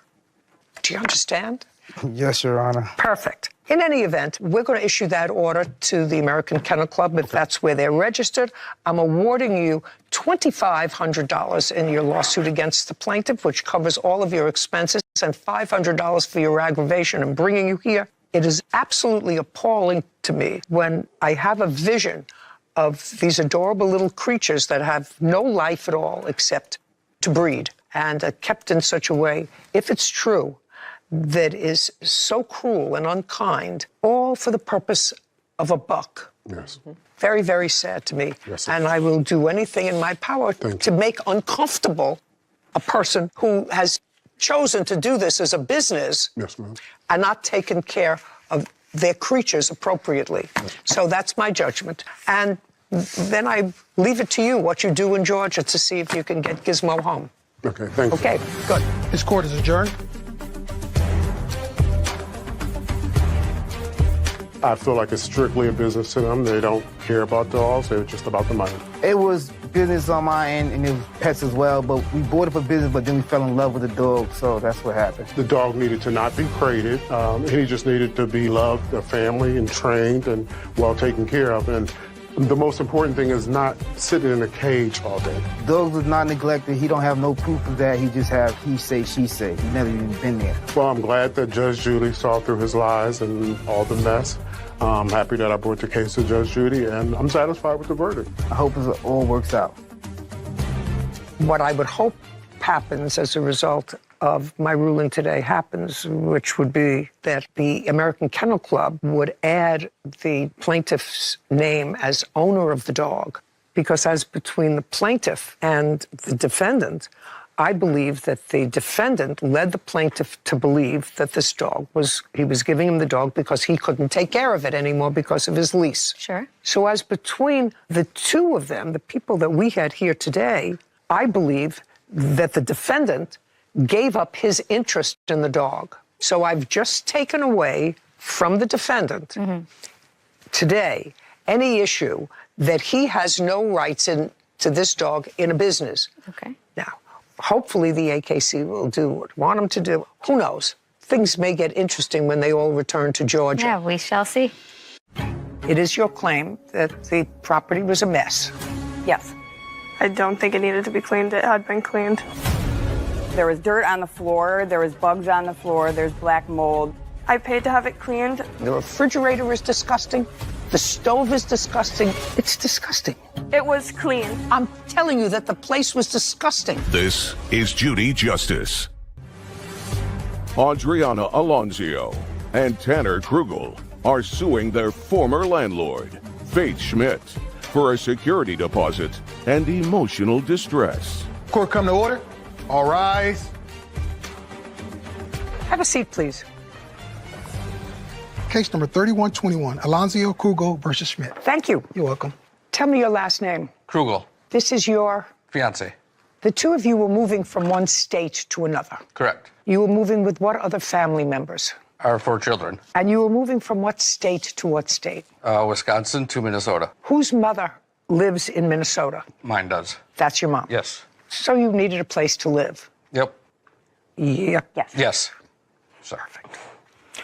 Do you understand? Yes, Your Honor. Perfect. In any event, we're going to issue that order to the American Kennel Club if that's where they're registered. I'm awarding you $2,500 in your lawsuit against the plaintiff, which covers all of your expenses, and $500 for your aggravation in bringing you here. It is absolutely appalling to me when I have a vision of these adorable little creatures that have no life at all except to breed and are kept in such a way, if it's true, that is so cruel and unkind, all for the purpose of a buck. Yes. Very, very sad to me. Yes, and I will do anything in my power to make uncomfortable a person who has chosen to do this as a business and not taken care of their creatures appropriately. So that's my judgment. And then I leave it to you what you do in Georgia to see if you can get Gizmo home. Okay, thank you. Okay, good. This court is adjourned. I feel like it's strictly a business to them. They don't care about dogs. They're just about the money. It was business on my end, and it was pets as well, but we bought it for business, but then we fell in love with the dog, so that's what happened. The dog needed to not be crated. He just needed to be loved, a family, and trained, and well taken care of. And the most important thing is not sitting in a cage all day. Dogs was not neglected. He don't have no proof of that. He just have he say, she say. He never even been there. Well, I'm glad that Judge Judy saw through his lies and all the mess. I'm happy that I brought the case to Judge Judy, and I'm satisfied with the verdict. I hope it all works out. What I would hope happens as a result of my ruling today happens, which would be that the American Kennel Club would add the plaintiff's name as owner of the dog. Because as between the plaintiff and the defendant, I believe that the defendant led the plaintiff to believe that this dog he was giving him the dog because he couldn't take care of it anymore because of his lease. Sure. So as between the two of them, the people that we had here today, I believe that the defendant gave up his interest in the dog. So I've just taken away from the defendant today any issue that he has no rights to this dog in a business. Okay. Now, hopefully the AKC will do what I want them to do. Who knows? Things may get interesting when they all return to Georgia. Yeah, we shall see. It is your claim that the property was a mess. Yes. I don't think it needed to be cleaned. It had been cleaned. There was dirt on the floor. There was bugs on the floor. There's black mold. I paid to have it cleaned. The refrigerator is disgusting. The stove is disgusting. It's disgusting. It was clean. I'm telling you that the place was disgusting. This is Judy Justice. Adriana Alonzio and Tanner Krugel are suing their former landlord, Faith Schmidt, for a security deposit and emotional distress. Court come to order. All rise. Have a seat, please. Case number 3121, Alonzio Krugel versus Schmidt. Thank you. You're welcome. Tell me your last name. Krugel. This is your... Fiance. The two of you were moving from one state to another. Correct. You were moving with what other family members? Our 4 children. And you were moving from what state to what state? Wisconsin to Minnesota. Whose mother lives in Minnesota? Mine does. That's your mom? Yes. So you needed a place to live? Yep. Yep. Yes. Yes. Sorry.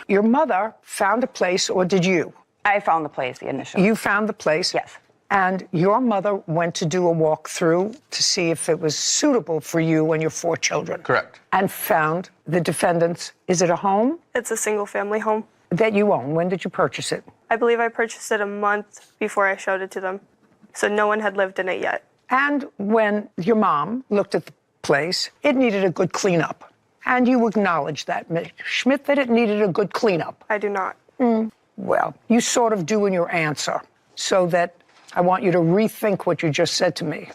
Your mother found a place, or did you? I found the place initially. You found the place? Yes. And your mother went to do a walkthrough to see if it was suitable for you and your 4 children? Correct. And found the defendant's, is it a home? It's a single-family home. That you own. When did you purchase it? I believe I purchased it a month before I showed it to them. So no one had lived in it yet. And when your mom looked at the place, it needed a good cleanup. And you acknowledged that, Ms. Schmidt, that it needed a good cleanup. I do not. Well, you sort of do in your answer, so that I want you to rethink what you just said to me.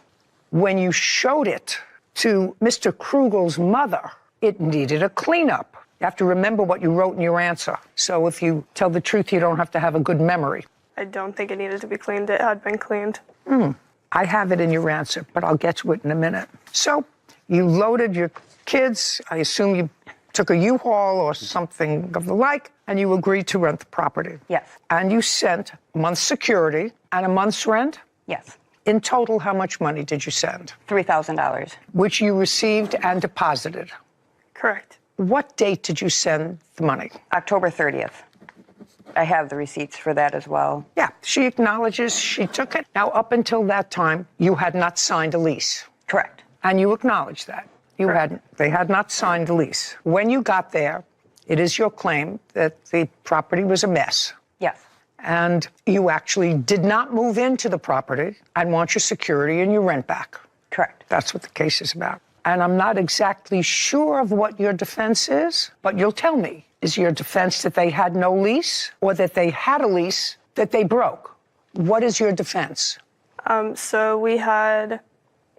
When you showed it to Mr. Krugel's mother, it needed a cleanup. You have to remember what you wrote in your answer. So if you tell the truth, you don't have to have a good memory. I don't think it needed to be cleaned. It had been cleaned. I have it in your answer, but I'll get to it in a minute. So you loaded your kids. I assume you took a U-Haul or something of the like, and you agreed to rent the property. Yes. And you sent a month's security and a month's rent? Yes. In total, how much money did you send? $3,000. Which you received and deposited. Correct. What date did you send the money? October 30th. I have the receipts for that as well. Yeah, she acknowledges she took it. Now, up until that time, you had not signed a lease. Correct. And you acknowledge that. They had not signed the lease. When you got there, it is your claim that the property was a mess. Yes. And you actually did not move into the property and want your security and your rent back. Correct. That's what the case is about. And I'm not exactly sure of what your defense is, but you'll tell me. Is your defense that they had no lease or that they had a lease that they broke? What is your defense? So we had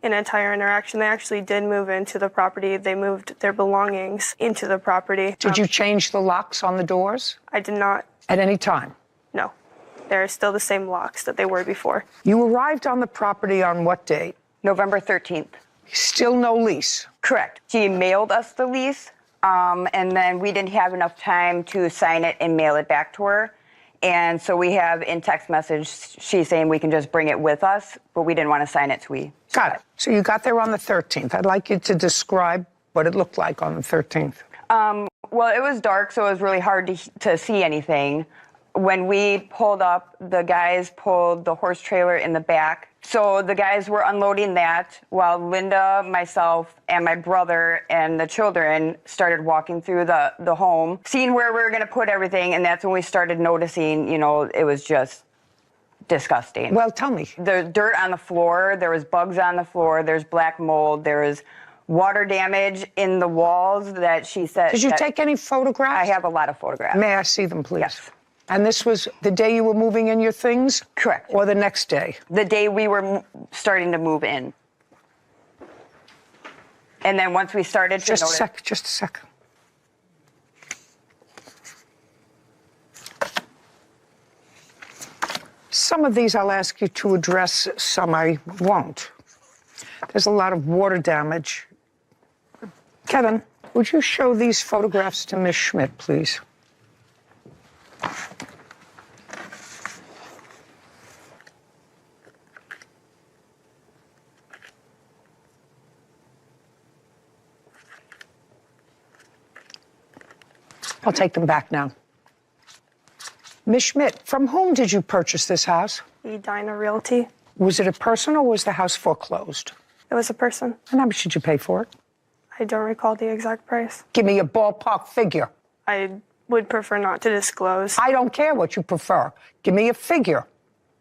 an entire interaction. They actually did move into the property. They moved their belongings into the property. Did you change the locks on the doors? I did not. At any time? No. They're still the same locks that they were before. You arrived on the property on what date? November 13th. Still no lease? Correct. She mailed us the lease, and then we didn't have enough time to sign it and mail it back to her. And so we have in text message, she's saying we can just bring it with us, but we didn't want to sign it, so we... Got it. So you got there on the 13th. I'd like you to describe what it looked like on the 13th. Well, it was dark, so it was really hard to see anything. When we pulled up, the guys pulled the horse trailer in the back. So the guys were unloading that while Linda, myself, and my brother and the children started walking through the home, seeing where we were going to put everything. And that's when we started noticing, it was just disgusting. Well, tell me. There's dirt on the floor. There was bugs on the floor. There's black mold. There was water damage in the walls that she said. Did you take any photographs? I have a lot of photographs. May I see them, please? Yes. And this was the day you were moving in your things? Correct. Or the next day? The day we were starting to move in. And then once we started to Just notice... a second. Some of these I'll ask you to address, some I won't. There's a lot of water damage. Kevin, would you show these photographs to Ms. Schmidt, please? I'll take them back now. Ms. Schmidt, from whom did you purchase this house? Edina Realty. Was it a person or was the house foreclosed? It was a person. And how much did you pay for it? I don't recall the exact price. Give me a ballpark figure. I would prefer not to disclose. I don't care what you prefer. Give me a figure.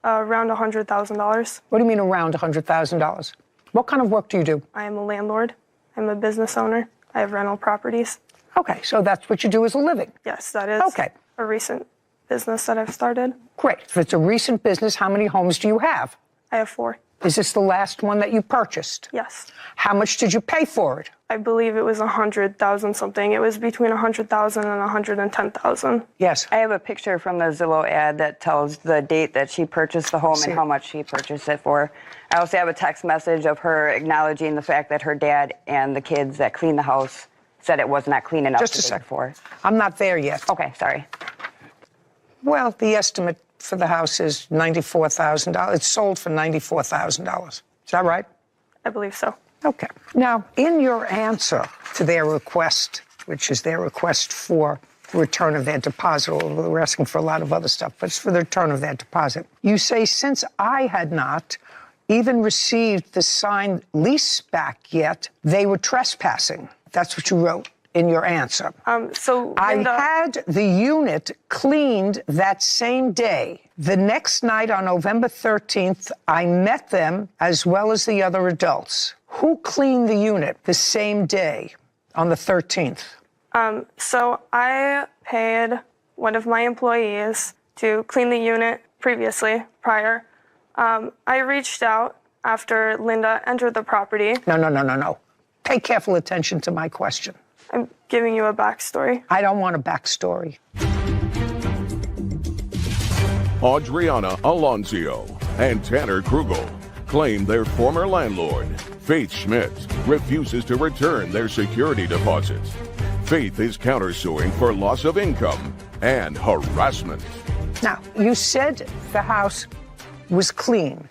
Around $100,000. What do you mean around $100,000? What kind of work do you do? I am a landlord. I'm a business owner. I have rental properties. Okay, so that's what you do as a living? Yes, that is a recent business that I've started. Great. If it's a recent business, how many homes do you have? I have 4. Is this the last one that you purchased? Yes. How much did you pay for it? I believe it was 100,000 something. It was between 100,000 and 110,000. Yes. I have a picture from the Zillow ad that tells the date that she purchased the home and how much she purchased it for. I also have a text message of her acknowledging the fact that her dad and the kids that cleaned the house said it was not clean enough. Just a second. I'm not there yet. Okay, sorry. Well, the estimate for the house is $94,000. It's sold for $94,000. Is that right? I believe so. Okay. Now, in your answer to their request, which is their request for return of their deposit, although we're asking for a lot of other stuff, but it's for the return of their deposit, you say, since I had not even received the signed lease back yet, they were trespassing. That's what you wrote in your answer. I had the unit cleaned that same day. The next night on November 13th, I met them as well as the other adults. Who cleaned the unit the same day on the 13th? So I paid one of my employees to clean the unit prior. I reached out after Linda entered the property. No. Pay careful attention to my question. I'm giving you a backstory. I don't want a backstory. Adriana Alonzio and Tanner Krugel claim their former landlord, Faith Schmidt, refuses to return their security deposits. Faith is countersuing for loss of income and harassment. Now, you said the house was clean.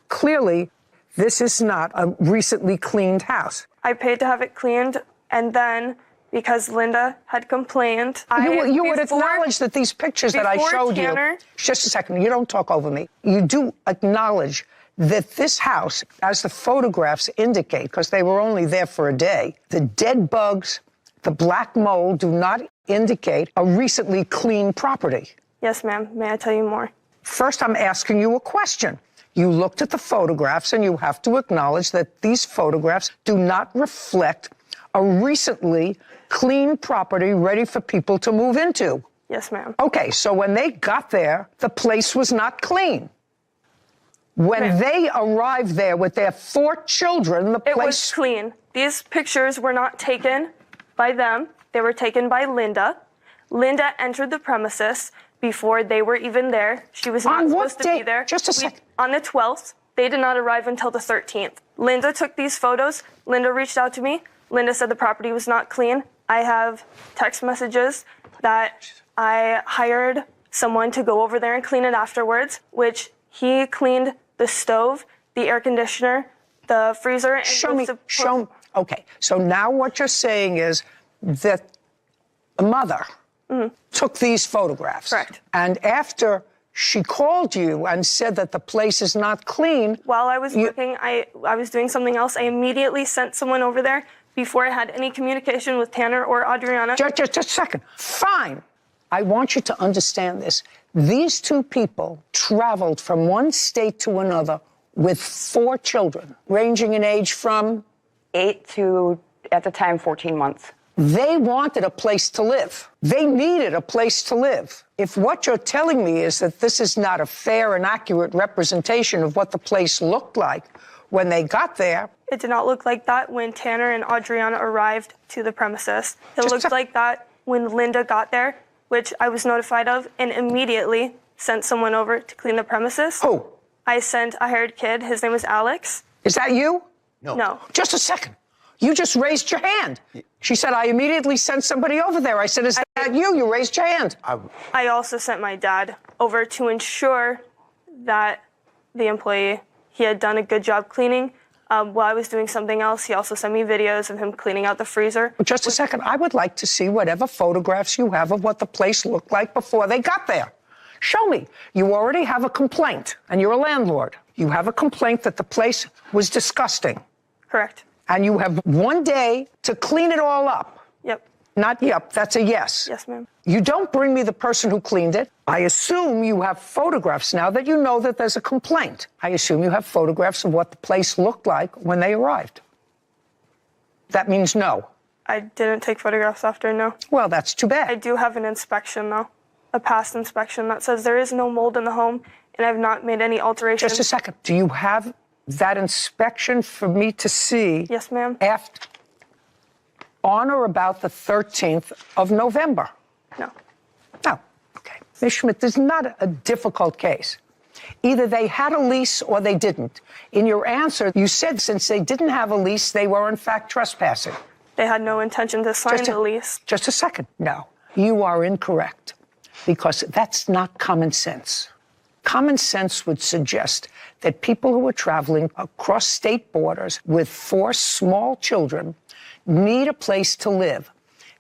Clearly, this is not a recently cleaned house. I paid to have it cleaned, and then because Linda had complained. You would acknowledge that these pictures that I showed you. Just a second, you don't talk over me. You do acknowledge that this house, as the photographs indicate, because they were only there for a day, the dead bugs, the black mold do not indicate a recently clean property. Yes, ma'am. May I tell you more? First, I'm asking you a question. You looked at the photographs, and you have to acknowledge that these photographs do not reflect a recently clean property ready for people to move into. Yes, ma'am. Okay, so when they got there, the place was not clean. When they arrived there with their 4 children, the place... It was clean. These pictures were not taken by them. They were taken by Linda. Linda entered the premises before they were even there. She was not supposed to be there. Just a second. On the 12th, they did not arrive until the 13th. Linda took these photos. Linda reached out to me. Linda said the property was not clean. I have text messages that I hired someone to go over there and clean it afterwards, which he cleaned the stove, the air conditioner, the freezer. And show me. Okay, so now what you're saying is that the mother took these photographs. Correct. And after she called you and said that the place is not clean. While I was working, I was doing something else. I immediately sent someone over there before I had any communication with Tanner or Adriana. Just a second. Fine. I want you to understand this. These 2 people traveled from one state to another with 4 children, ranging in age from 8 to, at the time, 14 months. They wanted a place to live. They needed a place to live. If what you're telling me is that this is not a fair and accurate representation of what the place looked like when they got there. It did not look like that when Tanner and Adriana arrived to the premises. It looked like that when Linda got there, which I was notified of, and immediately sent someone over to clean the premises. Who? I sent a hired kid. His name was Alex. Is that you? No. Just a second. You just raised your hand. She said, I immediately sent somebody over there. I said, is that you? You raised your hand. I also sent my dad over to ensure that the employee, he had done a good job cleaning. While I was doing something else, he also sent me videos of him cleaning out the freezer. Just a second. I would like to see whatever photographs you have of what the place looked like before they got there. Show me. You already have a complaint, and you're a landlord. You have a complaint that the place was disgusting. Correct. And you have 1 day to clean it all up. Yep. Not yep, that's a yes. Yes, ma'am. You don't bring me the person who cleaned it. I assume you have photographs now that you know that there's a complaint. I assume you have photographs of what the place looked like when they arrived. That means no. I didn't take photographs after, no. Well, that's too bad. I do have an inspection, though. A past inspection that says there is no mold in the home, and I've not made any alterations. Just a second. Do you have that inspection for me to see? Yes, ma'am. On or about the 13th of November? No. No. Okay. Ms. Schmidt, this is not a difficult case. Either they had a lease or they didn't. In your answer, you said since they didn't have a lease, they were in fact trespassing. They had no intention to sign the lease. Just a second. No. You are incorrect, because that's not common sense. Common sense would suggest that people who are traveling across state borders with 4 small children need a place to live.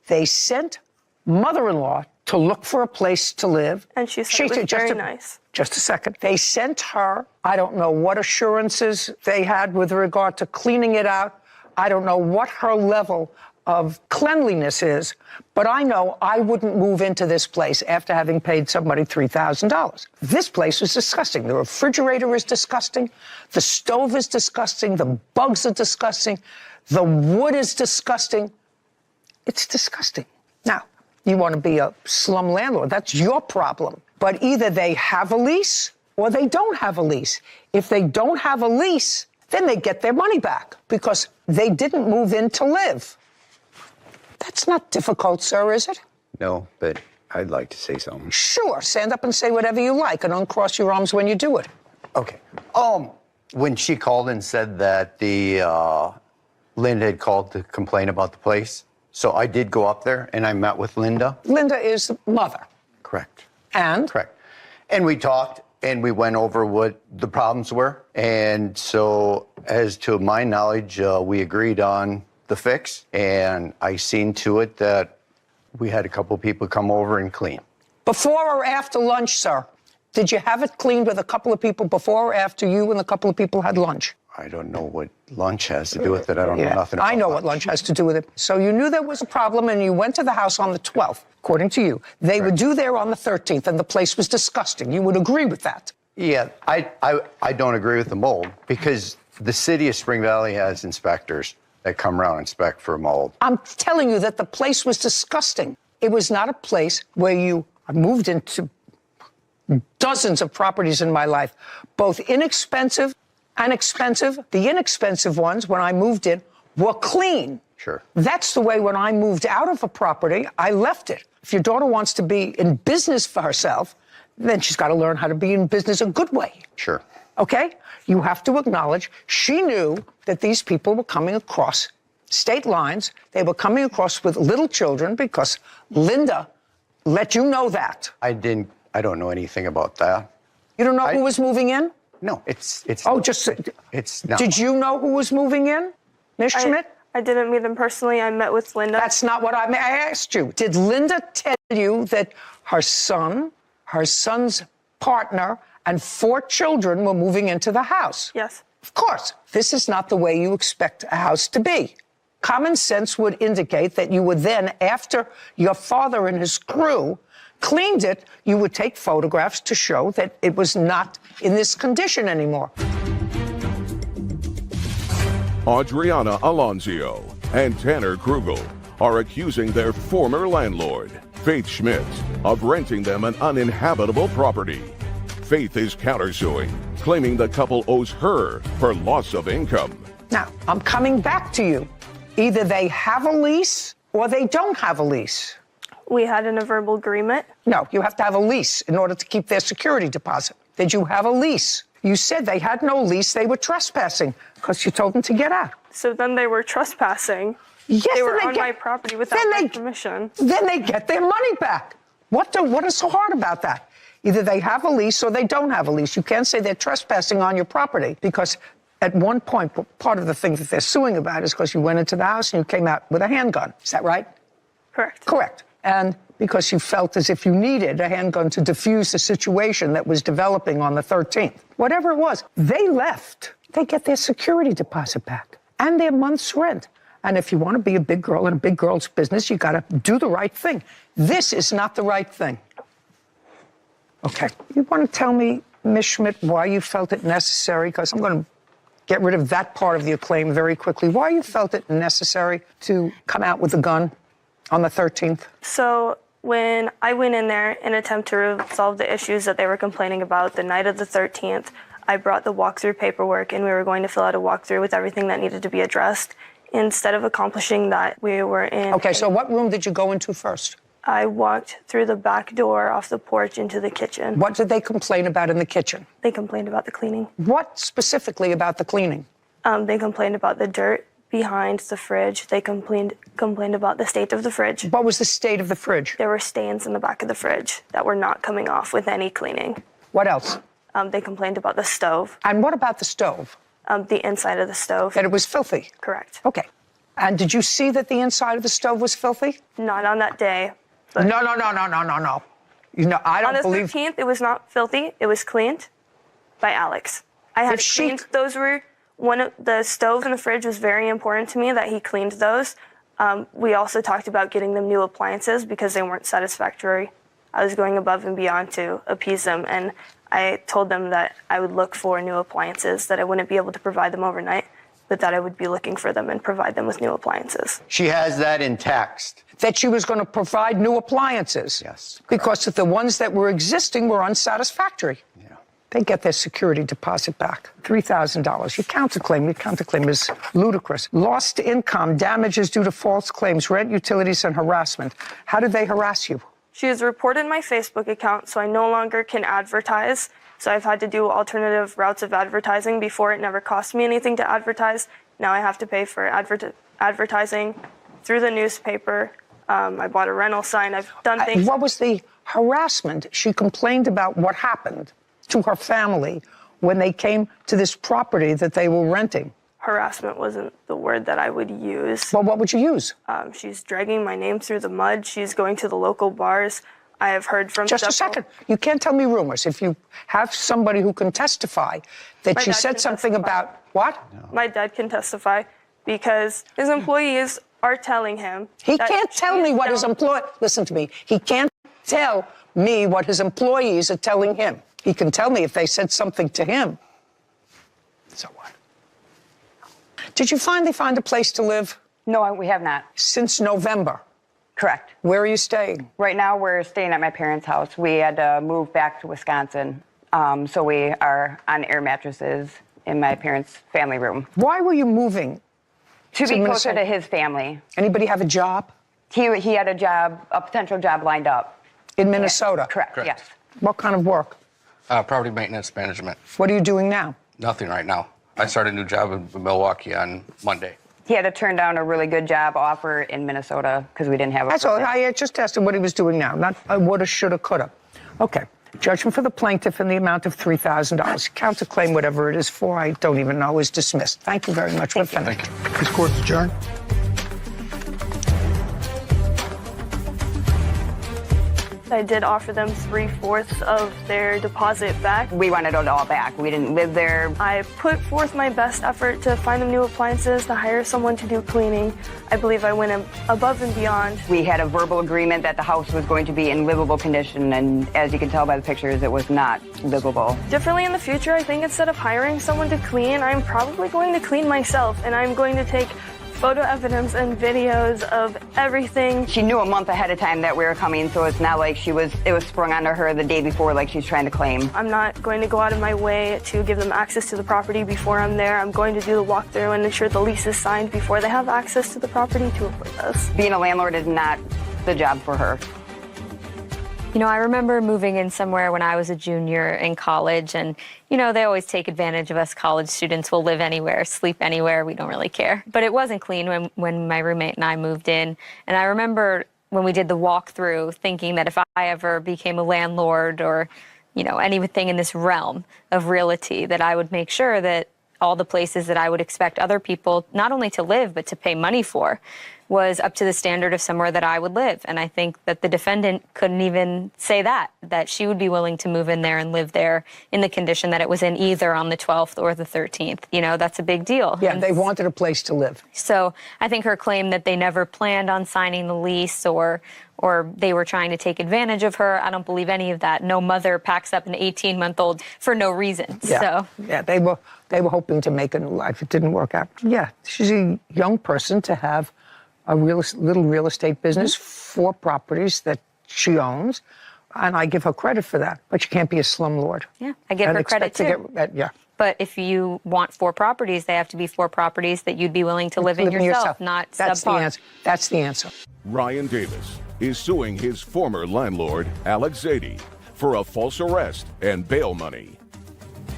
They sent mother-in-law to look for a place to live. And she said it was very nice. Just a second. They sent her, I don't know what assurances they had with regard to cleaning it out. I don't know what her level of cleanliness is, but I know I wouldn't move into this place after having paid somebody $3,000. This place was disgusting. The refrigerator is disgusting. The stove is disgusting. The bugs are disgusting. The wood is disgusting. It's disgusting. Now, you want to be a slum landlord. That's your problem. But either they have a lease or they don't have a lease. If they don't have a lease, then they get their money back because they didn't move in to live. That's not difficult, sir, is it? No, but I'd like to say something. Sure, stand up and say whatever you like and uncross your arms when you do it. Okay. When she called and said that Linda had called to complain about the place, so I did go up there and I met with Linda. Linda is the mother. Correct. And? Correct. And we talked and we went over what the problems were. And so, as to my knowledge, we agreed on the fix, and I seen to it that we had a couple people come over and clean. Before or after lunch, sir? Did you have it cleaned with a couple of people before or after you and a couple of people had lunch? I don't know what lunch has to do with it. I don't know nothing about I know what lunch has to do with it. So you knew there was a problem and you went to the house on the 12th, according to you. They were due there on the 13th and the place was disgusting. You would agree with that? Yeah, I don't agree with the mold because the city of Spring Valley has inspectors that come around and inspect for mold. I'm telling you that the place was disgusting. It was not a place where I moved into dozens of properties in my life, both inexpensive and expensive. The inexpensive ones, when I moved in, were clean. Sure. That's the way when I moved out of a property, I left it. If your daughter wants to be in business for herself, then she's got to learn how to be in business a good way. Sure. Okay? You have to acknowledge she knew that these people were coming across state lines. They were coming across with little children because Linda let you know that. I don't know anything about that. You don't know who was moving in? No, it's not. Did you know who was moving in, Ms. Schmidt? I didn't meet them personally. I met with Linda. That's not what I asked you. Did Linda tell you that her son, her son's partner, and 4 children were moving into the house? Yes. Of course. This is not the way you expect a house to be. Common sense would indicate that you would then, after your father and his crew cleaned it, you would take photographs to show that it was not in this condition anymore. Adriana Alonzio and Tanner Krugel are accusing their former landlord, Faith Schmidt, of renting them an uninhabitable property. Faith is countersuing, claiming the couple owes her for loss of income. Now, I'm coming back to you. Either they have a lease or they don't have a lease. We had a verbal agreement. No, you have to have a lease in order to keep their security deposit. Did you have a lease? You said they had no lease. They were trespassing because you told them to get out. So then they were trespassing. Yes, they were on my property without my permission. Then they get their money back. What is so hard about that? Either they have a lease or they don't have a lease. You can't say they're trespassing on your property because at one point, part of the thing that they're suing about is because you went into the house and you came out with a handgun. Is that right? Correct. Correct. And because you felt as if you needed a handgun to defuse the situation that was developing on the 13th. Whatever it was, they left. They get their security deposit back and their month's rent. And if you want to be a big girl in a big girl's business, you got to do the right thing. This is not the right thing. Okay. You want to tell me, Ms. Schmidt, why you felt it necessary? Because I'm going to get rid of that part of your claim very quickly. Why you felt it necessary to come out with a gun on the 13th? So when I went in there in an attempt to resolve the issues that they were complaining about the night of the 13th, I brought the walkthrough paperwork and we were going to fill out a walkthrough with everything that needed to be addressed. Instead of accomplishing that, we were in... Okay, so what room did you go into first? I walked through the back door off the porch into the kitchen. What did they complain about in the kitchen? They complained about the cleaning. What specifically about the cleaning? They complained about the dirt behind the fridge. They complained about the state of the fridge. What was the state of the fridge? There were stains in the back of the fridge that were not coming off with any cleaning. What else? They complained about the stove. And what about the stove? The inside of the stove. That it was filthy? Correct. Okay. And did you see that the inside of the stove was filthy? Not on that day. No. You know, I don't believe... On the 13th, it was not filthy. It was cleaned by Alex. I had cleaned. Those were... the stove and the fridge was very important to me that he cleaned those. We also talked about getting them new appliances because they weren't satisfactory. I was going above and beyond to appease them, and I told them that I would look for new appliances, that I wouldn't be able to provide them overnight, but that I would be looking for them and provide them with new appliances. She has that in text. That she was going to provide new appliances? Yes. Correct. Because the ones that were existing were unsatisfactory. Yeah. They get their security deposit back, $3,000. Your counterclaim is ludicrous. Lost income, damages due to false claims, rent, utilities, and harassment. How did they harass you? She has reported my Facebook account, so I no longer can advertise. So I've had to do alternative routes of advertising. Before, it never cost me anything to advertise. Now I have to pay for advertising through the newspaper. I bought a rental sign. I've done things. What was the harassment? She complained about what happened to her family when they came to this property that they were renting. harassment wasn't the word that I would use. Well, what would you use? She's dragging my name through the mud. She's going to the local bars. I have heard from Just a second. You can't tell me rumors. If you have somebody who can testify that My she dad said can something testify. about what? My dad can testify because his employees are telling him. He that can't tell me what his listen to me. He can't tell me what his employees are telling him. He can tell me if they said something to him. So what? Did you finally find a place to live? No, we have not. Since November? Correct. Where are you staying? Right now, we're staying at my parents' house. We had to move back to Wisconsin, so we are on air mattresses in my parents' family room. Why were you moving? To be closer to his family. Anybody have a job? He had a job, a potential job lined up. In Minnesota? Correct, yes. What kind of work? Property maintenance management. What are you doing now? Nothing right now. I started a new job in Milwaukee on Monday. He had to turn down a really good job offer in Minnesota because we didn't have a That's all. permit. I just asked him what he was doing now, not woulda, shoulda, coulda. Okay. Judgment for the plaintiff in the amount of $3,000. Counterclaim, whatever it is for, I don't even know, is dismissed. Thank you very much, defendant. Thank you. This court is adjourned. I did offer them 3/4 of their deposit back. We wanted it all back. We didn't live there. I put forth my best effort to find them new appliances, to hire someone to do cleaning. I believe I went above and beyond. We had a verbal agreement that the house was going to be in livable condition, and as you can tell by the pictures, it was not livable. Differently in the future, I think instead of hiring someone to clean, I'm probably going to clean myself, and I'm going to take photo evidence and videos of everything. She knew a month ahead of time that we were coming, so it's not like it was sprung onto her the day before like she's trying to claim. I'm not going to go out of my way to give them access to the property before I'm there. I'm going to do the walkthrough and ensure the lease is signed before they have access to the property to avoid us. Being a landlord is not the job for her. You know, I remember moving in somewhere when I was a junior in college, and, you know, they always take advantage of us college students. We'll live anywhere, sleep anywhere, we don't really care. But it wasn't clean when my roommate and I moved in. And I remember when we did the walkthrough thinking that if I ever became a landlord or, you know, anything in this realm of realty, that I would make sure that all the places that I would expect other people not only to live, but to pay money for, was up to the standard of somewhere that I would live. And I think that the defendant couldn't even say that she would be willing to move in there and live there in the condition that it was in either on the 12th or the 13th. You know, that's a big deal. Yeah, they wanted a place to live. So I think her claim that they never planned on signing the lease or they were trying to take advantage of her, I don't believe any of that. No mother packs up an 18-month-old for no reason. Yeah. So. Yeah, they were hoping to make a new life. It didn't work out. Yeah, she's a young person to have a little real estate business, 4 properties that she owns, and I give her credit for that. But you can't be a slumlord. Yeah, I give her credit too. Yeah. But if you want 4 properties, they have to be 4 properties that you'd be willing to live in yourself, not That's subpar. the answer. That's the answer. Ryan Davis is suing his former landlord, Alex Zadie, for a false arrest and bail money.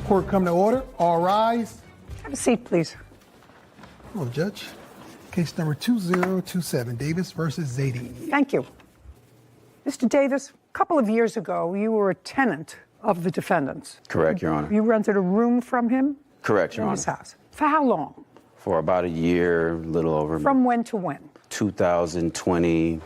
Court come to order. All rise. Have a seat, please. Hello, Judge. Case number 2027, Davis versus Zadie. Thank you. Mr. Davis, a couple of years ago, you were a tenant of the defendant's. Correct, Your Honor. You rented a room from him? Correct, Your In Honor. his house. For how long? For about a year, a little over. From when to when? 2020,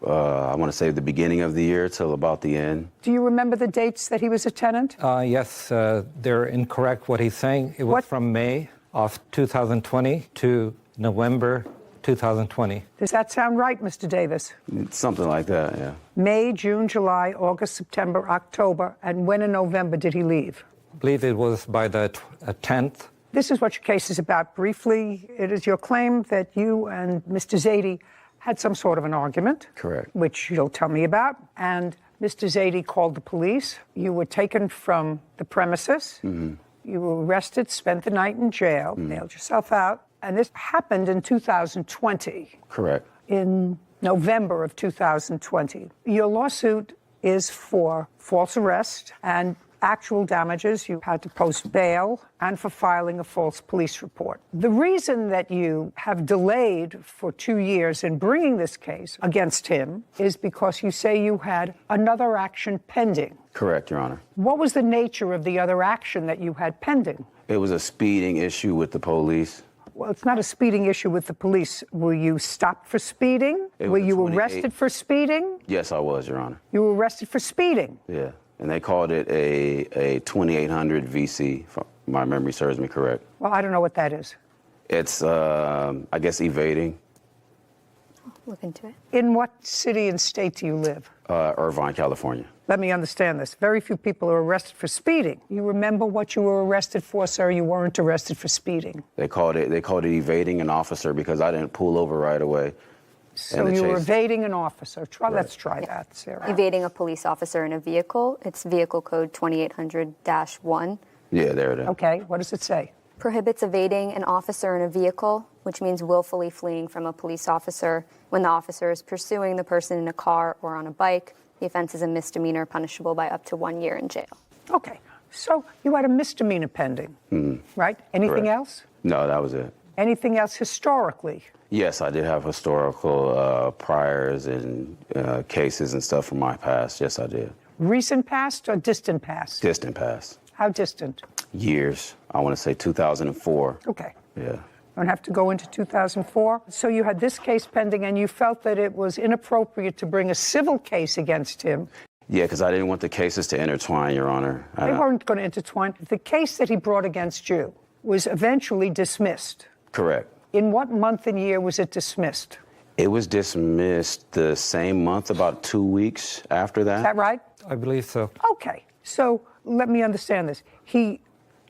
I want to say the beginning of the year till about the end. Do you remember the dates that he was a tenant? Yes, they're incorrect what he's saying. It was from May of 2020 to November 2020. Does that sound right, Mr. Davis? Something like that, yeah. May, June, July, August, September, October, and when in November did he leave? I believe it was by the 10th. This is what your case is about. Briefly, it is your claim that you and Mr. Zadie had some sort of an argument. Correct. Which you'll tell me about. And Mr. Zadie called the police. You were taken from the premises. Mm-hmm. You were arrested, spent the night in jail, bailed yourself out. And this happened in 2020. Correct. In November of 2020. Your lawsuit is for false arrest and actual damages. You had to post bail and for filing a false police report. The reason that you have delayed for 2 years in bringing this case against him is because you say you had another action pending. Correct, Your Honor. What was the nature of the other action that you had pending? It was a speeding issue with the police. Well, it's not a speeding issue with the police. Were you stopped for speeding? Were you arrested for speeding? Yes, I was, Your Honor. You were arrested for speeding? Yeah, and they called it a 2800 VC, if my memory serves me correct. Well, I don't know what that is. It's, I guess, evading. Look into it. In what city and state do you live? Irvine, California. Let me understand this. Very few people are arrested for speeding. You remember what you were arrested for, sir? You weren't arrested for speeding. They called it evading an officer because I didn't pull over right away. So you were evading an officer. Let's try that, Sarah. Evading a police officer in a vehicle. It's vehicle code 2800-1. Yeah, there it is. Okay, what does it say? Prohibits evading an officer in a vehicle, which means willfully fleeing from a police officer when the officer is pursuing the person in a car or on a bike. The offense is a misdemeanor punishable by up to 1 year in jail. Okay, so you had a misdemeanor pending, right? Anything else? No, that was it. Anything else historically? Yes, I did have historical priors and cases and stuff from my past. Yes, I did. Recent past or distant past? Distant past. How distant? Years. I want to say 2004. Okay. Yeah. Don't have to go into 2004. So you had this case pending and you felt that it was inappropriate to bring a civil case against him. Yeah, because I didn't want the cases to intertwine, Your Honor. They weren't going to intertwine. The case that he brought against you was eventually dismissed. Correct. In what month and year was it dismissed? It was dismissed the same month, about 2 weeks after that. Is that right? I believe so. Okay. So let me understand this. He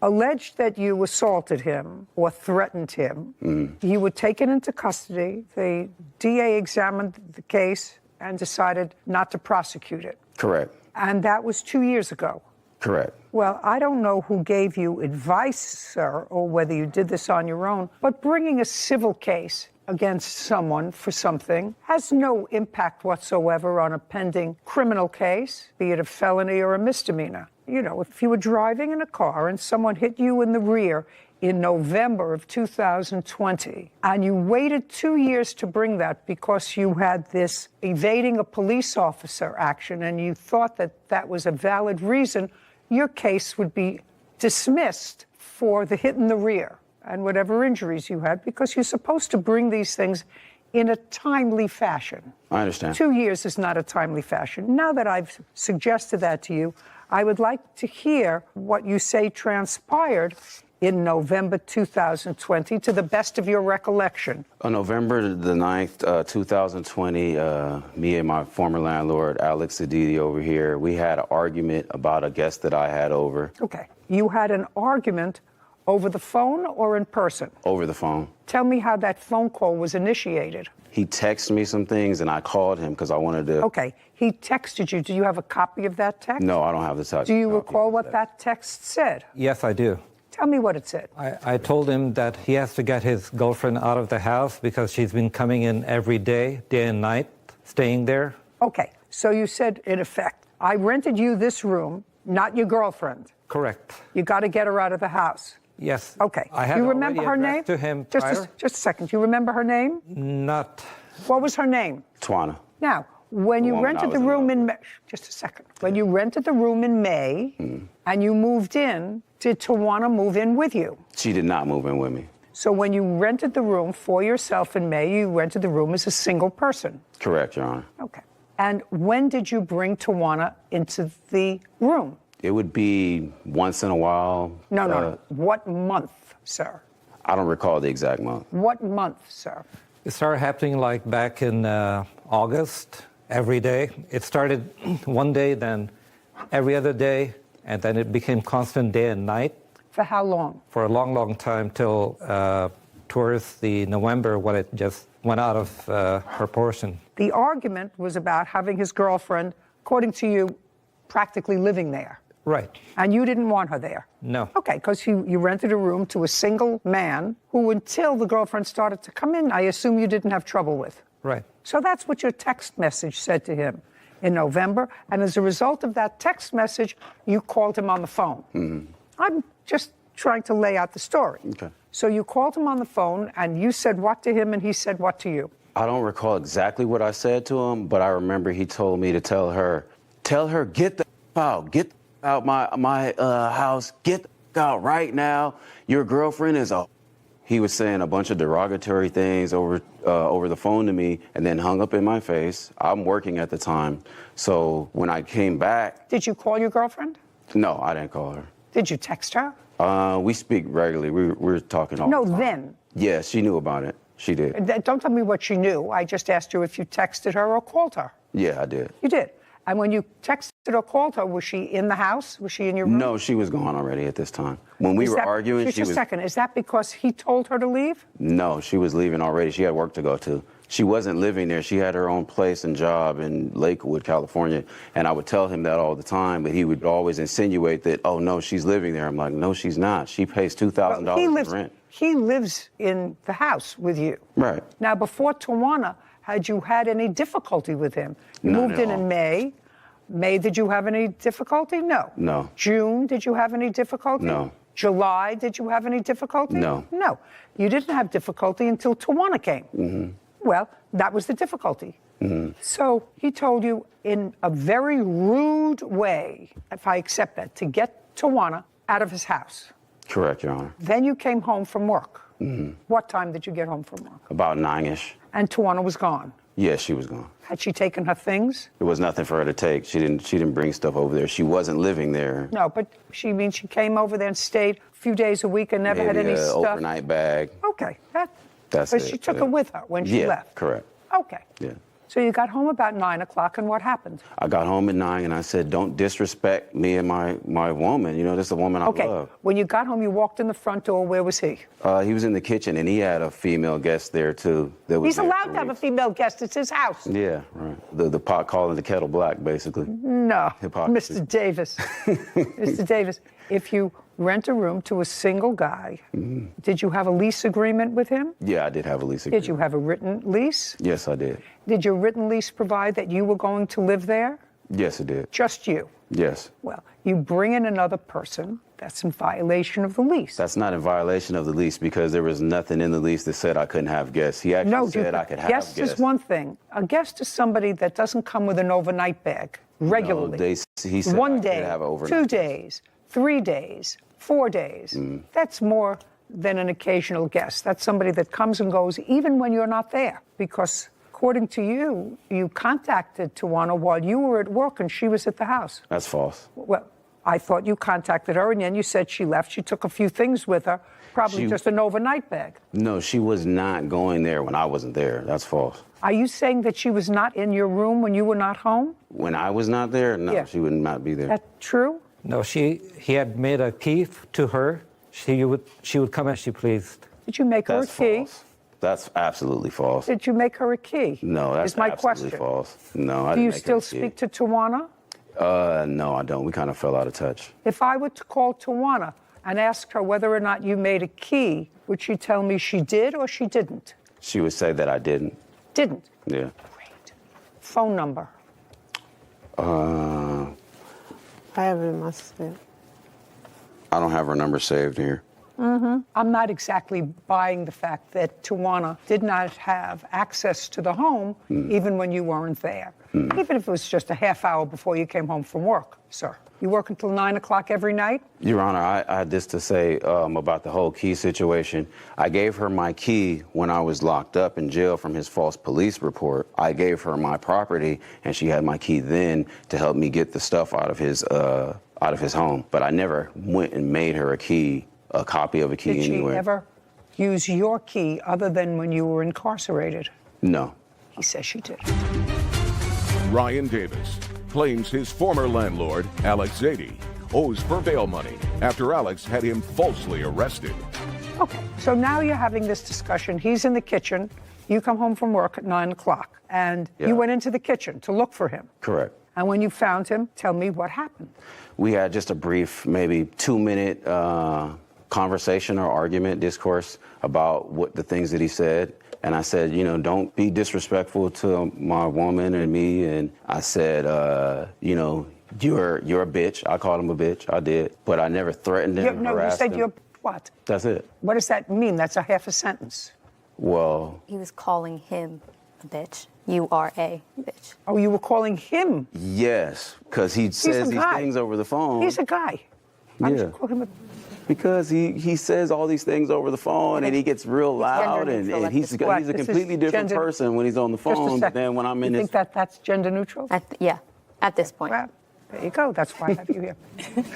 alleged that you assaulted him or threatened him. You were taken into custody. The DA examined the case and decided not to prosecute it. Correct. And that was 2 years ago. Correct. Well, I don't know who gave you advice, sir, or whether you did this on your own, but bringing a civil case against someone for something has no impact whatsoever on a pending criminal case, be it a felony or a misdemeanor. You know, if you were driving in a car and someone hit you in the rear in November of 2020, and you waited 2 years to bring that because you had this evading a police officer action and you thought that that was a valid reason, your case would be dismissed for the hit in the rear and whatever injuries you had, because you're supposed to bring these things in a timely fashion. I understand. 2 years is not a timely fashion. Now that I've suggested that to you, I would like to hear what you say transpired in November 2020, to the best of your recollection. On November the 9th, 2020, me and my former landlord, Alex Adidi over here, we had an argument about a guest that I had over. Okay. You had an argument over the phone or in person? Over the phone. Tell me how that phone call was initiated. He texted me some things and I called him because I wanted to. Okay. He texted you. Do you have a copy of that text? No, I don't have the text. Do you recall what that text said? Yes, I do. Tell me what it said. I told him that he has to get his girlfriend out of the house because she's been coming in every day and night, staying there. Okay. So you said, in effect, I rented you this room, not your girlfriend. Correct. You got to get her out of the house. Yes. Okay. I had you remember her already name? addressed to him just prior. Just a second. You remember her name? Not. What was her name? Twana. Now, when you rented the room in May, just a second. When you rented the room in May and you moved in, did Tawana move in with you? She did not move in with me. So when you rented the room for yourself in May, you rented the room as a single person. Correct, Your Honor. Okay. And when did you bring Tawana into the room? It would be once in a while. No. What month, sir? I don't recall the exact month. What month, sir? It started happening like back in August, every day. It started one day, then every other day, and then it became constant day and night. For how long? For a long, long time, till towards the November when it just went out of proportion. The argument was about having his girlfriend, according to you, practically living there. Right. And you didn't want her there? No. Okay, because you rented a room to a single man who, until the girlfriend started to come in, I assume you didn't have trouble with. Right. So that's what your text message said to him in November. And as a result of that text message, you called him on the phone. I'm just trying to lay out the story. Okay. So you called him on the phone and you said what to him and he said what to you? I don't recall exactly what I said to him, but I remember he told me to tell her, get the out, get out my house, get the out right now. Your girlfriend is a He was saying a bunch of derogatory things over the phone to me and then hung up in my face. I'm working at the time. So when I came back... Did you call your girlfriend? No, I didn't call her. Did you text her? We speak regularly. We're talking all No, the time. then. Yeah, she knew about it. She did. Don't tell me what she knew. I just asked you if you texted her or called her. Yeah, I did. You did. And when you texted or called her, was she in the house? Was she in your room? No, she was gone already at this time. When we were arguing, Just she was... a second. Is that because he told her to leave? No, she was leaving already. She had work to go to. She wasn't living there. She had her own place and job in Lakewood, California. And I would tell him that all the time, but he would always insinuate that, oh, no, she's living there. I'm like, no, she's not. She pays $2,000 in rent. He lives in the house with you. Right. Now, before Tawana, had you had any difficulty with him? You None moved at in all. May. May, did you have any difficulty? No. No. June, did you have any difficulty? No. July, did you have any difficulty? No. No. You didn't have difficulty until Tawana came. Mm-hmm. Well, that was the difficulty. Mm-hmm. So he told you in a very rude way, if I accept that, to get Tawana out of his house. Correct, Your Honor. Then you came home from work. Mm-hmm. What time did you get home from work? About 9-ish. And Tawana was gone. Yeah, she was gone. Had she taken her things? There was nothing for her to take. She didn't bring stuff over there. She wasn't living there. No, but she came over there and stayed a few days a week and never had Maybe any a stuff. overnight bag. Okay, That's but it. she took yeah. it with her when she Yeah, left. correct. Okay. Yeah. So you got home about 9 o'clock, and what happened? I got home at 9 and I said, don't disrespect me and my woman. You know, this is the woman I Okay. love. When you got home, you walked in the front door. Where was he? He was in the kitchen and he had a female guest there too. That was He's there allowed for to have a weeks. female guest. It's his house. Yeah, right. The pot calling the kettle black, basically. No, Hypocrisy. Mr. Davis. Mr. Davis, if you rent a room to a single guy, did you have a lease agreement with him? Yeah, I did have a lease agreement. Did you have a written lease? Yes, I did. Did your written lease provide that you were going to live there? Yes, it did. Just you? Yes. Well, you bring in another person, that's in violation of the lease. That's not in violation of the lease because there was nothing in the lease that said I couldn't have guests. He actually said I could have guests. Guest is one thing. A guest is somebody that doesn't come with an overnight bag regularly. No, he said One I day, could have an overnight 2 days, 3 days, 4 days. That's more than an occasional guest. That's somebody that comes and goes even when you're not there. Because according to you, you contacted Tawana while you were at work and she was at the house. That's false. Well, I thought you contacted her and then you said she left. She took a few things with her, probably just an overnight bag. No, she was not going there when I wasn't there. That's false. Are you saying that she was not in your room when you were not home? When I was not there, no, Yeah. she would not be there. That true? No, he had made a key to her. She would come as she pleased. Did you make her a That's key? false. That's absolutely false. Did you make her a key? No, that's is my absolutely question. false. No, I Do didn't you make her still a key. speak to Tawana? No, I don't. We kind of fell out of touch. If I were to call Tawana and ask her whether or not you made a key, would she tell me she did or she didn't? She would say that I didn't. Didn't. Yeah. Phone number. I have it in my sleep. I don't have her number saved here. I'm not exactly buying the fact that Tawana did not have access to the home even when you weren't there, even if it was just a half hour before you came home from work, sir. You work until 9 o'clock every night? Your Honor, I had this to say about the whole key situation. I gave her my key when I was locked up in jail from his false police report. I gave her my property, and she had my key then to help me get the stuff out of his home. But I never went and made her a copy of a key Did anywhere. she ever use your key other than when you were incarcerated? No. He says she did. Ryan Davis claims his former landlord, Alex Zadie, owes for bail money after Alex had him falsely arrested. Okay, so now you're having this discussion. He's in the kitchen. You come home from work at 9 o'clock, and you went into the kitchen to look for him. Correct. And when you found him, tell me what happened. We had just a brief, maybe 2-minute conversation or argument, discourse about what the things that he said. And I said, you know, don't be disrespectful to my woman and me. And I said, you know, you're a bitch. I called him a bitch. I did. But I never threatened him. No, you harassed said him. you're what? That's it. What does that mean? That's a half a sentence. Well, He was calling him a bitch. You are a bitch. Oh, you were calling him? yes, because he says a these guy. things over the phone. He's a guy. Why did you call him because he says all these things over the phone and he gets real loud and he's a completely different person when he's on the phone than when I'm in his... You think that's gender neutral? Yeah, at this point. Well, there you go. That's why I have you here.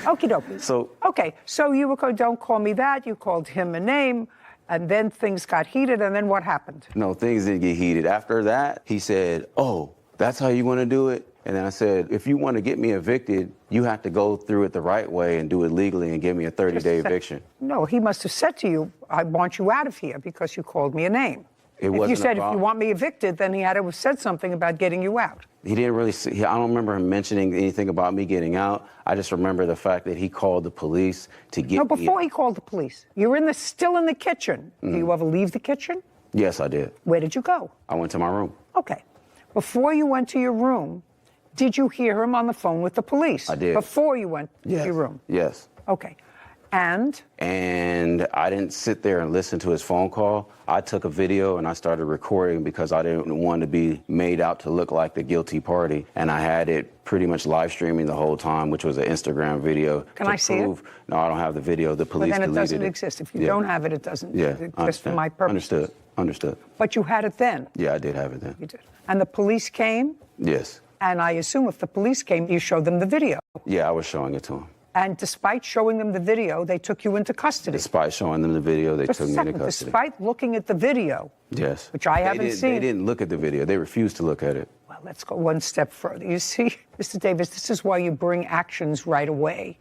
Okie dokie. So, okay, so you were going, don't call me that. You called him a name, and then things got heated, and then what happened? No, things didn't get heated. After that, he said, oh, that's how you want to do it? And then I said, if you want to get me evicted, you have to go through it the right way and do it legally and give me a 30-day eviction. No, he must have said to you, I want you out of here because you called me a name. If you said, if you want me evicted, then he had to have said something about getting you out. He didn't really see, I don't remember him mentioning anything about me getting out. I just remember the fact that he called the police to get me out. No, before he called the police. You were still in the kitchen. Do you ever leave the kitchen? Yes, I did. Where did you go? I went to my room. Okay. Before you went to your room, did you hear him on the phone with the police? I did. Before you went to your room? Yes. Okay. And I didn't sit there and listen to his phone call. I took a video and I started recording because I didn't want to be made out to look like the guilty party. And I had it pretty much live streaming the whole time, which was an Instagram video. Can I see it? No, I don't have the video. The police then it deleted doesn't exist. If you don't have it, it doesn't exist for my purpose. Understood. But you had it then? Yeah, I did have it then. You did. And the police came? Yes. And I assume if the police came, you showed them the video. Yeah, I was showing it to them. And despite showing them the video, they took you into custody. Despite showing them the video, they took me into custody. Despite looking at the video, yes, which I haven't seen. They didn't look at the video. They refused to look at it. Well, let's go one step further. You see, Mr. Davis, this is why you bring actions right away,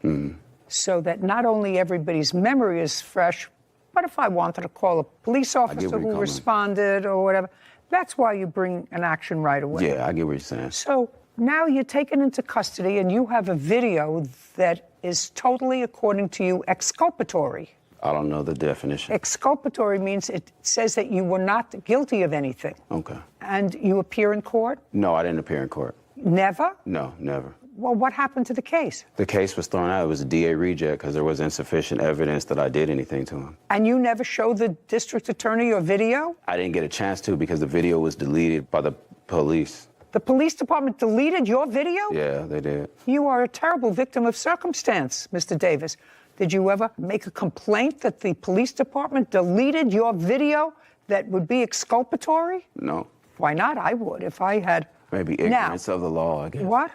so that not only everybody's memory is fresh, but if I wanted to call a police officer who responded or whatever, that's why you bring an action right away. Yeah, I get what you're saying. So now you're taken into custody and you have a video that is totally, according to you, exculpatory. I don't know the definition. Exculpatory means it says that you were not guilty of anything. Okay. And you appear in court? No, I didn't appear in court. Never? No, never. Well, what happened to the case? The case was thrown out. It was a DA reject because there was insufficient evidence that I did anything to him. And you never showed the district attorney your video? I didn't get a chance to because the video was deleted by the police. The police department deleted your video? Yeah, they did. You are a terrible victim of circumstance, Mr. Davis. Did you ever make a complaint that the police department deleted your video that would be exculpatory? No. Why not? I would if I had. Maybe ignorance of the law, I guess. What?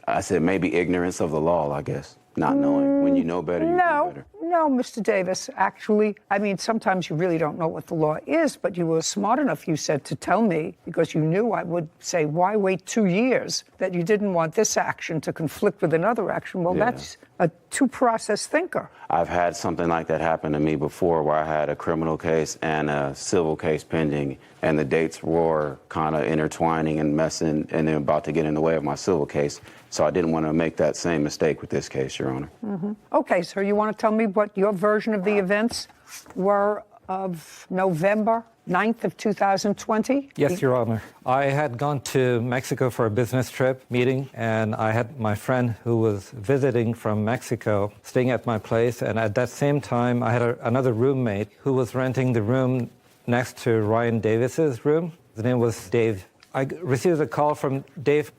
I said maybe ignorance of the law, I guess. Not knowing. When you know better, you do better. No, Mr. Davis. Actually, I mean, sometimes you really don't know what the law is, but you were smart enough, you said, to tell me, because you knew I would say, why wait 2 years, that you didn't want this action to conflict with another action. Well, that's a two-process thinker. I've had something like that happen to me before where I had a criminal case and a civil case pending, and the dates were kind of intertwining and messing, and then about to get in the way of my civil case. So I didn't want to make that same mistake with this case, Your Honor. Okay, so you want to tell me what your version of the events were of November 9th of 2020? Yes, Your Honor. I had gone to Mexico for a business trip meeting, and I had my friend who was visiting from Mexico staying at my place, and at that same time, I had another roommate who was renting the room next to Ryan Davis's room. His name was Dave. I received a call from Dave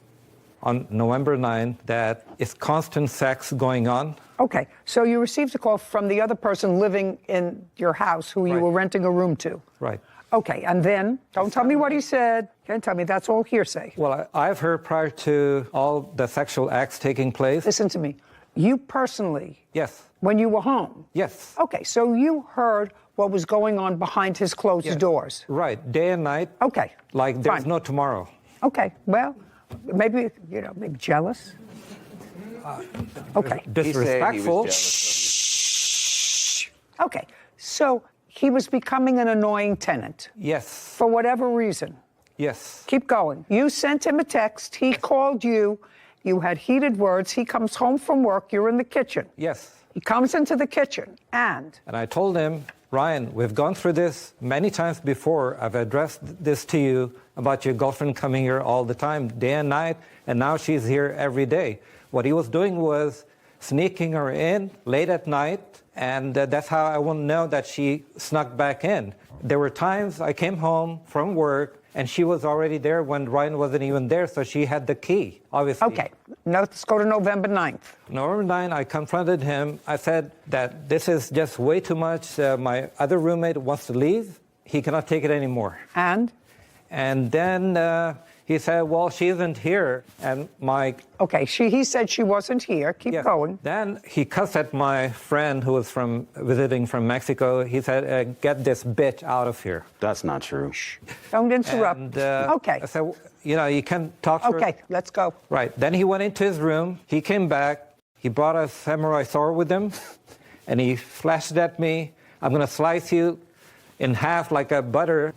on November 9 that it's constant sex going on. Okay, so you received a call from the other person living in your house who you were renting a room to. Right. Okay, and then, don't tell me what he said. Can't tell me, that's all hearsay. Well, I've heard prior to all the sexual acts taking place. Listen to me. You personally? Yes. When you were home? Yes. Okay, so you heard what was going on behind his closed doors? Right, day and night. Okay. Like there's no tomorrow. Okay, well, maybe, maybe jealous. Okay. Disrespectful. Shh. Okay, so he was becoming an annoying tenant. Yes. For whatever reason. Yes. Keep going. You sent him a text. He called you. You had heated words. He comes home from work. You're in the kitchen. Yes. He comes into the kitchen and I told him, Ryan, we've gone through this many times before. I've addressed this to you about your girlfriend coming here all the time, day and night, and now she's here every day. What he was doing was sneaking her in late at night, and that's how I will know that she snuck back in. There were times I came home from work, and she was already there when Ryan wasn't even there, so she had the key, obviously. Okay, now let's go to November 9th. November 9th, I confronted him. I said that this is just way too much. My other roommate wants to leave. He cannot take it anymore. And then he said, well, she isn't here. And my... Okay, he said she wasn't here. Keep going. Then he cussed at my friend who was visiting from Mexico. He said, get this bitch out of here. That's not true. Don't interrupt. And, okay. I said, you can talk to her. Okay, let's go. Right. Then he went into his room. He came back. He brought a samurai sword with him. And he flashed at me. I'm going to slice you in half like a butter.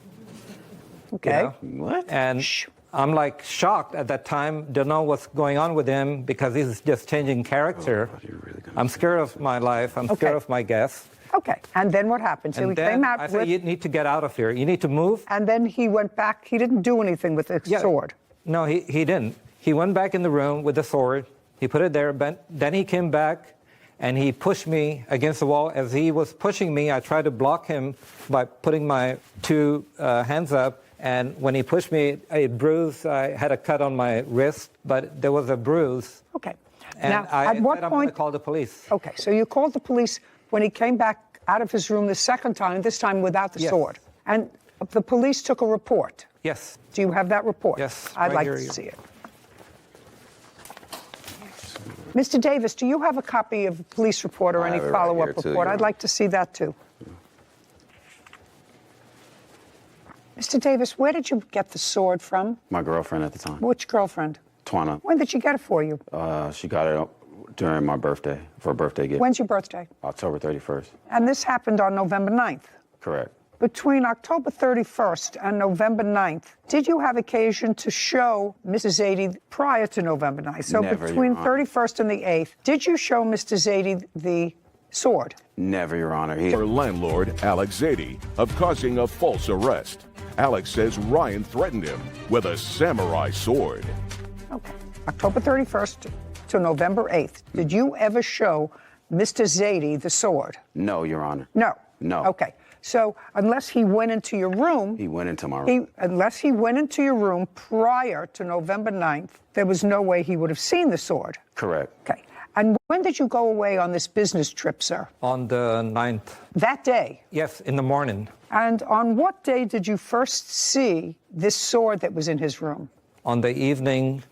Okay. What? And I'm like shocked at that time, don't know what's going on with him because he's just changing character. I'm scared of my life. I'm scared of my guests. Okay. And then what happened? So And he then came out I said, you need to get out of here. You need to move. And then he went back. He didn't do anything with the sword. No, he didn't. He went back in the room with the sword. He put it there. But then he came back and he pushed me against the wall. As he was pushing me, I tried to block him by putting my two hands up. And when he pushed me, it bruised. I had a cut on my wrist, but there was a bruise. Okay. And now, I at what said, I'm point? going to call the police. Okay, so you called the police when he came back out of his room the second time, this time without the sword. And the police took a report. Yes. Do you have that report? Yes. I'd like to see it. Mr. Davis, do you have a copy of the police report or any follow-up report? I'd like to see that too. Mr. Davis, where did you get the sword from? My girlfriend at the time. Which girlfriend? Twana. When did she get it for you? She got it during my birthday, for a birthday gift. When's your birthday? October 31st. And this happened on November 9th. Correct. Between October 31st and November 9th, did you have occasion to show Mrs. Zaidi prior to November 9th? So Never, between Your Honor. 31st and the 8th, did you show Mr. Zaidi the sword? Never, Your Honor. For landlord Alex Zaidi of causing a false arrest. Alex says Ryan threatened him with a samurai sword. Okay. October 31st to November 8th, did you ever show Mr. Zaidi the sword? No, Your Honor. No. No. Okay. So unless he went into your room, He went into my room. unless he went into your room prior to November 9th, there was no way he would have seen the sword. Correct. Okay. And when did you go away on this business trip, sir? On the 9th. That day? Yes, in the morning. And on what day did you first see this sword that was in his room? On the evening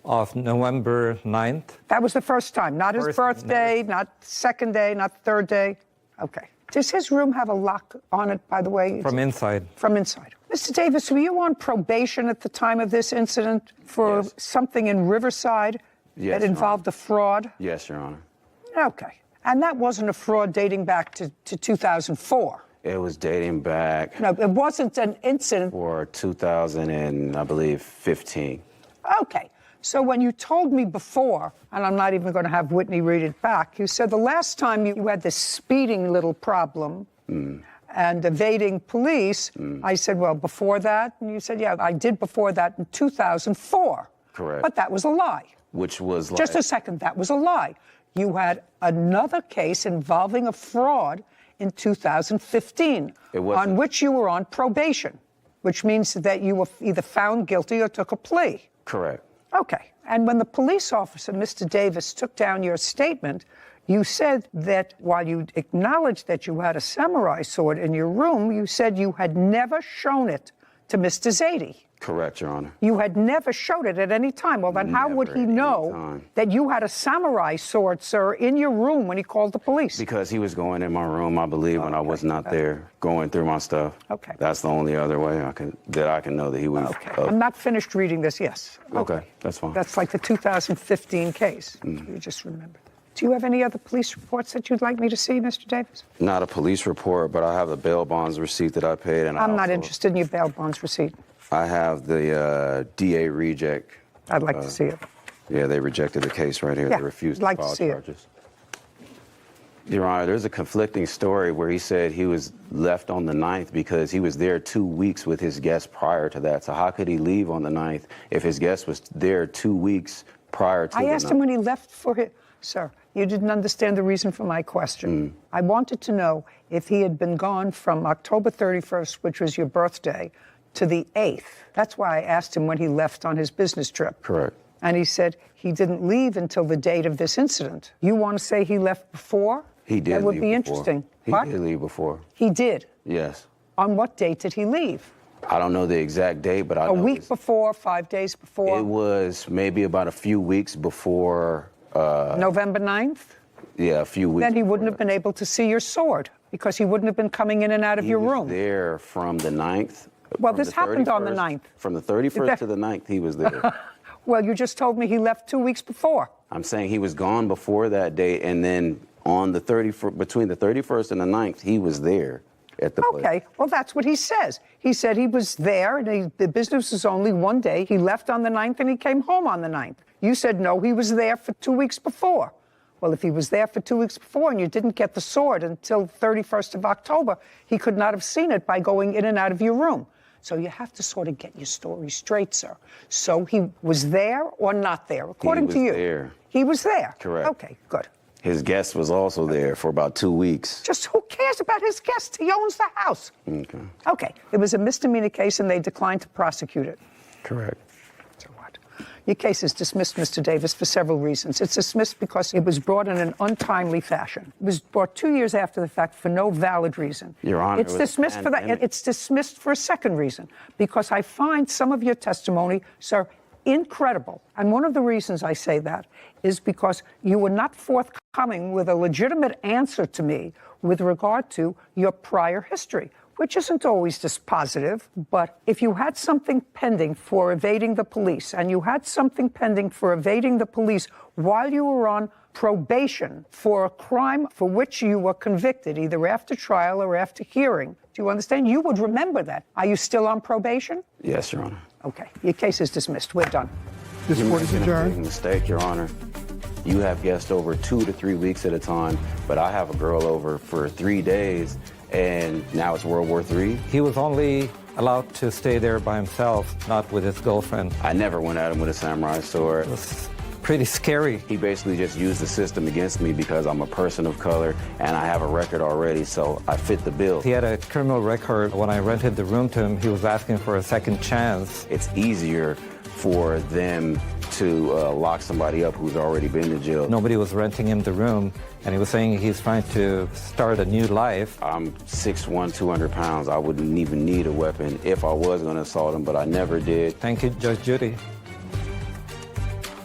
of November 9th. That was the first time, not his First, birthday, not second day, not third day. Okay. Does his room have a lock on it, by the way? From inside. From inside. Mr. Davis, were you on probation at the time of this incident for something in Riverside Yes, that Your involved a fraud? Yes, Your Honor. Okay. And that wasn't a fraud dating back to 2004? It was dating back No, it wasn't an incident. for 2000 and I believe 15. Okay. So when you told me before, and I'm not even going to have Whitney read it back, you said the last time you had this speeding little problem and evading police, I said, well, before that? And you said, yeah, I did before that in 2004. Correct. But that was a lie. Which was like... Just a second, that was a lie. You had another case involving a fraud in 2015 on which you were on probation, which means that you were either found guilty or took a plea. Correct. Okay. And when the police officer, Mr. Davis, took down your statement, you said that while you acknowledged that you had a samurai sword in your room, you said you had never shown it to Mr. Zaidi. Correct, Your Honor. You had never showed it at any time. Well, then how would he know that you had a samurai sword, sir, in your room when he called the police? Because he was going in my room, I believe, when I was not there, going through my stuff. Okay. That's the only other way I can know that he was... I'm not finished reading this, yes. Okay, that's fine. That's like the 2015 case. You just remembered. Do you have any other police reports that you'd like me to see, Mr. Davis? Not a police report, but I have the bail bonds receipt that I paid. And I'm not interested in your bail bonds receipt. I have the DA reject. I'd like to see it. Yeah, they rejected the case right here. Yeah, They refused I'd like to file to see charges. Your Honor, there's a conflicting story where he said he was left on the 9th because he was there 2 weeks with his guest prior to that. So how could he leave on the 9th if his guest was there 2 weeks prior to I asked him when he left for his... Sir, you didn't understand the reason for my question. I wanted to know if he had been gone from October 31st, which was your birthday, to the 8th. That's why I asked him when he left on his business trip. Correct. And he said he didn't leave until the date of this incident. You want to say he left before? He did. That would leave be before. interesting. He What? did leave before. He did. Yes. On what date did he leave? I don't know the exact date, but I A know week before, 5 days before? it was maybe about a few weeks before. November 9th? Yeah, a few weeks. Then he wouldn't have been able to see your sword because he wouldn't have been coming in and out of He your was room. there from the 9th. Well, from this the happened on the 31st 9th. From the 31st to the 9th, he was there. Well, you just told me he left 2 weeks before. I'm saying he was gone before that date, and then on the 31st, between the 31st and the 9th, he was there at the place. Okay, well, that's what he says. He said he was there, and the business was only one day. He left on the 9th, and he came home on the 9th. You said, no, he was there for 2 weeks before. Well, if he was there for 2 weeks before and you didn't get the sword until 31st of October, he could not have seen it by going in and out of your room. So you have to sort of get your story straight, sir. So he was there or not there, according to you? There. He was there? Correct. Okay, good. His guest was also there for about 2 weeks. Just who cares about his guest? He owns the house. Okay. Okay, it was a misdemeanor case and they declined to prosecute it. Correct. Your case is dismissed, Mr. Davis, for several reasons. It's dismissed because it was brought in an untimely fashion. It was brought 2 years after the fact for no valid reason. Your Honor, it's it was dismissed for that. pandemic. It's dismissed for a second reason, because I find some of your testimony, sir, incredible. And one of the reasons I say that is because you were not forthcoming with a legitimate answer to me with regard to your prior history, which isn't always dispositive, but if you had something pending for evading the police, and you had something pending for evading the police while you were on probation for a crime for which you were convicted, either after trial or after hearing, do you understand? You would remember that. Are you still on probation? Yes, Your Honor. Okay, your case is dismissed. We're done. This You're court is making a adjourned. big mistake, Your Honor. You have guests over 2 to 3 weeks at a time, but I have a girl over for 3 days, and now it's World War III. He was only allowed to stay there by himself, not with his girlfriend. I never went at him with a samurai sword. It was pretty scary. He basically just used the system against me because I'm a person of color and I have a record already, so I fit the bill. He had a criminal record. When I rented the room to him, he was asking for a second chance. It's easier for them to lock somebody up who's already been to jail. Nobody was renting him the room, and he was saying he's trying to start a new life. I'm 6'1", 200 pounds. I wouldn't even need a weapon if I was going to assault him, but I never did. Thank you, Judge Judy.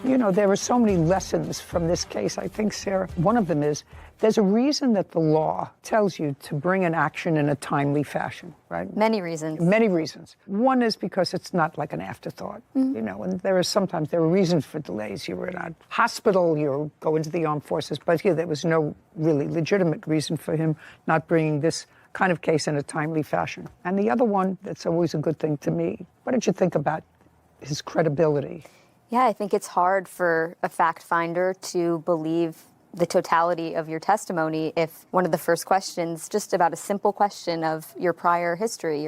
You know, there are so many lessons from this case, I think, Sarah. One of them is there's a reason that the law tells you to bring an action in a timely fashion, right? Many reasons. Many reasons. One is because it's not like an afterthought, you know, and there are reasons for delays. You were in a hospital, you go into the armed forces, but here there was no really legitimate reason for him not bringing this kind of case in a timely fashion. And the other one that's always a good thing to me, what did you think about his credibility? Yeah, I think it's hard for a fact finder to believe the totality of your testimony if one of the first questions, just about a simple question of your prior history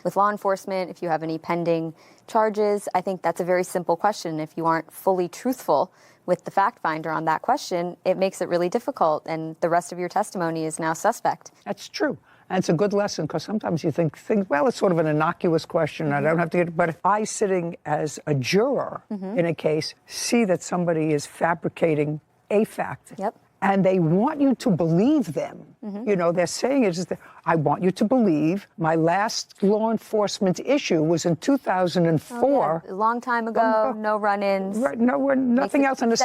with law enforcement, if you have any pending charges, I think that's a very simple question. If you aren't fully truthful with the fact finder on that question, it makes it really difficult, and the rest of your testimony is now suspect. That's true. And it's a good lesson, because sometimes you think, well, it's sort of an innocuous question. I don't have to get. But if I, sitting as a juror in a case, see that somebody is fabricating a fact, and they want you to believe them, you know, they're saying it is that I want you to believe my last law enforcement issue was in 2004. Oh, yeah. A long time ago, no run-ins. Right, nothing else, and a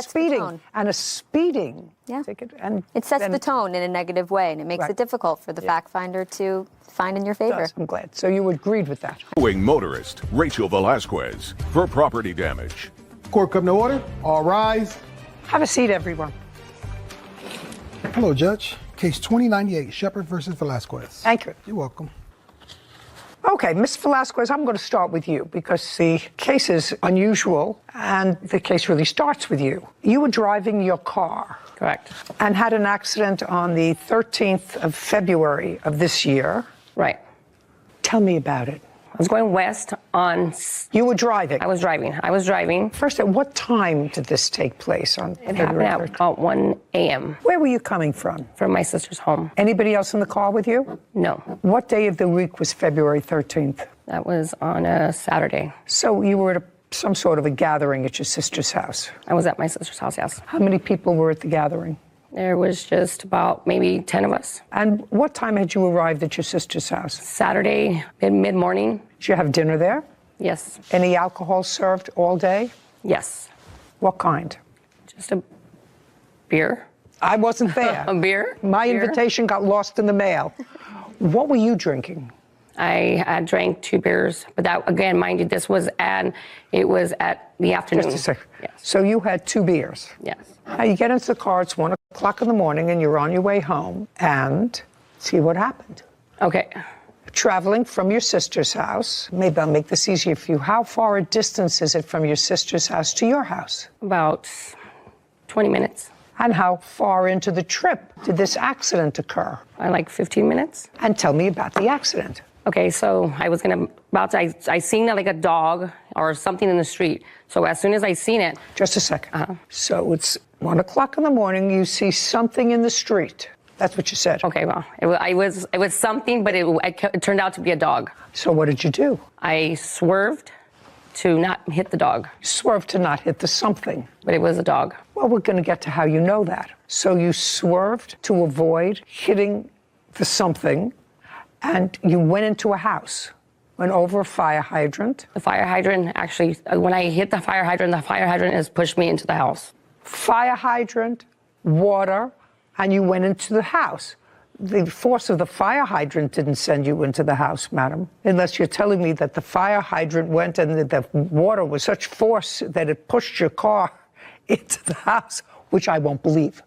speeding. Yeah. Ticket. And it sets the tone in a negative way, and it makes it difficult for the fact finder to find in your favor. I'm glad. So you agreed with that. Suing motorist Rachel Velasquez for property damage. Court come to order. All rise. Have a seat, everyone. Hello, Judge. Case 2098, Shepard versus Velasquez. Thank you. You're welcome. Okay, Ms. Velasquez, I'm going to start with you because the case is unusual and the case really starts with you. You were driving your car. Correct. And had an accident on the 13th of February of this year. Right. Tell me about it. was going west on. You were driving? I was driving. First, at what time did this take place on It happened at about 1 a.m. Where were you coming from? From my sister's home. Anybody else in the car with you? No. What day of the week was February 13th? That was on a Saturday. So you were at some sort of a gathering at your sister's house? I was at my sister's house, yes. How many people were at the gathering? There was just about maybe 10 of us. And what time had you arrived at your sister's house? Saturday, mid-morning. Did you have dinner there? Yes. Any alcohol served all day? Yes. What kind? Just a beer. I wasn't there. A beer? My Beer. invitation got lost in the mail. What were you drinking? I drank 2 beers, but that, again, mind you, it was at the afternoon. Just a second. Yes. So you had 2 beers? Yes. Now you get into the car, it's 1 o'clock in the morning, and you're on your way home, and see what happened. Okay. Traveling from your sister's house, maybe I'll make this easier for you. How far a distance is it from your sister's house to your house? About 20 minutes. And how far into the trip did this accident occur? Like 15 minutes. And tell me about the accident. Okay, so I seen like a dog or something in the street. So as soon as I seen it. Just a second. So it's 1 o'clock in the morning, you see something in the street. That's what you said. Okay, well, it was something, but it turned out to be a dog. So what did you do? I swerved to not hit the dog. Swerved to not hit the something. But it was a dog. Well, we're going to get to how you know that. So you swerved to avoid hitting the something, and you went into a house, went over a fire hydrant. The fire hydrant, actually, when I hit the fire hydrant has pushed me into the house. Fire hydrant, water, and you went into the house. The force of the fire hydrant didn't send you into the house, madam, unless you're telling me that the fire hydrant went and the water was such force that it pushed your car into the house, which I won't believe.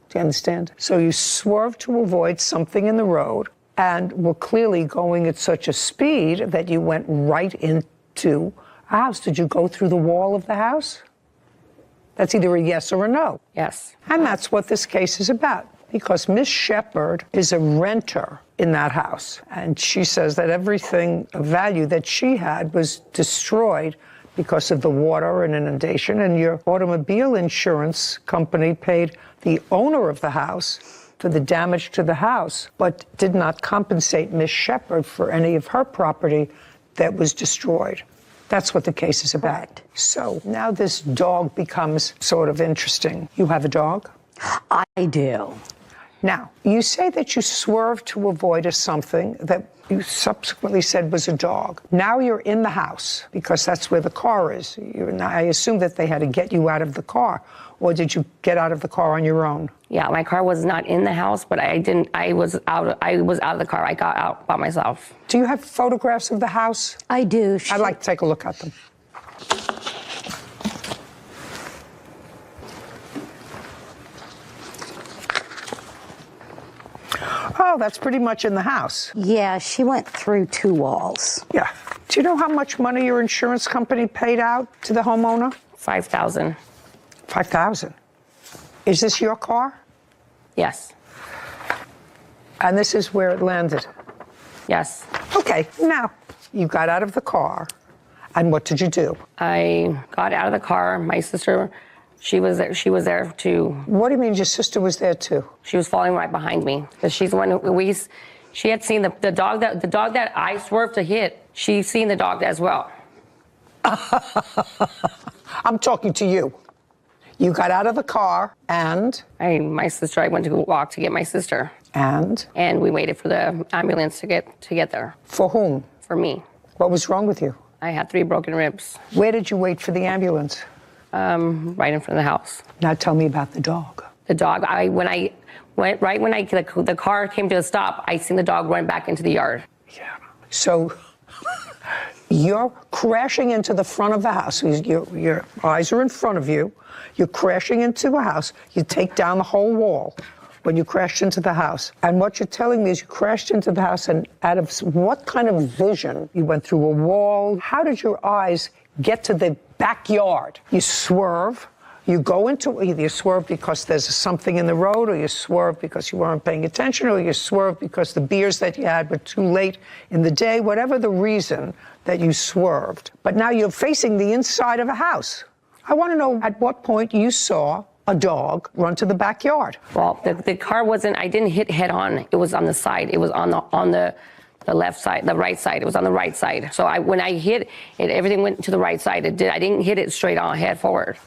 Do you understand? So you swerved to avoid something in the road and were clearly going at such a speed that you went right into a house. Did you go through the wall of the house? That's either a yes or a no. Yes. And that's what this case is about, because Miss Shepard is a renter in that house. And she says that everything of value that she had was destroyed because of the water and inundation. And your automobile insurance company paid the owner of the house for the damage to the house, but did not compensate Miss Shepard for any of her property that was destroyed. That's what the case is about. Correct. So now this dog becomes sort of interesting. You have a dog? I do. Now, you say that you swerved to avoid something that you subsequently said was a dog. Now you're in the house because that's where the car is. I assume that they had to get you out of the car. Or did you get out of the car on your own? Yeah, my car was not in the house, but I was out of the car. I got out by myself. Do you have photographs of the house? I do. I'd like to take a look at them. Oh, that's pretty much in the house. Yeah, she went through 2 walls. Yeah. Do you know how much money your insurance company paid out to the homeowner? $5,000. $5,000. Is this your car? Yes. And this is where it landed? Yes. Okay, now, you got out of the car, and what did you do? I got out of the car. My sister, she was there too. What do you mean your sister was there too? She was following right behind me, because she's the one who she had seen the dog that I swerved to hit. She's seen the dog as well. I'm talking to you. You got out of the car, and? I went to walk to get my sister. And? And we waited for the ambulance to get there. For whom? For me. What was wrong with you? I had 3 broken ribs. Where did you wait for the ambulance? Right in front of the house. Now tell me about the dog. The dog, the car came to a stop, I seen the dog run back into the yard. Yeah. So you're crashing into the front of the house. Your eyes are in front of you. You're crashing into a house. You take down the whole wall when you crashed into the house. And what you're telling me is you crashed into the house, and out of what kind of vision? You went through a wall. How did your eyes get to the backyard? You swerve. You go into either you swerve because there's something in the road, or you swerve because you weren't paying attention, or you swerve because the beers that you had were too late in the day, whatever the reason that you swerved. But now you're facing the inside of a house. I want to know at what point you saw a dog run to the backyard. Well, the car wasn't, I didn't hit head on. It was on the side. It was on the left side, the right side. It was on the right side. So when I hit it, everything went to the right side. I didn't hit it straight on, head forward.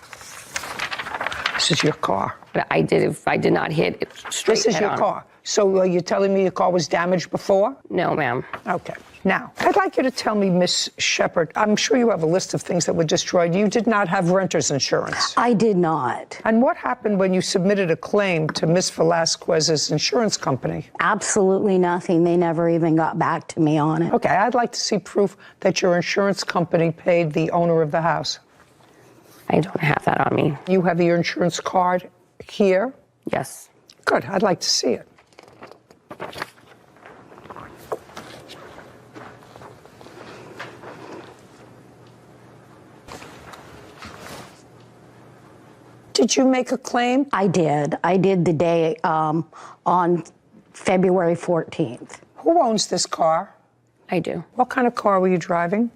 This is your car. But I did not hit it straight This is head your on. car. So you're telling me your car was damaged before? No, ma'am. Okay. Now, I'd like you to tell me, Miss Shepard, I'm sure you have a list of things that were destroyed. You did not have renter's insurance. I did not. And what happened when you submitted a claim to Miss Velasquez's insurance company? Absolutely nothing. They never even got back to me on it. Okay, I'd like to see proof that your insurance company paid the owner of the house. I don't have that on me. You have your insurance card here? Yes. Good, I'd like to see it. Did you make a claim? I did. I did the day on February 14th. Who owns this car? I do. What kind of car were you driving?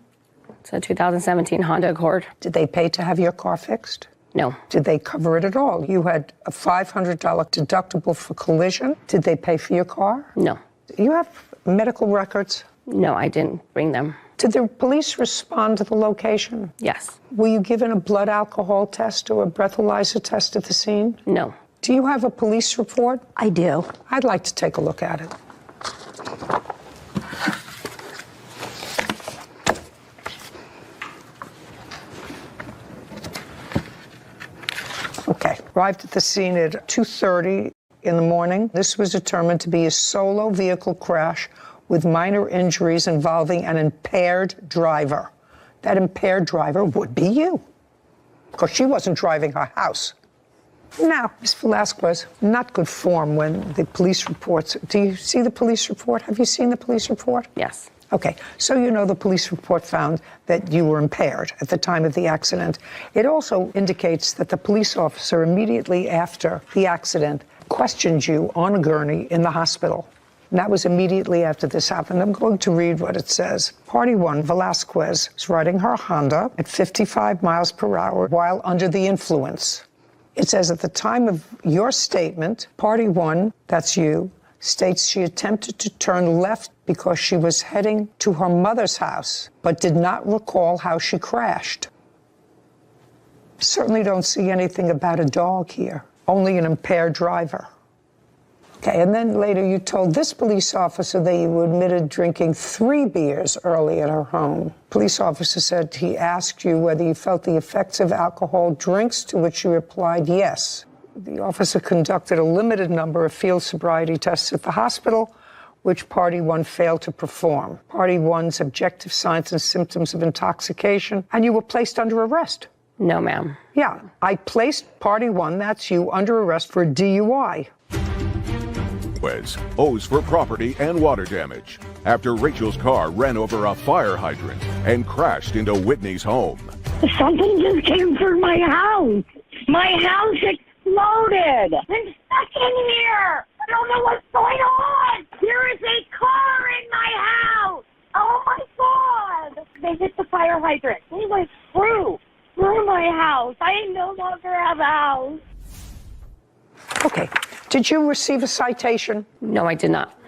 It's a 2017 Honda Accord. Did they pay to have your car fixed? No. Did they cover it at all? You had a $500 deductible for collision. Did they pay for your car? No. You have medical records? No, I didn't bring them. Did the police respond to the location? Yes. Were you given a blood alcohol test or a breathalyzer test at the scene? No. Do you have a police report? I do. I'd like to take a look at it. Okay, arrived at the scene at 2:30 in the morning. This was determined to be a solo vehicle crash with minor injuries involving an impaired driver. That impaired driver would be you, because she wasn't driving her house. Now, Ms. Velasquez, not good form when the police reports. Do you see the police report? Have you seen the police report? Yes. Okay, so you know the police report found that you were impaired at the time of the accident. It also indicates that the police officer immediately after the accident questioned you on a gurney in the hospital. And that was immediately after this happened. I'm going to read what it says. Party 1, Velasquez, was riding her Honda at 55 miles per hour while under the influence. It says at the time of your statement, Party 1, that's you, states she attempted to turn left because she was heading to her mother's house, but did not recall how she crashed. Certainly don't see anything about a dog here, only an impaired driver. Okay, and then later you told this police officer that you admitted drinking 3 beers early at her home. Police officer said he asked you whether you felt the effects of alcohol drinks, to which you replied yes. The officer conducted a limited number of field sobriety tests at the hospital, which Party 1 failed to perform. Party 1's objective signs and symptoms of intoxication, and you were placed under arrest. No, ma'am. Yeah, I placed Party 1, that's you, under arrest for DUI. Owes for property and water damage after Rachel's car ran over a fire hydrant and crashed into Whitney's home. Something just came through my house. My house exploded. I'm stuck in here. I don't know what's going on. There is a car in my house. Oh my God. They hit the fire hydrant. They went through my house. I no longer have a house. Okay. Did you receive a citation? No, I did not.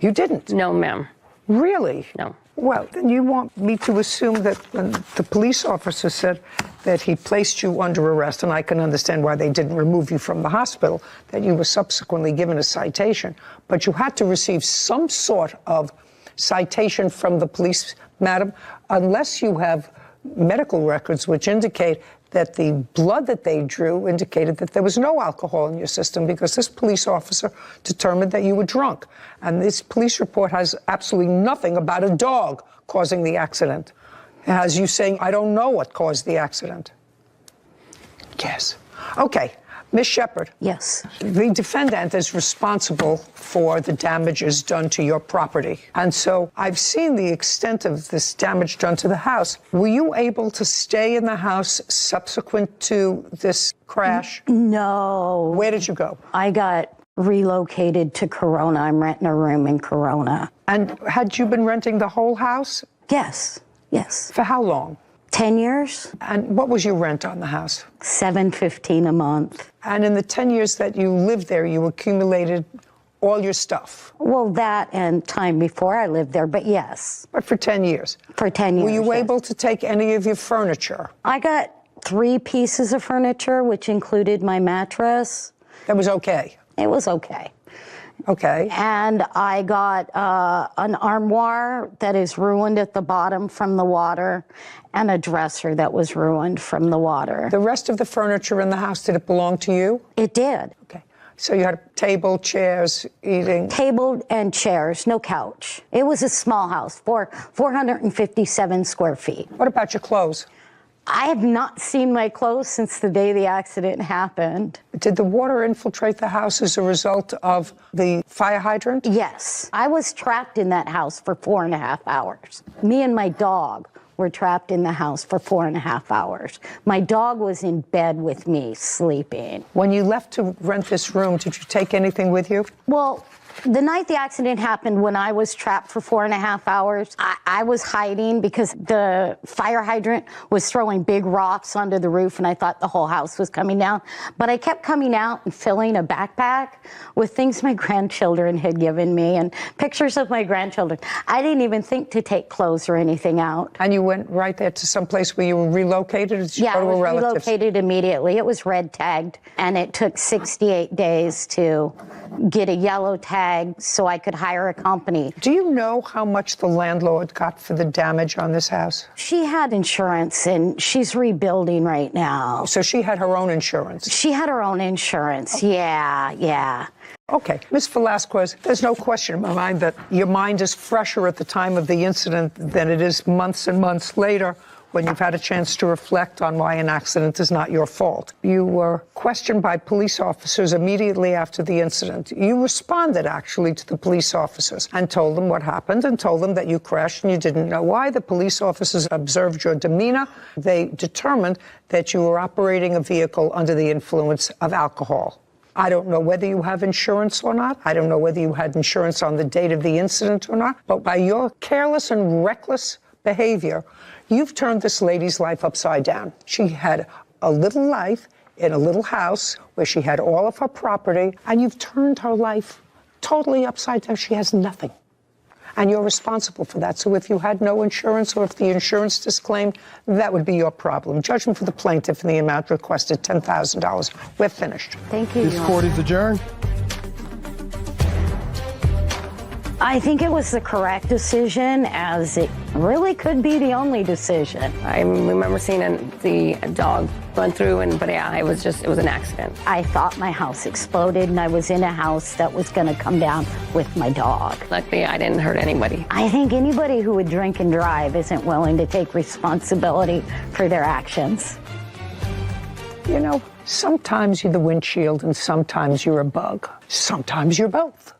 You didn't? No, ma'am. Really? No. Well, then you want me to assume that when the police officer said that he placed you under arrest, and I can understand why they didn't remove you from the hospital, that you were subsequently given a citation, but you had to receive some sort of citation from the police, madam, unless you have medical records which indicate that the blood that they drew indicated that there was no alcohol in your system, because this police officer determined that you were drunk. And this police report has absolutely nothing about a dog causing the accident. It has you saying, I don't know what caused the accident. Yes. Okay. Ms. Shepard. Yes. The defendant is responsible for the damages done to your property. And so I've seen the extent of this damage done to the house. Were you able to stay in the house subsequent to this crash? No. Where did you go? I got relocated to Corona. I'm renting a room in Corona. And had you been renting the whole house? Yes. Yes. For how long? 10 years. And what was your rent on the house? $7.15 a month. And in the 10 years that you lived there, you accumulated all your stuff? Well, that and time before I lived there, but yes. But for 10 years? For 10 years. Were you yes. able to take any of your furniture? I got 3 pieces of furniture, which included my mattress. That was okay? It was okay. Okay. And I got an armoire that is ruined at the bottom from the water and a dresser that was ruined from the water. The rest of the furniture in the house, did it belong to you? It did. Okay. So you had a table, chairs, eating? Table and chairs, no couch. It was a small house, 457 square feet. What about your clothes? I have not seen my clothes since the day the accident happened. Did the water infiltrate the house as a result of the fire hydrant? Yes. I was trapped in that house for 4.5 hours. Me and my dog were trapped in the house for 4.5 hours. My dog was in bed with me, sleeping. When you left to rent this room, did you take anything with you? Well, the night the accident happened, when I was trapped for 4.5 hours, I was hiding because the fire hydrant was throwing big rocks onto the roof, and I thought the whole house was coming down. But I kept coming out and filling a backpack with things my grandchildren had given me and pictures of my grandchildren. I didn't even think to take clothes or anything out. And you went right there to some place where you were relocated? Or did you Yeah, go to I was a relative's? relocated immediately. It was red tagged, and it took 68 days to get a yellow tag so I could hire a company. Do you know how much the landlord got for the damage on this house? She had insurance, and she's rebuilding right now. So she had her own insurance? She had her own insurance, yeah. Okay, Ms. Velasquez, there's no question in my mind that your mind is fresher at the time of the incident than it is months and months later, when you've had a chance to reflect on why an accident is not your fault. You were questioned by police officers immediately after the incident. You responded, actually, to the police officers and told them what happened and told them that you crashed and you didn't know why. The police officers observed your demeanor. They determined that you were operating a vehicle under the influence of alcohol. I don't know whether you have insurance or not. I don't know whether you had insurance on the date of the incident or not. But by your careless and reckless behavior, you've turned this lady's life upside down. She had a little life in a little house where she had all of her property, and you've turned her life totally upside down. She has nothing. And you're responsible for that. So if you had no insurance or if the insurance disclaimed, that would be your problem. Judgment for the plaintiff in the amount requested, $10,000. We're finished. Thank you. This court is adjourned. I think it was the correct decision, as it really could be the only decision. I remember seeing the dog run through, but yeah, it was an accident. I thought my house exploded, and I was in a house that was going to come down with my dog. Luckily, I didn't hurt anybody. I think anybody who would drink and drive isn't willing to take responsibility for their actions. You know, sometimes you're the windshield and sometimes you're a bug. Sometimes you're both.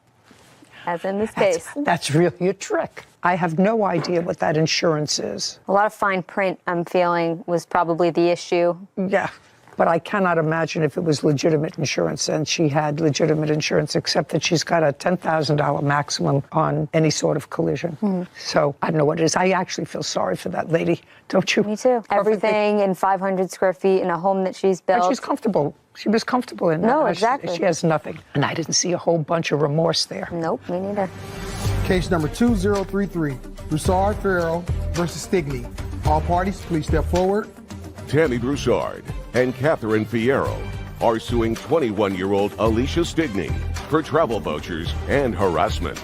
As in this case. That's really a trick. I have no idea what that insurance is. A lot of fine print, I'm feeling, was probably the issue. Yeah, but I cannot imagine if it was legitimate insurance, and she had legitimate insurance, except that she's got a $10,000 maximum on any sort of collision. So I don't know what it is. I actually feel sorry for that lady, don't you? Me too. Everything in 500 square feet in a home that she's built. But she's comfortable. She was comfortable in that. No, exactly. She has nothing. And I didn't see a whole bunch of remorse there. Nope, me neither. Case number 2033, Broussard Farrell versus Stigney. All parties, please step forward. Tammy Broussard and Catherine Fierro are suing 21-year-old Alicia Stigney for travel vouchers and harassment.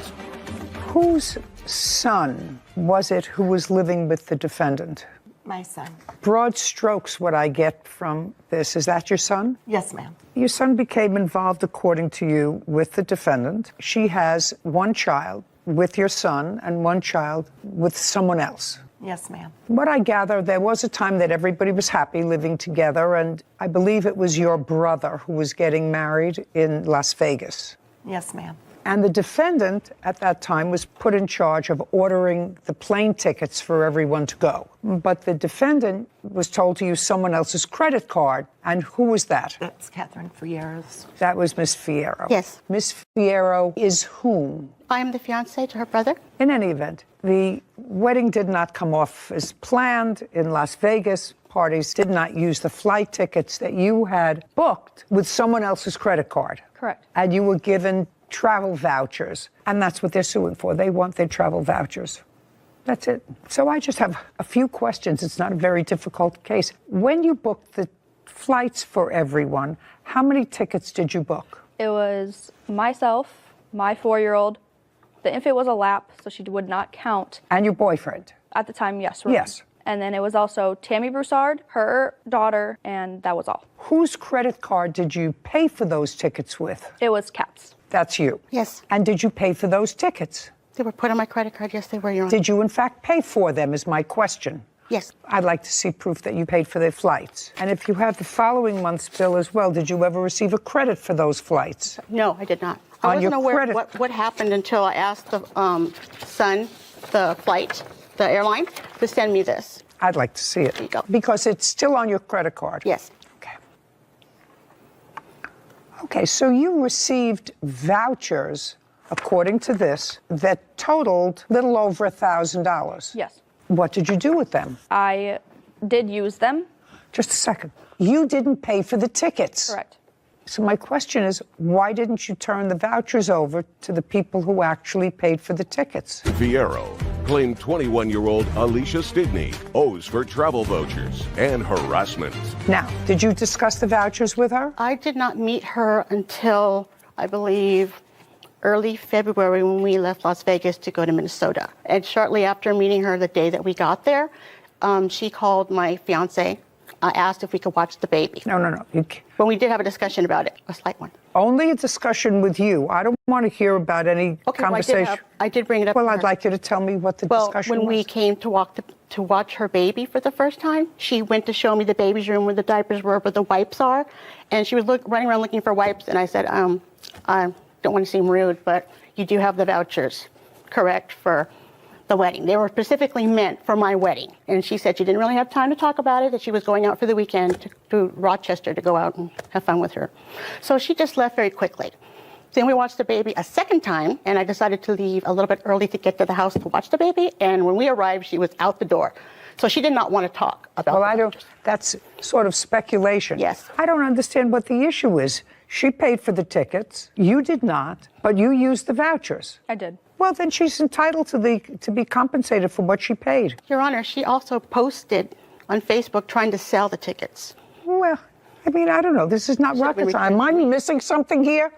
Whose son was it who was living with the defendant? My son. Broad strokes, what I get from this. Is that your son? Yes, ma'am. Your son became involved, according to you, with the defendant. She has one child with your son and one child with someone else. Yes, ma'am. What I gather, there was a time that everybody was happy living together, and I believe it was your brother who was getting married in Las Vegas. Yes, ma'am. And the defendant at that time was put in charge of ordering the plane tickets for everyone to go. But the defendant was told to use someone else's credit card. And who was that? That's Catherine Fierro's. That was Miss Fierro. Yes. Miss Fierro is whom? I am the fiance to her brother. In any event, the wedding did not come off as planned in Las Vegas. Parties did not use the flight tickets that you had booked with someone else's credit card. Correct. And you were given travel vouchers. And that's what they're suing for. They want their travel vouchers. That's it. So I just have a few questions. It's not a very difficult case. When you booked the flights for everyone, how many tickets did you book? It was myself, my 4-year-old. The infant was a lap, so she would not count. And your boyfriend? At the time, yes. Right? Yes. And then it was also Tammy Broussard, her daughter, and that was all. Whose credit card did you pay for those tickets with? It was Kat's. That's you? Yes. And did you pay for those tickets? They were put on my credit card. Yes, they were, Your Honor. Did you, in fact, pay for them, is my question. Yes. I'd like to see proof that you paid for their flights. And if you have the following month's bill as well, did you ever receive a credit for those flights? No, I did not. On I wasn't your aware credit- what happened until I asked the son, the flight, the airline, to send me this. I'd like to see it. There you go. Because it's still on your credit card. Yes. Okay, so you received vouchers, according to this, that totaled little over $1,000. Yes. What did you do with them? I did use them. Just a second. You didn't pay for the tickets. Correct. So my question is, why didn't you turn the vouchers over to the people who actually paid for the tickets? Fierro claimed 21-year-old Alicia Stigney owes for travel vouchers and harassment. Now, did you discuss the vouchers with her? I did not meet her until, I believe, early February when we left Las Vegas to go to Minnesota. And shortly after meeting her the day that we got there, she called my fiance. I asked if we could watch the baby. No. But we did have a discussion about it, a slight one. Only a discussion with you. I don't want to hear about any conversation. Well, I did bring it up. Well, I'd like you to tell me what the discussion was. When we came to watch her baby for the first time, she went to show me the baby's room where the diapers were, where the wipes are, and she was running around looking for wipes. And I said, I don't want to seem rude, but you do have the vouchers, correct, for the wedding. They were specifically meant for my wedding. And she said she didn't really have time to talk about it, that she was going out for the weekend to Rochester to go out and have fun with her. So she just left very quickly. Then we watched the baby a second time, and I decided to leave a little bit early to get to the house to watch the baby. And when we arrived, she was out the door. So she did not want to talk about it. That's sort of speculation. Yes. I don't understand what the issue is. She paid for the tickets. You did not, but you used the vouchers. I did. Well, then she's entitled to be compensated for what she paid. Your Honor, she also posted on Facebook trying to sell the tickets. Well, I mean, I don't know. This is not rocket science. Am I missing something here?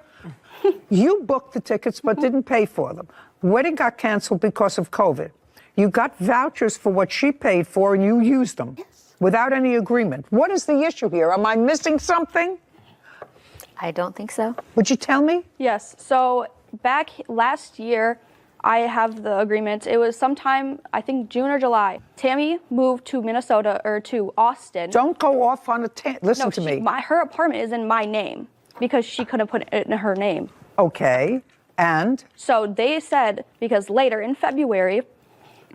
You booked the tickets but didn't pay for them. Wedding got canceled because of COVID. You got vouchers for what she paid for and you used them without any agreement. What is the issue here? Am I missing something? I don't think so. Would you tell me? Yes. So back last year, I have the agreement. It was sometime, I think June or July. Tammy moved to Minnesota or to Austin. Don't go off on a tangent. Listen to me. Her apartment is in my name because she couldn't put it in her name. Okay. And? So they said, because later in February,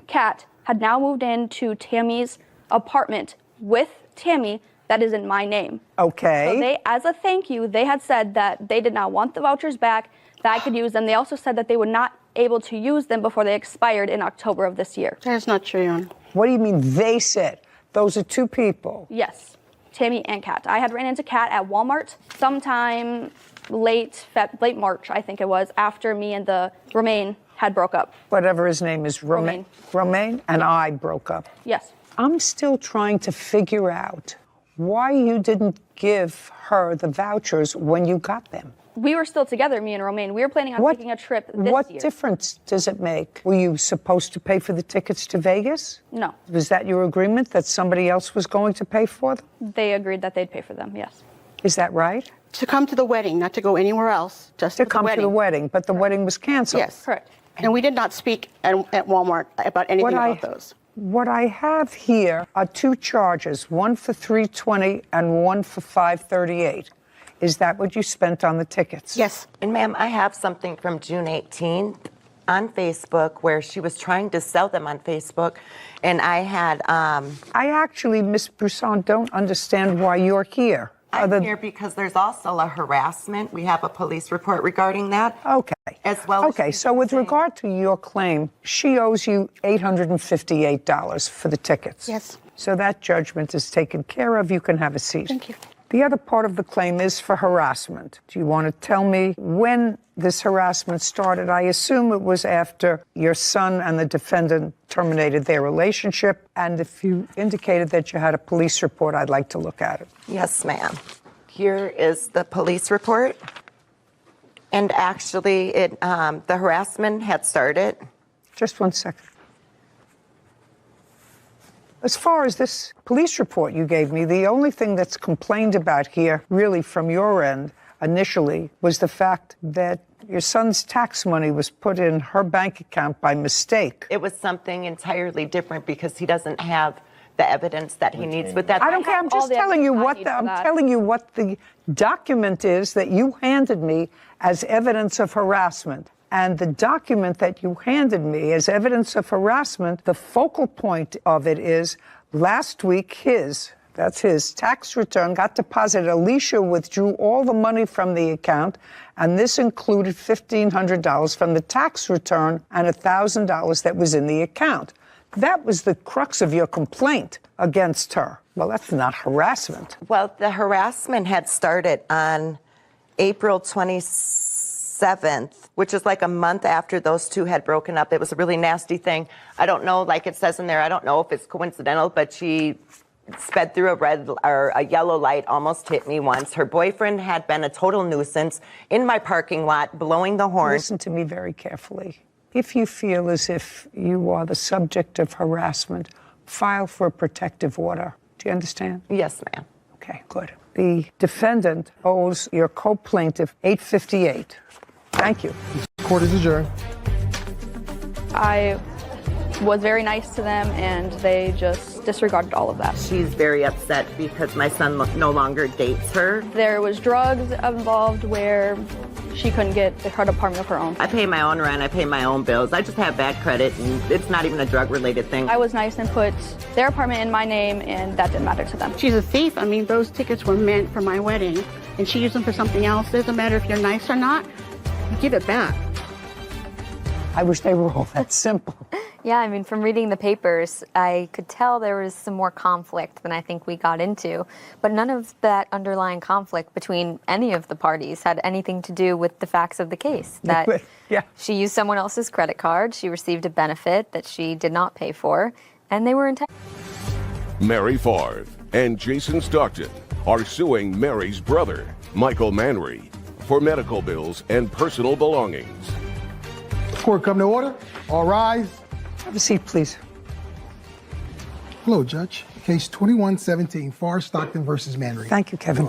Kat had now moved into Tammy's apartment with Tammy that is in my name. Okay. So they, as a thank you, they had said that they did not want the vouchers back, that I could use them. They also said that they were not able to use them before they expired in October of this year. That is not true, Your Honor. What do you mean they said? Those are two people. Yes, Tammy and Kat. I had ran into Kat at Walmart sometime late March, I think it was, after me and the Romaine had broke up. Whatever his name is, Romaine and I broke up. Yes. I'm still trying to figure out why you didn't give her the vouchers when you got them. We were still together, me and Romaine. We were planning on taking a trip this year. What difference does it make? Were you supposed to pay for the tickets to Vegas? No. Was that your agreement, that somebody else was going to pay for them? They agreed that they'd pay for them, yes. Is that right? To come to the wedding, not to go anywhere else, just to come to the wedding, but the wedding was canceled. Yes. Correct. And we did not speak at Walmart about anything about those. what I have here are two charges, one for 320 and one for 538. Is that what you spent on the tickets? Yes. And ma'am, I have something from June 18th on Facebook where she was trying to sell them on Facebook. And I had... I actually, Miss Brisson, don't understand why you're here. I'm here because there's also a harassment. We have a police report regarding that. Okay. As well. Okay, so with regard to your claim, she owes you $858 for the tickets. Yes. So that judgment is taken care of. You can have a seat. Thank you. The other part of the claim is for harassment. Do you want to tell me when this harassment started? I assume it was after your son and the defendant terminated their relationship. And if you indicated that you had a police report, I'd like to look at it. Yes, ma'am. Here is the police report. And actually, the harassment had started. Just one second. As far as this police report you gave me, the only thing that's complained about here, really from your end, initially, was the fact that your son's tax money was put in her bank account by mistake. It was something entirely different because he doesn't have the evidence that he needs with that. I don't care. I'm just telling you what the document is that you handed me as evidence of harassment. And the document that you handed me as evidence of harassment, the focal point of it is last week his tax return got deposited. Alicia withdrew all the money from the account, and this included $1,500 from the tax return and $1,000 that was in the account. That was the crux of your complaint against her. Well, that's not harassment. Well, the harassment had started on April 27th, which is like a month after those two had broken up. It was a really nasty thing. I don't know, like it says in there, I don't know if it's coincidental, but she sped through a red or a yellow light, almost hit me once. Her boyfriend had been a total nuisance in my parking lot, blowing the horn. Listen to me very carefully. If you feel as if you are the subject of harassment, file for a protective order. Do you understand? Yes, ma'am. Okay, good. The defendant owes your co-plaintiff $858. Thank you. Court is adjourned. I was very nice to them, and they just disregarded all of that. She's very upset because my son no longer dates her. There was drugs involved where she couldn't get her apartment of her own. I pay my own rent, I pay my own bills. I just have bad credit, and it's not even a drug-related thing. I was nice and put their apartment in my name, and that didn't matter to them. She's a thief. I mean, those tickets were meant for my wedding, and she used them for something else. Doesn't matter if you're nice or not, you give it back. I wish they were all that simple. Yeah, I mean, from reading the papers, I could tell there was some more conflict than I think we got into. But none of that underlying conflict between any of the parties had anything to do with the facts of the case. That she used someone else's credit card, she received a benefit that she did not pay for, and they were entitled. Mary Favre and Jason Stockton are suing Mary's brother, Michael Manry, for medical bills and personal belongings. Court come to order. All rise. Have a seat, please. Hello, Judge. Case 2117, Farr Stockton versus Manry. Thank you, Kevin.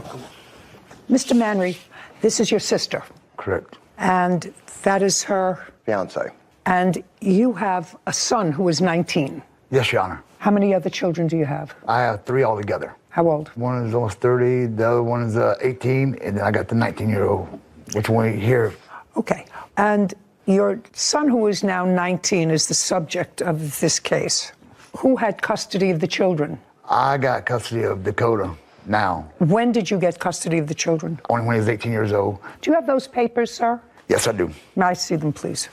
Mr. Manry, this is your sister. Correct. And that is her Fiance. And you have a son who is 19. Yes, Your Honor. How many other children do you have? I have 3 altogether. How old? One is almost 30, the other one is 18, and then I got the 19-year-old, which one here. Okay. And your son, who is now 19, is the subject of this case. Who had custody of the children? I got custody of Dakota now. When did you get custody of the children? Only when he was 18 years old. Do you have those papers, sir? Yes, I do. May I see them, please?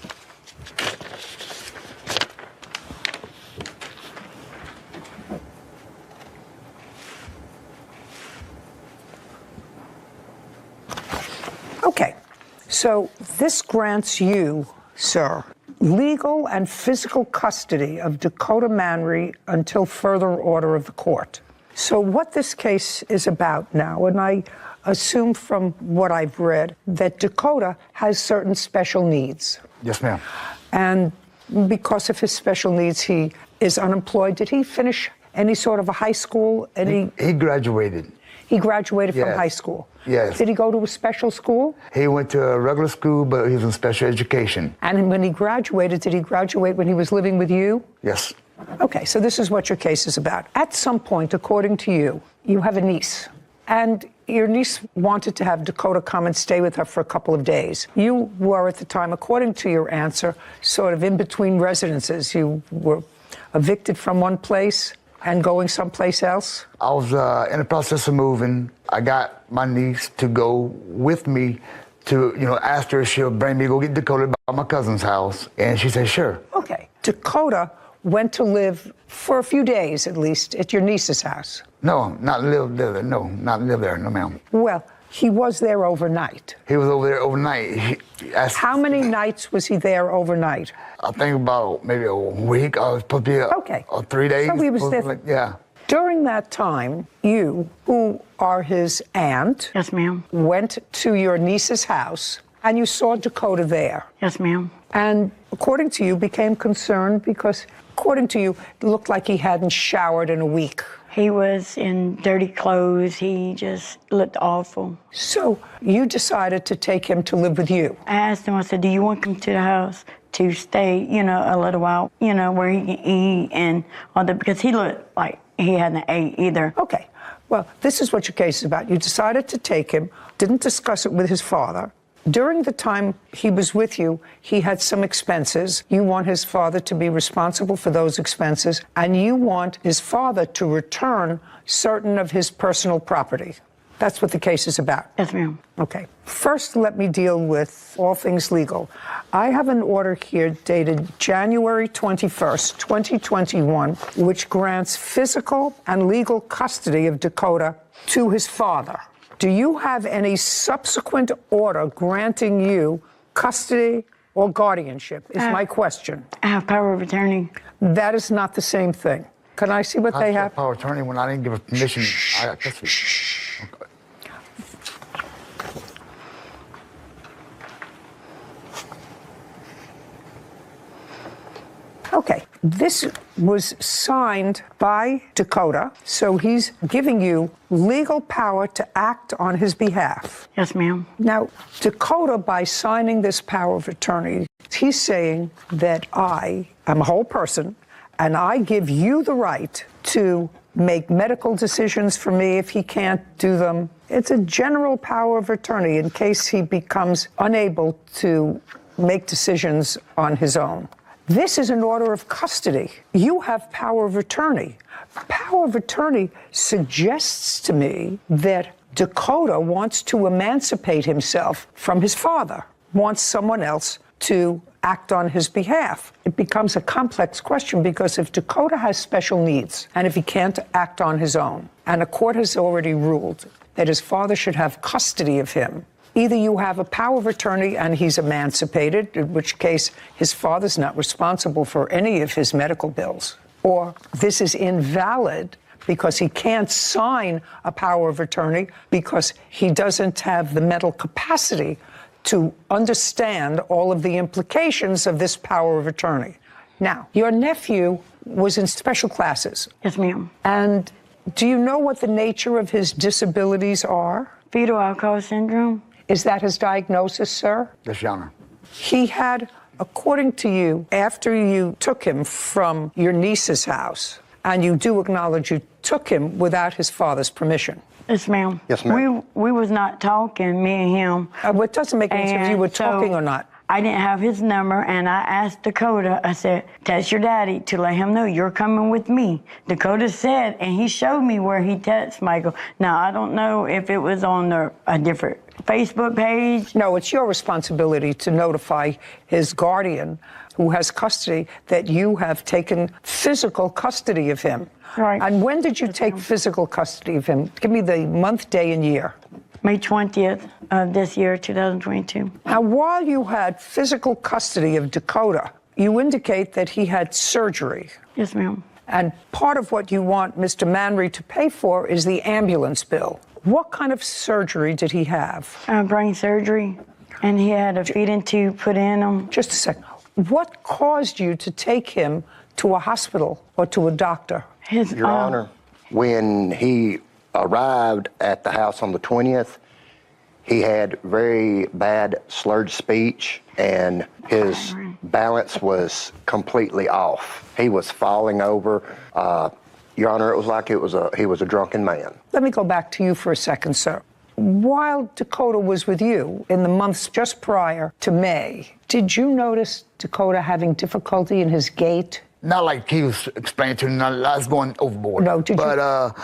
Okay. So this grants you, sir, legal and physical custody of Dakota Manry until further order of the court. So what this case is about now, and I assume from what I've read, that Dakota has certain special needs. Yes, ma'am. And because of his special needs, he is unemployed. Did he finish any sort of a high school? He graduated. He graduated from high school? Yes. Did he go to a special school? He went to a regular school, but he was in special education. And when he graduated, did he graduate when he was living with you? Yes. Okay, so this is what your case is about. At some point, according to you, you have a niece, and your niece wanted to have Dakota come and stay with her for a couple of days. You were at the time, according to your answer, sort of in between residences. You were evicted from one place and going someplace else? I was in the process of moving. I got my niece to go with me to, ask her if she'll bring me to go get Dakota by my cousin's house. And she said, sure. Okay. Dakota went to live for a few days, at least, at your niece's house. No, not live there. No, not live there. No, ma'am. Well, he was there overnight. He was over there overnight. How many nights was he there overnight? I think about maybe a week. I was supposed to be okay. 3 days. So he was there. Yeah. During that time, you, who are his aunt, yes, ma'am, went to your niece's house and you saw Dakota there. Yes, ma'am. And according to you, became concerned because, according to you, it looked like he hadn't showered in a week. He was in dirty clothes. He just looked awful. So you decided to take him to live with you? I asked him, I said, do you want him to the house to stay, a little while, where he can eat and all that, because he looked like he hadn't ate either. Okay. Well, this is what your case is about. You decided to take him, didn't discuss it with his father. During the time he was with you, he had some expenses. You want his father to be responsible for those expenses, and you want his father to return certain of his personal property. That's what the case is about. Yes, ma'am. Okay. First, let me deal with all things legal. I have an order here dated January 21st, 2021, which grants physical and legal custody of Dakota to his father. Do you have any subsequent order granting you custody or guardianship, is my question. I have power of attorney. That is not the same thing. Can I see what they have? Power of attorney when I didn't give her permission. I got custody. Okay. Okay, this was signed by Dakota, so he's giving you legal power to act on his behalf. Yes, ma'am. Now, Dakota, by signing this power of attorney, he's saying that I am a whole person, and I give you the right to make medical decisions for me if he can't do them. It's a general power of attorney in case he becomes unable to make decisions on his own. This is an order of custody. You have power of attorney. Power of attorney suggests to me that Dakota wants to emancipate himself from his father, wants someone else to act on his behalf. It becomes a complex question because if Dakota has special needs and if he can't act on his own, and a court has already ruled that his father should have custody of him, either you have a power of attorney and he's emancipated, in which case his father's not responsible for any of his medical bills, or this is invalid because he can't sign a power of attorney because he doesn't have the mental capacity to understand all of the implications of this power of attorney. Now, your nephew was in special classes. Yes, ma'am. And do you know what the nature of his disabilities are? Fetal alcohol syndrome. Is that his diagnosis, sir? Yes, Your Honor. He had, according to you, after you took him from your niece's house, and you do acknowledge you took him without his father's permission. Yes, ma'am. Yes, ma'am. We was not talking, me and him. It doesn't make any difference if you were talking or not. I didn't have his number, and I asked Dakota, I said, text your daddy to let him know you're coming with me. Dakota said, and he showed me where he texted Michael. Now, I don't know if it was on a different Facebook page. No, it's your responsibility to notify his guardian who has custody that you have taken physical custody of him. Right. And when did you take physical custody of him? Give me the month, day, and year. May 20th of this year, 2022. Now, while you had physical custody of Dakota, you indicate that he had surgery. Yes, ma'am. And part of what you want Mr. Manry to pay for is the ambulance bill. What kind of surgery did he have? Brain surgery, and he had a feeding tube put in him. Just a second. What caused you to take him to a hospital or to a doctor? Your Honor, when he arrived at the house on the 20th, He had very bad slurred speech, and his balance was completely off. He was falling over. Your Honor, it was like he was a drunken man. Let me go back to you for a second, sir. While Dakota was with you in the months just prior to May, did you notice Dakota having difficulty in his gait? Not like he was explaining to me, I was going overboard. No, did you? But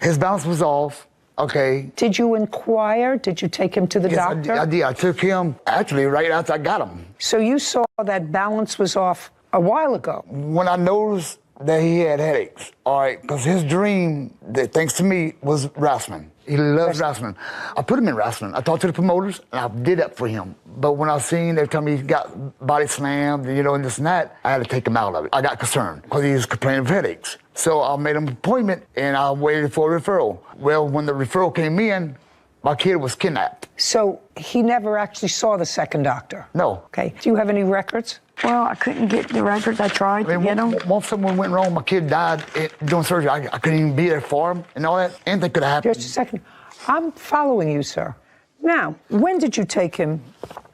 his balance was off. Okay. Did you inquire? Did you take him to the doctor? I did. I took him actually right after I got him. So you saw that balance was off a while ago. When I noticed that he had headaches, all right, because his dream, that thanks to me, was wrestling. He loves wrestling. I put him in wrestling. I talked to the promoters, and I did that for him. But when I seen every time he got body slammed, and this and that, I had to take him out of it. I got concerned because he was complaining of headaches. So I made him an appointment, and I waited for a referral. Well, when the referral came in, my kid was kidnapped. So he never actually saw the second doctor? No. Okay. Do you have any records? Well, I couldn't get the records. I tried to get them. Once someone went wrong, my kid died doing surgery. I couldn't even be there for him and all that. Anything could have happened. Just a second. I'm following you, sir. Now, when did you take him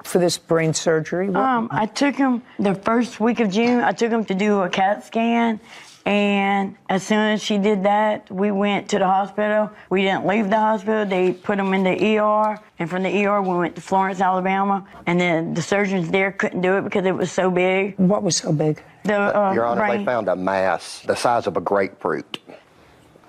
for this brain surgery? I took him the first week of June. I took him to do a CAT scan. And as soon as she did that, we went to the hospital. We didn't leave the hospital. They put him in the ER. And from the ER, we went to Florence, Alabama. And then the surgeons there couldn't do it because it was so big. What was so big? Your Honor, brain. they found a mass the size of a grapefruit.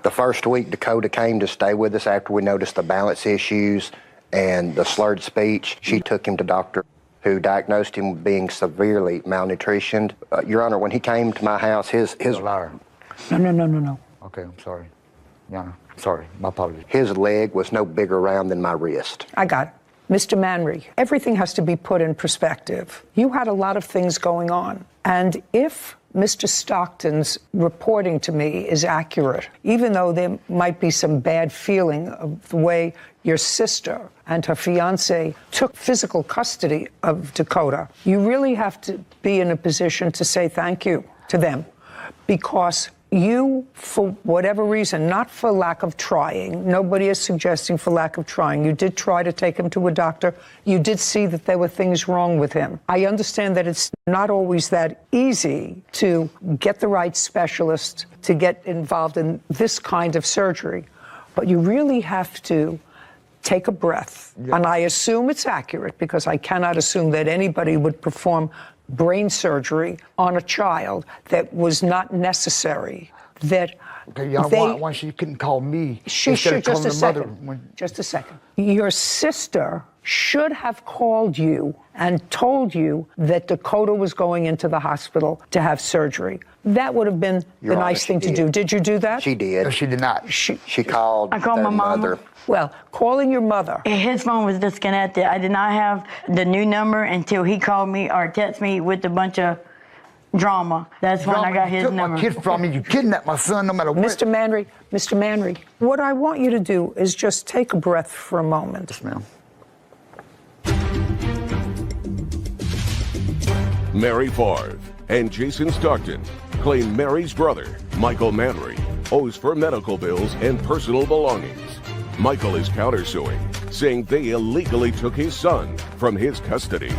The first week, Dakota came to stay with us after we noticed the balance issues and the slurred speech. She took him to Dr. who diagnosed him with being severely malnutritioned. Your Honor, when he came to my house, his You're a liar. No. Okay, I'm sorry. Your Honor, sorry. My apologies. His leg was no bigger around than my wrist. I got it. Mr. Manry, everything has to be put in perspective. You had a lot of things going on. And if Mr. Stockton's reporting to me is accurate, even though there might be some bad feeling of the way your sister and her fiance took physical custody of Dakota, you really have to be in a position to say thank you to them, because you, for whatever reason, not for lack of trying, nobody is suggesting for lack of trying, you did try to take him to a doctor, you did see that there were things wrong with him. I understand that it's not always that easy to get the right specialist to get involved in this kind of surgery, but you really have to take a breath. Yeah. And I assume it's accurate, because I cannot assume that anybody would perform brain surgery on a child that was not necessary. That okay, why she couldn't call me? She should. Just a second. Just a second. Your sister should have called you and told you that Dakota was going into the hospital to have surgery. That would have been the nice thing to do. Did you do that? She did. No, she did not. She called. I called my mother. Well, calling your mother. His phone was disconnected. I did not have the new number until he called me or texted me with a bunch of drama. That's when I got his number. You took my kid from me. You kidnapped my son no matter what. Mr. Manry, what I want you to do is just take a breath for a moment. Yes, ma'am. Mary Favre and Jason Stockton claim Mary's brother, Michael Manry, owes for medical bills and personal belongings. Michael is countersuing, saying they illegally took his son from his custody.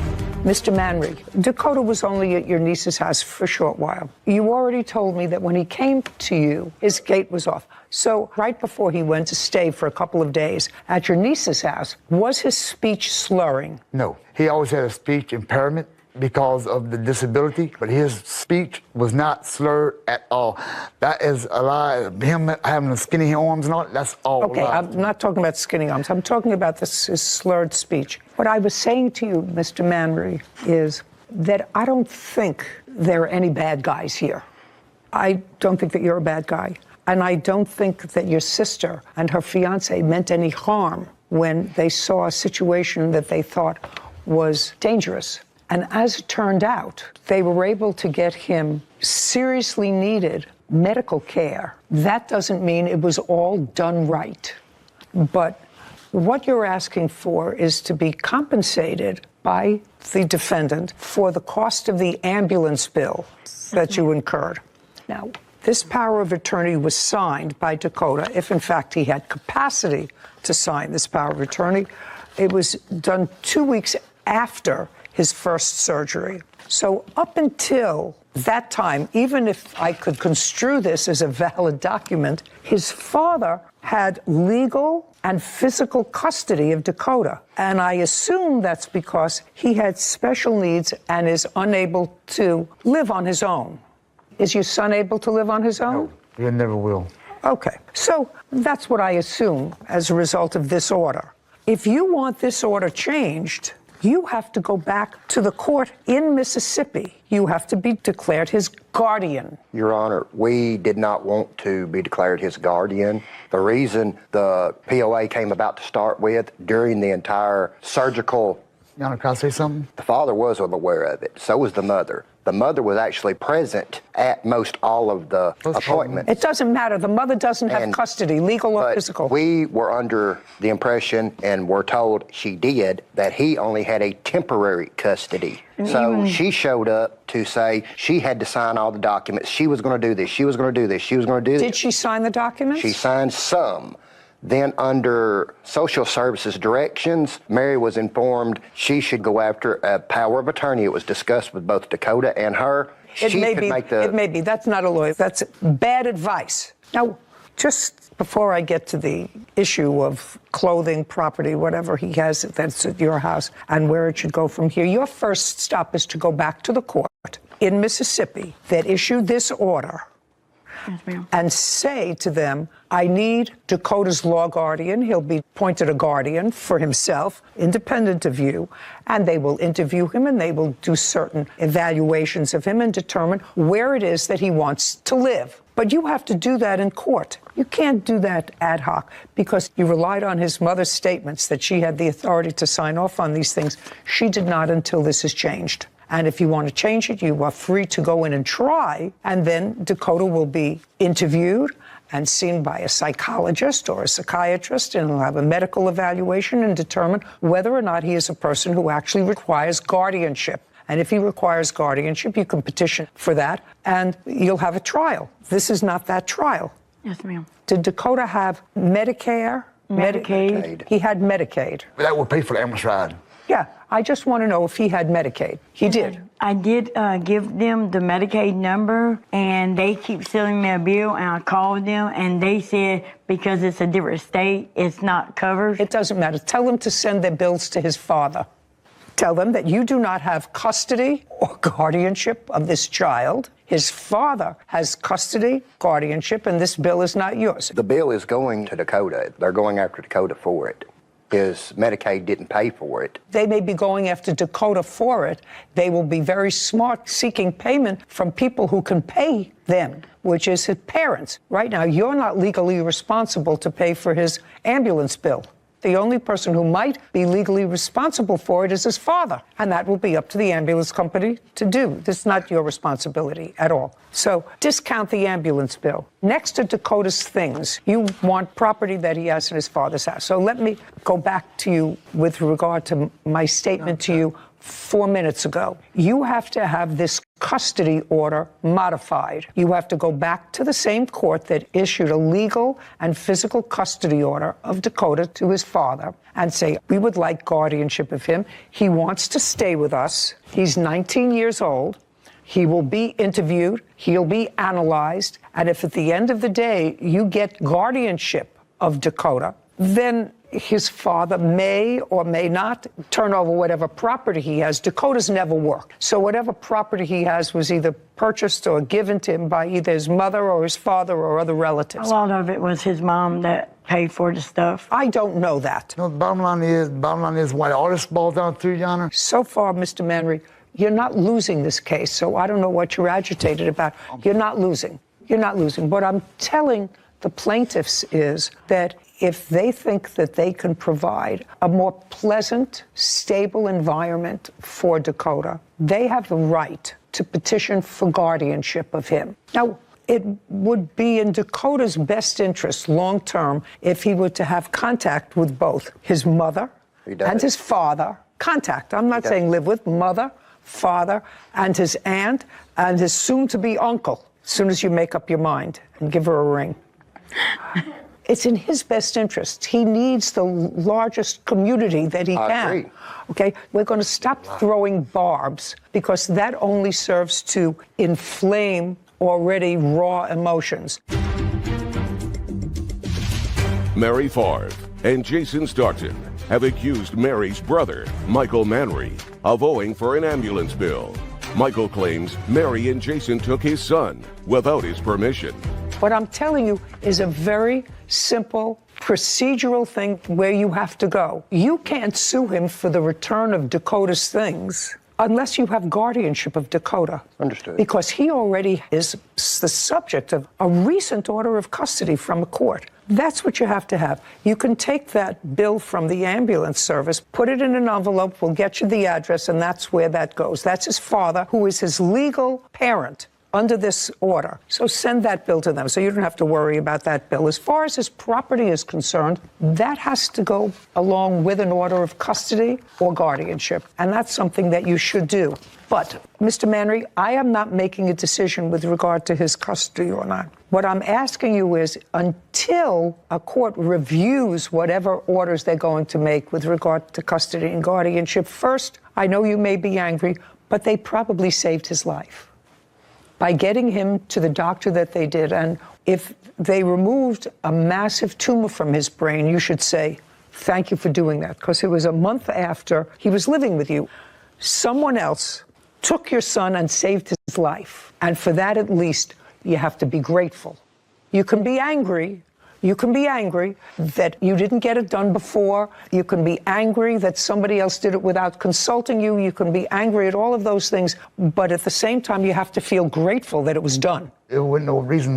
Mr. Manry, Dakota was only at your niece's house for a short while. You already told me that when he came to you, his gait was off. So right before he went to stay for a couple of days at your niece's house, was his speech slurring? No, he always had a speech impairment because of the disability, but his speech was not slurred at all. That is a lie. Him having the skinny arms and all, that's all okay, lie. I'm not talking about skinny arms. I'm talking about his slurred speech. What I was saying to you, Mr. Manry, is that I don't think there are any bad guys here. I don't think that you're a bad guy. And I don't think that your sister and her fiance meant any harm when they saw a situation that they thought was dangerous. And as it turned out, they were able to get him seriously needed medical care. That doesn't mean it was all done right. But what you're asking for is to be compensated by the defendant for the cost of the ambulance bill that you incurred. Now, this power of attorney was signed by Dakota, if in fact he had capacity to sign this power of attorney. It was done 2 weeks after his first surgery. So up until that time, even if I could construe this as a valid document, his father had legal and physical custody of Dakota. And I assume that's because he had special needs and is unable to live on his own. Is your son able to live on his own? No, he never will. Okay, so that's what I assume as a result of this order. If you want this order changed, you have to go back to the court in Mississippi. You have to be declared his guardian. Your Honor, we did not want to be declared his guardian. The reason the POA came about to start with during the entire surgical... Your Honor, can I say something? The father was aware of it. So was the mother. The mother was actually present at most all of the appointments. It doesn't matter. The mother doesn't have custody, legal or physical. We were under the impression and were told she did that he only had a temporary custody. So she showed up to say she had to sign all the documents. She was going to do this. She was going to do this. She was going to do this. Did she sign the documents? She signed some. Then under social services directions, Mary was informed she should go after a power of attorney. It was discussed with both Dakota and her. It may be. That's not a lawyer. That's bad advice. Now, just before I get to the issue of clothing, property, whatever he has that's at your house and where it should go from here, your first stop is to go back to the court in Mississippi that issued this order. Yes, ma'am. And say to them, I need Dakota's law guardian. He'll be appointed a guardian for himself, independent of you, and they will interview him and they will do certain evaluations of him and determine where it is that he wants to live. But you have to do that in court. You can't do that ad hoc because you relied on his mother's statements that she had the authority to sign off on these things. She did not until this is changed. And if you want to change it, you are free to go in and try. And then Dakota will be interviewed and seen by a psychologist or a psychiatrist, and he'll have a medical evaluation and determine whether or not he is a person who actually requires guardianship. And if he requires guardianship, you can petition for that, and you'll have a trial. This is not that trial. Yes, ma'am. Did Dakota have Medicare? Medicaid. He had Medicaid. That would pay for the ambulance ride. Yeah, I just want to know if he had Medicaid. He did. I did give them the Medicaid number, and they keep sending me a bill, and I called them, and they said because it's a different state, it's not covered. It doesn't matter. Tell them to send their bills to his father. Tell them that you do not have custody or guardianship of this child. His father has custody, guardianship, and this bill is not yours. The bill is going to Dakota. They're going after Dakota for it. His Medicaid didn't pay for it. They may be going after Dakota for it. They will be very smart seeking payment from people who can pay them, which is his parents. Right now, you're not legally responsible to pay for his ambulance bill. The only person who might be legally responsible for it is his father, and that will be up to the ambulance company to do. This is not your responsibility at all. So discount the ambulance bill. Next to Dakota's things, you want property that he has in his father's house. So let me go back to you with regard to my statement to you 4 minutes ago. You have to have this custody order modified. You have to go back to the same court that issued a legal and physical custody order of Dakota to his father and say, we would like guardianship of him. He wants to stay with us. He's 19 years old. He will be interviewed. He'll be analyzed. And if at the end of the day you get guardianship of Dakota, then his father may or may not turn over whatever property he has. Dakota's never worked. So whatever property he has was either purchased or given to him by either his mother or his father or other relatives. A lot of it was his mom that paid for the stuff. I don't know that. No, the bottom line is why all this boils down to, Your Honor. So far, Mr. Manry, you're not losing this case, so I don't know what you're agitated about. You're not losing. You're not losing. What I'm telling the plaintiffs is that if they think that they can provide a more pleasant, stable environment for Dakota, they have the right to petition for guardianship of him. Now, it would be in Dakota's best interest long-term if he were to have contact with both his mother and his father. Contact. I'm not saying live with. Mother, father, and his aunt, and his soon-to-be uncle, as soon as you make up your mind and give her a ring. It's in his best interest. He needs the largest community that he can. I agree. Okay, we're going to stop throwing barbs because that only serves to inflame already raw emotions. Mary Favre and Jason Stockton have accused Mary's brother, Michael Manry, of owing for an ambulance bill. Michael claims Mary and Jason took his son without his permission. What I'm telling you is a very simple procedural thing where you have to go. You can't sue him for the return of Dakota's things unless you have guardianship of Dakota. Understood. Because he already is the subject of a recent order of custody from a court. That's what you have to have. You can take that bill from the ambulance service, put it in an envelope, we'll get you the address, and that's where that goes. That's his father, who is his legal parent under this order. So send that bill to them so you don't have to worry about that bill. As far as his property is concerned, that has to go along with an order of custody or guardianship. And that's something that you should do. But, Mr. Manry, I am not making a decision with regard to his custody or not. What I'm asking you is, until a court reviews whatever orders they're going to make with regard to custody and guardianship, first, I know you may be angry, but they probably saved his life by getting him to the doctor that they did. And if they removed a massive tumor from his brain, you should say, thank you for doing that, because it was a month after he was living with you. Someone else took your son and saved his life. And for that, at least, you have to be grateful. You can be angry. You can be angry that you didn't get it done before. You can be angry that somebody else did it without consulting you. You can be angry at all of those things. But at the same time, you have to feel grateful that it was done. There wasn't no reason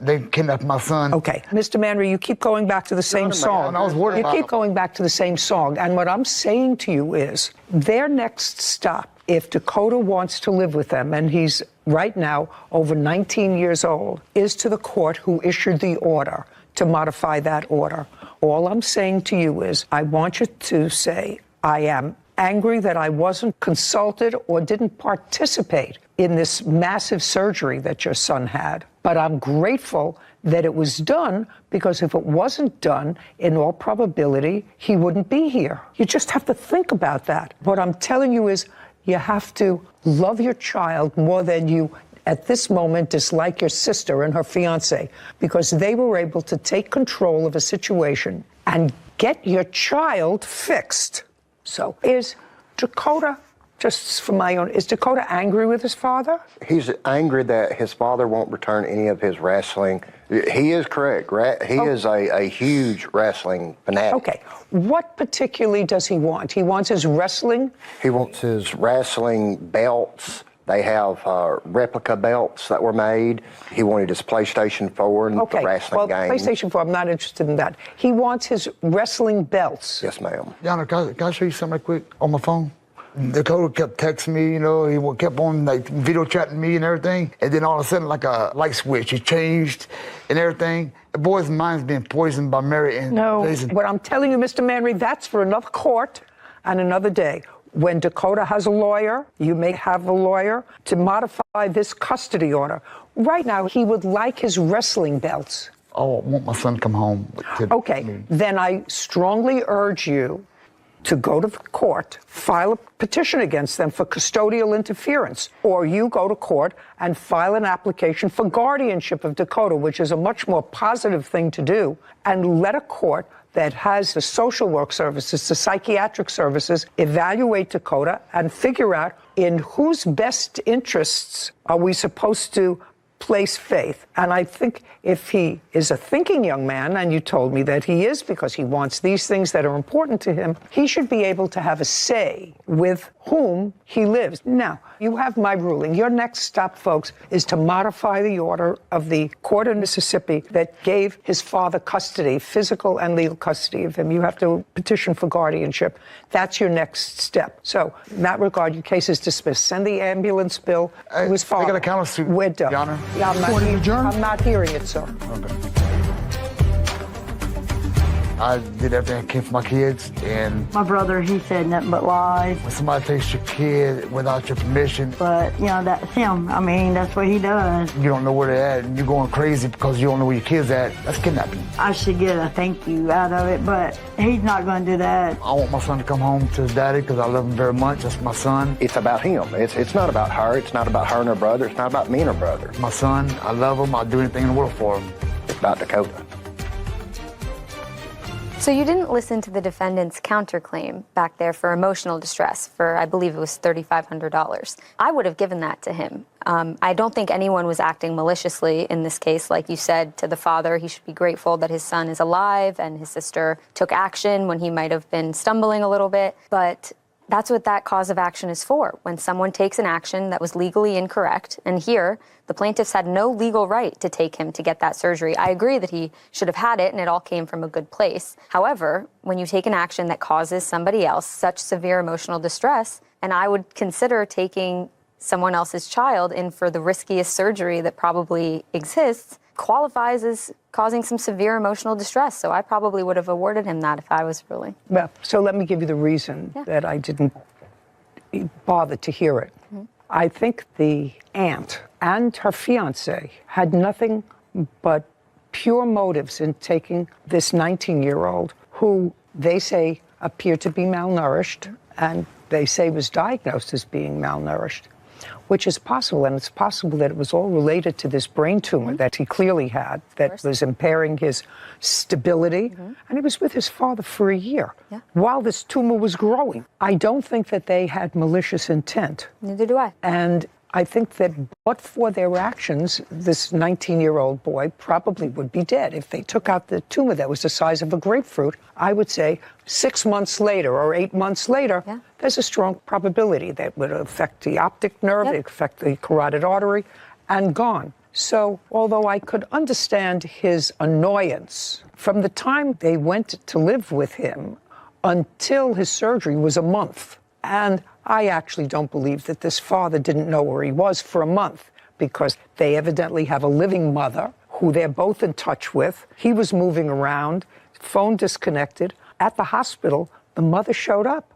they kidnapped my son. Okay. Mr. Manry, you keep going back to the same song. I was worried about You keep going back to the same song. And what I'm saying to you is, their next stop, if Dakota wants to live with them, and he's right now over 19 years old, is to the court who issued the order to modify that order. All I'm saying to you is, I want you to say, I am angry that I wasn't consulted or didn't participate in this massive surgery that your son had. But I'm grateful that it was done, because if it wasn't done, in all probability, he wouldn't be here. You just have to think about that. What I'm telling you is, you have to love your child more than you, at this moment, dislike your sister and her fiance, because they were able to take control of a situation and get your child fixed. So is Dakota, just for my own, is Dakota angry with his father? He's angry that his father won't return any of his wrestling. He is correct. He is a huge wrestling fanatic. Okay. What particularly does he want? He wants his wrestling? He wants his wrestling belts. They have replica belts that were made. He wanted his PlayStation 4 and the wrestling game. PlayStation 4, I'm not interested in that. He wants his wrestling belts. Yes, ma'am. Yana, can I show you something right quick on my phone? Dakota kept texting me, you know, he kept on like video chatting me and everything. And then all of a sudden, like a light switch, he changed and everything. The boy's mind's being poisoned by Mary and Jason. What I'm telling you, Mr. Manry, that's for another court and another day. When Dakota has a lawyer, you may have a lawyer to modify this custody order. Right now, he would like his wrestling belts. Oh, I want my son to come home. Okay, then I strongly urge you to go to the court, file a petition against them for custodial interference, or you go to court and file an application for guardianship of Dakota, which is a much more positive thing to do, and let a court that has the social work services, the psychiatric services, evaluate Dakota and figure out in whose best interests are we supposed to place faith. And I think if he is a thinking young man, and you told me that he is because he wants these things that are important to him, he should be able to have a say with whom he lives. Now, you have my ruling. Your next stop, folks, is to modify the order of the court in Mississippi that gave his father custody, physical and legal custody of him. You have to petition for guardianship. That's your next step. So, in that regard, your case is dismissed. Send the ambulance bill to his father. I got a countersuit. We're done. Your Honor. Yeah, I'm not hearing it, sir. Okay. I did everything I can for my kids, and My brother, he said nothing but lies. when somebody takes your kid without your permission, But, you know, that's him. I mean, that's what he does. you don't know where they're at, and you're going crazy because you don't know where your kid's at. That's kidnapping. I should get a thank you out of it, but he's not going to do that. I want my son to come home to his daddy because I love him very much. That's my son. It's about him. It's not about her. It's not about her and her brother. It's not about me and her brother. My son, I love him. I'll do anything in the world for him. It's about Dakota. So you didn't listen to the defendant's counterclaim back there for emotional distress for, I believe it was $3,500. I would have given that to him. I don't think anyone was acting maliciously in this case. Like you said to the father, he should be grateful that his son is alive and his sister took action when he might have been stumbling a little bit. But that's what that cause of action is for, when someone takes an action that was legally incorrect. And here, the plaintiffs had no legal right to take him to get that surgery. I agree that he should have had it and it all came from a good place. However, when you take an action that causes somebody else such severe emotional distress, and I would consider taking someone else's child in for the riskiest surgery that probably exists, qualifies as causing some severe emotional distress. So I probably would have awarded him that if I was ruling. Well, so let me give you the reason that I didn't bother to hear it. I think the aunt and her fiance had nothing but pure motives in taking this 19-year-old who they say appeared to be malnourished and they say was diagnosed as being malnourished, which is possible. And it's possible that it was all related to this brain tumor that he clearly had that was impairing his stability. And he was with his father for a year while this tumor was growing. I don't think that they had malicious intent. Neither do I. And I think that but for their actions, this 19-year-old boy probably would be dead. If they took out the tumor that was the size of a grapefruit, I would say 6 months later or 8 months later, there's a strong probability that would affect the optic nerve, affect the carotid artery, and gone. So although I could understand his annoyance, from the time they went to live with him until his surgery was a month. And I actually don't believe that this father didn't know where he was for a month, because they evidently have a living mother who they're both in touch with. He was moving around, phone disconnected. At the hospital, the mother showed up.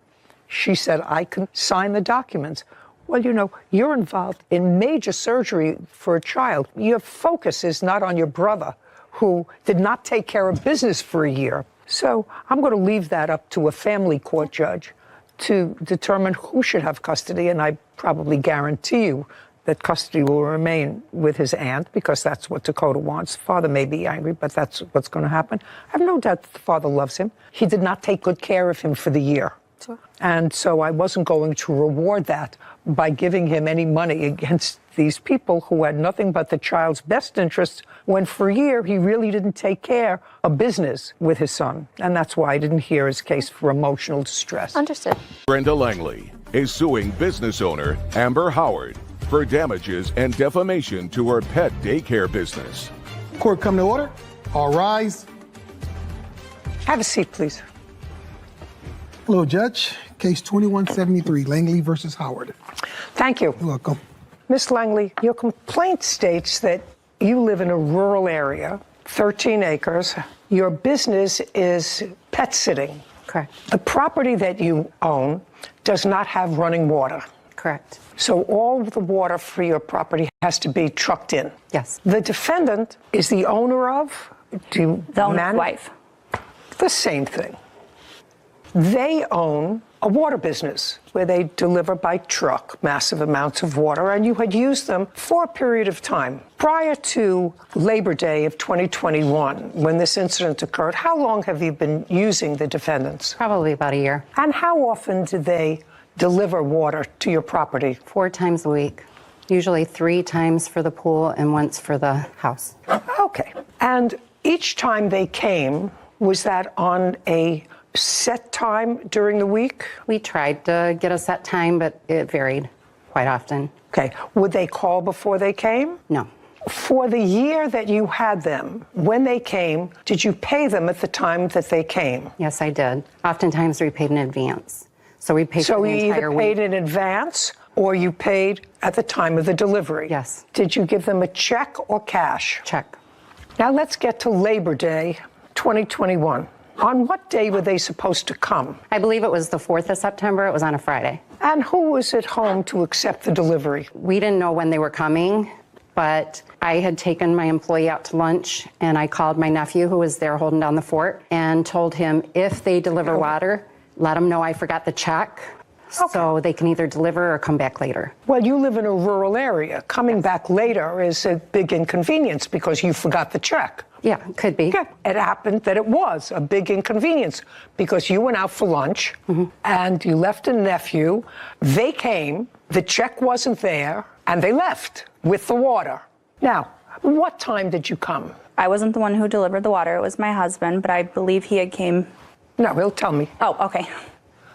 She said, I can sign the documents. Well, you know, you're involved in major surgery for a child. Your focus is not on your brother, who did not take care of business for a year. So I'm going to leave that up to a family court judge to determine who should have custody, and I probably guarantee you that custody will remain with his aunt, because that's what Dakota wants. Father may be angry, but that's what's going to happen. I have no doubt that the father loves him. He did not take good care of him for the year. Sure. And so I wasn't going to reward that by giving him any money against these people who had nothing but the child's best interests, when for a year he really didn't take care of business with his son. And that's why I didn't hear his case for emotional distress. Understood. Brenda Langley is suing business owner Amber Howard for damages and defamation to her pet daycare business. Court come to order. All rise. Have a seat, please. Hello, Judge. Case 2173, Langley versus Howard. Thank you. You're welcome. Ms. Langley, your complaint states that you live in a rural area, 13 acres. Your business is pet sitting. Correct. The property that you own does not have running water. Correct. So all the water for your property has to be trucked in. Yes. The defendant is the owner of? Do you The owner's manage? wife. The same thing. They own a water business where they deliver by truck massive amounts of water, and you had used them for a period of time. Prior to Labor Day of 2021, when this incident occurred, how long have you been using the defendants? Probably about a year. And how often do they deliver water to your property? 4 times a week. Usually 3 times for the pool and once for the house. Okay. And each time they came, was that on a set time during the week? We tried to get a set time, but it varied quite often. Okay. Would they call before they came? No. For the year that you had them, when they came, did you pay them at the time that they came? Yes, I did. Oftentimes we paid in advance. So we paid for the you entire either paid week. in advance or you paid at the time of the delivery? Yes. Did you give them a check or cash? Check. Now let's get to Labor Day 2021. On what day were they supposed to come? I believe it was the 4th of September. It was on a Friday. And who was at home to accept the delivery? We didn't know when they were coming, but I had taken my employee out to lunch, and I called my nephew, who was there holding down the fort, and told him if they deliver water, let them know I forgot the check, so they can either deliver or come back later. Well, you live in a rural area. Coming back later is a big inconvenience because you forgot the check. Yeah, could be. Yeah, it happened that it was a big inconvenience because you went out for lunch and you left a nephew. They came, the check wasn't there, and they left with the water. Now, what time did you come? I wasn't the one who delivered the water. It was my husband, but I believe he had came. No, he'll tell me. Oh, okay.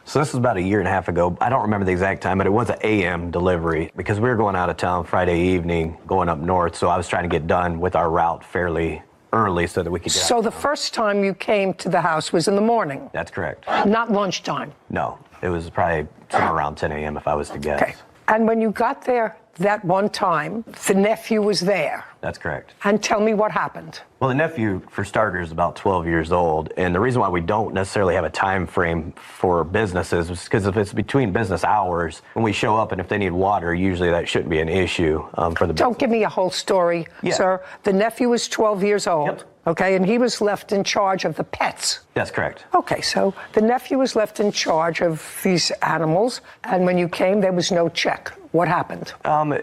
So this was about a year and a half ago. I don't remember the exact time, but it was an AM delivery because we were going out of town Friday evening, going up north. So I was trying to get done with our route fairly early so that we could get So the first time you came to the house was in the morning? That's correct. Not lunchtime? No, it was probably somewhere around 10 a.m. if I was to guess. Okay. And when you got there that one time, the nephew was there? That's correct. And tell me what happened. Well, the nephew, for starters, is about 12 years old. And the reason why we don't necessarily have a time frame for businesses is because if it's between business hours, when we show up and if they need water, usually that shouldn't be an issue for the business. Don't give me a whole story, sir. The nephew was 12 years old, okay, and he was left in charge of the pets. That's correct. Okay, so the nephew was left in charge of these animals, and when you came, there was no check. What happened?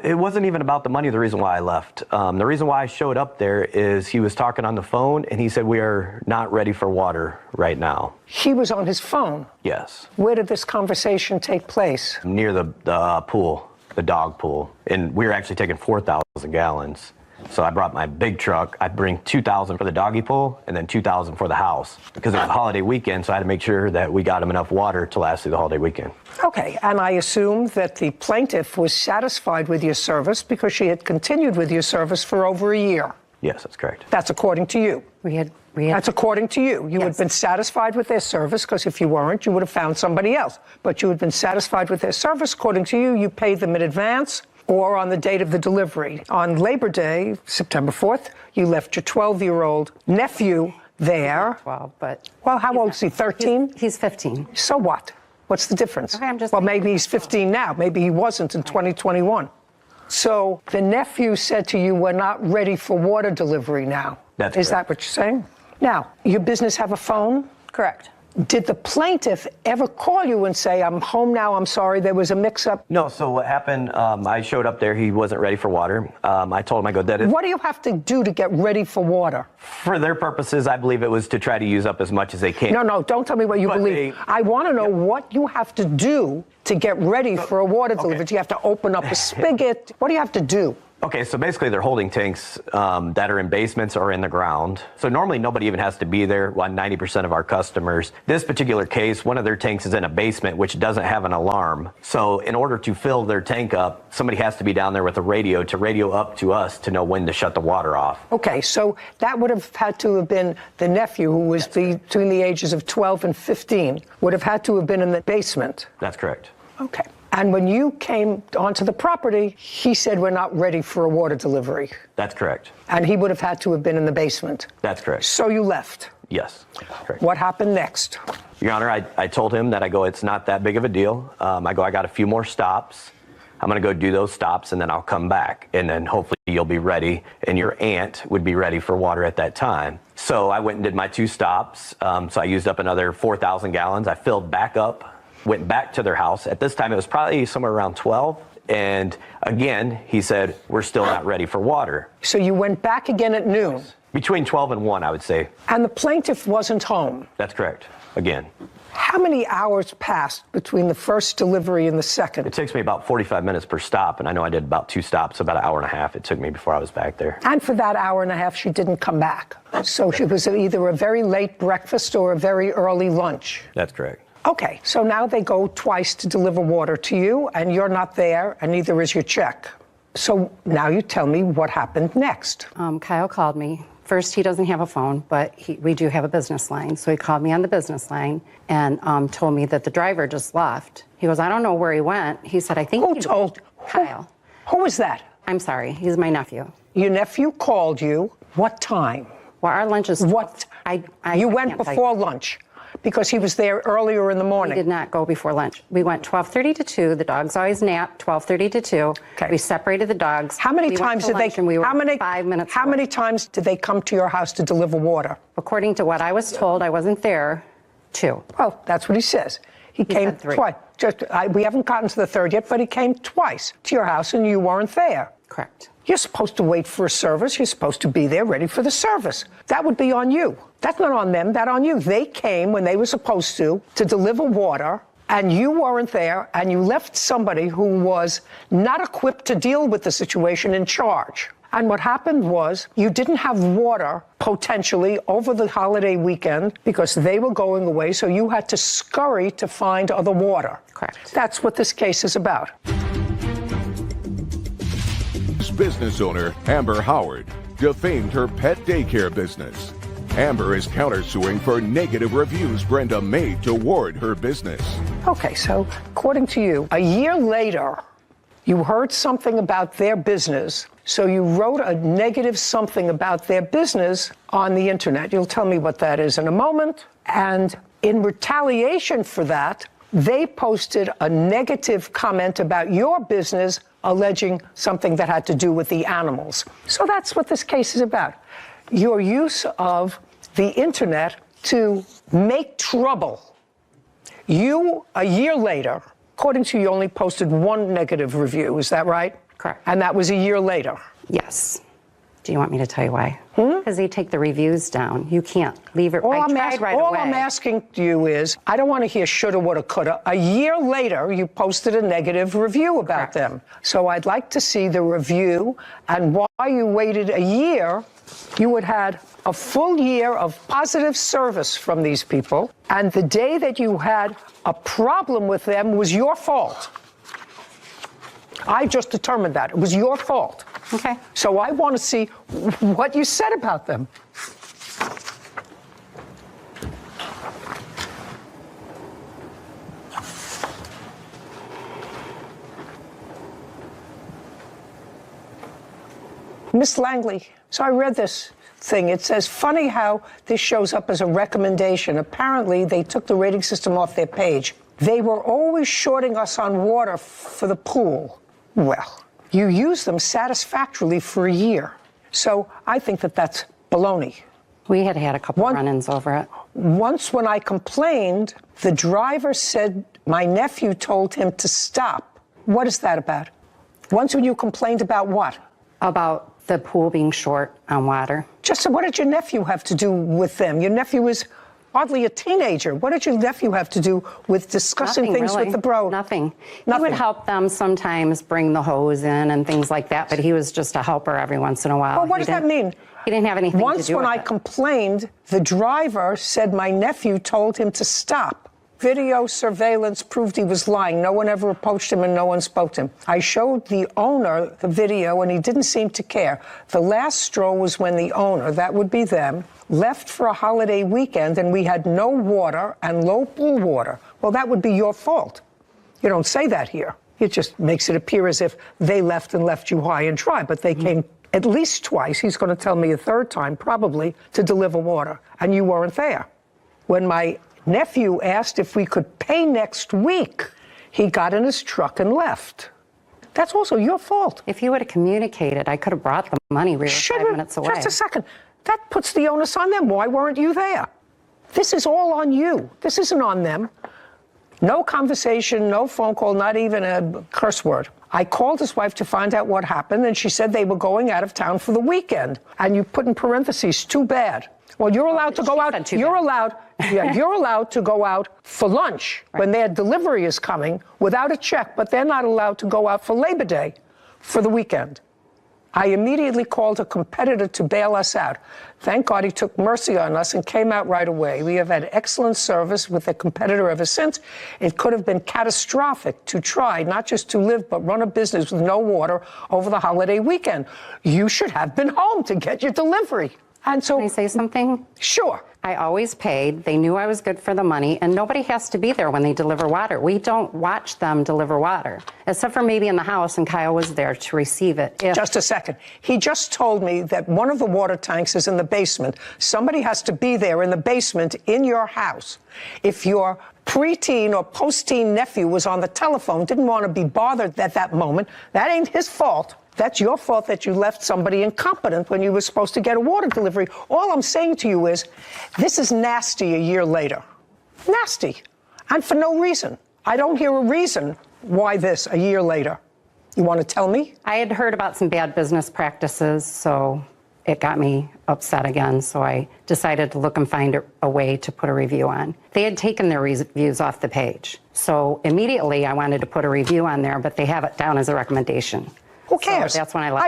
It wasn't even about the money, the reason why I left. The reason why I showed up there is he was talking on the phone, and he said, we are not ready for water right now. He was on his phone? Yes. Where did this conversation take place? Near the pool, the dog pool. And we were actually taking 4,000 gallons. So I brought my big truck. I'd bring 2,000 for the doggy pool and then 2,000 for the house because it was a holiday weekend, so I had to make sure that we got him enough water to last through the holiday weekend. Okay, and I assume that the plaintiff was satisfied with your service because she had continued with your service for over a year. Yes, that's correct. That's according to you. That's according to you. You had been satisfied with their service because if you weren't, you would have found somebody else. But you had been satisfied with their service. According to you, you paid them in advance or on the date of the delivery. On Labor Day, September 4th, you left your 12-year-old nephew there. 12, but... Well, how old is he, 13? He's 15. So what? What's the difference? Okay, well, maybe he's 15 now. Maybe he wasn't in 2021. So the nephew said to you, we're not ready for water delivery now. That's Is correct. that what you're saying? Now, your business have a phone? Correct. Did the plaintiff ever call you and say, I'm home now, I'm sorry, there was a mix-up? No, so what happened, I showed up there, he wasn't ready for water. I told him, I go, that is... What do you have to do to get ready for water? For their purposes, I believe it was to try to use up as much as they can. No, don't tell me what you believe. I want to know what you have to do to get ready for a water delivery. Do you have to open up a spigot? What do you have to do? Okay, so basically they're holding tanks that are in basements or in the ground. So normally nobody even has to be there, 90% of our customers. This particular case, one of their tanks is in a basement, which doesn't have an alarm. So in order to fill their tank up, somebody has to be down there with a radio to radio up to us to know when to shut the water off. Okay, so that would have had to have been the nephew who was between the ages of 12 and 15, would have had to have been in the basement. That's correct. Okay. And when you came onto the property, he said, we're not ready for a water delivery. That's correct. And he would have had to have been in the basement. That's correct. So you left. Yes, correct. What happened next? Your Honor, I told him that it's not that big of a deal. I got a few more stops. I'm going to go do those stops and then I'll come back. And then hopefully you'll be ready and your aunt would be ready for water at that time. So I went and did my 2 stops. So I used up another 4,000 gallons. I filled back up. Went back to their house. At this time, it was probably somewhere around 12. And again, he said, we're still not ready for water. So you went back again at noon? Between 12 and 1, I would say. And the plaintiff wasn't home? That's correct. Again. How many hours passed between the first delivery and the second? It takes me about 45 minutes per stop. And I know I did about 2 stops, so about an hour and a half it took me before I was back there. And for that hour and a half, she didn't come back. So she was either a very late breakfast or a very early lunch. That's correct. Okay, so now they go twice to deliver water to you, and you're not there, and neither is your check. So now you tell me what happened next. Kyle called me. First, he doesn't have a phone, but we do have a business line. So he called me on the business line and told me that the driver just left. He goes, I don't know where he went. He said, I think Who told? Kyle. Who was that? I'm sorry, he's my nephew. Your nephew called you. What time? Well, our lunch is... You went before lunch because he was there earlier in the morning. We did not go before lunch. We went 12:30 to 2. The dogs always nap 12:30 to 2. Okay. We separated the dogs. How many times did they? And we were how many 5 minutes? How many times did they come to your house to deliver water? According to what I was told, I wasn't there. 2. Well, that's what he says. He came said 3. twice. We haven't gotten to the third yet, but he came twice to your house and you weren't there. Correct. You're supposed to wait for a service. You're supposed to be there ready for the service. That would be on you. That's not on them. That's on you. They came when they were supposed to deliver water, and you weren't there, and you left somebody who was not equipped to deal with the situation in charge. And what happened was you didn't have water potentially over the holiday weekend because they were going away, so you had to scurry to find other water. Correct. That's what this case is about. Business owner Amber Howard defamed her pet daycare business. Amber is countersuing for negative reviews Brenda made toward her business. Okay, so according to you, a year later, you heard something about their business, so you wrote a negative something about their business on the internet. You'll tell me what that is in a moment. And in retaliation for that, they posted a negative comment about your business, alleging something that had to do with the animals. So that's what this case is about. Your use of the internet to make trouble. You, a year later, according to you, only posted one negative review. Is that right? Correct. And that was a year later. Yes. Do you want me to tell you why? Because they take the reviews down. You can't leave it. All I tried right all away. I'm asking you is, I don't want to hear shoulda, woulda, coulda. A year later, you posted a negative review about them. So I'd like to see the review and why you waited a year. You had had a full year of positive service from these people, and the day that you had a problem with them was your fault. I just determined that. It was your fault. Okay. So I want to see what you said about them. Miss Langley, so I read this thing. It says, funny how this shows up as a recommendation. Apparently, they took the rating system off their page. They were always shorting us on water for the pool. Well, you used them satisfactorily for a year. So I think that that's baloney. We had a couple run-ins over it. Once when I complained, the driver said my nephew told him to stop. What is that about? Once when you complained about what? About the pool being short on water. Just what did your nephew have to do with them? Your nephew is hardly a teenager. What did your nephew have to do with discussing Nothing, things really. with the bro? Nothing. He Nothing. would help them sometimes bring the hose in and things like that, but he was just a helper every once in a while. Well, what does that mean? He didn't have anything to do with it. Once when I complained, the driver said my nephew told him to stop. Video surveillance proved he was lying. No one ever approached him and no one spoke to him. I showed the owner the video and he didn't seem to care. The last straw was when the owner, that would be them, left for a holiday weekend and we had no water and low pool water. Well, that would be your fault. You don't say that here. It just makes it appear as if they left and left you high and dry, but they came at least twice. He's going to tell me a third time, probably, to deliver water, and you weren't there. When my nephew asked if we could pay next week, he got in his truck and left. That's also your fault. If you would have communicated, I could have brought the money. We were 5 minutes away. Just a second. That puts the onus on them. Why weren't you there? This is all on you. This isn't on them. No conversation, no phone call, not even a curse word. I called his wife to find out what happened, and she said they were going out of town for the weekend. And you put in parentheses, too bad. Well, you're allowed to go out. You're allowed to go out for lunch when their delivery is coming without a check, but they're not allowed to go out for Labor Day for the weekend. I immediately called a competitor to bail us out. Thank God he took mercy on us and came out right away. We have had excellent service with the competitor ever since. It could have been catastrophic to try not just to live but run a business with no water over the holiday weekend. You should have been home to get your delivery. And so, can I say something? Sure. I always paid. They knew I was good for the money, and nobody has to be there when they deliver water. We don't watch them deliver water, except for maybe in the house, and Kyle was there to receive it. Just a second. He just told me that one of the water tanks is in the basement. Somebody has to be there in the basement in your house. If your preteen or post-teen nephew was on the telephone, didn't want to be bothered at that moment, that ain't his fault. That's your fault that you left somebody incompetent when you were supposed to get a water delivery. All I'm saying to you is, this is nasty a year later. Nasty. And for no reason. I don't hear a reason why this a year later. You want to tell me? I had heard about some bad business practices, so it got me upset again. So I decided to look and find a way to put a review on. They had taken their reviews off the page. So immediately I wanted to put a review on there, but they have it down as a recommendation. Who cares? So that's when I left.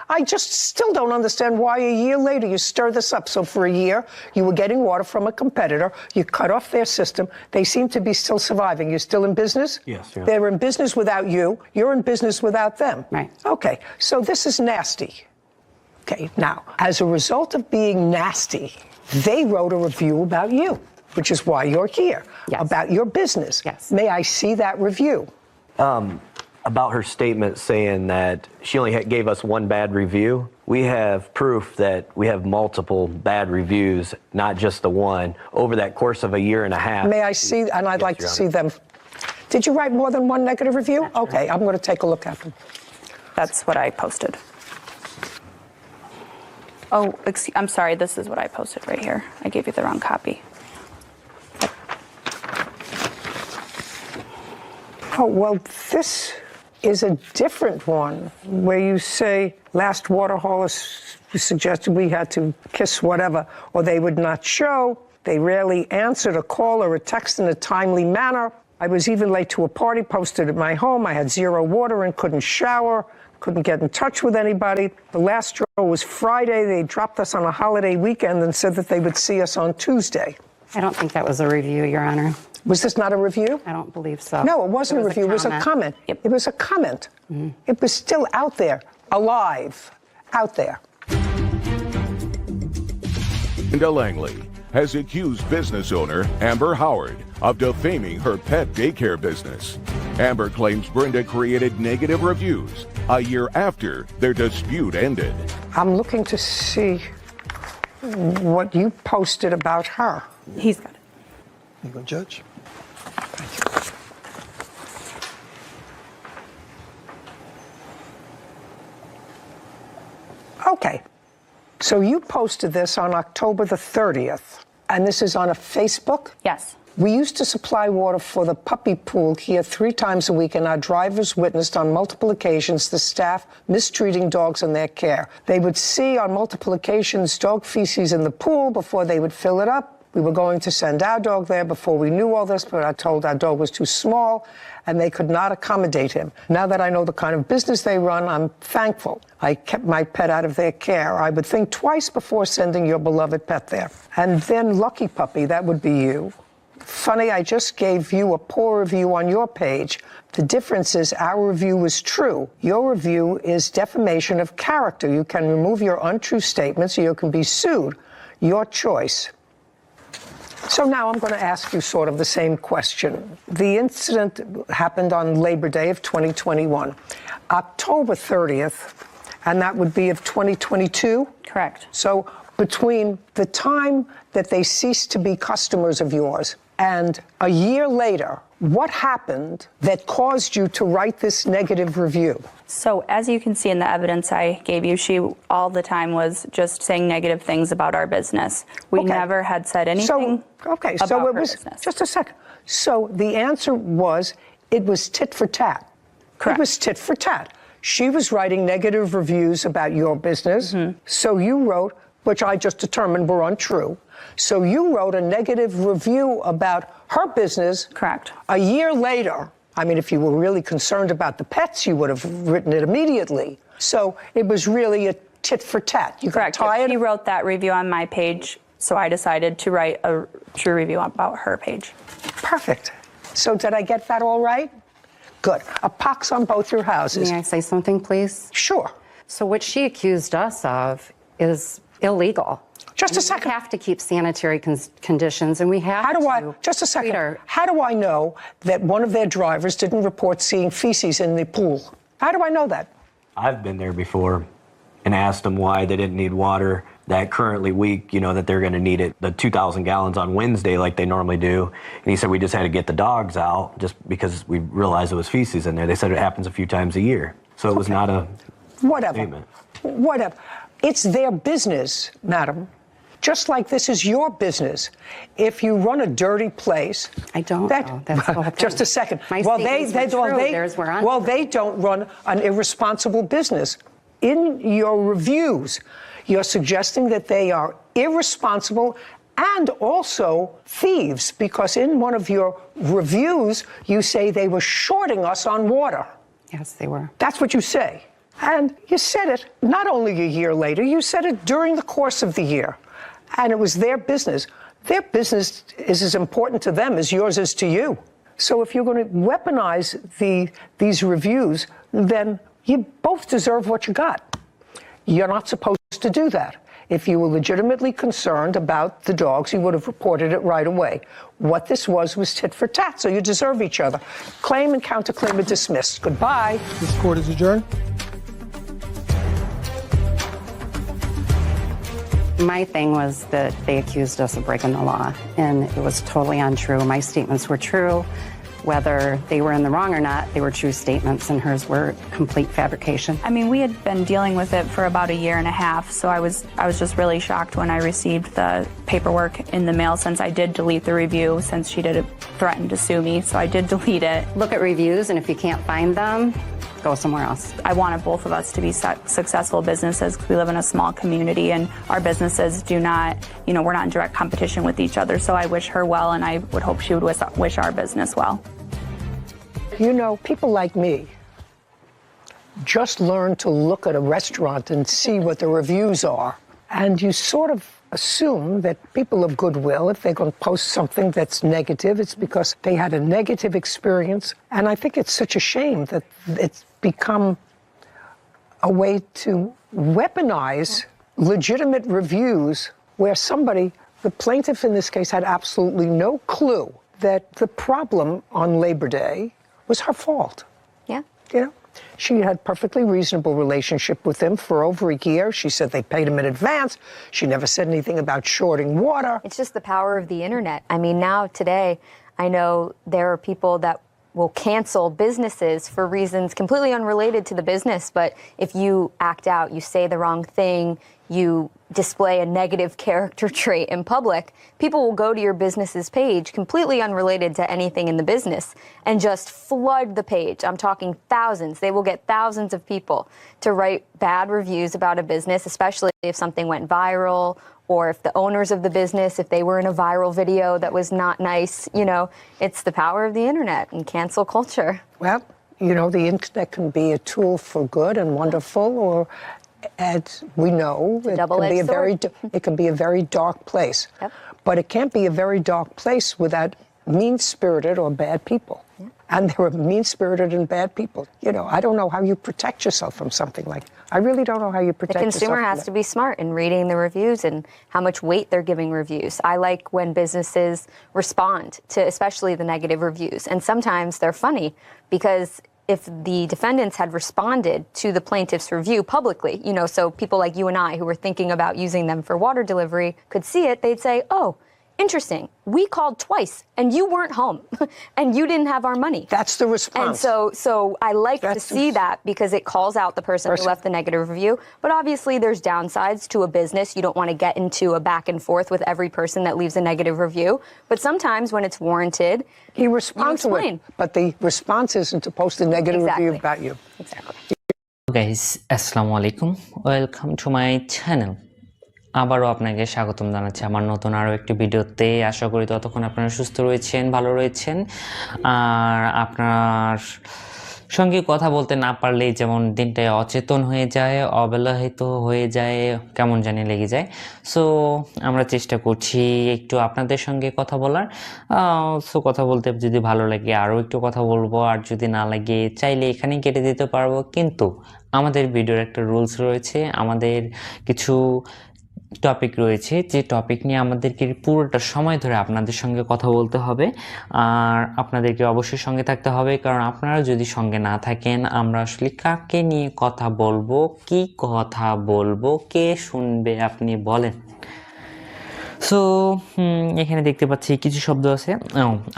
I just still don't understand why a year later you stir this up. So for a year, you were getting water from a competitor. You cut off their system. They seem to be still surviving. You're still in business? Yes. Yeah. They're in business without you. You're in business without them. Right. Okay. So this is nasty. Okay. Now, as a result of being nasty, they wrote a review about you, which is why you're here. Yes. About your business. Yes. May I see that review? About her statement saying that she only gave us one bad review. We have proof that we have multiple bad reviews, not just the one, over that course of a year and a half. May I see, and I'd like to see them. Did you write more than one negative review? Okay, I'm going to take a look at them. That's what I posted. Oh, I'm sorry, this is what I posted right here. I gave you the wrong copy. Oh, well, this is a different one where you say last water hauler suggested we had to kiss whatever, or they would not show. They rarely answered a call or a text in a timely manner. I was even late to a party posted at my home. I had zero water and couldn't shower, couldn't get in touch with anybody. The last straw was Friday. They dropped us on a holiday weekend and said that they would see us on Tuesday. I don't think that was a review, Your Honor. Was this not a review? I don't believe so. No, it wasn't a review. It was a comment. Yep. It was a comment. Mm-hmm. It was still out there, alive, out there. Linda Langley has accused business owner Amber Howard of defaming her pet daycare business. Amber claims Brenda created negative reviews a year after their dispute ended. I'm looking to see what you posted about her. He's got it. You go, Judge. Okay, so you posted this on October the 30th, and this is on a Facebook? Yes. We used to supply water for the puppy pool here 3 times a week, and our drivers witnessed on multiple occasions the staff mistreating dogs in their care. They would see on multiple occasions dog feces in the pool before they would fill it up. We were going to send our dog there before we knew all this, but I told our dog was too small and they could not accommodate him. Now that I know the kind of business they run, I'm thankful I kept my pet out of their care. I would think twice before sending your beloved pet there. And then Lucky Puppy, that would be you. Funny, I just gave you a poor review on your page. The difference is our review was true. Your review is defamation of character. You can remove your untrue statements or you can be sued. Your choice. So now I'm going to ask you sort of the same question. The incident happened on Labor Day of 2021. October 30th, and that would be of 2022? Correct. So between the time that they ceased to be customers of yours and a year later, what happened that caused you to write this negative review? So as you can see in the evidence I gave you, she all the time was just saying negative things about our business. We never had said anything about so it her was, business. just a second. So the answer was, it was tit for tat. Correct. It was tit for tat. She was writing negative reviews about your business. Mm-hmm. So you wrote, which I just determined were untrue. So you wrote a negative review about her business. Correct. A year later. I mean, if you were really concerned about the pets, you would have written it immediately. So it was really a tit for tat. You Correct. got tired? She wrote that review on my page, so I decided to write a true review about her page. Perfect. So did I get that all right? Good. A pox on both your houses. May I say something, please? Sure. So what she accused us of is illegal. Just a second. We have to keep sanitary conditions, and we have Just a second. How do I know that one of their drivers didn't report seeing feces in the pool? How do I know that? I've been there before and asked them why they didn't need water that currently week, that they're going to need it, the 2,000 gallons on Wednesday like they normally do. And he said, we just had to get the dogs out just because we realized there was feces in there. They said it happens a few times a year. So it was not a statement. Whatever. It's their business, madam. Just like this is your business. If you run a dirty place, I don't know. That's the whole thing. Just a second. My statements were true. Theirs were untrue. Well, they don't run an irresponsible business. In your reviews, you're suggesting that they are irresponsible and also thieves, because in one of your reviews, you say they were shorting us on water. Yes, they were. That's what you say. And you said it not only a year later, you said it during the course of the year. And it was their business. Their business is as important to them as yours is to you. So if you're going to weaponize these reviews, then you both deserve what you got. You're not supposed to do that. If you were legitimately concerned about the dogs, you would have reported it right away. What this was tit for tat, so you deserve each other. Claim and counterclaim are dismissed. Goodbye. This court is adjourned. My thing was that they accused us of breaking the law, and it was totally untrue. My statements were true. Whether they were in the wrong or not, they were true statements, and hers were complete fabrication. I mean, we had been dealing with it for about a year and a half, so I was just really shocked when I received the paperwork in the mail, since I did delete the review, since she did threaten to sue me, so I did delete it. Look at reviews, and if you can't find them, go somewhere else. I wanted both of us to be successful businesses, because we live in a small community, and our businesses do not, we're not in direct competition with each other, so I wish her well, and I would hope she would wish our business well. People like me just learn to look at a restaurant and see what the reviews are. And you sort of assume that people of goodwill, if they're going to post something that's negative, it's because they had a negative experience. And I think it's such a shame that it's become a way to weaponize legitimate reviews where the plaintiff in this case, had absolutely no clue that the problem on Labor Day was her fault. Yeah. She had a perfectly reasonable relationship with him for over a year. She said they paid him in advance. She never said anything about shorting water. It's just the power of the internet. I mean, now today, I know there are people that will cancel businesses for reasons completely unrelated to the business, but if you act out, you say the wrong thing, you display a negative character trait in public, people will go to your business's page completely unrelated to anything in the business and just flood the page. I'm talking thousands. They will get thousands of people to write bad reviews about a business, especially if something went viral, or if the owners of the business, if they were in a viral video that was not nice. It's the power of the internet and cancel culture. Well, the internet can be a tool for good and wonderful, or as we know, it can be a very dark place. Yep. But it can't be a very dark place without mean-spirited or bad people. Yeah. And there are mean-spirited and bad people. I don't know how you protect yourself from something like that. I really don't know how you protect yourself. The consumer has to be smart in reading the reviews and how much weight they're giving reviews. I like when businesses respond to especially the negative reviews. And sometimes they're funny, because if the defendants had responded to the plaintiff's review publicly, so people like you and I who were thinking about using them for water delivery could see it, they'd say, oh, interesting. We called twice and you weren't home and you didn't have our money. That's the response. And so I like to see that, because it calls out the person who left the negative review. But obviously there's downsides to a business. You don't want to get into a back and forth with every person that leaves a negative review. But sometimes when it's warranted, you respond to it. But the response isn't to post a negative review about you. Exactly. Guys, assalamu alaikum. Welcome to my channel. আবারও আপনাকে স্বাগতম জানাচ্ছি আমার নতুন আরও একটি ভিডিওতে। আশা করি ততক্ষণ আপনারা সুস্থ রয়েছেন, ভালো রয়েছেন। আর আপনার সঙ্গে কথা বলতে না পারলেই যেমন দিনটা অচেতন হয়ে যায়, অবহেলিত হয়ে যায়, কেমন জানি লেগে যায়। সো আমরা চেষ্টা করছি একটু আপনাদের সঙ্গে কথা বলার। সো কথা বলতে যদি ভালো লাগে আরও একটু কথা বলবো, আর যদি না লাগে চাইলে এখানেই কেটে দিতে পারবো। কিন্তু আমাদের ভিডিওর একটা রুলস রয়েছে, আমাদের কিছু টপিক রয়েছে, যে টপিক নিয়ে আমাদেরকে পুরোটা সময় ধরে আপনাদের সঙ্গে কথা বলতে হবে। আর আপনাদেরকে অবশ্যই সঙ্গে থাকতে হবে, কারণ আপনারা যদি সঙ্গে না থাকেন আমরা আসলে কাকে নিয়ে কথা বলবো, কি কথা বলবো, কে শুনবে আপনি বলেন। সো এখানে দেখতে পাচ্ছি কিছু শব্দ আছে।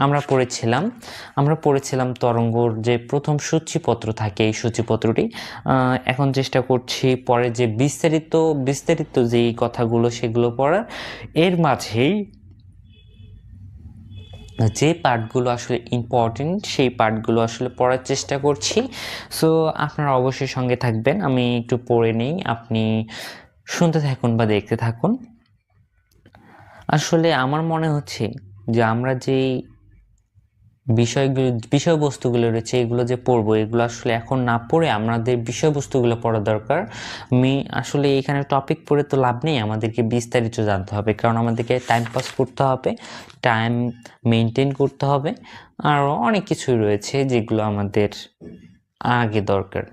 আমরা পড়েছিলাম তরঙ্গর যে প্রথম সূচিপত্র থাকে, এই সূচিপত্রটি। এখন চেষ্টা করছি পরে যে বিস্তারিত যেই কথাগুলো সেগুলো পড়ার। এর মাঝেই যে পার্টগুলো আসলে ইম্পর্টেন্ট সেই পার্টগুলো আসলে পড়ার চেষ্টা করছি। সো আপনারা অবশ্যই সঙ্গে থাকবেন। আমি একটু পড়ে নিই, আপনি শুনতে থাকুন বা দেখতে থাকুন। আসলে আমার মনে হচ্ছে যে আমরা যেই বিষয়বস্তুগুলো রয়েছে এগুলো যে পড়বো, এগুলো আসলে এখন না পড়ে আমাদের বিষয়বস্তুগুলো পড়া দরকার। আসলে এখানে টপিক পড়ে তো লাভ নেই, আমাদেরকে বিস্তারিত জানতে হবে, কারণ আমাদেরকে টাইম পাস করতে হবে, টাইম মেনটেন করতে হবে, আর অনেক কিছুই রয়েছে যেগুলো আমাদের আগে দরকার।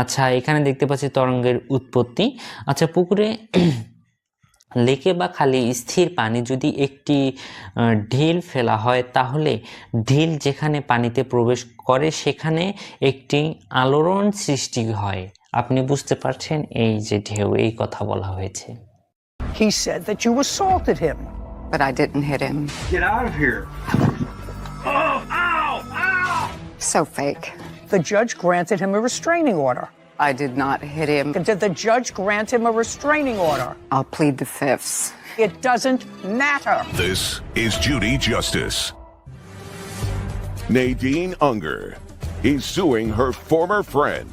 আচ্ছা, এখানে দেখতে পাচ্ছি তরঙ্গের উৎপত্তি। আচ্ছা, পুকুরে লেকে বা খালি স্থির পানি যদি একটি ঢিল ফেলা হয়, তাহলে ঢিল যেখানে পানিতে প্রবেশ করে সেখানে একটি আলোড়ন সৃষ্টি হয়। আপনি বুঝতে পারছেন, এই যে ঢেউ, এই কথা বলা হয়েছে। He said that you assaulted him. But I didn't hit him. Get out of here. Oh, ow, ow! So fake. The judge granted him a restraining order. I did not hit him. Did the judge grant him a restraining order? I'll plead the fifths. It doesn't matter. This is Judy Justice. Nadine Unger. He's suing her former friend,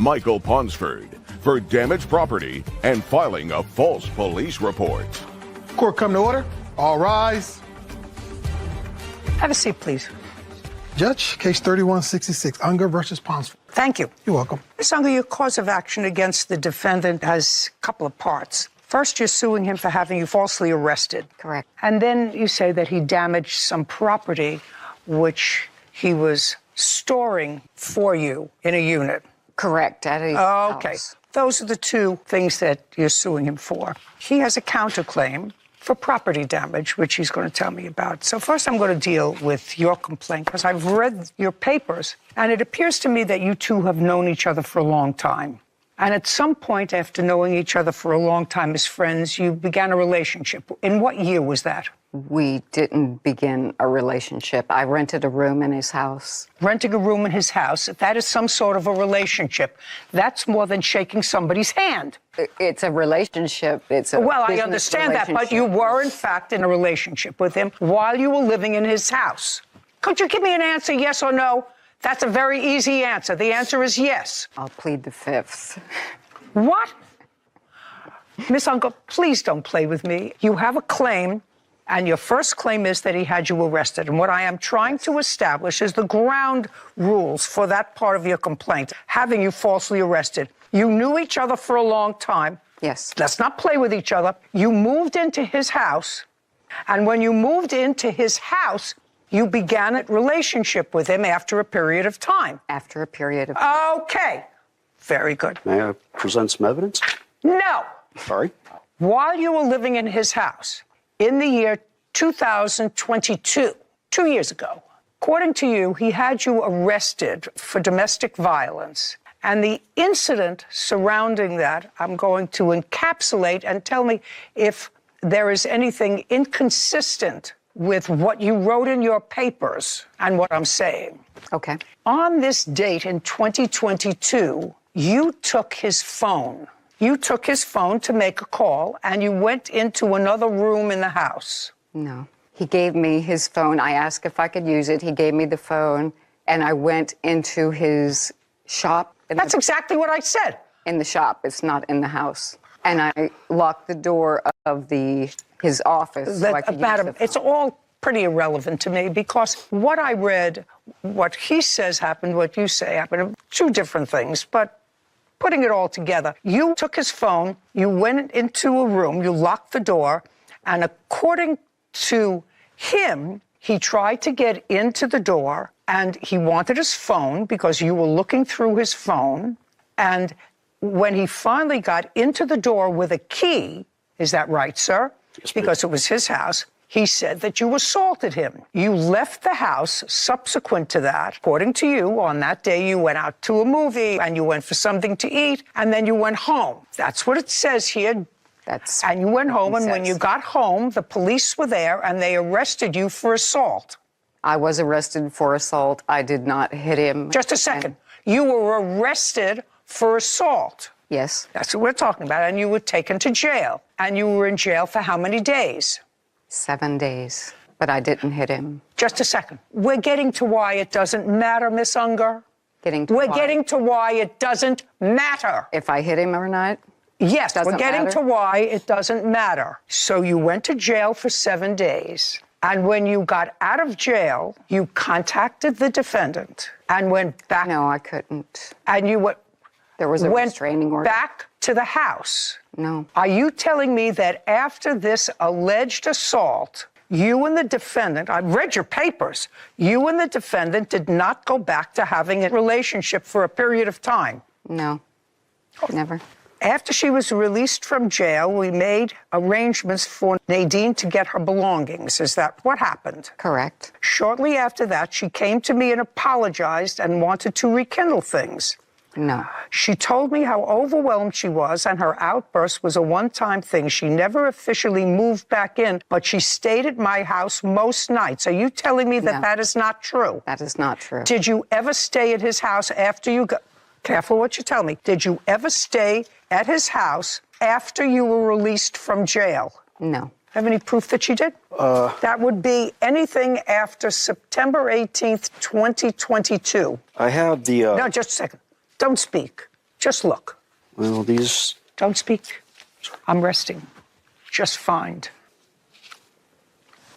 Michael Ponsford, for damaged property and filing a false police report. Court come to order. All rise. Have a seat, please. Judge, case 3166, Unger versus Ponsford. Thank you. You're welcome. Ms. Unger, your cause of action against the defendant has a couple of parts. First, you're suing him for having you falsely arrested. Correct. And then you say that he damaged some property which he was storing for you in a unit. Correct. At his Okay. house. Those are the two things that you're suing him for. He has a counterclaim for property damage, which he's going to tell me about. So first I'm going to deal with your complaint, because I've read your papers, and it appears to me that you two have known each other for a long time. And at some point after knowing each other for a long time as friends, you began a relationship. In what year was that? We didn't begin a relationship. I rented a room in his house. Renting a room in his house, if that is some sort of a relationship, that's more than shaking somebody's hand. It's a relationship. It's a Well, I business understand that, but relationship. you were, in fact, in a relationship with him while you were living in his house. Could you give me an answer, yes or no? That's a very easy answer. The answer is yes. I'll plead the fifths. What? Miss Unger, please don't play with me. You have a claim, and your first claim is that he had you arrested. And what I am trying to establish is the ground rules for that part of your complaint, having you falsely arrested. You knew each other for a long time. Yes. Let's not play with each other. You moved into his house, and when you moved into his house, you began a relationship with him after a period of time. After a period of time. Okay. Very good. May I present some evidence? No. Sorry? While you were living in his house in the year 2022, 2 years ago, according to you, he had you arrested for domestic violence. And the incident surrounding that, I'm going to encapsulate, and tell me if there is anything inconsistent with what you wrote in your papers and what I'm saying. Okay. On this date in 2022, you took his phone. You took his phone to make a call, and you went into another room in the house. No. He gave me his phone. I asked if I could use it. He gave me the phone, and I went into his shop. That's exactly what I said. In the shop. It's not in the house. And I locked the door of his office so I could Madam, use the phone. it's all pretty irrelevant to me, because what I read, what he says happened, what you say happened, two different things, but putting it all together, you took his phone, you went into a room, you locked the door, and according to him, he tried to get into the door, and he wanted his phone because you were looking through his phone, and when he finally got into the door with a key, Is that right, sir? Because it was his house. He said that you assaulted him. You left the house subsequent to that. According to you, on that day, you went out to a movie and you went for something to eat and then you went home. That's what it says here. And you went home, and when you got home, the police were there and they arrested you for assault. I was arrested for assault. I did not hit him. Just a second. You were arrested for assault. Yes. That's what we're talking about. And you were taken to jail. And you were in jail for how many days? 7 days. But I didn't hit him. Just a second. We're getting to why it doesn't matter, Miss Unger. We're getting to why it doesn't matter. If I hit him or not? Yes, we're getting matter? to why it doesn't matter. So you went to jail for 7 days. And when you got out of jail, you contacted the defendant and went back. No, I couldn't. And you went. There was a restraining order. Back to the house. No. Are you telling me that after this alleged assault, you and the defendant, I've read your papers, you and the defendant did not go back to having a relationship for a period of time? No, never. After she was released from jail, we made arrangements for Nadine to get her belongings. Is that what happened? Correct. Shortly after that, she came to me and apologized and wanted to rekindle things. No. She told me how overwhelmed she was, and her outburst was a one-time thing. She never officially moved back in, but she stayed at my house most nights. Are you telling me that that is not true? That is not true. Did you ever stay at his house after you got... Careful what you tell me. Did you ever stay at his house after you were released from jail? No. Have any proof that you did? That would be anything after September 18th, 2022. I have the... No, just a second. Don't speak. Just look. Well, these... Don't speak. I'm resting. Just fine.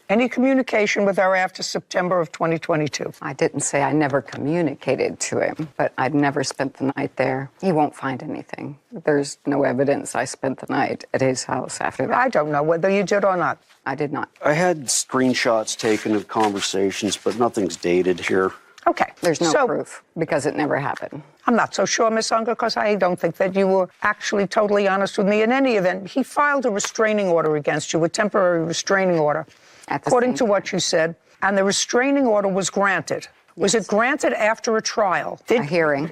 Any communication with her after September of 2022? I didn't say I never communicated to him, but I'd never spent the night there. He won't find anything. There's no evidence I spent the night at his house after that. I don't know whether you did or not. I did not. I had screenshots taken of conversations, but nothing's dated here. Okay. There's no proof because it never happened. I'm not so sure, Miss Unger, because I don't think that you were actually totally honest with me. In any event, he filed a restraining order against you, a temporary restraining order, according to what you said, and the restraining order was granted. Yes. Was it granted after a trial? A hearing.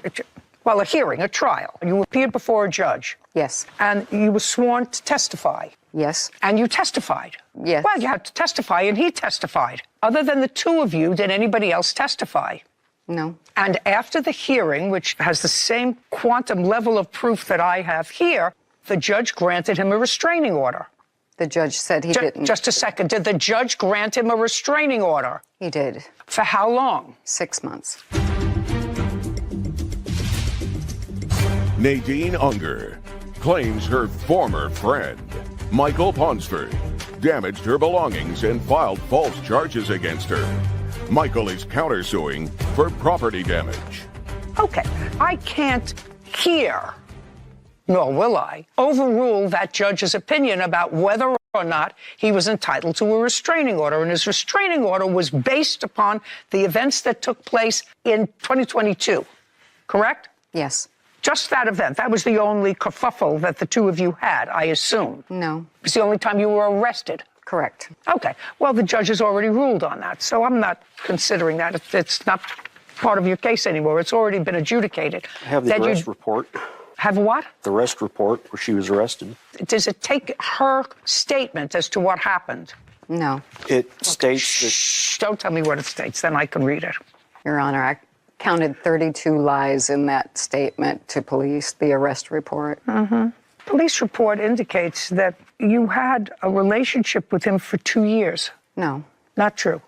Well, a hearing, a trial. You appeared before a judge. Yes. And you were sworn to testify. Yes. And you testified. Yes. Well, you had to testify, and he testified. Other than the two of you, did anybody else testify? No. And after the hearing, which has the same quantum level of proof that I have here, the judge granted him a restraining order. The judge said he didn't. Just a second. Did the judge grant him a restraining order? He did. For how long? 6 months. Nadine Unger claims her former friend, Michael Ponsford, damaged her belongings and filed false charges against her. Michael is countersuing for property damage. Okay, I can't here, nor will I, overrule that judge's opinion about whether or not he was entitled to a restraining order. And his restraining order was based upon the events that took place in 2022, correct? Yes. Just that event. That was the only kerfuffle that the two of you had, I assume. No. It's the only time you were arrested. Correct. Okay. Well, the judge has already ruled on that, so I'm not considering that. It's not part of your case anymore. It's already been adjudicated. I have the arrest report. Have what? The arrest report where she was arrested. Does it take her statement as to what happened? No. It states that... Shh, don't tell me what it states, then I can read it. Your Honor, I counted 32 lies in that statement to police, the arrest report. Mm-hmm. Police report indicates that you had a relationship with him for 2 years. No. Not true.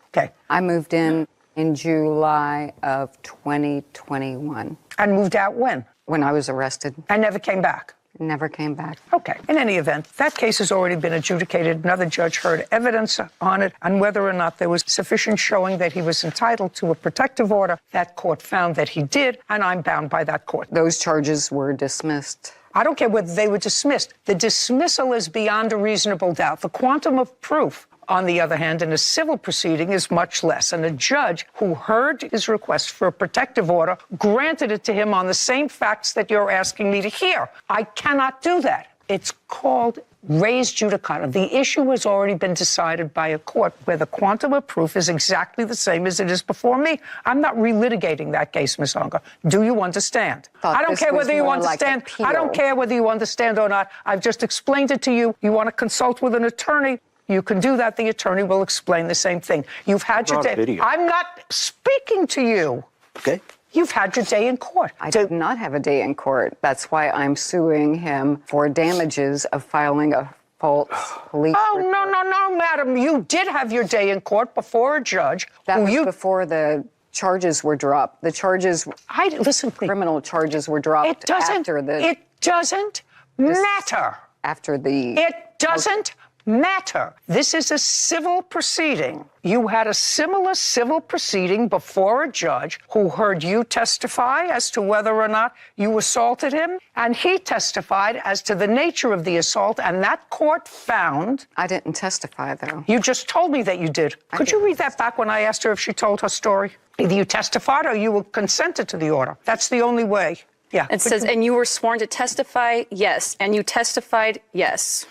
Okay. I moved in July of 2021. And moved out when? When I was arrested. And never came back? Never came back. Okay. In any event, that case has already been adjudicated. Another judge heard evidence on it, and whether or not there was sufficient showing that he was entitled to a protective order. That court found that he did, and I'm bound by that court. Those charges were dismissed. I don't care whether they were dismissed. The dismissal is beyond a reasonable doubt. The quantum of proof, on the other hand, in a civil proceeding is much less. And a judge who heard his request for a protective order granted it to him on the same facts that you're asking me to hear. I cannot do that. It's called Res judicata. The issue has already been decided by a court where the quantum of proof is exactly the same as it is before me. I'm not relitigating that case, Ms. Unger. Do you understand? I don't care whether you understand. I don't care whether you understand or not. I've just explained it to you. You want to consult with an attorney? You can do that. The attorney will explain the same thing. You've had your day. I'm not speaking to you. Okay. You've had your day in court. I did not have a day in court. That's why I'm suing him for damages of filing a false police report. No, madam. You did have your day in court before a judge. That was before the charges were dropped. The charges, criminal charges were dropped after the... It doesn't matter. After the... It doesn't matter. This is a civil proceeding. You had a similar civil proceeding before a judge who heard you testify as to whether or not you assaulted him, and he testified as to the nature of the assault, and that court found... I didn't testify, though. You just told me that you did. Could you read that back when I asked her if she told her story? Either you testified or you consented to the order. That's the only way. Yeah. It says, and you were sworn to testify, yes, and you testified, yes.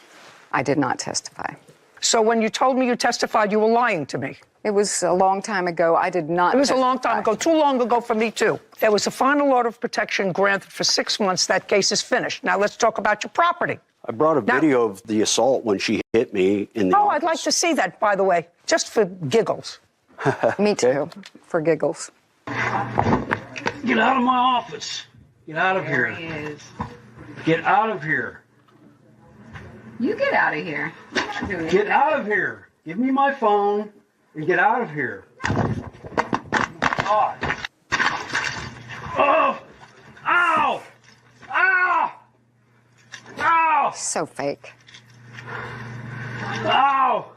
I did not testify. So when you told me you testified, you were lying to me. It was a long time ago. I did not. It was a long time ago. Too long ago for me, too. There was a final order of protection granted for 6 months. That case is finished. Now let's talk about your property. I brought a video of the assault when she hit me in the office. I'd like to see that, by the way, just for giggles. Me too, for giggles. Get out of my office. Get out of here. Get out of here. You get out of here. Get out of here. Give me my phone and get out of here. God. Oh! Ow! Ow! Ow! So fake. Ow!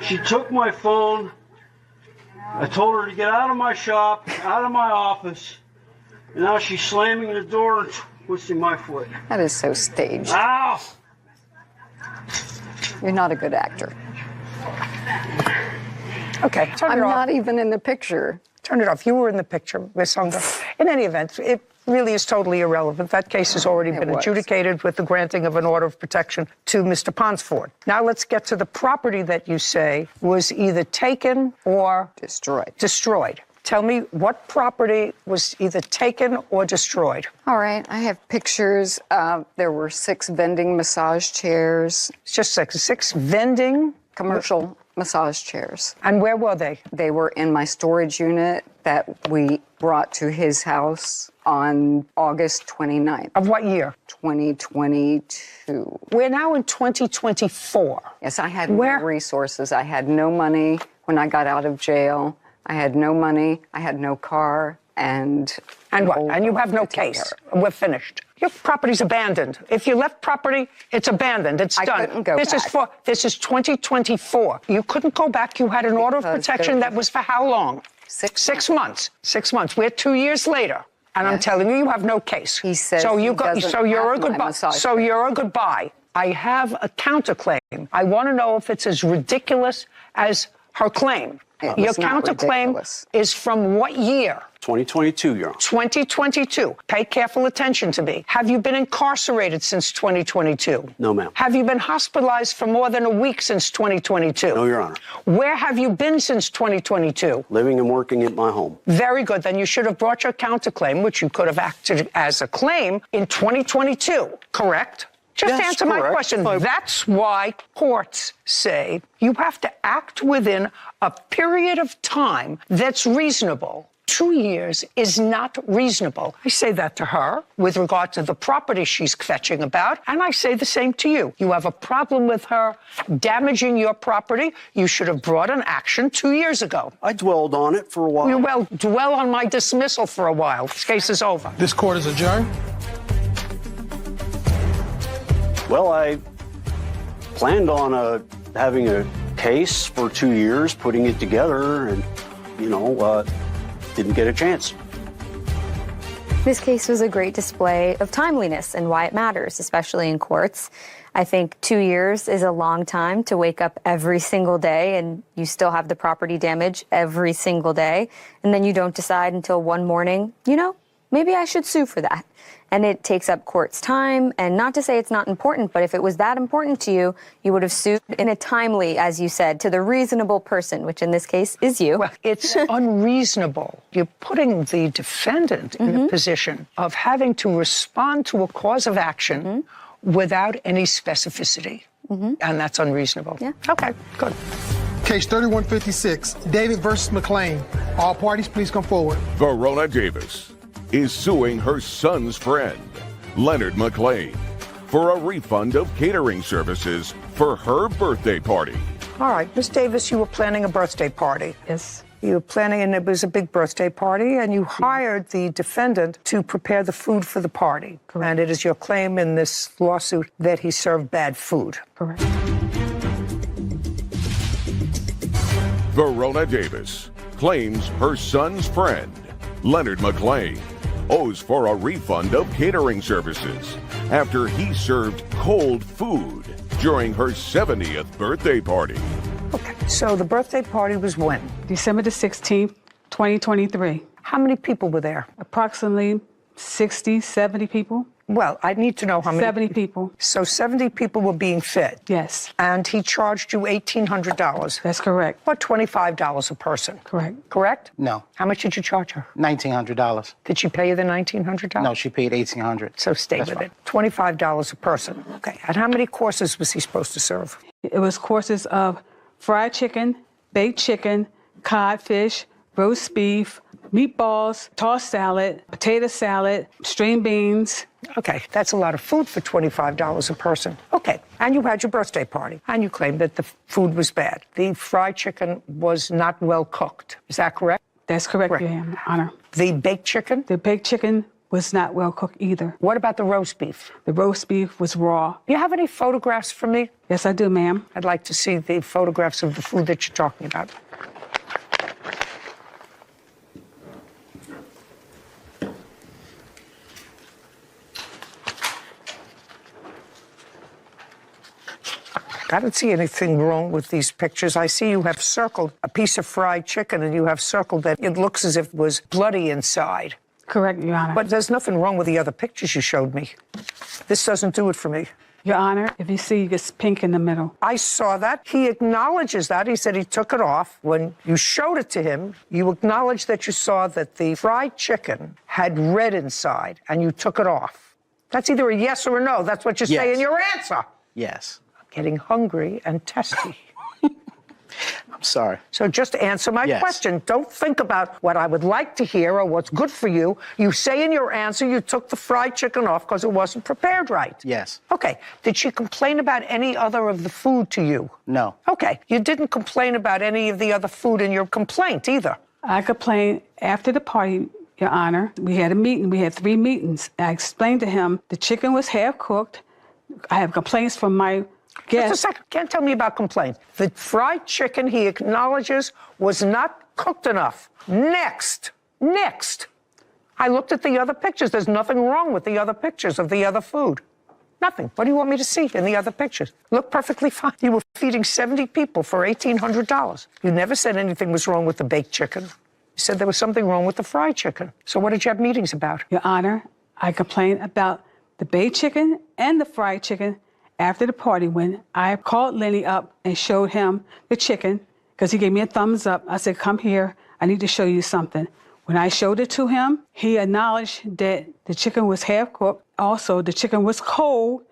She took my phone. I told her to get out of my shop, out of my office. And now she's slamming the door and twisting my foot. That is so staged. Ow! You're not a good actor. Okay, turn it off. I'm not even in the picture. Turn it off. You were in the picture, Ms. Unger. In any event, it really is totally irrelevant. That case has already been adjudicated with the granting of an order of protection to Mr. Ponsford. Now let's get to the property that you say was either taken or destroyed. Tell me what property was either taken or destroyed. All right, I have pictures. There were 6 vending massage chairs. Just 6 vending? Commercial massage chairs. And where were they? They were in my storage unit that we brought to his house on August 29th. Of what year? 2022. We're now in 2024. Yes, I had no resources. I had no money when I got out of jail. I had no money, I had no car, and what? And you have no case. We're finished. Your property's abandoned. If you left property, it's abandoned. It's done. I couldn't go back. This is 2024. You couldn't go back. You had an order of protection that was for how long? 6 months. 6 months. We're 2 years later. And I'm telling you, you have no case. He says you're a goodbye. So you're a goodbye. I have a counterclaim. I want to know if it's as ridiculous as her claim. Your counterclaim is from what year? 2022, Your Honor. 2022. Pay careful attention to me. Have you been incarcerated since 2022? No, ma'am. Have you been hospitalized for more than a week since 2022? No, Your Honor. Where have you been since 2022? Living and working at my home. Very good. Then you should have brought your counterclaim, which you could have acted as a claim, in 2022, correct? Just answer my question. That's why courts say you have to act within a period of time that's reasonable. 2 years is not reasonable. I say that to her with regard to the property she's fetching about, and I say the same to you. You have a problem with her damaging your property. You should have brought an action 2 years ago. I dwelled on it for a while. Well, dwell on my dismissal for a while. This case is over. This court is adjourned. Well, I planned on having a case for 2 years, putting it together, and, didn't get a chance. This case was a great display of timeliness and why it matters, especially in courts. I think 2 years is a long time to wake up every single day and you still have the property damage every single day. And then you don't decide until one morning, maybe I should sue for that. and it takes up court's time. And not to say it's not important, but if it was that important to you, you would have sued in a timely, as you said, to the reasonable person, which in this case is you. Well, it's unreasonable. You're putting the defendant in a position of having to respond to a cause of action without any specificity. And that's unreasonable. Yeah. Okay, good. Case 3156, David versus McClain. All parties, please come forward. Verona Davis is suing her son's friend, Leonard McClain, for a refund of catering services for her birthday party. All right, Ms. Davis, you were planning a birthday party. Yes. You were planning, and it was a big birthday party, and you hired the defendant to prepare the food for the party. Correct. And it is your claim in this lawsuit that he served bad food. Correct. Verona Davis claims her son's friend, Leonard McClain, owes for a refund of catering services after he served cold food during her 70th birthday party. Okay, so the birthday party was when? December the 16th, 2023. How many people were there? Approximately 60, 70 people. Well, I need to know how many. 70 people. So 70 people were being fed? Yes. And he charged you $1,800? That's correct. Or $25 a person? Correct. Correct? No. How much did you charge her? $1,900. Did she pay you the $1,900? No, she paid $1,800. So stay with it. $25 a person. Okay. And how many courses was he supposed to serve? It was courses of fried chicken, baked chicken, codfish, roast beef, meatballs, tossed salad, potato salad, string beans. Okay, that's a lot of food for $25 a person. Okay, and you had your birthday party, and you claimed that the food was bad. The fried chicken was not well cooked. Is that correct? That's correct, Your Honor. The baked chicken? The baked chicken was not well cooked either. What about the roast beef? The roast beef was raw. Do you have any photographs for me? Yes, I do, ma'am. I'd like to see the photographs of the food that you're talking about. I don't see anything wrong with these pictures. I see you have circled a piece of fried chicken, and you have circled that it looks as if it was bloody inside. Correct, Your Honor. But there's nothing wrong with the other pictures you showed me. This doesn't do it for me. Your Honor, if you see, it's pink in the middle. I saw that. He acknowledges that. He said he took it off. When you showed it to him, you acknowledged that you saw that the fried chicken had red inside, and you took it off. That's either a yes or a no. That's what you say in your answer. Yes. Getting hungry and testy. I'm sorry. So just answer my question. Don't think about what I would like to hear or what's good for you. You say in your answer you took the fried chicken off because it wasn't prepared right. Yes. Okay. Did she complain about any other of the food to you? No. Okay. You didn't complain about any of the other food in your complaint either. I complained after the party, Your Honor. We had a meeting. We had 3 meetings. I explained to him the chicken was half cooked. I have complaints from my guests. Just a second. Can't tell me about complaints. The fried chicken, he acknowledges, was not cooked enough. Next. I looked at the other pictures. There's nothing wrong with the other pictures of the other food. Nothing. What do you want me to see in the other pictures? Look perfectly fine. You were feeding 70 people for $1,800. You never said anything was wrong with the baked chicken. You said there was something wrong with the fried chicken. So what did you have meetings about? Your Honor, I complained about the baked chicken and the fried chicken after the party when I called Lenny up and showed him the chicken because he gave me a thumbs up. I said, come here. I need to show you something. When I showed it to him, he acknowledged that the chicken was half cooked. Also, the chicken was cold.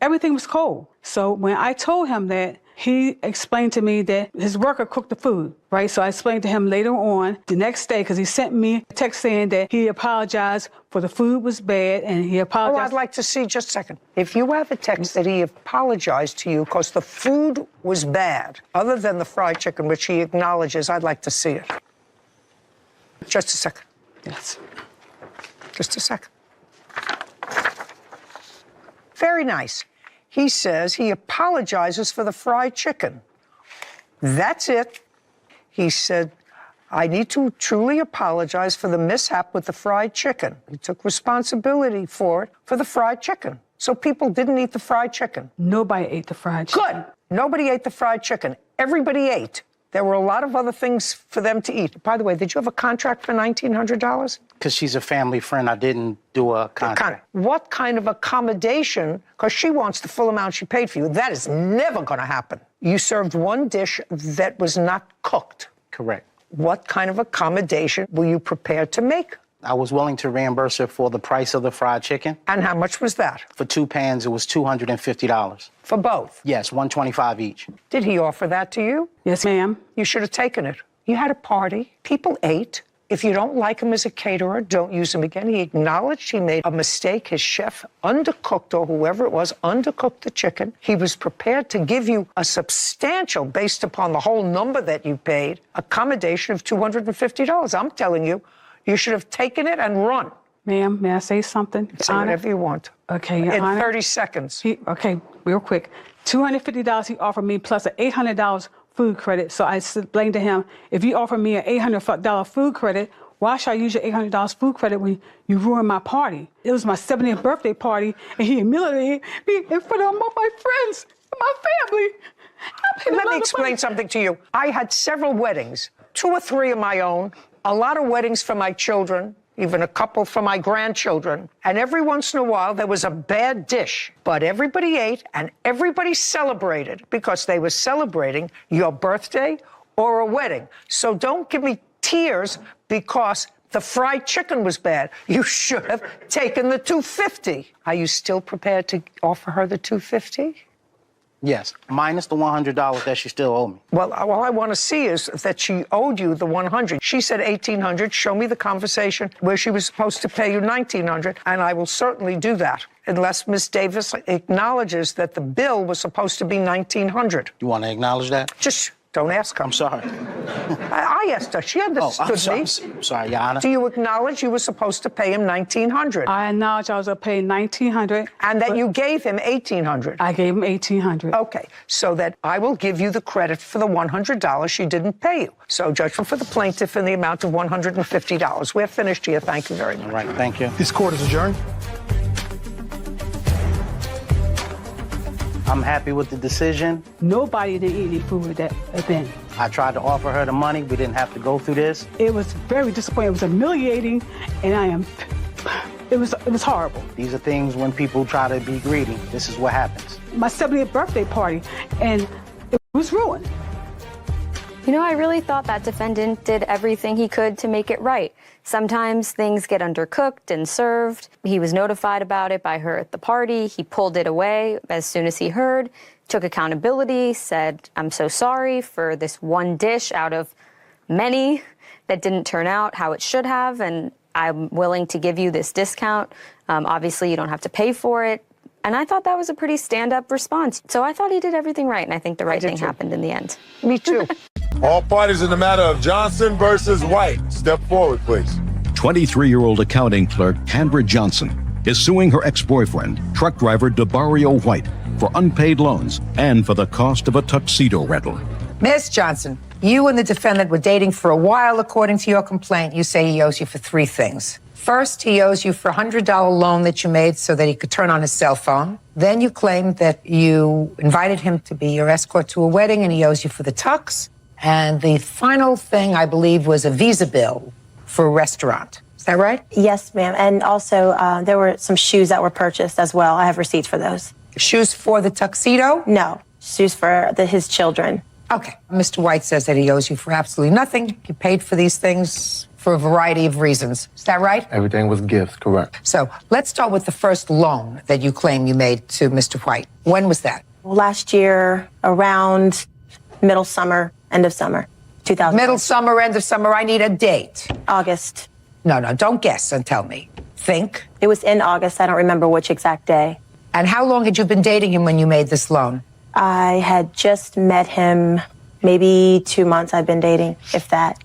Everything was cold. So when I told him that, he explained to me that his worker cooked the food, right? So I explained to him later on, the next day, because he sent me a text saying that he apologized for the food was bad and he apologized. Oh, I'd like to see, just a second. If you have a text that he apologized to you because the food was bad, other than the fried chicken, which he acknowledges, I'd like to see it. Just a second. Yes. Just a second. Very nice. He says he apologizes for the fried chicken. That's it. He said, I need to truly apologize for the mishap with the fried chicken. He took responsibility for it, for the fried chicken. So people didn't eat the fried chicken. Nobody ate the fried chicken. Good. Nobody ate the fried chicken. Everybody ate. There were a lot of other things for them to eat. By the way, did you have a contract for $1,900? Because she's a family friend, I didn't do a contract. What kind of accommodation, because she wants the full amount she paid for you, that is never going to happen. You served one dish that was not cooked. Correct. What kind of accommodation were you prepared to make? I was willing to reimburse her for the price of the fried chicken. And how much was that? For 2 pans, it was $250. For both? Yes, $125 each. Did he offer that to you? Yes, ma'am. You should have taken it. You had a party. People ate. If you don't like him as a caterer, don't use him again. He acknowledged he made a mistake. His chef undercooked, or whoever it was, undercooked the chicken. He was prepared to give you a substantial, based upon the whole number that you paid, accommodation of $250. I'm telling you, you should have taken it and run. Ma'am, may I say something? Say whatever you want. Okay, Your In Honor. 30 seconds. Okay, real quick. $250 he offered me plus an $800 food credit. So I explained to him, if you offer me an $800 food credit, why should I use your $800 food credit when you ruined my party? It was my 70th birthday party, and he humiliated me in front of all my friends and my family. Let me explain something to you. I had several weddings, 2 or 3 of my own, a lot of weddings for my children, even a couple for my grandchildren. And every once in a while, there was a bad dish. But everybody ate and everybody celebrated because they were celebrating your birthday or a wedding. So don't give me tears because the fried chicken was bad. You should have taken the $250. Are you still prepared to offer her the $250? Yes, minus the $100 that she still owed me. Well, all I want to see is that she owed you the $100. She said $1,800. Show me the conversation where she was supposed to pay you $1,900, and I will certainly do that, unless Ms. Davis acknowledges that the bill was supposed to be $1,900. You want to acknowledge that? Just don't ask her. I'm sorry. I asked her. She understood me. I'm sorry, Your Honor. Do you acknowledge you were supposed to pay him $1,900? I acknowledge I was going to pay $1,900. And that you gave him $1,800? I gave him $1,800. Okay, so that I will give you the credit for the $100 she didn't pay you. So judgment for the plaintiff in the amount of $150. We're finished here. Thank you very much. All right, thank you. This court is adjourned. I'm happy with the decision. Nobody didn't eat any food at that event. I tried to offer her the money. We didn't have to go through this. It was very disappointing. It was humiliating, and it was horrible. These are things when people try to be greedy. This is what happens. My 70th birthday party, and it was ruined. You know, I really thought that defendant did everything he could to make it right. Sometimes things get undercooked and served. He was notified about it by her at the party. He pulled it away as soon as he heard, took accountability, said, I'm so sorry for this one dish out of many that didn't turn out how it should have, and I'm willing to give you this discount. Obviously, you don't have to pay for it. And I thought that was a pretty stand-up response. So I thought he did everything right, and I think the right thing happened in the end. Me too. All parties in the matter of Johnson versus White. Step forward, please. 23-year-old accounting clerk Canberra Johnson is suing her ex-boyfriend, truck driver DeBario White, for unpaid loans and for the cost of a tuxedo rental. Ms. Johnson, you and the defendant were dating for a while. According to your complaint, you say he owes you for 3 things. First, he owes you for a $100 loan that you made so that he could turn on his cell phone. Then you claimed that you invited him to be your escort to a wedding, and he owes you for the tux. And the final thing, I believe, was a visa bill for a restaurant. Is that right? Yes, ma'am. And also, there were some shoes that were purchased as well. I have receipts for those. Shoes for the tuxedo? No, shoes for his children. Okay. Mr. White says that he owes you for absolutely nothing. You paid for these things for a variety of reasons. Is that right? Everything was gifts, correct. So let's start with the first loan that you claim you made to Mr. White. When was that? Last year, around middle summer, end of summer, 2000. Middle summer, end of summer. I need a date. August. No, don't guess and tell me. Think. It was in August. I don't remember which exact day. And how long had you been dating him when you made this loan? I had just met him, maybe 2 months I've been dating, if that.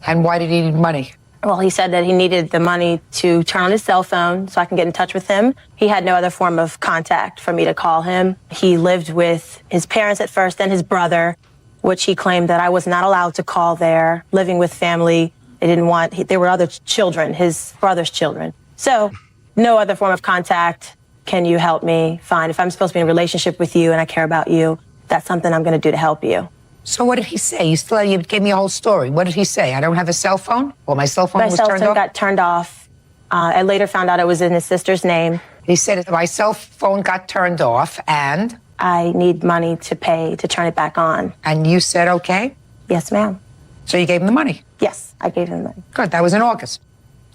And why did he need money? Well, he said that he needed the money to turn on his cell phone so I can get in touch with him. He had no other form of contact for me to call him. He lived with his parents at first, then his brother, which he claimed that I was not allowed to call there, living with family. They didn't want, there were other children, his brother's children. So, no other form of contact. Can you help me? Fine. If I'm supposed to be in a relationship with you and I care about you, that's something I'm going to do to help you. So what did he say? You gave me a whole story. What did he say? I don't have a cell phone? Well, my cell phone My was cell turned phone off? got turned off. I later found out it was in his sister's name. He said my cell phone got turned off and? I need money to pay to turn it back on. And you said okay? Yes, ma'am. So you gave him the money? Yes, I gave him money. Good. That was in August.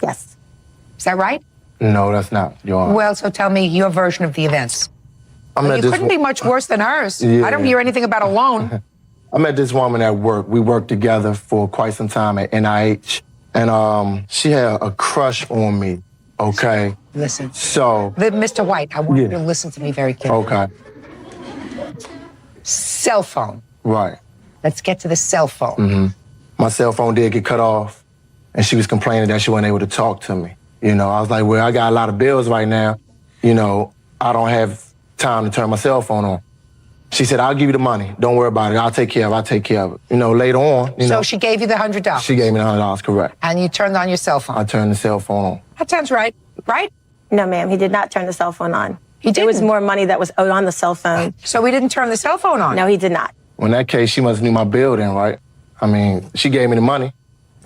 Yes. Is that right? No, that's not, Your Honor. Well, so tell me your version of the events. I met You this couldn't be much worse than hers. Yeah. I don't hear anything about a loan. I met this woman at work. We worked together for quite some time at NIH. And she had a crush on me, okay? Listen. So. Mr. White, I want you to listen to me very carefully. Okay. Cell phone. Right. Let's get to the cell phone. Mm-hmm. My cell phone did get cut off, and she was complaining that she wasn't able to talk to me. You know, I was like, well, I got a lot of bills right now. You know, I don't have time to turn my cell phone on. She said, I'll give you the money. Don't worry about it. I'll take care of it. You know, later on, you know. So she gave you the $100? She gave me the $100, correct. And you turned on your cell phone? I turned the cell phone on. That sounds right. Right? No, ma'am. He did not turn the cell phone on. He did. It was more money that was owed on the cell phone. So he didn't turn the cell phone on? No, he did not. Well, in that case, she must have knew my bill then, right? I mean, she gave me the money.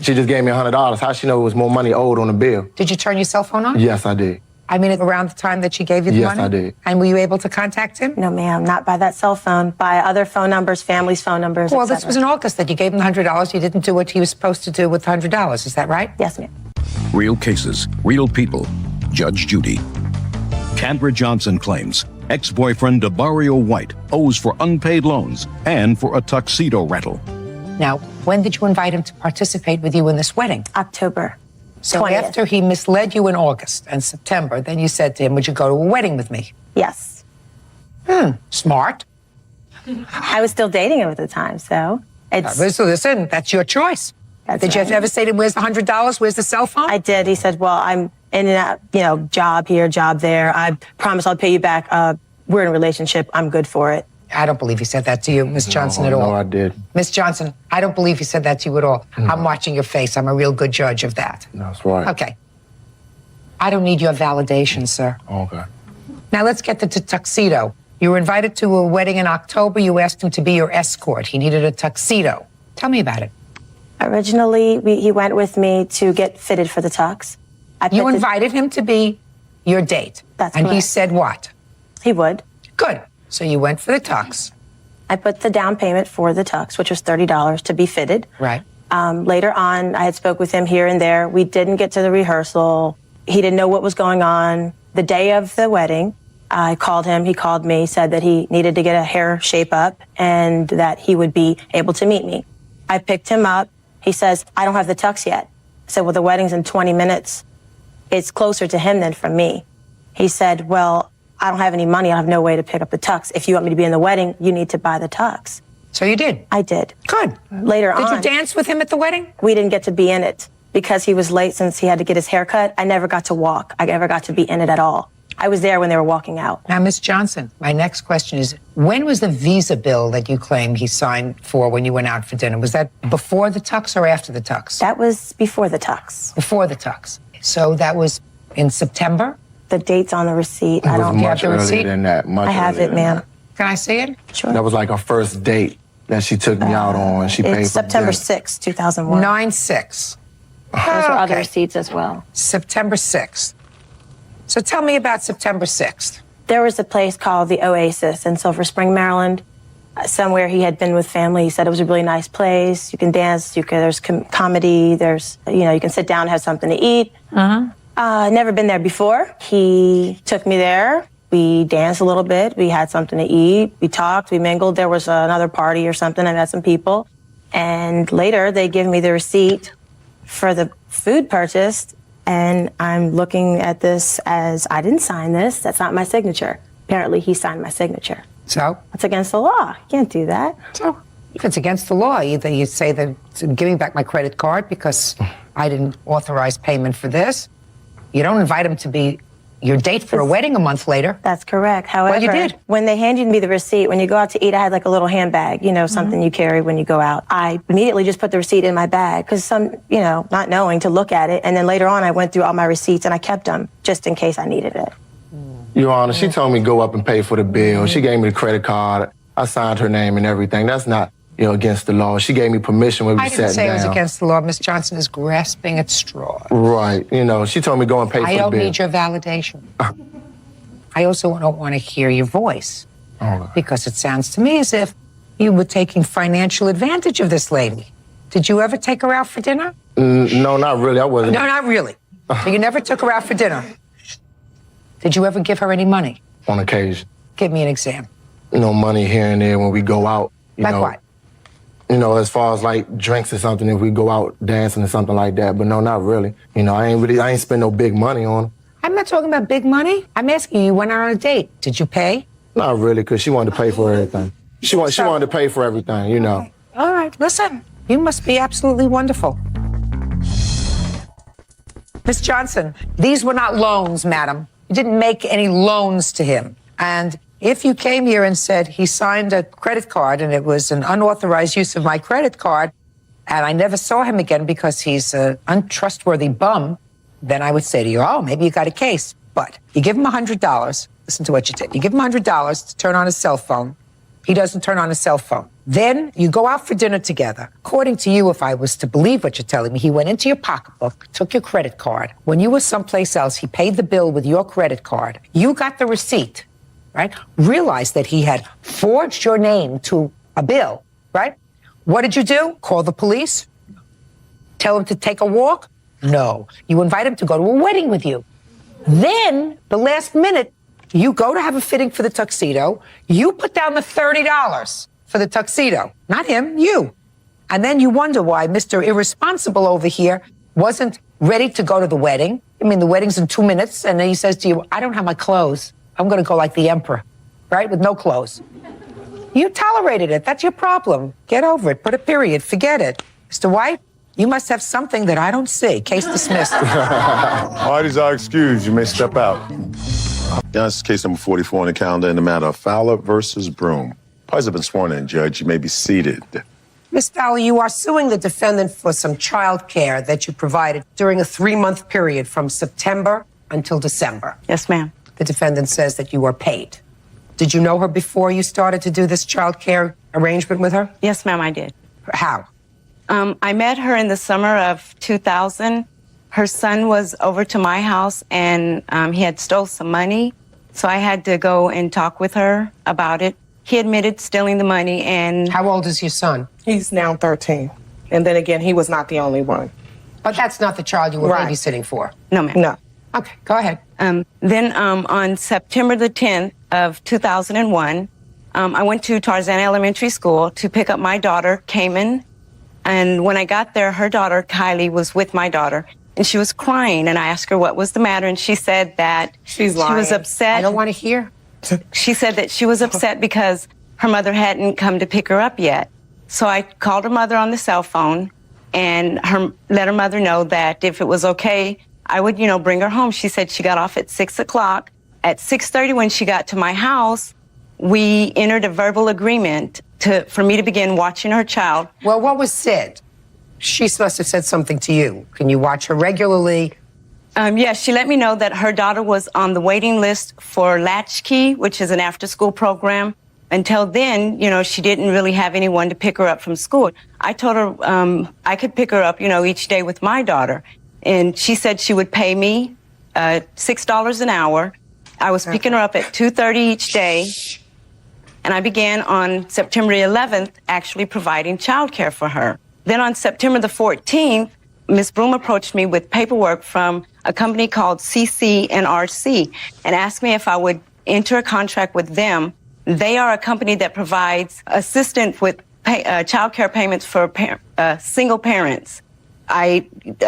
She just gave me $100. How'd she know it was more money owed on the bill? Did you turn your cell phone on? Yes, I did. I mean, around the time that she gave you the money? Yes, I did. And were you able to contact him? No, ma'am, not by that cell phone, by other phone numbers, family's phone numbers, Well, et this cetera. was in August that you gave him the $100. You didn't do what he was supposed to do with the $100. Is that right? Yes, ma'am. Real cases, real people. Judge Judy. Canberra Johnson claims ex-boyfriend DeBario White owes for unpaid loans and for a tuxedo rental. Now, when did you invite him to participate with you in this wedding? October. So 20th. after he misled you in August and September, then you said to him, would you go to a wedding with me? Yes. Smart. I was still dating him at the time, so it's... Listen, that's your choice. Did you ever say to him, where's the $100? Where's the cell phone? I did. He said, well, I'm in and out, job here, job there. I promise I'll pay you back. We're in a relationship. I'm good for it. I don't believe he said that to you, Miss Johnson, at all. No, I did. Miss Johnson, I don't believe he said that to you at all. I'm watching your face. I'm a real good judge of that. That's right. Okay. I don't need your validation, sir. Okay. Now let's get to tuxedo. You were invited to a wedding in October. You asked him to be your escort. He needed a tuxedo. Tell me about it. Originally, he went with me to get fitted for the tux. You invited him to be your date. That's And he correct. said what? He would. Good. So you went for the tux. I put the down payment for the tux, which was $30 to be fitted. Right. Later on, I had spoke with him here and there. We didn't get to the rehearsal. He didn't know what was going on. The day of the wedding, I called him. He called me, said that he needed to get a hair shape up and that he would be able to meet me. I picked him up. He says, I don't have the tux yet. I said, well, the wedding's in 20 minutes. It's closer to him than from me. He said, well, I don't have any money. I have no way to pick up the tux. If you want me to be in the wedding, you need to buy the tux. So you did? I did. Good. Later on. Did you dance with him at the wedding? We didn't get to be in it because he was late since he had to get his hair cut. I never got to walk. I never got to be in it at all. I was there when they were walking out. Now, Miss Johnson, my next question is, when was the visa bill that you claim he signed for when you went out for dinner? Was that before the tux or after the tux? That was before the tux. Before the tux. So that was in September? The date's on the receipt. It I was don't much have the earlier receipt? than that. Much I have earlier it, than ma'am. that. Can I see it? Sure. That was like our first date that she took me out on. She paid It's for September dinner. 6, 2001. 9/6. Those are other Okay. receipts as well. September 6th. So tell me about September 6th. There was a place called the Oasis in Silver Spring, Maryland. Somewhere he had been with family. He said it was a really nice place. You can dance. There's comedy. There's, you can sit down and have something to eat. Never been there before. He took me there. We danced a little bit. We had something to eat. We talked. We mingled. There was another party or something. I met some people. And later they give me the receipt for the food purchased. And I'm looking at this as, I didn't sign this. That's not my signature. Apparently he signed my signature. So? That's against the law. You can't do that. So if it's against the law, either you say that give me back my credit card because I didn't authorize payment for this. You don't invite him to be your date for a wedding a month later. That's correct. However, Well, you did. when they handed me the receipt, when you go out to eat, I had like a little handbag, something you carry when you go out. I immediately just put the receipt in my bag because not knowing to look at it. And then later on, I went through all my receipts and I kept them just in case I needed it. Your Honor, she told me go up and pay for the bill. She gave me the credit card. I signed her name and everything. That's not against the law. She gave me permission when we I sat didn't say down. it was against the law. Miss Johnson is grasping at straws. Right. She told me go and pay for I the don't bill. need your validation. I also don't want to hear your voice because it sounds to me as if you were taking financial advantage of this lady. Did you ever take her out for dinner? No, not really. I wasn't. No, not really. So you never took her out for dinner. Did you ever give her any money? On occasion. Give me an example. Money here and there when we go out. Like what? As far as like drinks or something, if we go out dancing or something like that. But no, not really. I ain't spend no big money on her. I'm not talking about big money. I'm asking you, you went out on a date. Did you pay? Not really, because she wanted to pay for everything. She wanted to pay for everything, All right, listen. You must be absolutely wonderful. Miss Johnson, these were not loans, madam. You didn't make any loans to him. And if you came here and said he signed a credit card and it was an unauthorized use of my credit card, and I never saw him again because he's an untrustworthy bum, then I would say to you, oh, maybe you got a case. But you give him $100. Listen to what you did. You give him $100 to turn on his cell phone. He doesn't turn on his cell phone. Then you go out for dinner together. According to you, if I was to believe what you're telling me, he went into your pocketbook, took your credit card. When you were someplace else, he paid the bill with your credit card. You got the receipt, right? Realized that he had forged your name to a bill, right? What did you do? Call the police? Tell him to take a walk? No. You invite him to go to a wedding with you. Then, the last minute, you go to have a fitting for the tuxedo. You put down the $30 for the tuxedo. Not him, you. And then you wonder why Mr. Irresponsible over here wasn't ready to go to the wedding. I mean, the wedding's in 2 minutes, and then he says to you, I don't have my clothes. I'm going to go like the emperor, right, with no clothes. You tolerated it. That's your problem. Get over it. Put a period. Forget it. Mr. White, you must have something that I don't see. Case dismissed. Parties are excused. You may step out. This is case number 44 on the calendar in the matter of Fowler versus Broom. Parties have been sworn in, Judge. You may be seated. Miss Fowler, you are suing the defendant for some child care that you provided during a 3-month period from September until December. Yes, ma'am. The defendant says that you were paid. Did you know her before you started to do this child care arrangement with her? Yes, ma'am, I did. How? I met her in the summer of 2000. Her son was over to my house, and he had stole some money. So I had to go and talk with her about it. He admitted stealing the money, and... How old is your son? He's now 13. And then again, he was not the only one. But that's not the child you were Right. babysitting for. No, ma'am. No. Okay, go ahead. Then on September the 10th of 2001, I went to Tarzana Elementary School to pick up my daughter, Cayman. And when I got there, her daughter, Kylie, was with my daughter. And she was crying, and I asked her what was the matter, and she said that she was upset. I don't want to hear. She said that she was upset because her mother hadn't come to pick her up yet. So I called her mother on the cell phone and let her mother know that if it was okay, I would, bring her home. She said she got off at 6 o'clock. At 6:30, when she got to my house, we entered a verbal agreement for me to begin watching her child. Well, what was said? She must have said something to you. Can you watch her regularly? Yes, she let me know that her daughter was on the waiting list for Latchkey, which is an after-school program. Until then, she didn't really have anyone to pick her up from school. I told her I could pick her up, each day with my daughter. And she said she would pay me $6 an hour. I was picking her up at 2:30 each day. And I began on September 11th actually providing childcare for her. Then on September the 14th, Ms. Broom approached me with paperwork from a company called CC&RC and asked me if I would enter a contract with them. They are a company that provides assistance with child care payments for single parents. I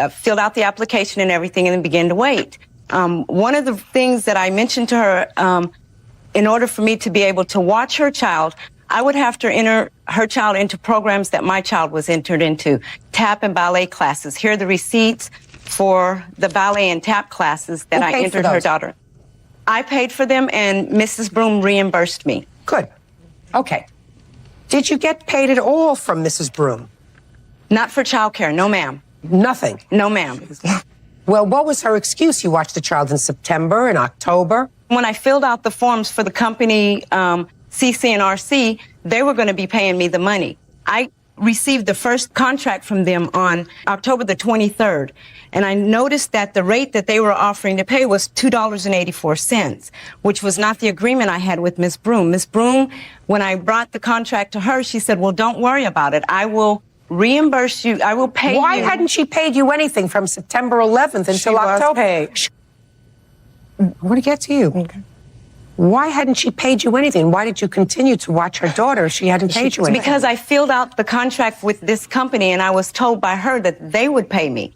filled out the application and everything and then began to wait. One of the things that I mentioned to her, in order for me to be able to watch her child, I would have to enter her child into programs that my child was entered into, tap and ballet classes. Here are the receipts for the ballet and tap classes that I entered her daughter. I paid for them, and Mrs. Broom reimbursed me. Good. Okay. Did you get paid at all from Mrs. Broom? Not for childcare, no, ma'am. Nothing? No, ma'am. Well, what was her excuse? You watched the child in September and October? When I filled out the forms for the company CC&RC, they were going to be paying me the money. I received the first contract from them on October the 23rd, and I noticed that the rate that they were offering to pay was $2.84, which was not the agreement I had with Ms. Broom. Ms. Broom, when I brought the contract to her, she said, well, don't worry about it. I will reimburse you. I will pay you. Why hadn't she paid you anything from September 11th until October? Paid. I want to get to you. Okay. Why hadn't she paid you anything? Why did you continue to watch her daughter if she hadn't paid you anything? Because I filled out the contract with this company, and I was told by her that they would pay me.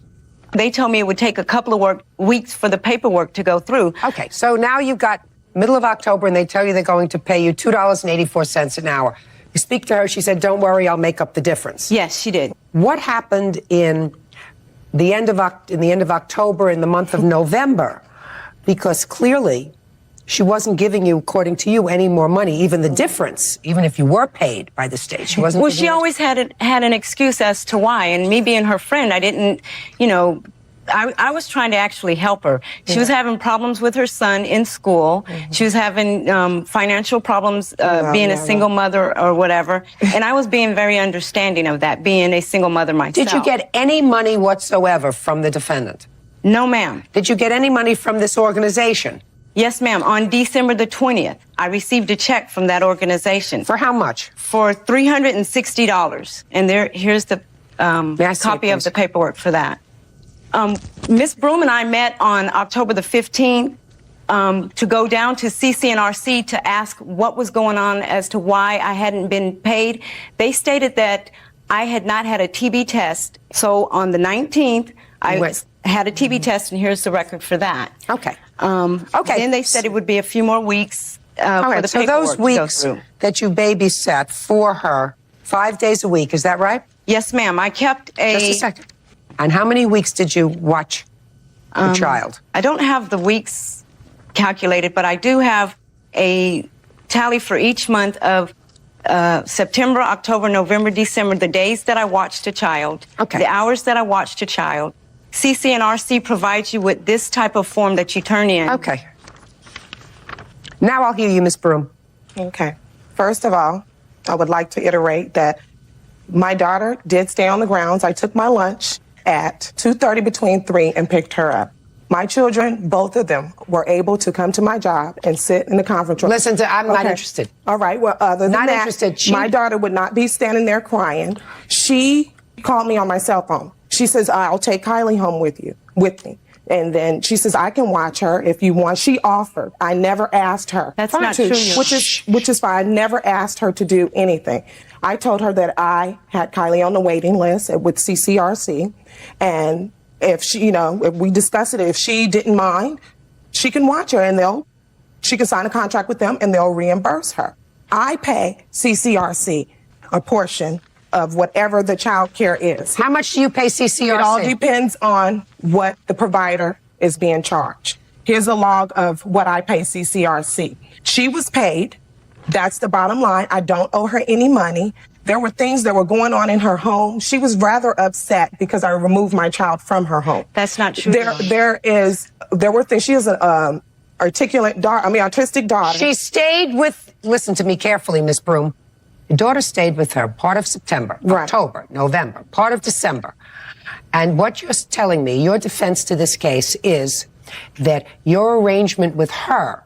They told me it would take a couple of weeks for the paperwork to go through. Okay, so now you've got middle of October, and they tell you they're going to pay you $2.84 an hour. You speak to her, she said, don't worry, I'll make up the difference. Yes, she did. What happened in the end of October, in the month of November? Because clearly, she wasn't giving you, according to you, any more money, even the difference, even if you were paid by the state. She wasn't. Well, she always had an excuse as to why. And me being her friend, I didn't, I was trying to actually help her. She was having problems with her son in school. She was having financial problems being a single mother or whatever. And I was being very understanding of that, being a single mother myself. Did you get any money whatsoever from the defendant? No, ma'am. Did you get any money from this organization? Yes, ma'am. On December the 20th, I received a check from that organization. For how much? For $360. And here's the copy of the paperwork for that. Ms. Broom and I met on October the 15th to go down to CCNRC to ask what was going on as to why I hadn't been paid. They stated that I had not had a TB test. So on the 19th, I had a TB test, and here's the record for that. Okay. Okay. Then they said it would be a few more weeks for the so paperwork those weeks to go through. that you babysat for her, 5 days a week, is that right? Yes, ma'am. I kept a... Just a second. And how many weeks did you watch the child? I don't have the weeks calculated, but I do have a tally for each month of September, October, November, December, the days that I watched a child, the hours that I watched a child. CCNRC provides you with this type of form that you turn in. Okay. Now I'll hear you, Ms. Broom. Okay. First of all, I would like to iterate that my daughter did stay on the grounds. I took my lunch at 2:30 between 3 and picked her up. My children, both of them, were able to come to my job and sit in the conference room. Listen, I'm not interested. All right. Well, other than Not that, interested. my daughter would not be standing there crying. She called me on my cell phone. She says, I'll take Kylie home with me. And then she says, I can watch her if you want. She offered. I never asked her. That's not true. Which is fine. I never asked her to do anything. I told her that I had Kylie on the waiting list with CCRC. And if she, if we discuss it, if she didn't mind, she can watch her and she can sign a contract with them and they'll reimburse her. I pay CCRC a portion of whatever the child care is. How much do you pay CCRC? It all depends on what the provider is being charged. Here's a log of what I pay CCRC. She was paid. That's the bottom line. I don't owe her any money. There were things that were going on in her home. She was rather upset because I removed my child from her home. That's not true. There were things. She has an autistic daughter. She stayed with, listen to me carefully, Ms. Broom. Your daughter stayed with her part of September, October, November, part of December. And what you're telling me, your defense to this case is that your arrangement with her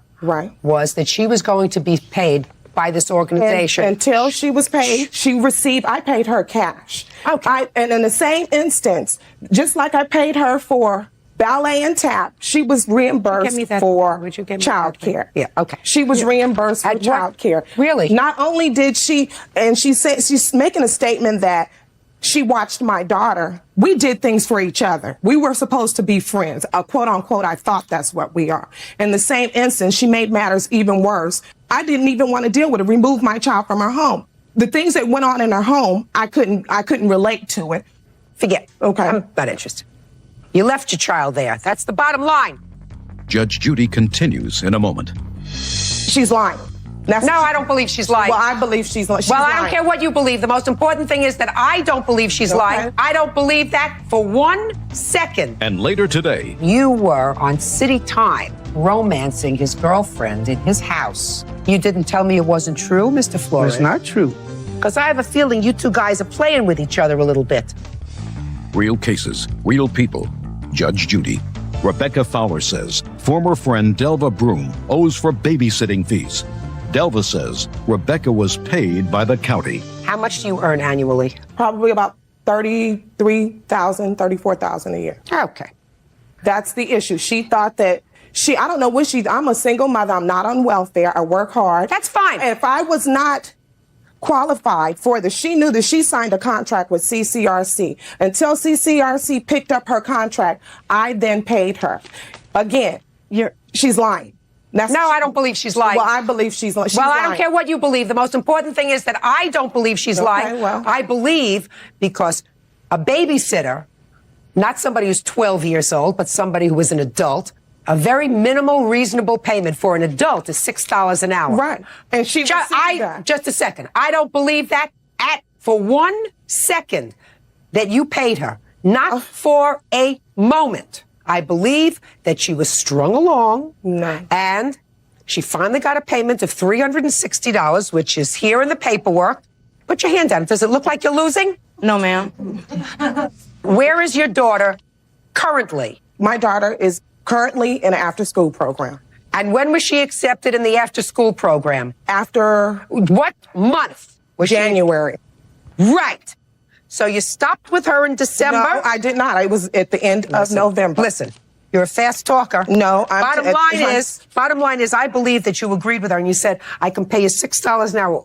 was that she was going to be paid by this organization. Until she was paid, I paid her cash. Okay. And in the same instance, just like I paid her for ballet and tap, she was reimbursed for child care. Yeah, okay. She was reimbursed for child care. Really? Not only did she, and she said, she's making a statement that she watched my daughter. We did things for each other. We were supposed to be friends. Quote unquote, I thought that's what we are. In the same instance, she made matters even worse. I didn't even want to deal with it, remove my child from her home. The things that went on in her home, I couldn't relate to it. Forget. Okay. I'm not interested. You left your child there. That's the bottom line. Judge Judy continues in a moment. She's lying. No, I don't believe she's lying. Well, I believe she's lying. Well, I don't care what you believe. The most important thing is that I don't believe she's lying. I don't believe that for 1 second. And later today, You were on City Time romancing his girlfriend in his house. You didn't tell me it wasn't true, Mr. Flores. It's not true. Because I have a feeling you two guys are playing with each other a little bit. Real cases, real people. Judge Judy. Rebecca Fowler says former friend Delva Broom owes for babysitting fees. Delva says Rebecca was paid by the county. How much do you earn annually? Probably about $33,000, $34,000 a year. Okay. That's the issue. She thought that I don't know what I'm a single mother. I'm not on welfare. I work hard. That's fine. If I was not qualified for this, she knew that she signed a contract with CCRC. Until CCRC picked up her contract, I then paid her. Again, she's lying. No, I don't believe she's lying. Well, I believe she's lying. Well, I don't care what you believe. The most important thing is that I don't believe she's lying. Well. I believe because a babysitter, not somebody who's 12 years old, but somebody who is an adult, a very minimal, reasonable payment for an adult is $6 an hour. Right. And she just a second. I don't believe that for 1 second that you paid her. Not for a moment. I believe that she was strung along. No. And she finally got a payment of $360, which is here in the paperwork. Put your hand down. Does it look like you're losing? No, ma'am. Where is your daughter currently? My daughter is currently in an after-school program. And when was she accepted in the after-school program? After what month? Was January. Right. So you stopped with her in December? No, I did not. I was at the end of November. Listen, you're a fast talker. No, Bottom line is, I believe that you agreed with her and you said, I can pay you $6 an hour.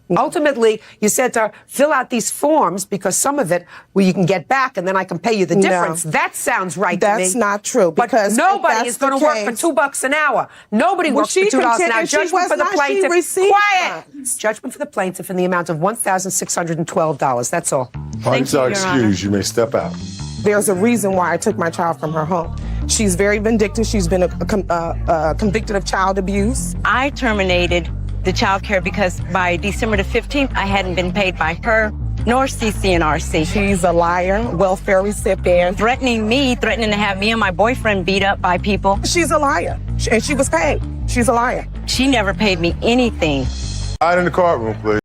Ultimately, you said to her, fill out these forms because some of it, you can get back and then I can pay you the difference. No. That sounds right to me. That's not true because but nobody is going to work for $2 an hour. Nobody works for $2 an hour. Judgment for the plaintiff. Quiet. Judgment for the plaintiff in the amount of $1,612. That's all. Parties are excused. You may step out. There's a reason why I took my child from her home. She's very vindictive. She's been convicted of child abuse. I terminated the child care because by December the 15th, I hadn't been paid by her nor CCNRC. She's a liar, welfare recipient. Threatening to have me and my boyfriend beat up by people. She's a liar, and she was paid. She's a liar. She never paid me anything. Out in the courtroom, please.